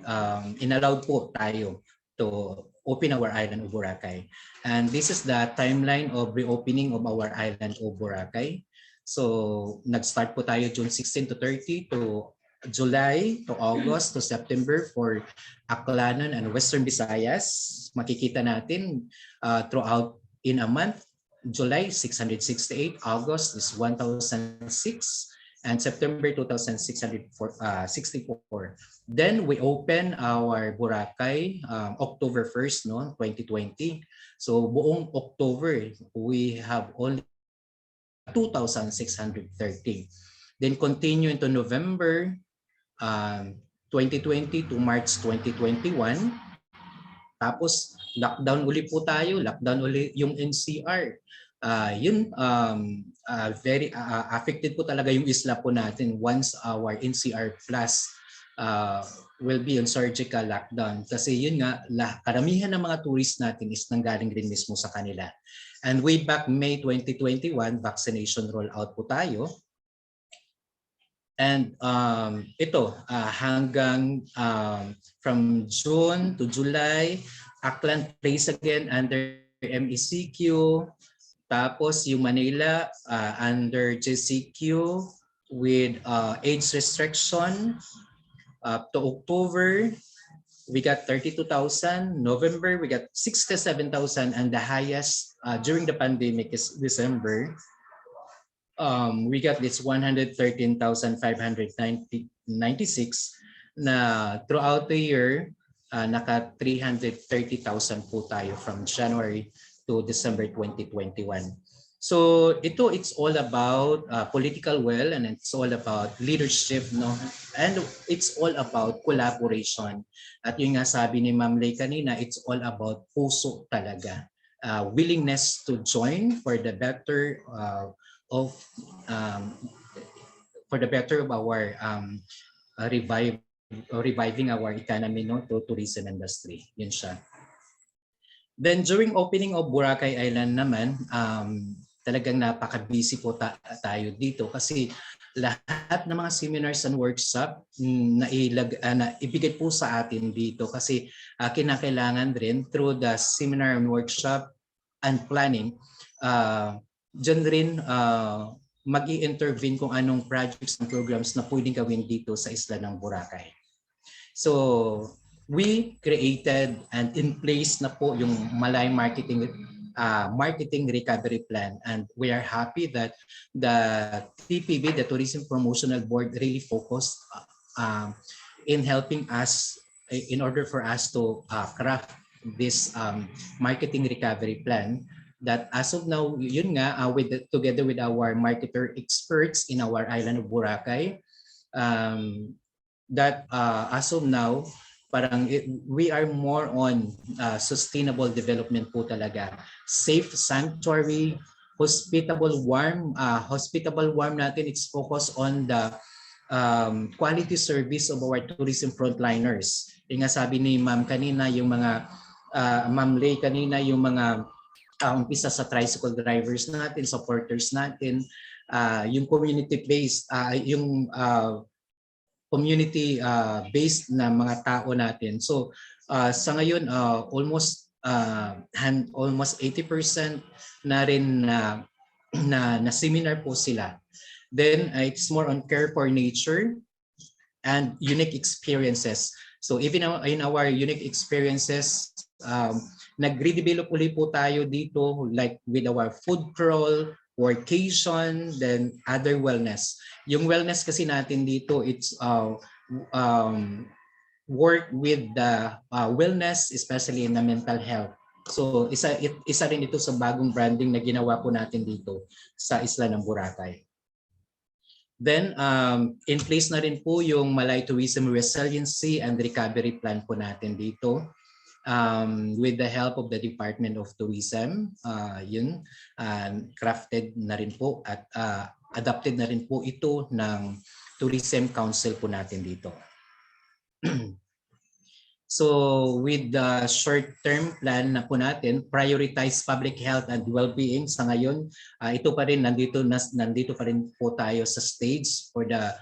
inallowed po tayo to open our island of Boracay. And this is the timeline of reopening of our island of Boracay. So nag-start po tayo June 16 to 30 to July to August to September for Aklanon and Western Visayas. Makikita natin throughout in a month. July 668, August is 1,006, and September 2,664. Then we open our Boracay October 1st, 2020. So buong October, we have only 2,630. Then continue into November 2020 to March 2021. Tapos lockdown uli po tayo, lockdown uli yung NCR. Very affected po talaga yung isla po natin once our NCR plus will be on surgical lockdown. Kasi yun nga, karamihan ng mga tourists natin is nanggaling rin mismo sa kanila. And way back May 2021, vaccination rollout po tayo. And ito, hanggang from June to July, Aklan plays again under MECQ. Tapos yung Manila under GCQ with age restriction. Up to October, we got 32,000. November, we got 67,000. And the highest during the pandemic is December. We got this 113,596 na throughout the year, naka 330,000 po tayo from January to December 2021. So it's all about political will, and it's all about leadership, no? And it's all about collaboration. At yung nga sabi ni Ma'am Lay kanina, it's all about puso talaga. Willingness to join for the better of our revival reviving our economy, no, to tourism industry. Yun siya. Then during opening of Boracay Island naman, talagang napaka-busy po tayo dito kasi lahat ng mga seminars and workshop na ibigay po sa atin dito kasi kinakailangan rin through the seminar and workshop and planning, dyan rin mag-i-intervene kung anong projects and programs na pwedeng gawin dito sa isla ng Boracay. So we created and in place na po yung Malay marketing recovery plan, and we are happy that the TPB, the Tourism Promotional Board, really focused in helping us in order for us to craft this marketing recovery plan that as of now, yun nga, together with our marketer experts in our island of Boracay, that as of now, we are more on sustainable development po talaga. Safe sanctuary, hospitable warm natin, it's focused on the quality service of our tourism frontliners. Yung nga sabi ni Ma'am kanina, yung mga Ma'am Lay kanina, yung mga umpisa sa tricycle drivers natin, supporters natin, yung community-based, community-based na mga tao natin. So sa ngayon, almost 80% na rin na seminar po sila. Then it's more on care for nature and unique experiences. So even in our unique experiences, nag-redevelop ulit po tayo dito like with our food crawl, workation, then other wellness. Yung wellness kasi natin dito, it's work with the wellness, especially in the mental health. So isa rin ito sa bagong branding na ginawa po natin dito sa isla ng Boracay. Then in place na rin po yung Malay Tourism Resiliency and Recovery Plan po natin dito. With the help of the Department of Tourism, crafted na rin po at adopted na rin po ito ng Tourism Council po natin dito. So with the short-term plan na po natin, prioritize public health and well-being. Sa ngayon, ito pa rin, nandito pa rin po tayo sa stage for the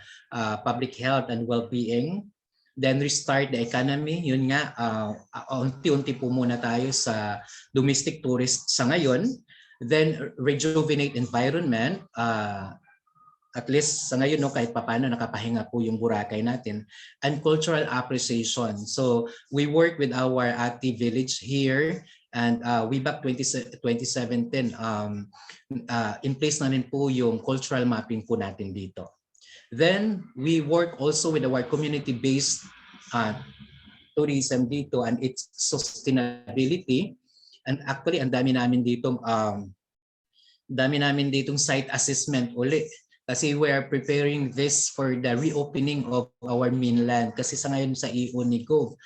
public health and well-being. Then restart the economy. Yun nga, unti-unti po muna tayo sa domestic tourists sa ngayon. Then rejuvenate environment. At least sa ngayon, no, kahit papaano nakapahinga po yung Boracay natin. And cultural appreciation. So we work with our active village here, and way back 2017, in place na rin po yung cultural mapping po natin dito. Then we work also with our community-based tourism dito and its sustainability. And actually, ang dami namin ditong site assessment uli. Kasi we are preparing this for the reopening of our mainland. Kasi sa ngayon sa EONICO,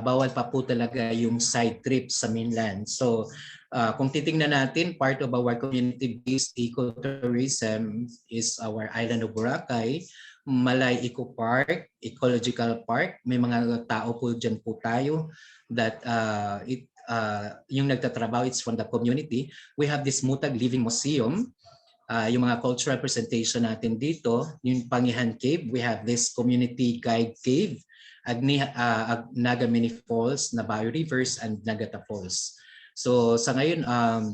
bawal pa po talaga yung side trip sa mainland. So kung titingnan natin, part of our community-based ecotourism is our island of Boracay, Malay Eco Park, Ecological Park. May mga tao po dyan po tayo that yung nagtatrabaho, it's from the community. We have this Mutag Living Museum. Yung mga cultural presentation natin dito, yung Pangihan Cave, we have this community guide cave, Naga Mini Falls, Nabayo Rivers, and Nagata Falls. So sa ngayon,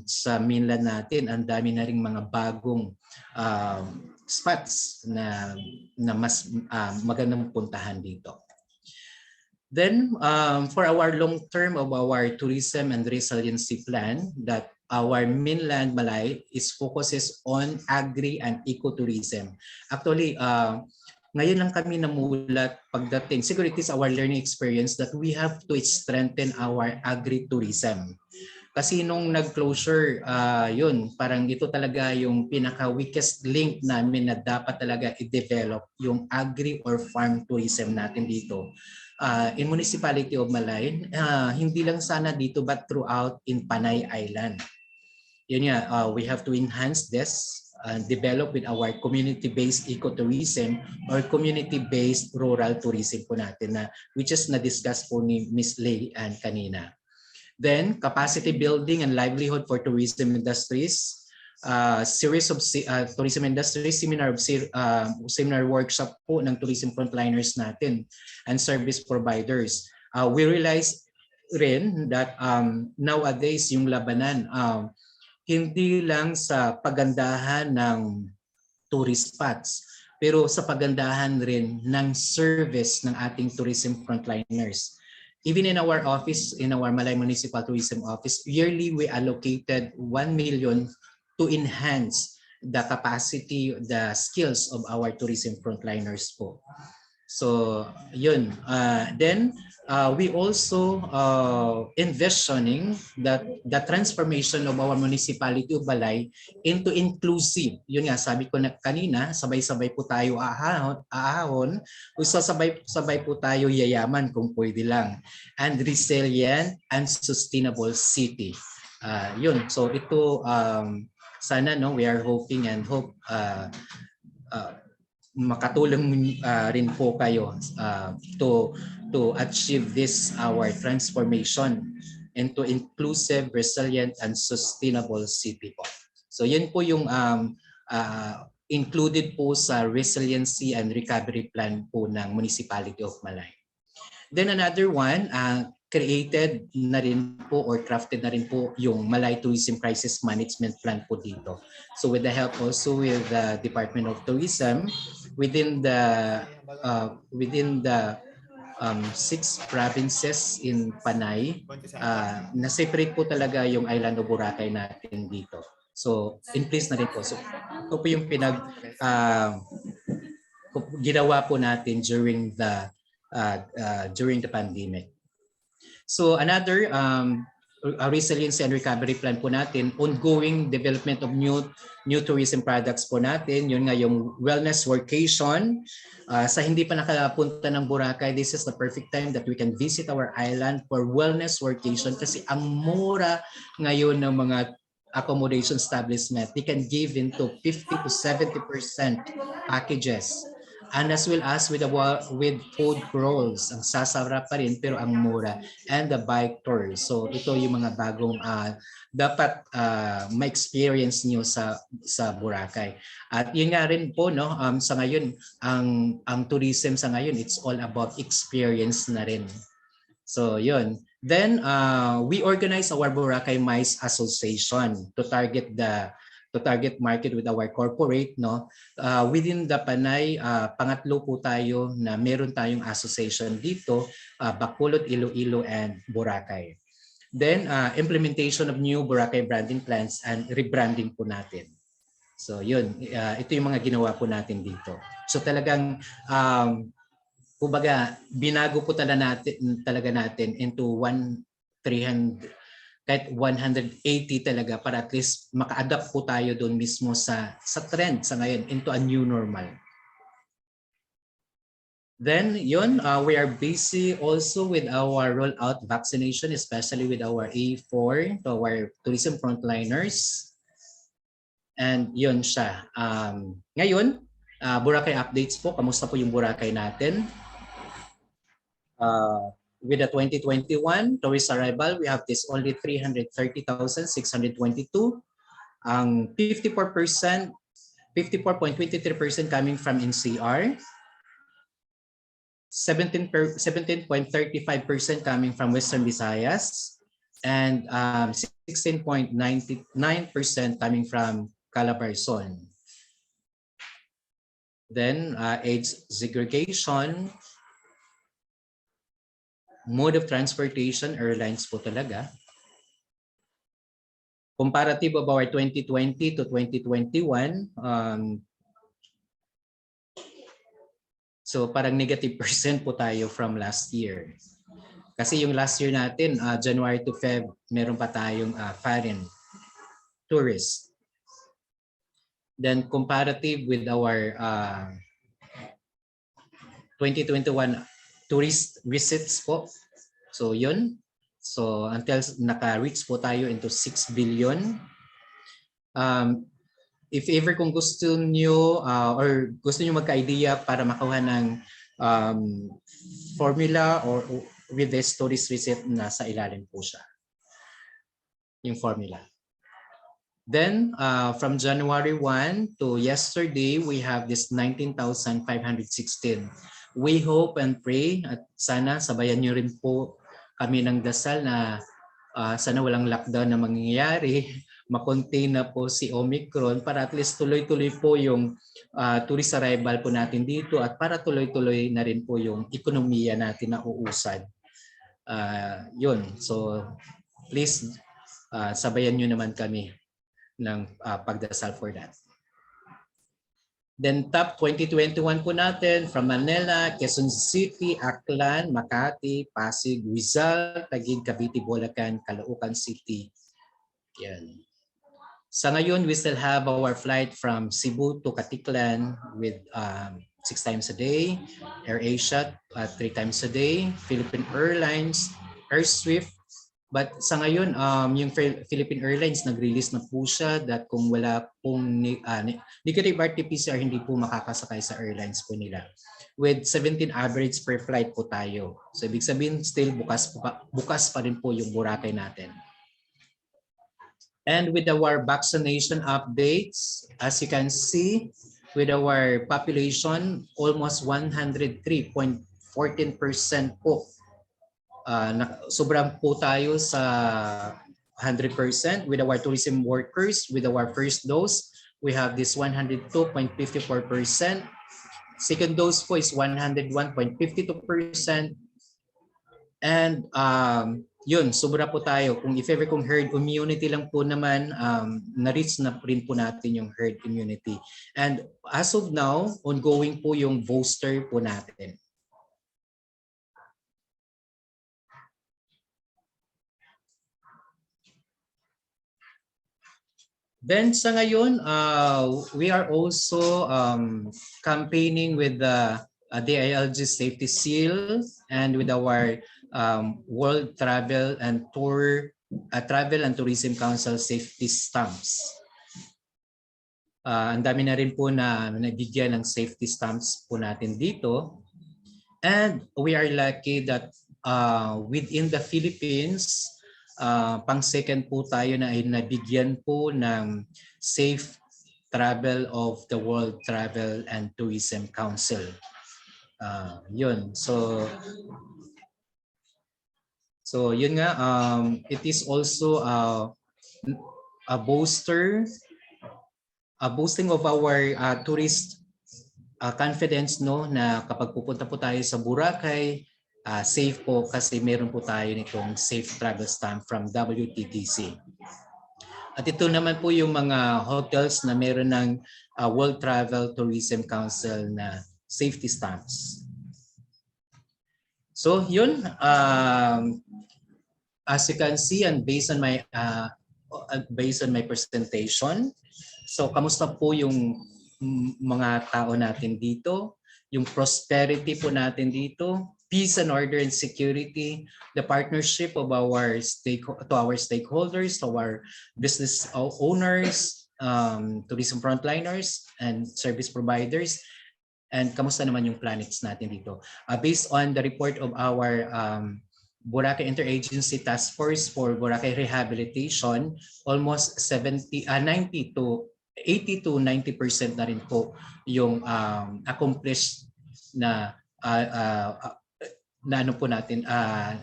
sa mainland natin, ang dami na ring mga bagong spots na mas magandang puntahan dito. Then for our long term of our tourism and resiliency plan, that our mainland Malay is focuses on agri and ecotourism. Actually, ngayon lang kami namulat pagdating, siguro it is our learning experience that we have to strengthen our agri-tourism. Kasi nung nag-closure, yun, parang ito talaga yung pinaka-weakest link namin na dapat talaga i-develop yung agri or farm tourism natin dito. In Municipality of Malay, hindi lang sana dito but throughout in Panay Island. Yun nga, we have to enhance this develop with our community-based ecotourism or community-based rural tourism po natin na which is na-discuss po ni Ms. Lei Ann kanina. Then, capacity building and livelihood for tourism industries. Series of tourism industry seminar workshop po ng tourism frontliners natin and service providers. We realize rin that nowadays yung labanan hindi lang sa pagandahan ng tourist spots pero sa pagandahan rin ng service ng ating tourism frontliners. Even in our office, in our Malay Municipal Tourism Office, yearly we allocated 1 million to enhance the capacity, the skills of our tourism frontliners po. So, yun. Then, we also envisioning that the transformation of our municipality of Balay into inclusive. Yun nga, sabi ko na kanina, sabay-sabay po tayo ahon, o sabay po tayo yayaman kung pwede lang. And resilient and sustainable city. Yun. So, ito, sana no, we are hoping and hope makatulong rin po kayo to achieve this our transformation into inclusive, resilient, and sustainable city po. So yun po yung included po sa resiliency and recovery plan po ng Municipality of Malay. Then another one, created na rin po or crafted na rin po yung Malay Tourism Crisis Management Plan po dito. So with the help also with the Department of Tourism, within the 6 provinces in Panay, na-separate po talaga yung island of Boracay natin dito. So in place na rin po. So ito po yung ginawa po natin during the pandemic. So another resiliency and recovery plan po natin, ongoing development of new tourism products po natin. Yun nga yung wellness workation. Sa hindi pa nakapunta ng Boracay, this is the perfect time that we can visit our island for wellness workation kasi ang mura ngayon ng mga accommodation establishment. They can give into 50 to 70% packages. And as well as with food crawls, ang sasarap pa rin pero ang mura, and the bike tour. So ito yung mga bagong dapat ma-experience nyo sa Boracay. At yun nga rin po no, sa ngayon ang tourism sa ngayon, it's all about experience na rin. So yun. Then we organize our Boracay Mice Association to target market with our corporate, no. Within the Panay, pangatlo po tayo na meron tayong association dito, Bacolod, Iloilo, and Boracay. Then implementation of new Boracay branding plans and rebranding po natin. So yun, ito yung mga ginawa po natin dito. So talagang kumbaga binago po talaga natin into 300 kahit 180 talaga para at least maka-adapt po tayo doon mismo sa trend sa ngayon into a new normal. Then yun, we are busy also with our rollout vaccination, especially with our A4 to our tourism frontliners. And yun siya. Ngayon, Boracay updates po. Kamusta po yung Boracay natin? With the 2021 tourist arrival, we have this only 330,622. Ang 54%, 54.23% coming from NCR, 17.35% coming from Western Visayas, and 16.99% coming from Calabarzon. Then age segregation, mode of transportation, airlines po talaga. Comparative of our 2020 to 2021, so parang negative % po tayo from last year. Kasi yung last year natin, January to Feb, meron pa tayong foreign tourists. Then comparative with our 2021 tourist visits po. So yun. So until naka-reach po tayo into 6 billion. if ever kung gusto nyo or gusto nyo magka-idea para makuha ng formula or with this tourist receipt, nasa ilalim po siya, yung formula. Then from January 1 to yesterday, we have this 19,516. We hope and pray at sana sabayan nyo rin po kami ng dasal na sana walang lockdown na mangyayari, makontain na po si Omicron para at least tuloy-tuloy po yung tourist arrival po natin dito at para tuloy-tuloy na rin po yung ekonomiya natin na uusad. Yun, so please sabayan nyo naman kami ng pagdasal for that. Then top 2021 po natin from Manila, Quezon City, Aklan, Makati, Pasig, Rizal, Taguig, Cavite, Bulacan, Caloocan City. Yan. Sa ngayon, we still have our flight from Cebu to Katiklan with 6 times a day, AirAsia 3 times a day, Philippine Airlines, AirSwift. But sa ngayon, yung Philippine Airlines nag-release na po siya that kung wala pong negative RT-PCR, hindi po makakasakay sa airlines po nila. With 17 average per flight po tayo. So ibig sabihin, still bukas pa rin po yung Boracay natin. And with our vaccination updates, as you can see, with our population, almost 103.14% po. Sobrang po tayo sa 100% with our tourism workers. With our first dose, we have this 102.54%. Second dose po is 101.52%. And yun, sobra po tayo. Kung if ever kung herd immunity lang po naman, na-reach na rin po natin yung herd immunity. And as of now, ongoing po yung booster po natin. Then sa ngayon, we are also campaigning with the DILG Safety Seal and with our World Travel and Tourism Council Safety Stamps. Ang dami na rin po na nabigyan ng safety stamps po natin dito. And we are lucky that within the Philippines, pang second po tayo na ay nabigyan po ng safe travel of the World Travel and Tourism Council. Yun. So yun nga, it is also a boosting of our tourist confidence, no, na kapag pupunta po tayo sa Boracay, safe po kasi meron po tayo nitong safe travel stamp from WTTC. At ito naman po yung mga hotels na meron ng World Travel Tourism Council na safety stamps. So yun, as you can see and based on my presentation, so kamusta po yung mga tao natin dito, yung prosperity po natin dito, peace and order and security, the partnership of our stakeholders, to our business owners, tourism frontliners, and service providers, and kamusta naman yung planets natin dito. Based on the report of our Boracay Interagency Task Force for Boracay Rehabilitation, almost 80 to 90% na rin po yung accomplished na ano po natin na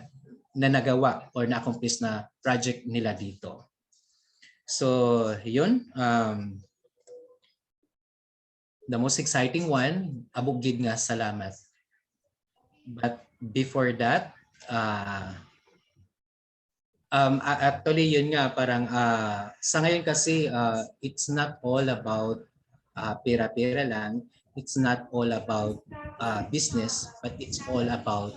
nagawa or na-accomplish na project nila dito. So yun, the most exciting one, abugid nga salamat. But before that, actually yun nga parang sa ngayon kasi it's not all about pera-pera lang. It's not all about business, but it's all about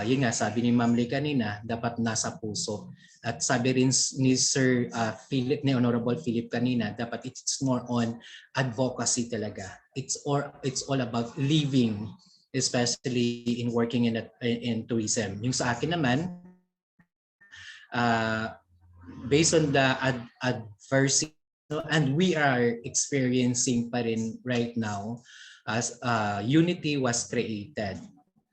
yun nga, sabi ni Ma'am Lee kanina, dapat nasa puso. At sabi rin ni Sir Philip, ni Honorable Philip kanina, dapat it's more on advocacy talaga. It's all about living, especially in working in tourism. Yung sa akin naman, based on the adversity and we are experiencing pa rin right now as unity was created.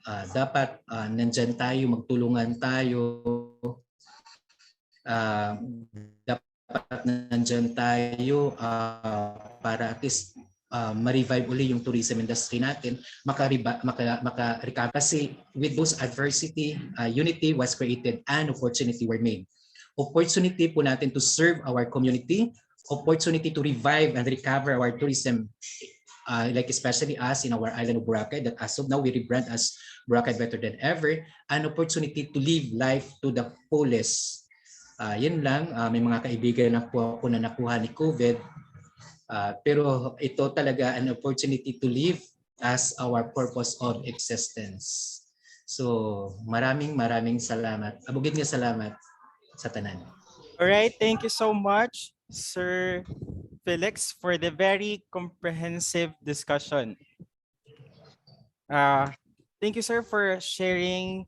Dapat nandyan tayo, magtulungan tayo, dapat nandyan tayo para at least ma-revive uli yung tourism industry natin, maka-recover. Kasi with those adversity, unity was created and opportunity were made. Opportunity po natin to serve our community, opportunity to revive and recover our tourism, like especially us in our island of Boracay, that as of now we rebrand as Boracay Better Than Ever, an opportunity to live life to the fullest. Yun lang, may mga kaibigan na po ako na nakuha ni COVID, pero ito talaga an opportunity to live as our purpose of existence. So maraming salamat. Abugid nga salamat sa tanan. All right, thank you so much, Sir Felix, for the very comprehensive discussion. Thank you, sir, for sharing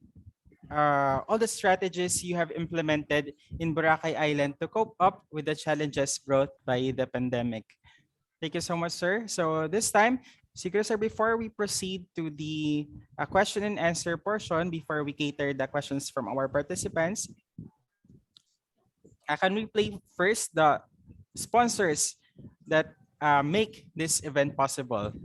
all the strategies you have implemented in Boracay Island to cope up with the challenges brought by the pandemic. Thank you so much, sir. So this time, Siguro, sir, before we proceed to the question and answer portion, before we cater the questions from our participants, can we play first the sponsors that make this event possible?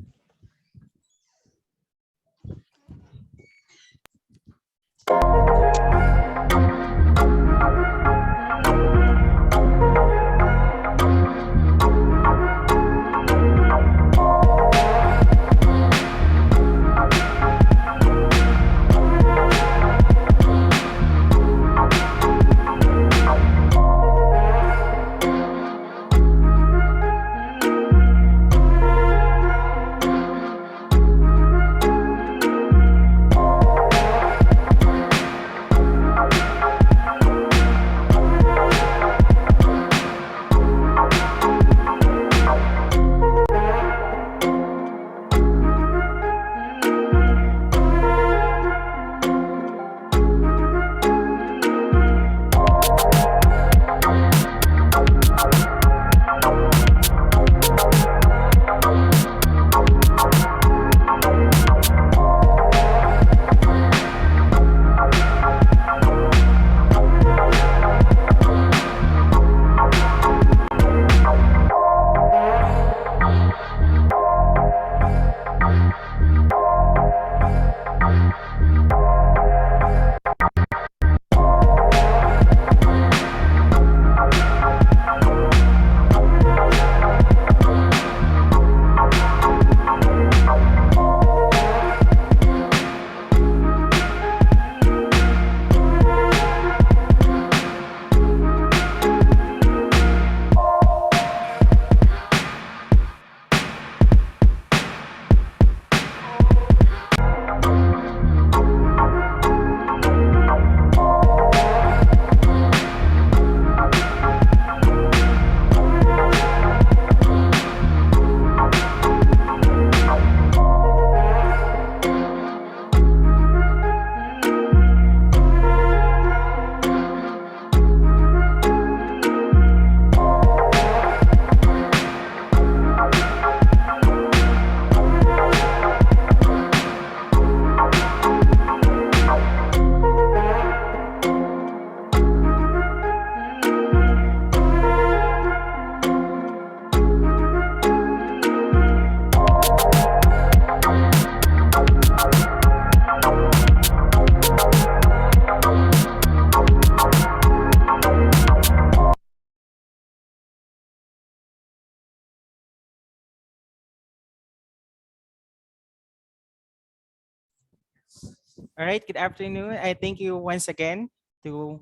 All right, good afternoon. I thank you once again to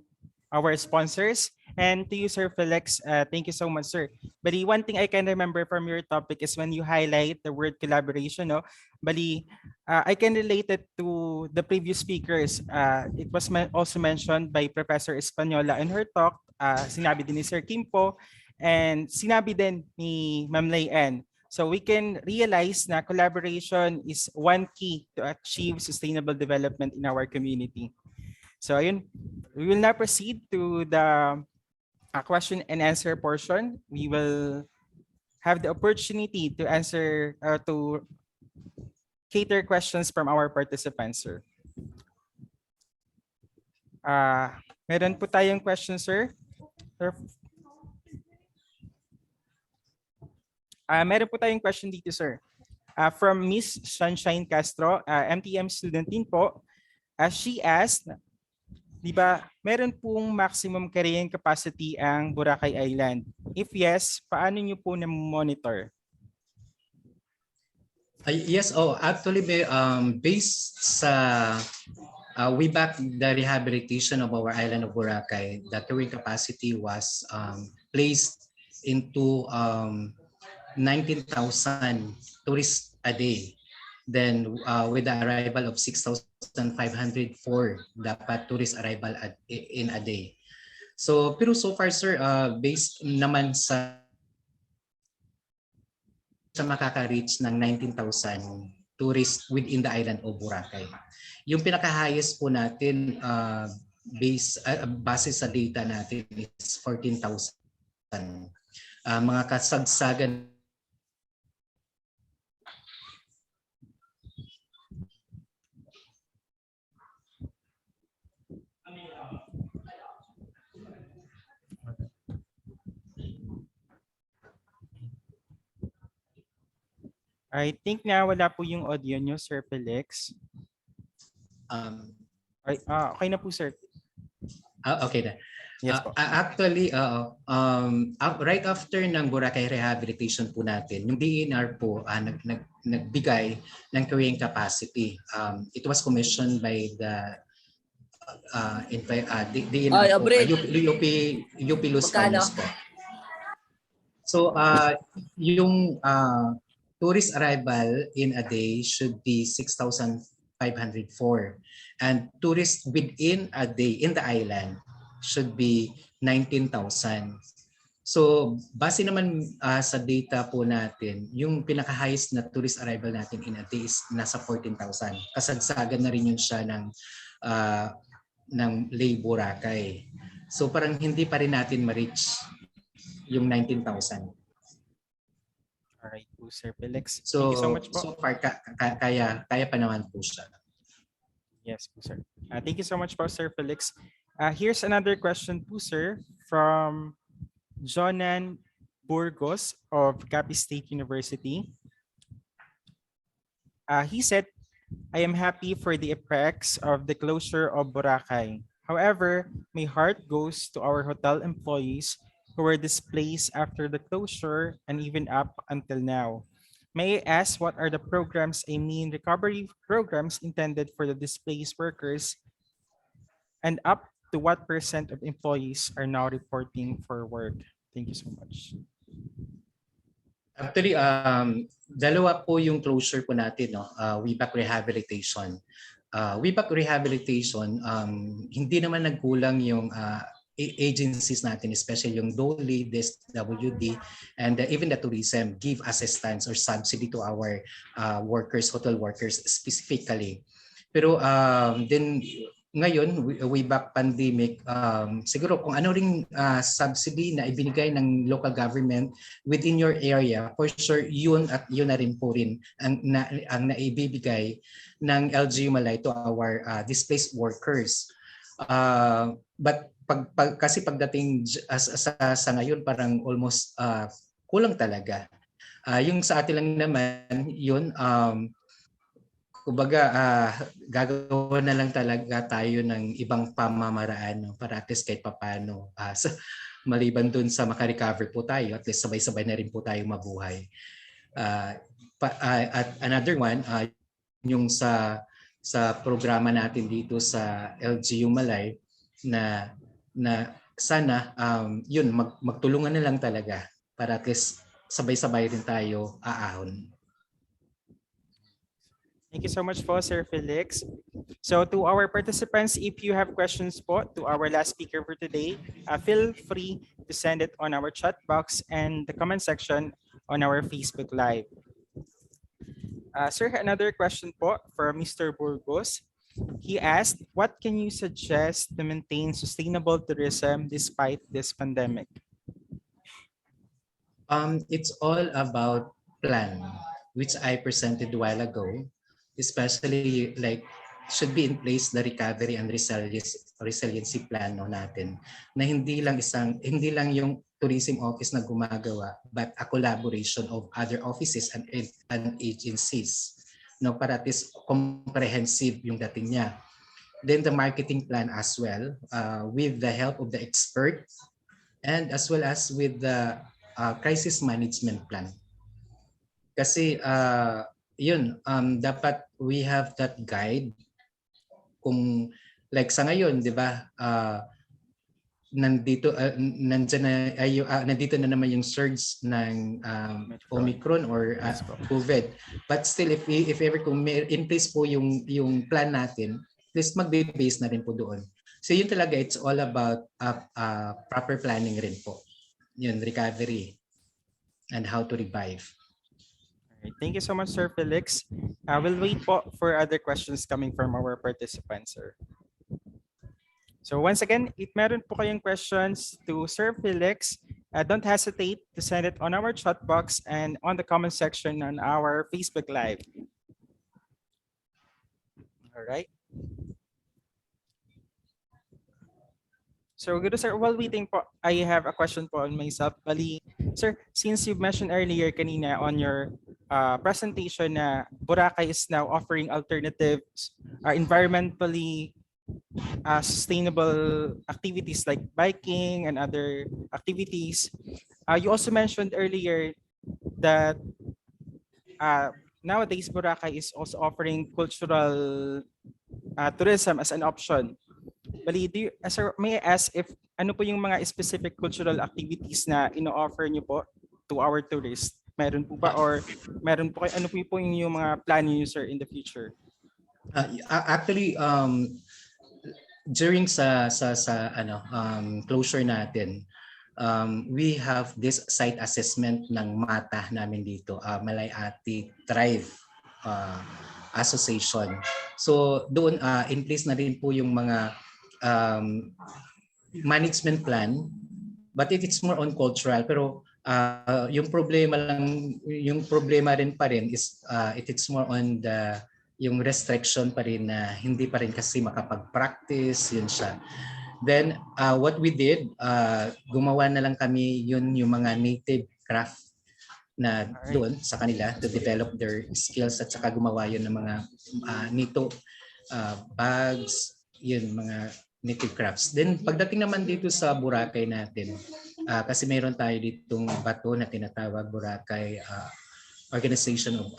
our sponsors and to you, Sir Felix. Thank you so much, sir. But the one thing I can remember from your topic is when you highlight the word collaboration. No, Bali, I can relate it to the previous speakers. It was also mentioned by Professor Espanola in her talk. Sinabi din ni Sir Kimpo and sinabi din ni Ma'am Layan. So we can realize na collaboration is one key to achieve sustainable development in our community. So ayun, we will now proceed to the question and answer portion. We will have the opportunity to answer to cater questions from our participants, sir. Meron po tayong question, sir. Meron po tayong question dito, sir. From Miss Sunshine Castro, MTM student din po. She asked, di ba, meron pong maximum carrying capacity ang Boracay Island? If yes, paano nyo po na-monitor? Yes, actually, based sa way back the rehabilitation of our island of Boracay, the carrying capacity was placed into 19,000 tourists a day. Then with the arrival of 6,504 dapat tourist arrival in a day. So pero so far, sir, based naman sa makaka-reach ng 19,000 tourists within the island of Boracay. Yung pinaka-highest po natin base sa data natin is 14,000. Mga kasagsagan I think na wala po yung audio nyo, Sir Felix. Okay na po, sir. Okay na. Yes po. Actually, right after ng Boracay rehabilitation po natin, yung DENR po nagbigay ng carrying capacity. It was commissioned by the DENR po, UP Los Baños po. So, yung tourist arrival in a day should be 6,504, and tourists within a day in the island should be 19,000. So base naman sa data po natin, yung pinaka-highest na tourist arrival natin in a day is nasa 14,000. Kasagsagan na rin yun siya ng Lake Boracay. So parang hindi pa rin natin ma-reach yung 19,000. Alright po, Sir Felix. So, thank you so much po. So far, kaya pa naman po siya. Yes po, sir. Thank you so much po, Sir Felix. Here's another question po, sir, from Jonan Burgos of Capi State University. He said, I am happy for the effects of the closure of Boracay. However, my heart goes to our hotel employees who were displaced after the closure and even up until now. May I ask what are the programs, recovery programs intended for the displaced workers, and up to what % of employees are now reporting for work? Thank you so much. Actually, dalawa po yung closure po natin, no? WIBAC rehabilitation. WIBAC rehabilitation, hindi naman nagkulang yung agencies natin, especially yung DOLE, DSWD, and even the tourism give assistance or subsidy to our workers, hotel workers specifically. Pero then ngayon, way back pandemic, siguro kung ano ring subsidy na ibinigay ng local government within your area, for sure yun at yun na rin po rin ang naibibigay ng LGU-Malay to our displaced workers. But kasi pagdating sa ngayon parang almost kulang talaga. Yung sa atin lang naman yun, kumbaga gagawa na lang talaga tayo ng ibang pamamaraan, no? Para at least kahit papano maliban dun sa makarecover po tayo, at least sabay-sabay na rin po tayo mabuhay. At another one, yung sa programa natin dito sa LGU-Malay na sana yun magtulungan na lang talaga para at least sabay-sabay rin tayo aahon. Thank you so much po, Sir Felix. So to our participants, if you have questions po to our last speaker for today, feel free to send it on our chat box and the comment section on our Facebook Live. Sir, another question po for Mr. Burgos. He asked, what can you suggest to maintain sustainable tourism despite this pandemic? It's all about plan, which I presented a while ago, especially like should be in place the recovery and resiliency plan no natin na hindi lang yung tourism office na gumagawa but a collaboration of other offices and agencies no para at least comprehensive yung dating niya. Then the marketing plan as well with the help of the expert and as well as with the crisis management plan. Kasi yun, dapat we have that guide kung like sa ngayon, 'di ba? Nandito nandito na naman yung surge ng Omicron or COVID. But still if ever kung in place po yung plan natin, please magbe-base na rin po doon. So yun talaga, it's all about proper planning rin po. Yun, recovery and how to revive. Alright, thank you so much, Sir Felix. We'll wait po for other questions coming from our participants, sir. So once again, if meron po kayong questions to Sir Felix, don't hesitate to send it on our chat box and on the comment section on our Facebook Live. All right. So good, sir. While waiting po, I have a question po on myself. Bali, sir, since you mentioned earlier kanina on your presentation na Boracay is now offering alternatives, environmentally sustainable activities like biking and other activities. You also mentioned earlier that nowadays Boracay is also offering cultural tourism as an option. Bali, sir, may I ask if ano po yung mga specific cultural activities na ino-offer niyo po to our tourists? Meron po ba or meron po ano po yung mga plan niyo, sir, in the future? Actually, during sa closure natin, we have this site assessment ng MATA namin dito, Malayati Tribe Association. So doon in place na rin po yung mga management plan, but it's more on cultural, pero yung problema rin pa rin is it's more on the yung restriction pa rin na hindi pa rin kasi makapag-practice, yun siya. Then what we did, gumawa na lang kami yung mga native craft na doon sa kanila to develop their skills at saka gumawa yun ng mga nito bags, yun mga native crafts. Then pagdating naman dito sa Boracay natin, kasi mayroon tayo ditong bato na tinatawag Boracay Organization of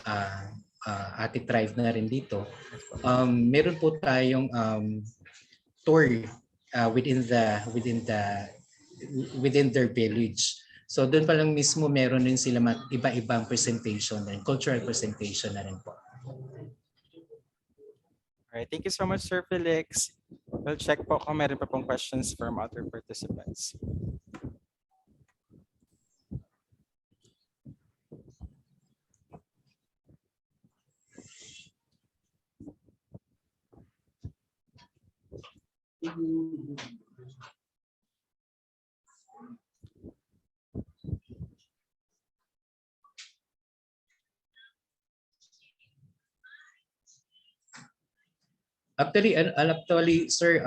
Ati Tribe na rin dito. Meron po tayong tour within their village. So doon pa lang mismo meron din sila iba-ibang presentation and cultural presentation na rin po. Alright, thank you so much, Sir Felix. We'll check po kung meron pa pong questions from other participants. Actually, sir,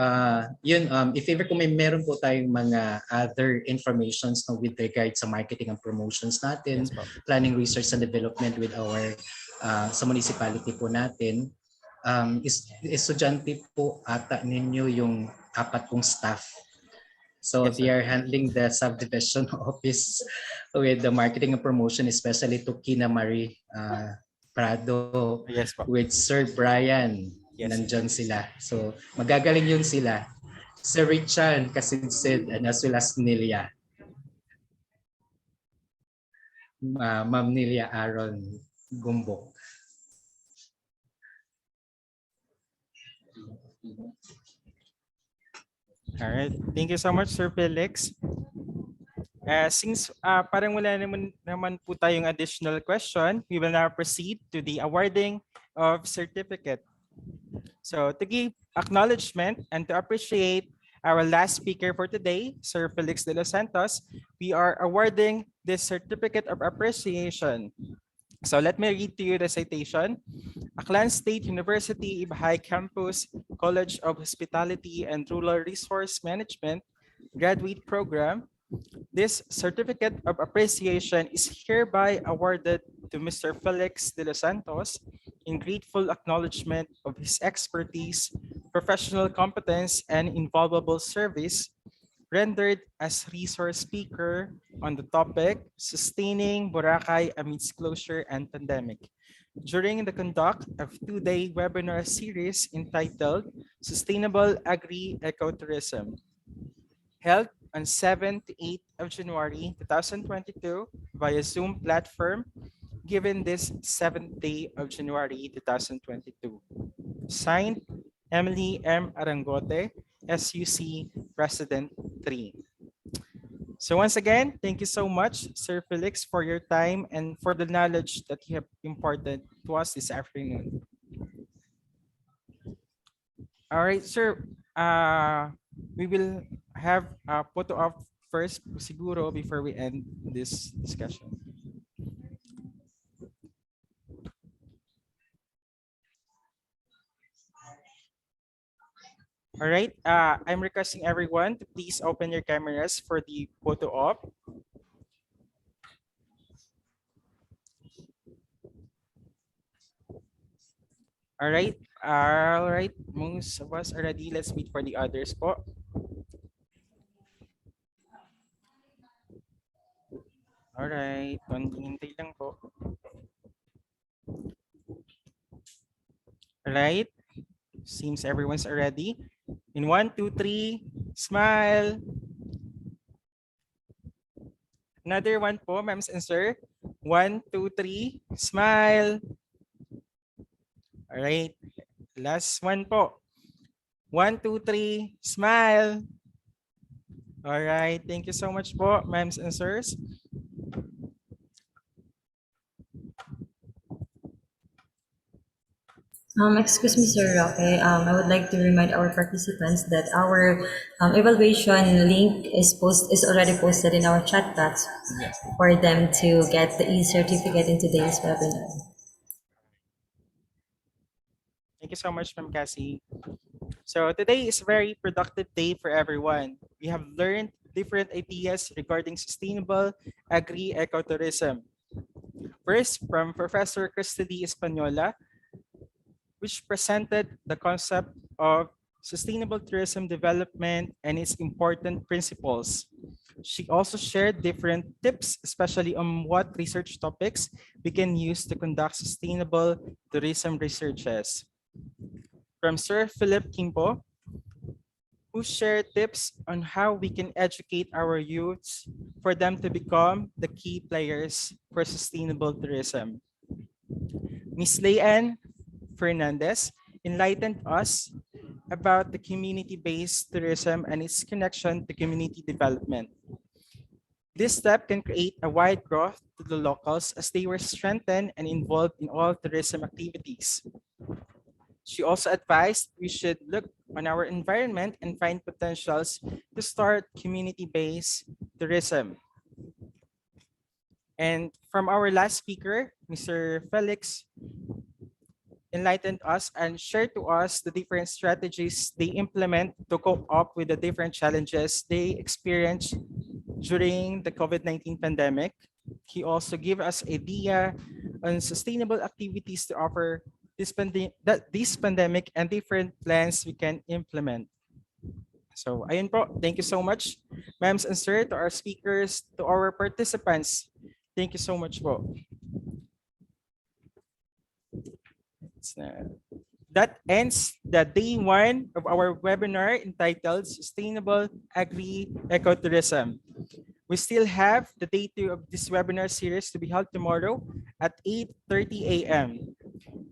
yun, if ever kung meron po tayong mga other informations with regard sa marketing and promotions natin, planning, research and development with our sa municipality po natin, estudyante po ata ninyo yung 4 kong staff. So yes, they are handling the subdivision office with the marketing and promotion, especially to Kina Marie Prado, yes, with Sir Brian. Yes. Nandyan sila. So magagaling yun sila. Sir Richard Kasidsid and as well as Nelia. Ma'am Nelia Aaron Gumbok. All right. Thank you so much, Sir Felix. Since parang wala naman po tayong additional question, we will now proceed to the awarding of certificate. So to give acknowledgement and to appreciate Our last speaker for today, Sir Felix de los Santos, we are awarding this Certificate of Appreciation. So let me read to you the citation. Aklan State University, Ibajay Campus, College of Hospitality and Rural Resource Management Graduate Program. This Certificate of Appreciation is hereby awarded to Mr. Felix de los Santos in grateful acknowledgement of his expertise, professional competence, and invaluable service rendered as resource speaker on the topic Sustaining Boracay Amidst Closure and Pandemic during the conduct of two-day webinar series entitled Sustainable Agri-Ecotourism, held on 7 to 8 of January 2022 via Zoom platform, given this 7th day of January 2022. Signed, Emily M. Arangote, SUC President 3. So once again, thank you so much, Sir Felix, for your time and for the knowledge that you have imparted to us this afternoon. All right, sir. We will have a photo op first, siguro, before we end this discussion. All right, I'm requesting everyone to please open your cameras for the photo op. All right, most of us are ready. Let's wait for the others po. All right, hintay lang po. All right, seems everyone's already. In 1, 2, 3, smile. Another one po, ma'ams and sir. 1, 2, 3, smile. All right, last one po. 1, 2, 3, smile. All right, thank you so much po, ma'ams and sirs. Excuse me, Sir Roque. I would like to remind our participants that our evaluation link is already posted in our chat box for them to get the e-certificate in today's webinar. Thank you so much, Ma'am Cassie. So today is a very productive day for everyone. We have learned different ideas regarding sustainable agri-ecotourism. First, from Professor Cristeli Espanola, which presented the concept of sustainable tourism development and its important principles. She also shared different tips, especially on what research topics we can use to conduct sustainable tourism researches. From Sir Philip Kimpo, who shared tips on how we can educate our youths for them to become the key players for sustainable tourism. Ms. Leanne Fernandez enlightened us about the community-based tourism and its connection to community development. This step can create a wide growth to the locals as they were strengthened and involved in all tourism activities. She also advised we should look on our environment and find potentials to start community-based tourism. And from our last speaker, Mr. Felix, enlightened us and shared to us the different strategies they implement to cope up with the different challenges they experienced during the COVID-19 pandemic. He also gave us idea on sustainable activities to offer this pandemic and different plans we can implement. So ayun po, thank you so much, ma'ams and sir, to our speakers, to our participants. Thank you so much po. That ends the day 1 of our webinar entitled Sustainable Agri-Ecotourism. We still have the day 2 of this webinar series to be held tomorrow at 8:30 a.m.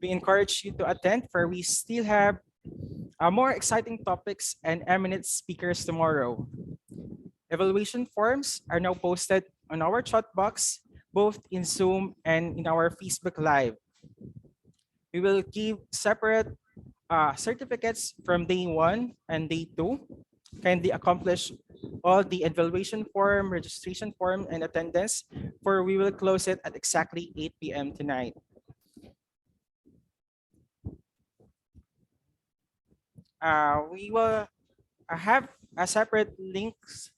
We encourage you to attend for we still have more exciting topics and eminent speakers tomorrow. Evaluation forms are now posted on our chat box, both in Zoom and in our Facebook Live. We will give separate certificates from day 1 and day 2. kindly accomplish all the evaluation form, registration form, and attendance, for we will close it at exactly 8 p.m. tonight. We will have a separate links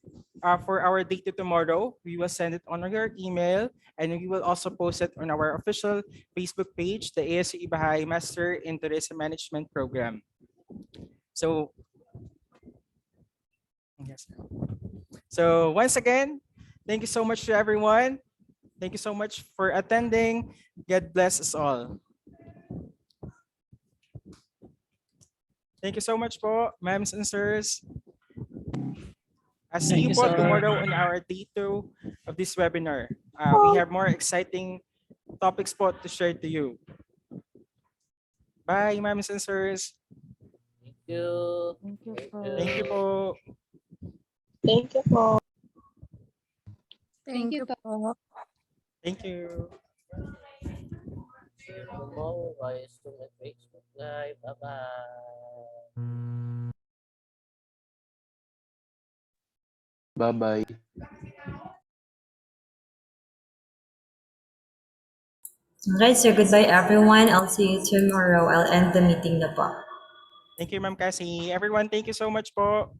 for our date to tomorrow. We will send it on your email, and we will also post it on our official Facebook page, the ASU-Ibajay Master in Tourism Management Program. So, yes. So once again, thank you so much to everyone. Thank you so much for attending. God bless us all. Thank you so much po, ma'ams and sirs. I'll see Thank you you, po sir. tomorrow on our day 2 of this webinar. We have more exciting topics po to share to you. Bye, ma'ams and sirs. Thank you. Thank you po. Thank you po. Thank you po. Thank you. Tomorrow guys to my Facebook Live. Bye-bye. Bye-bye. Alright, so goodbye everyone. I'll see you tomorrow. I'll end the meeting na po. Thank you, Ma'am Cassie. Everyone, thank you so much po.